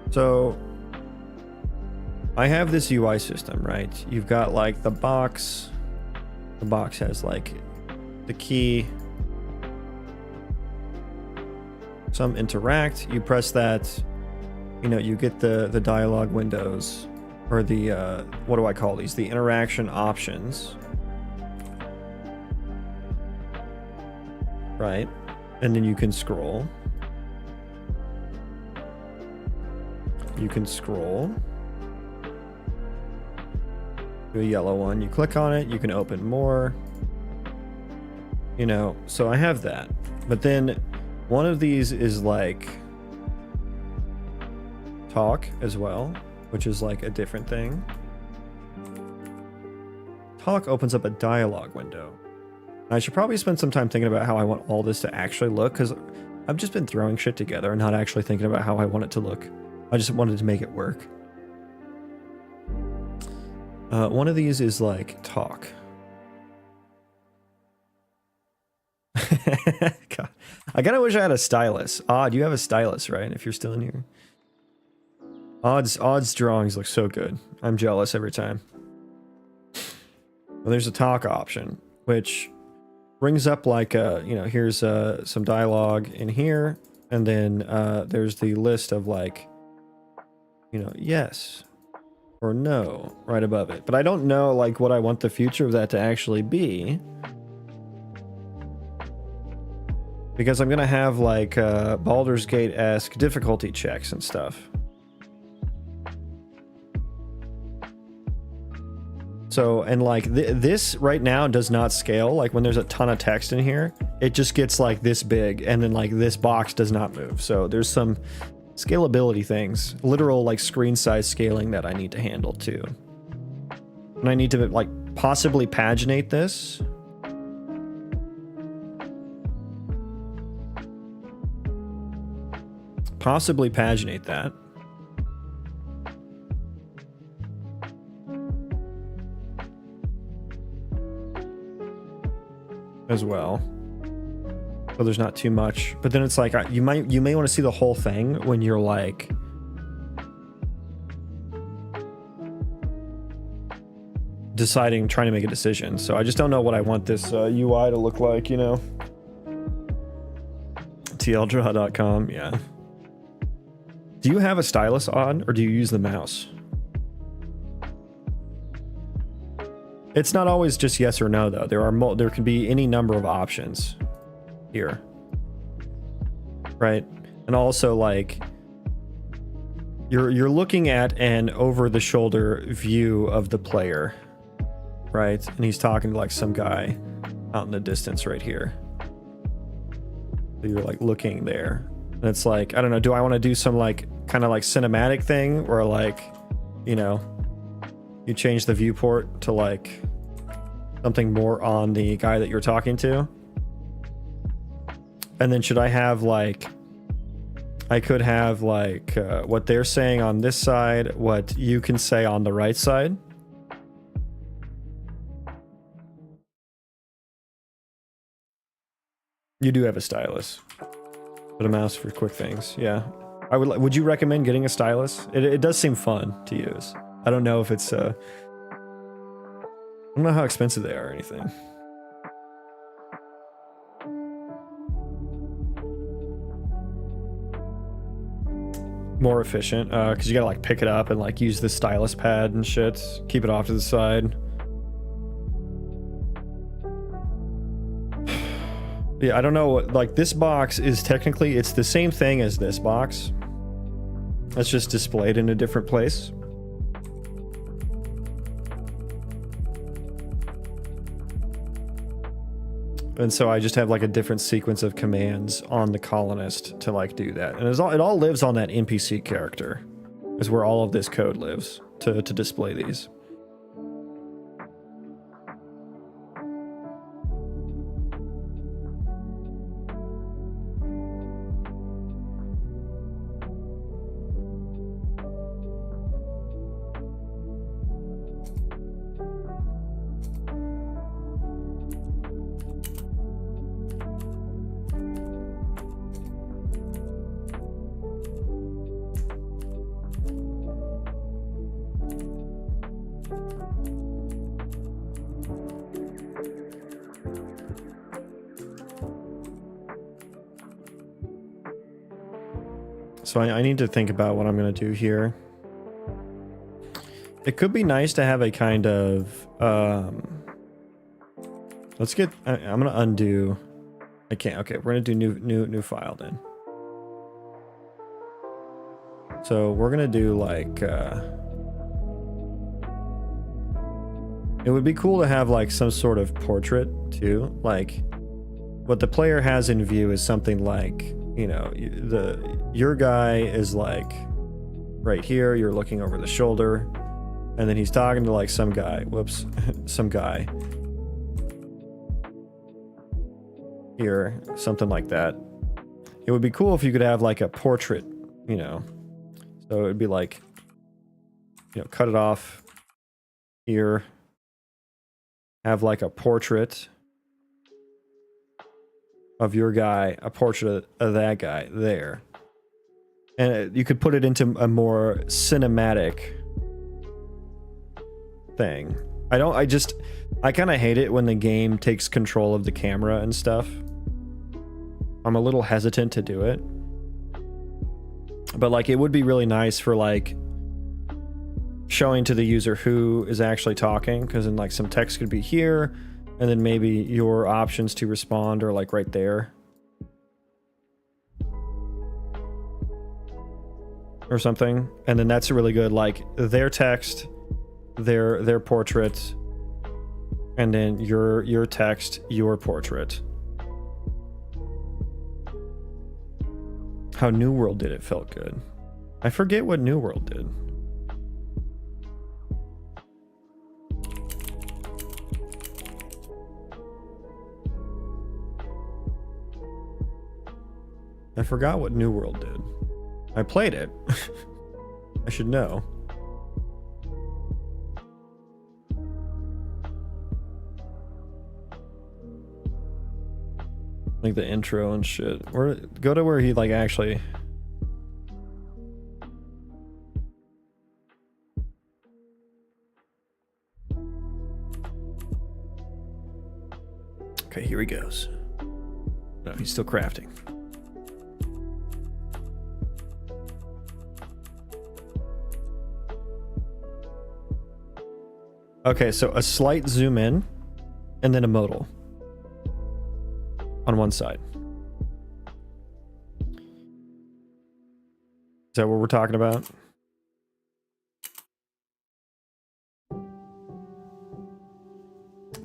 So I have this UI system, right? You've got like the box. The box has like the key. Some interact. You press that, you know, you get the dialog windows or the, what do I call these? The interaction options. Right, and then you can scroll. You can scroll to a yellow one. You click on it, you can open more. You know, so I have that. But then one of these is like talk as well, which is like a different thing. Talk opens up a dialog window. I should probably spend some time thinking about how I want all this to actually look, because I've just been throwing shit together and not actually thinking about how I want it to look. I just wanted to make it work. One of these is like talk. God. I kind of wish I had a stylus. Odd, you have a stylus, right? If you're still in here. Odd's drawings look so good. I'm jealous every time. Well, there's a talk option, which brings up like, you know, here's some dialogue in here. And then there's the list of like, you know, yes or no right above it. But I don't know like what I want the future of that to actually be. Because I'm going to have like Baldur's Gate-esque difficulty checks and stuff. So, and like this right now does not scale. Like when there's a ton of text in here, it just gets like this big, and then like this box does not move. So there's some scalability things, literal like screen size scaling that I need to handle too. And I need to like possibly paginate this. Possibly paginate that. As well, so there's not too much, but then it's like you may want to see the whole thing when you're like trying to make a decision. So I just don't know what I want this UI to look like, you know. tldraw.com. Yeah. Do you have a stylus on, or do you use the mouse? It's not always just yes or no, though. There can be any number of options here, right? And also, like, you're looking at an over-the-shoulder view of the player, right? And he's talking to like some guy out in the distance right here. So you're like looking there, and it's like, I don't know. Do I want to do some like kind of like cinematic thing, or like, you know, you change the viewport to like something more on the guy that you're talking to? And then should I have like, I could have like what they're saying on this side, what you can say on the right side. You do have a stylus, but a mouse for quick things. Yeah. Would you recommend getting a stylus? It does seem fun to use. I don't know if it's I don't know how expensive they are or anything. More efficient, because you gotta like pick it up and like use the stylus pad and shit. Keep it off to the side. Yeah, I don't know what, like this box is technically, it's the same thing as this box. It's just displayed in a different place. And so I just have like a different sequence of commands on the colonist to like do that. And it all lives on that NPC character, is where all of this code lives to display these. So I need to think about what I'm going to do here. It could be nice to have a kind of... let's get... I'm going to undo... I can't. Okay, we're going to do new file then. So we're going to do like... it would be cool to have like some sort of portrait too. Like what the player has in view is something like, you know, your guy is like right here, you're looking over the shoulder, and then he's talking to like some guy, whoops, some guy here, something like that. It would be cool if you could have like a portrait, you know, so it would be like, you know, cut it off here, have like a portrait of your guy, a portrait of that guy there. And you could put it into a more cinematic thing. I kind of hate it when the game takes control of the camera and stuff. I'm a little hesitant to do it. But like it would be really nice for like showing to the user who is actually talking, because then like some text could be here, and then maybe your options to respond are like right there or something. And then that's really good, like their text, their portrait, and then your text, your portrait. How New World did it felt good. I forget what New World did. I forgot what New World did. I played it. I should know. Like the intro and shit. Go to where he like actually. Okay, here he goes. No, he's still crafting. Okay, so a slight zoom in and then a modal on one side. Is that what we're talking about?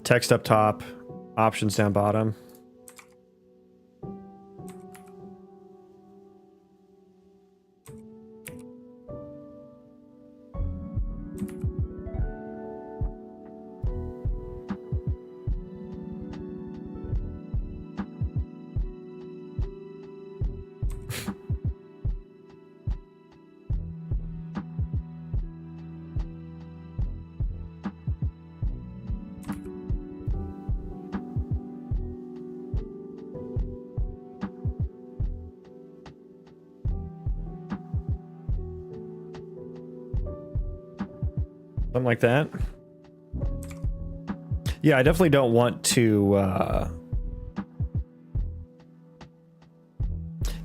Text up top, options down bottom. Something like that. Yeah, I definitely don't want to...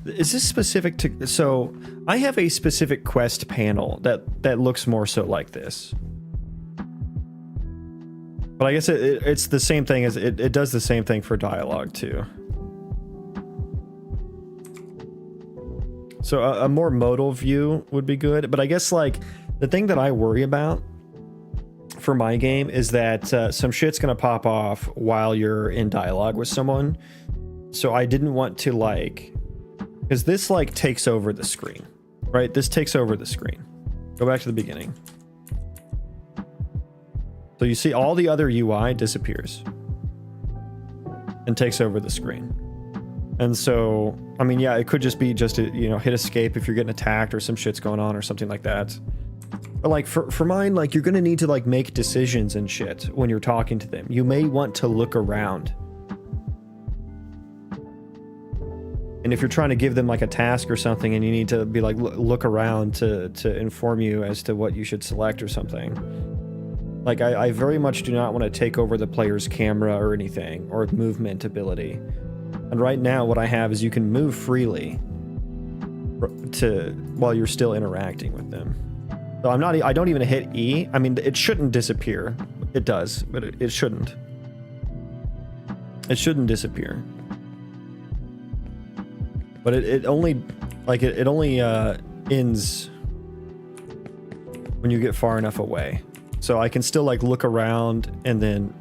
Is this specific to... So, I have a specific quest panel that looks more so like this. But I guess it's the same thing as... It does the same thing for dialogue, too. So, a more modal view would be good. But I guess, like, the thing that I worry about for my game is that some shit's gonna pop off while you're in dialogue with someone. So I didn't want to like, because this like takes over the screen, right? This takes over the screen. Go back to the beginning. So you see all the other UI disappears and takes over the screen. And so, I mean, yeah, it could just be just to, you know, hit escape if you're getting attacked or some shit's going on or something like that. But like for mine, like you're gonna need to like make decisions and shit when you're talking to them. You may want to look around. And if you're trying to give them like a task or something and you need to be like look around to inform you as to what you should select or something. Like I very much do not want to take over the player's camera or anything or movement ability. And right now what I have is you can move freely while you're still interacting with them. So I don't even hit E. I mean, it shouldn't disappear. It does, but it shouldn't. It shouldn't disappear. But it only, like, it only ends when you get far enough away. So I can still, like, look around and then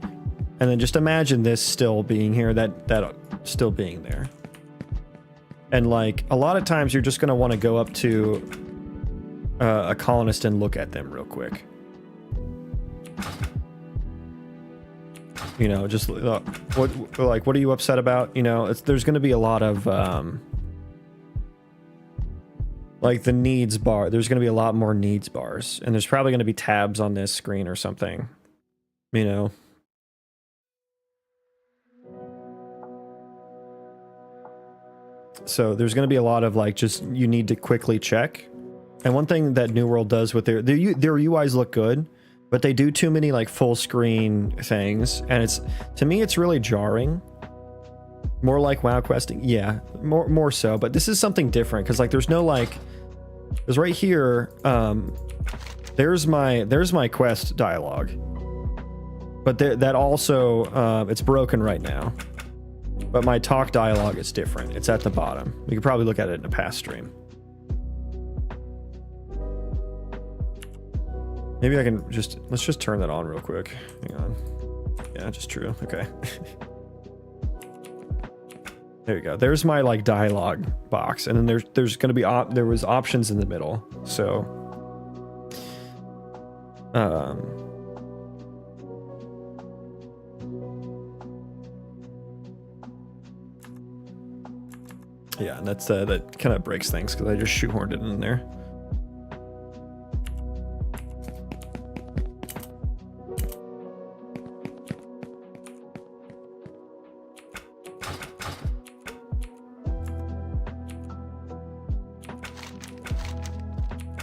just imagine this still being here, that still being there. And, like, a lot of times you're just going to want to go up to a colonist and look at them real quick. You know, just what are you upset about? You know, there's going to be a lot of like the needs bar. There's going to be a lot more needs bars, and there's probably going to be tabs on this screen or something. You know. So there's going to be a lot of like just you need to quickly check. And one thing that New World does with their UIs look good, but they do too many like full screen things, and to me it's really jarring. More like WoW questing, yeah, more so. But this is something different because like there's no like Because right here, there's my quest dialogue, but that also it's broken right now. But my talk dialogue is different. It's at the bottom. We could probably look at it in a past stream. Maybe I can let's just turn that on real quick. Hang on. Yeah, just true. Okay. There you go. There's my like dialogue box, and then there's going to be there was options in the middle. So, yeah, and that's that kind of breaks things because I just shoehorned it in there.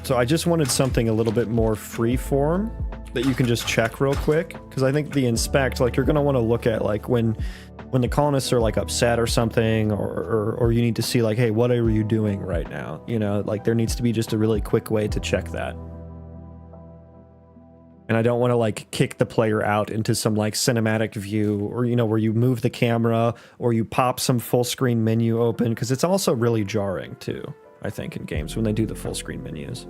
So I just wanted something a little bit more free form that you can just check real quick, because I think the inspect, like, you're going to want to look at like when the colonists are like upset or something, or you need to see like, hey, what are you doing right now? You know, like there needs to be just a really quick way to check that. And I don't want to like kick the player out into some like cinematic view, or, you know, where you move the camera or you pop some full screen menu open, because it's also really jarring too, I think, in games when they do the full screen menus.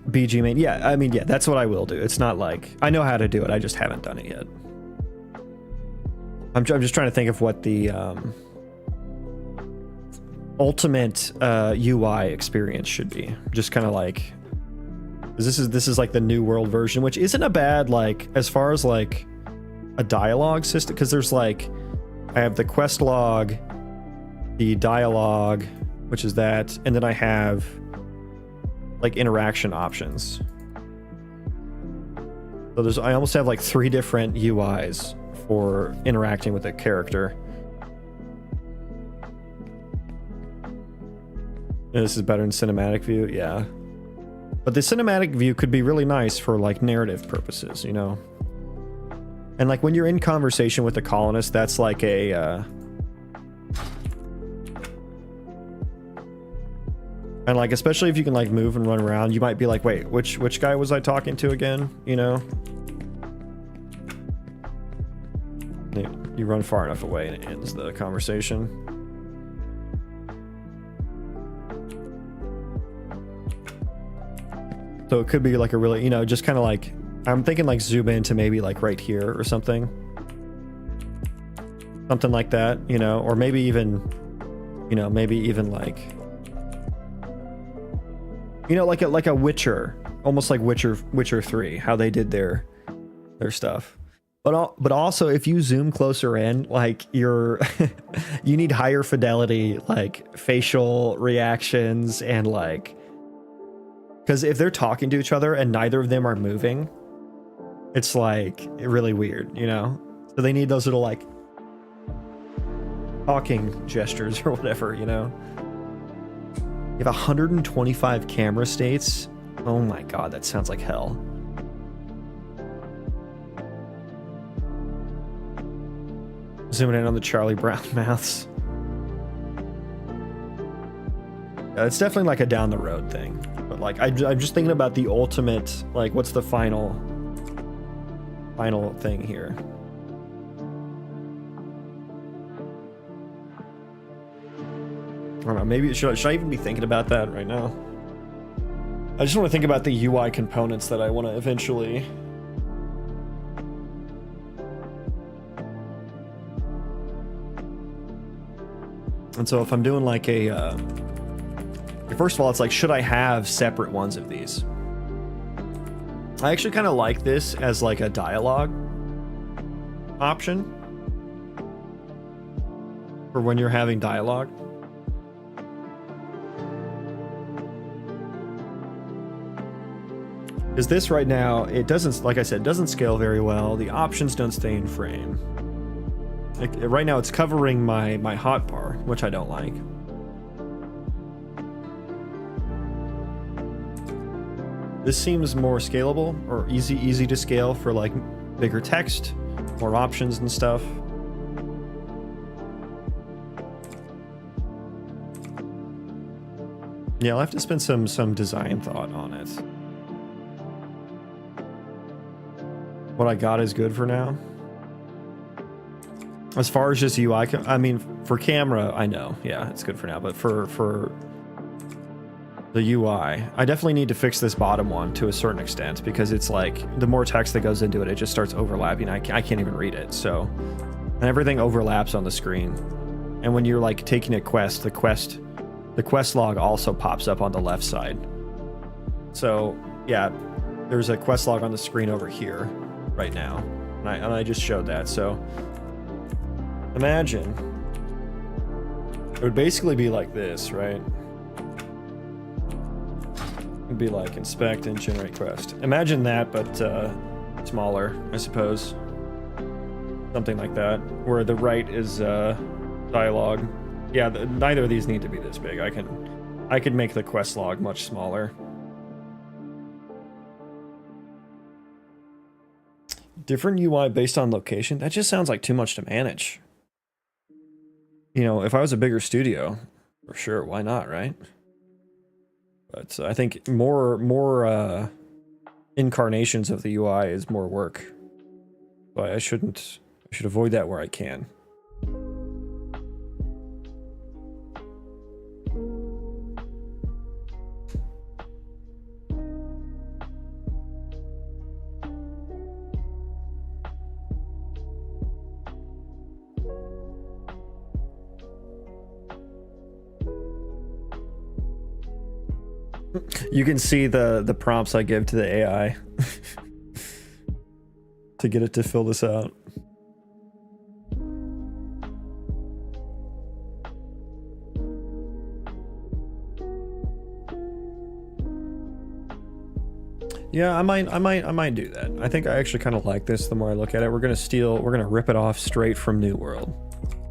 BG main, yeah, I mean, yeah, that's what I will do. It's not like I know how to do it, I just haven't done it yet. I'm just trying to think of what the ultimate UI experience should be. Just kind of like, this is like the new world version, which isn't a bad, like, as far as like a dialogue system, because there's like, I have the quest log, the dialogue, which is that, and then I have like interaction options. So I almost have like 3 different UIs for interacting with a character. And this is better in cinematic view, yeah. But the cinematic view could be really nice for like narrative purposes, you know. And like when you're in conversation with a colonist, that's like a and like, especially if you can like move and run around, you might be like, wait, which guy was I talking to again? You know? You run far enough away and it ends the conversation. So it could be like a really, you know, just kind of like, I'm thinking like zoom into maybe like right here or something. Something like that, you know, or maybe even, you know, maybe even like, you know, like a Witcher, almost like Witcher 3, how they did their stuff. But also if you zoom closer in, like you need higher fidelity, like facial reactions, and like, because if they're talking to each other and neither of them are moving, it's like really weird, you know? So they need those little like talking gestures or whatever, you know? You have 125 camera states. Oh my god, that sounds like hell. Zooming in on the Charlie Brown mouths. Yeah, it's definitely like a down the road thing. But like, I'm just thinking about the ultimate, like, what's the final thing here? I don't know, maybe should I even be thinking about that right now? I just want to think about the UI components that I want to eventually... And so if I'm doing like a... First of all, it's like, should I have separate ones of these? I actually kind of like this as like a dialogue option for when you're having dialogue. Because this right now, it doesn't, like I said, doesn't scale very well. The options don't stay in frame. Right now it's covering my hotbar, which I don't like. This seems more scalable, or easy to scale for like bigger text, more options and stuff. Yeah, I'll have to spend some design thought on it. What I got is good for now. As far as just UI, I mean, for camera, I know, yeah, it's good for now. But for the UI, I definitely need to fix this bottom one to a certain extent, because it's like the more text that goes into it, it just starts overlapping. I can't even read it. So, and everything overlaps on the screen. And when you're like taking a quest, the quest log also pops up on the left side. So yeah, there's a quest log on the screen over here right now, and I just showed that. So imagine it would basically be like this, right? It'd be like inspect and generate quest. Imagine that, but smaller, I suppose. Something like that, where the right is dialogue. Yeah, neither of these need to be this big. I can make the quest log much smaller. Different UI based on location? That just sounds like too much to manage. You know, if I was a bigger studio, for sure, why not, right? But I think more incarnations of the UI is more work. But I should avoid that where I can. You can see the prompts I give to the AI to get it to fill this out. Yeah, I might do that. I think I actually kind of like this the more I look at it. We're gonna rip it off straight from New World.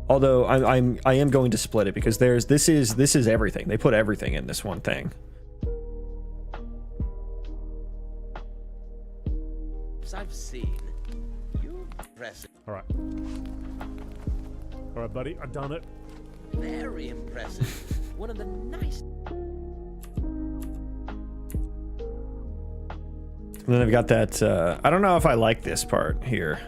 Although I am going to split it, because this is everything. They put everything in this one thing. I've seen you impressive. All right, buddy, I've done it. Very impressive. One of the nice. And then I've got that. I don't know if I like this part here.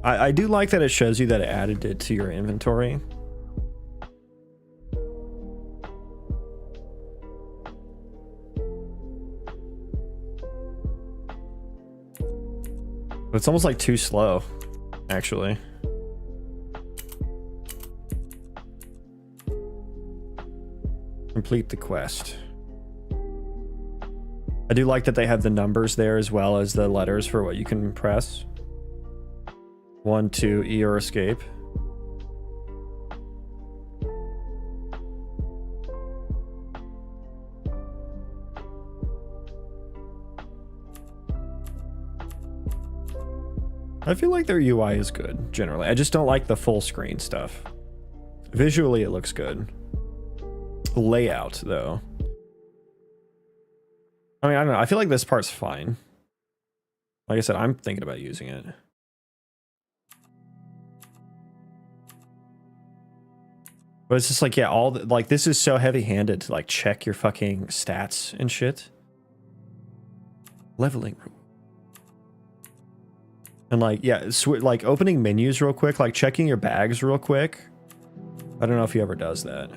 I do like that it shows you that it added it to your inventory. But it's almost like too slow, actually. Complete the quest. I do like that they have the numbers there as well as the letters for what you can press. 1, 2, E or escape. I feel like their UI is good, generally. I just don't like the full screen stuff. Visually, it looks good. Layout, though. I mean, I don't know. I feel like this part's fine. Like I said, I'm thinking about using it. But it's just like, yeah, like, this is so heavy-handed to, like, check your fucking stats and shit. Leveling room. And like, yeah, like opening menus real quick, like checking your bags real quick. I don't know if he ever does that.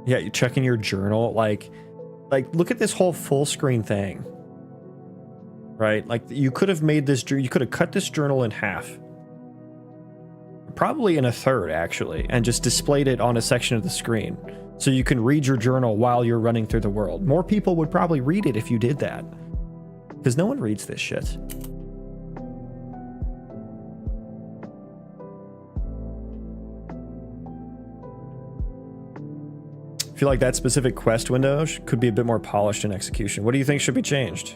Yeah, you're checking your journal, like look at this whole full screen thing. Right? Like you could have made this, you could have cut this journal in half. Probably in a third, actually, and just displayed it on a section of the screen. So you can read your journal while you're running through the world. More people would probably read it if you did that. Because no one reads this shit. I feel like that specific quest window could be a bit more polished in execution. What do you think should be changed?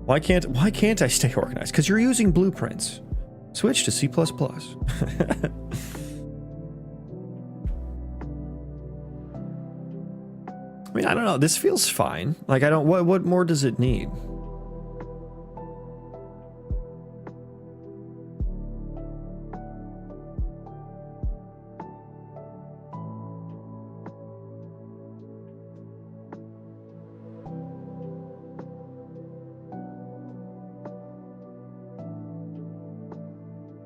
Why can't I stay organized? Because you're using blueprints. Switch to C++. I mean, I don't know. This feels fine. Like, I don't... What more does it need?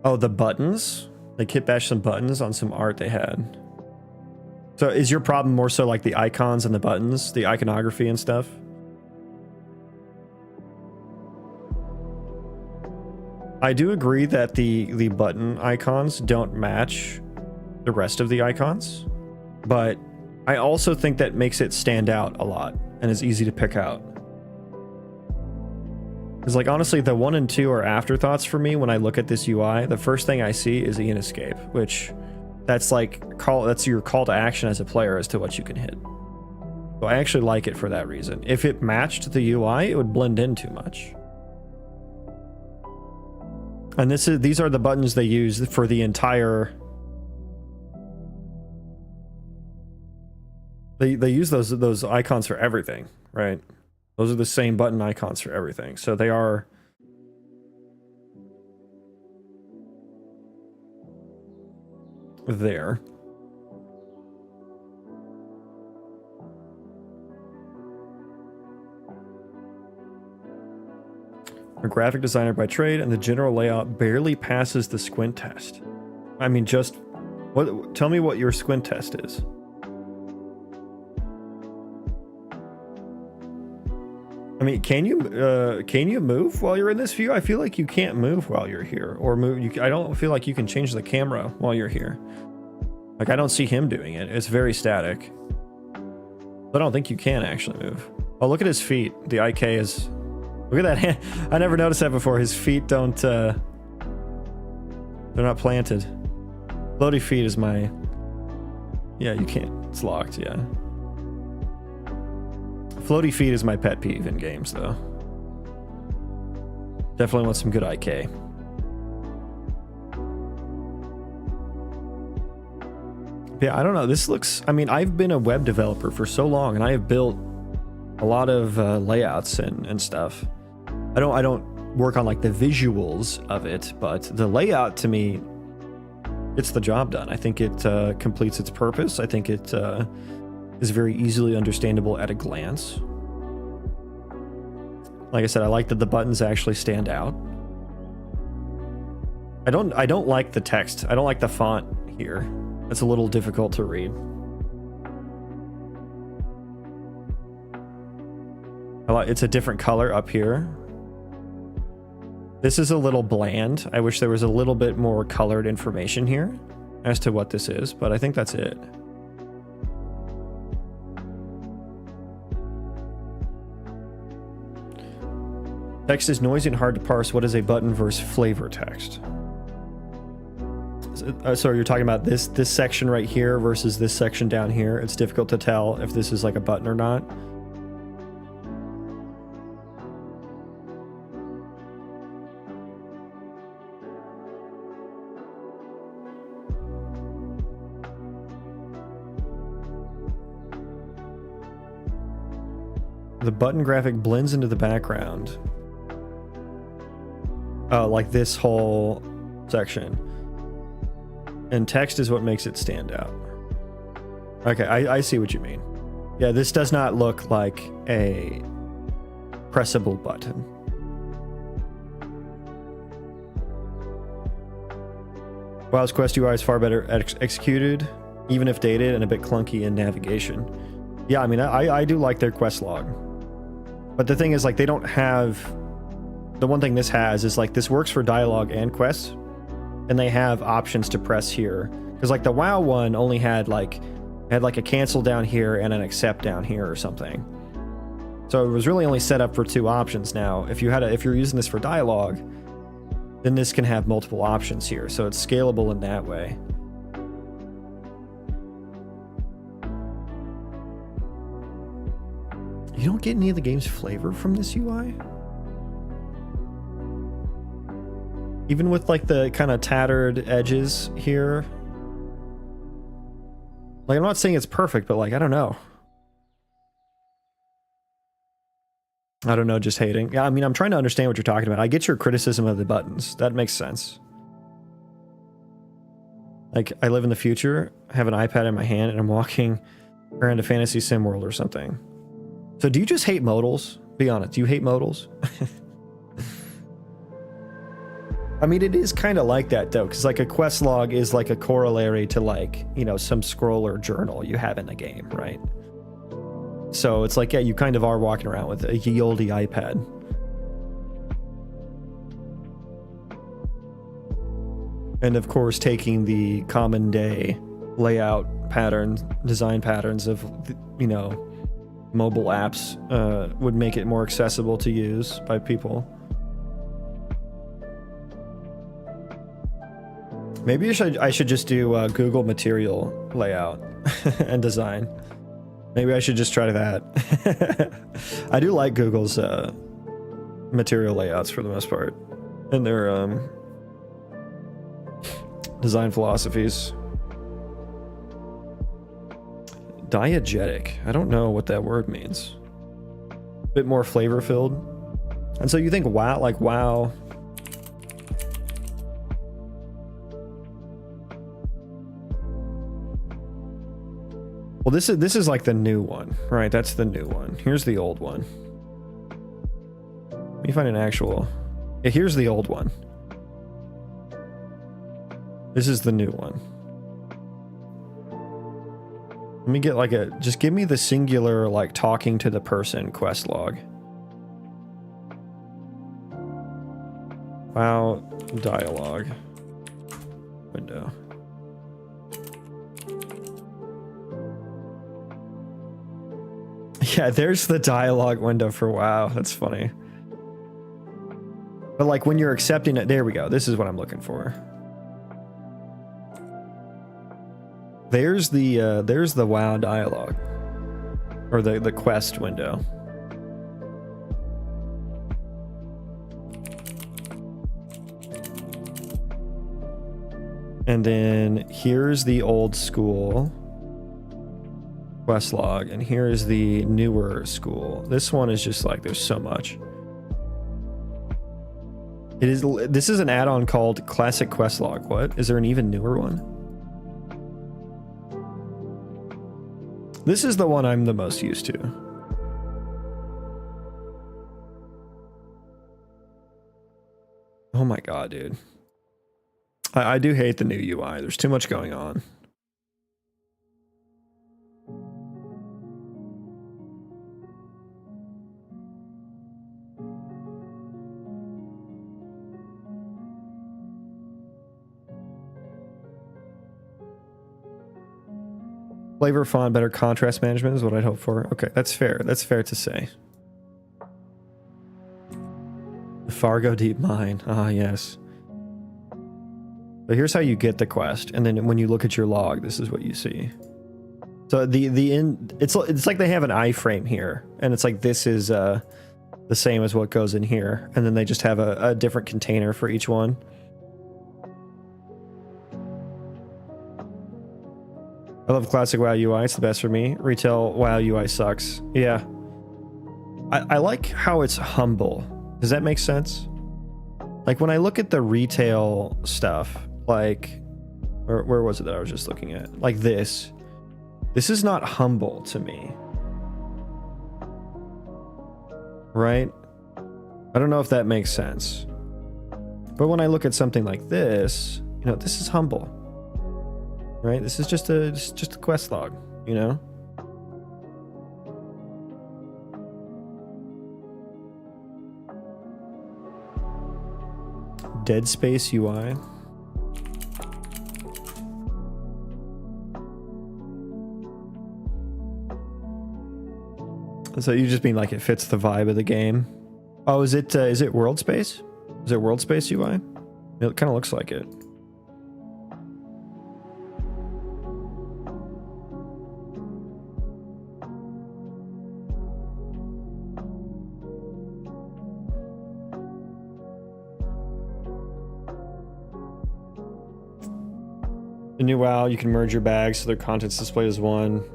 Oh, the buttons? They kit bashed some buttons on some art they had. So is your problem more so like the icons and the buttons, the iconography and stuff? I do agree that the button icons don't match the rest of the icons, but I also think that makes it stand out a lot and is easy to pick out. Because like honestly, the 1 and 2 are afterthoughts for me when I look at this UI. The first thing I see is the escape, which that's like that's your call to action as a player as to what you can hit. So I actually like it for that reason. If it matched the UI, it would blend in too much. And these are the buttons they use for the entire. They use those icons for everything, right? Those are the same button icons for everything. So they are there. A graphic designer by trade, and the general layout barely passes the squint test. I mean, just what? Tell me what your squint test is. I mean, can you move while you're in this view? I feel like you can't move while you're here, or move. I don't feel like you can change the camera while you're here. Like I don't see him doing it. It's very static. I don't think you can actually move. Oh, look at his feet. The IK is. Look at that hand. I never noticed that before. His feet don't. They're not planted. Floaty feet is my. Yeah, you can't. It's locked. Yeah. Floaty feet is my pet peeve in games, though. Definitely want some good IK. Yeah, I don't know. This looks. I mean, I've been a web developer for so long, and I have built a lot of layouts and stuff. I don't work on like the visuals of it, but the layout to me, it's the job done. I think it completes its purpose. I think it is very easily understandable at a glance. Like I said, I like that the buttons actually stand out. I don't like the text. I don't like the font here. It's a little difficult to read. It's a different color up here. This is a little bland. I wish there was a little bit more colored information here as to what this is, but I think that's it. Text is noisy and hard to parse. What is a button versus flavor text? So you're talking about this section right here versus this section down here. It's difficult to tell if this is like a button or not. The button graphic blends into the background. Oh, like this whole section. And text is what makes it stand out. Okay, I see what you mean. Yeah, this does not look like a pressable button. WoW's Quest UI is far better executed, even if dated and a bit clunky in navigation. Yeah, I mean, I do like their quest log. But the thing is, like, they don't have... The one thing this has is, like, this works for dialogue and quests. And they have options to press here. Because, like, the WoW one only had, like a cancel down here and an accept down here or something. So it was really only set up for 2 options now. If you're using this for dialogue, then this can have multiple options here. So it's scalable in that way. You don't get any of the game's flavor from this UI? Even with like the kind of tattered edges here. Like, I'm not saying it's perfect, but like, I don't know. I don't know, just hating. Yeah, I mean, I'm trying to understand what you're talking about. I get your criticism of the buttons. That makes sense. Like, I live in the future, I have an iPad in my hand, and I'm walking around a fantasy sim world or something. So do you just hate modals? Be honest, do you hate modals? I mean, it is kind of like that though, because like a quest log is like a corollary to like, you know, some scroll or journal you have in the game, right? So it's like, yeah, you kind of are walking around with a ye olde iPad. And of course, taking the common day layout patterns, design patterns of, you know, mobile apps would make it more accessible to use by people. Maybe I should just do Google material layout and design. Maybe I should just try that. I do like Google's material layouts for the most part, and their design philosophies. Diegetic. I don't know what that word means. A bit more flavor filled. And so you think wow, like wow. Well, this is like the new one, right? That's the new one. Here's the old one. Let me find an actual. Yeah, here's the old one. This is the new one. Let me get like a, just give me the singular, like talking to the person quest log. Wow, dialogue. Window. Yeah, there's the dialogue window for WoW. That's funny. But like when you're accepting it, there we go. This is what I'm looking for. There's the WoW dialogue, or the quest window. And then here's the old school quest log, and here's the newer school. This one is just like there's so much. This is an add-on called Classic Quest Log. What? Is there an even newer one? This is the one I'm the most used to. Oh my god, dude. I do hate the new UI. There's too much going on. Flavor font, better contrast management is what I'd hope for. Okay, that's fair. That's fair to say. The Fargo Deep Mine. Ah, yes. But here's how you get the quest, and then when you look at your log, this is what you see. So it's like they have an iframe here, and it's like this is the same as what goes in here, and then they just have a different container for each one. I love classic WoW UI. It's the best for me. Retail WoW UI sucks. Yeah. I like how it's humble. Does that make sense? Like when I look at the retail stuff, like where was it that I was just looking at? Like this is not humble to me. Right? I don't know if that makes sense. But when I look at something like this, you know, this is humble. Right? This is just a quest log, you know? Dead Space UI. So you just mean like it fits the vibe of the game? Oh, is it World Space? Is it World Space UI? It kind of looks like it. The new WoW, you can merge your bags so their contents displayed as one.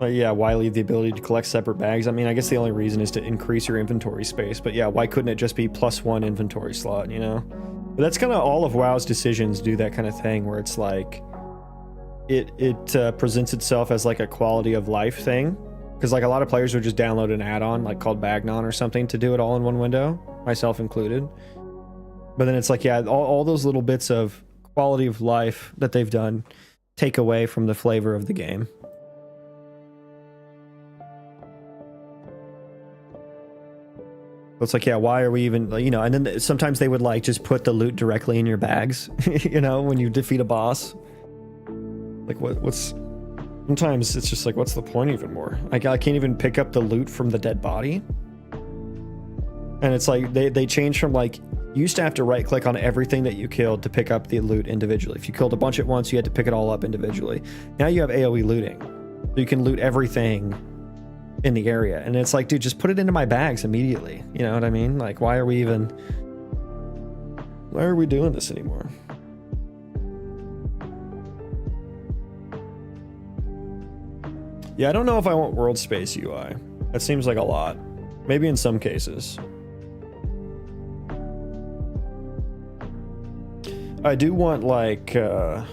Yeah, why leave the ability to collect separate bags? I mean, I guess the only reason is to increase your inventory space, but yeah, why couldn't it just be +1 inventory slot, you know? But that's kind of all of WoW's decisions do that kind of thing where it's like, it presents itself as like a quality of life thing. Because like a lot of players would just download an add-on like called Bagnon or something to do it all in one window, myself included. But then it's like, yeah, all those little bits of quality of life that they've done take away from the flavor of the game. It's like, yeah, why are we even, you know, and then sometimes they would like just put the loot directly in your bags, you know, when you defeat a boss. Like what's, sometimes it's just like, what's the point even more? I can't even pick up the loot from the dead body. And it's like, they changed from like, you used to have to right click on everything that you killed to pick up the loot individually. If you killed a bunch at once, you had to pick it all up individually. Now you have AoE looting. So you can loot everything in the area. And it's like, dude, just put it into my bags immediately. You know what I mean? Like, why are we doing this anymore? Yeah, I don't know if I want world space UI. That seems like a lot. Maybe in some cases. I do want like I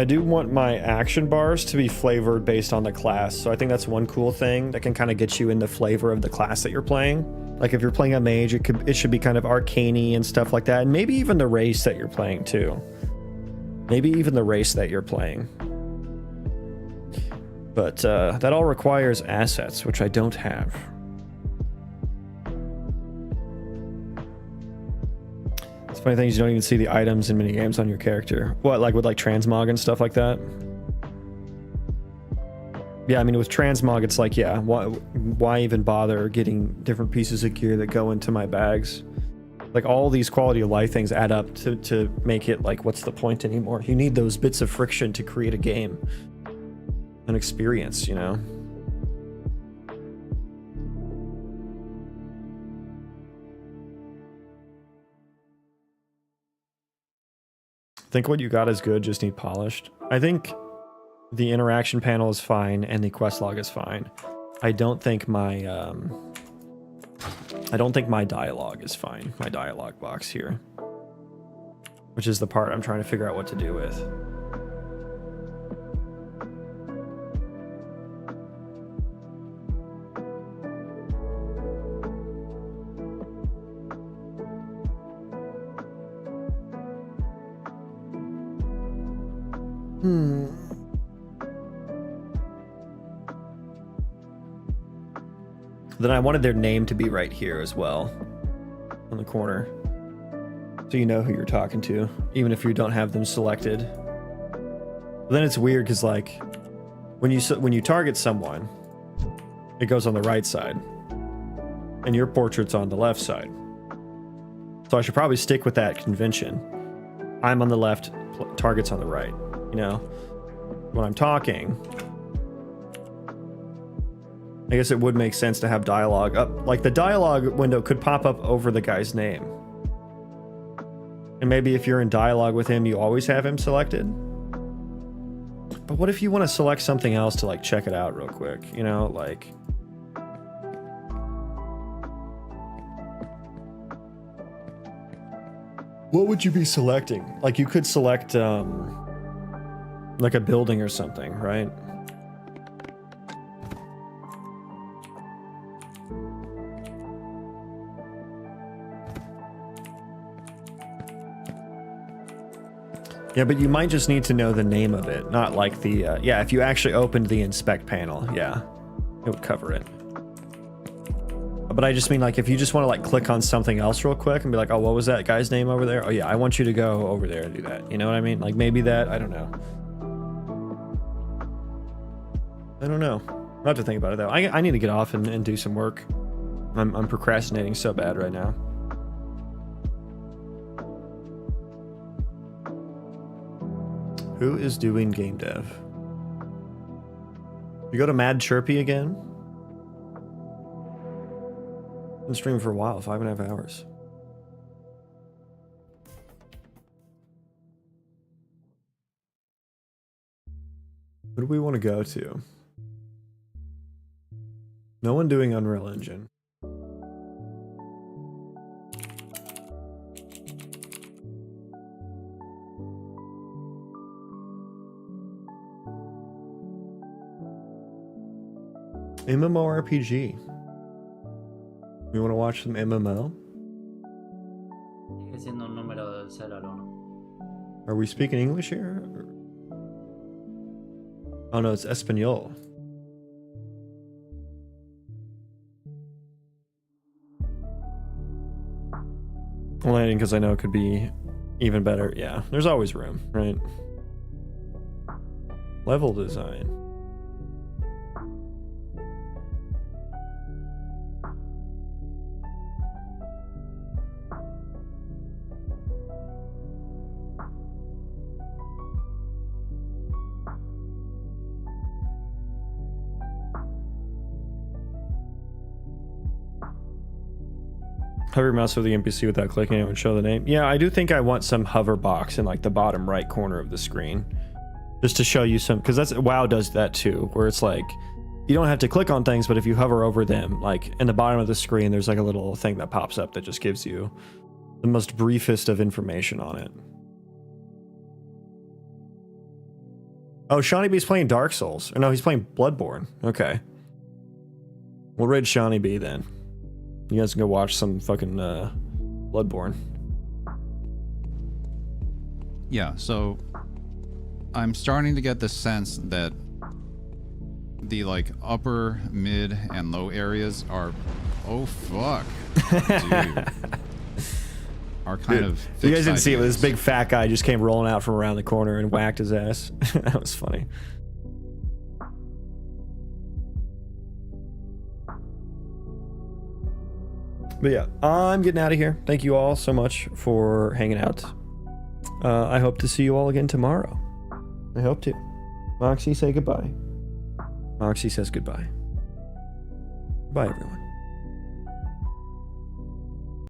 do want my action bars to be flavored based on the class. So I think that's one cool thing that can kind of get you in the flavor of the class that you're playing. Like if you're playing a mage, it should be kind of arcane-y and stuff like that. And maybe even the race that you're playing too. Maybe even the race that you're playing. But that all requires assets, which I don't have. It's funny things, you don't even see the items and mini games on your character. What, like with like transmog and stuff like that? Yeah, I mean with transmog, it's like, yeah, why even bother getting different pieces of gear that go into my bags? Like all these quality of life things add up to make it like, what's the point anymore? You need those bits of friction to create a game, an experience, you know? Think what you got is good, just need polished. I think the interaction panel is fine and the quest log is fine. I don't think my dialogue is fine. My dialogue box here, which is the part I'm trying to figure out what to do with. Then I wanted their name to be right here as well, on the corner, so you know who you're talking to, even if you don't have them selected. But then it's weird because like when you target someone, it goes on the right side, and your portrait's on the left side. So I should probably stick with that convention. I'm on the left, target's on the right. You know, when I'm talking, I guess it would make sense to have dialogue up. Like the dialogue window could pop up over the guy's name. And maybe if you're in dialogue with him, you always have him selected. But what if you want to select something else to like check it out real quick? You know, like... what would you be selecting? Like you could select like a building or something, right? Yeah, but you might just need to know the name of it, not like the, yeah, if you actually opened the inspect panel, yeah, it would cover it. But I just mean like if you just want to like click on something else real quick and be like, oh, what was that guy's name over there? Oh yeah, I want you to go over there and do that. You know what I mean? Like maybe that, I don't know. I don't know. I'll have to think about it though. I need to get off and do some work. I'm procrastinating so bad right now. Who is doing game dev? You go to Mad Chirpy again? Been streaming for a while, 5.5 hours. Who do we want to go to? No one doing Unreal Engine. MMORPG. You want to watch some MMO? Sigue siendo un número del 0 al 1. Are we speaking English here? Oh no, it's Espanol. Landing because I know it could be even better. Yeah, there's always room, right? Level design. Hover your mouse over the NPC without clicking it would show the name. Yeah, I do think I want some hover box in like the bottom right corner of the screen. Just to show you some, because that's WoW does that too, where it's like you don't have to click on things, but if you hover over them, like in the bottom of the screen, there's like a little thing that pops up that just gives you the most briefest of information on it. Oh, Shawnee B's playing Dark Souls. Or no, he's playing Bloodborne. Okay. We'll raid Shawnee B then. You guys can go watch some fucking Bloodborne. Yeah, so I'm starting to get the sense that the like upper, mid, and low areas are, oh fuck, dude, are kind of fixed. You guys didn't see it, but this ideas. big fat guy just came rolling out from around the corner and whacked his ass. That was funny. But yeah, I'm getting out of here. Thank you all so much for hanging out. I hope to see you all again tomorrow. I hope to. Moxie, say goodbye. Moxie says goodbye. Bye, everyone.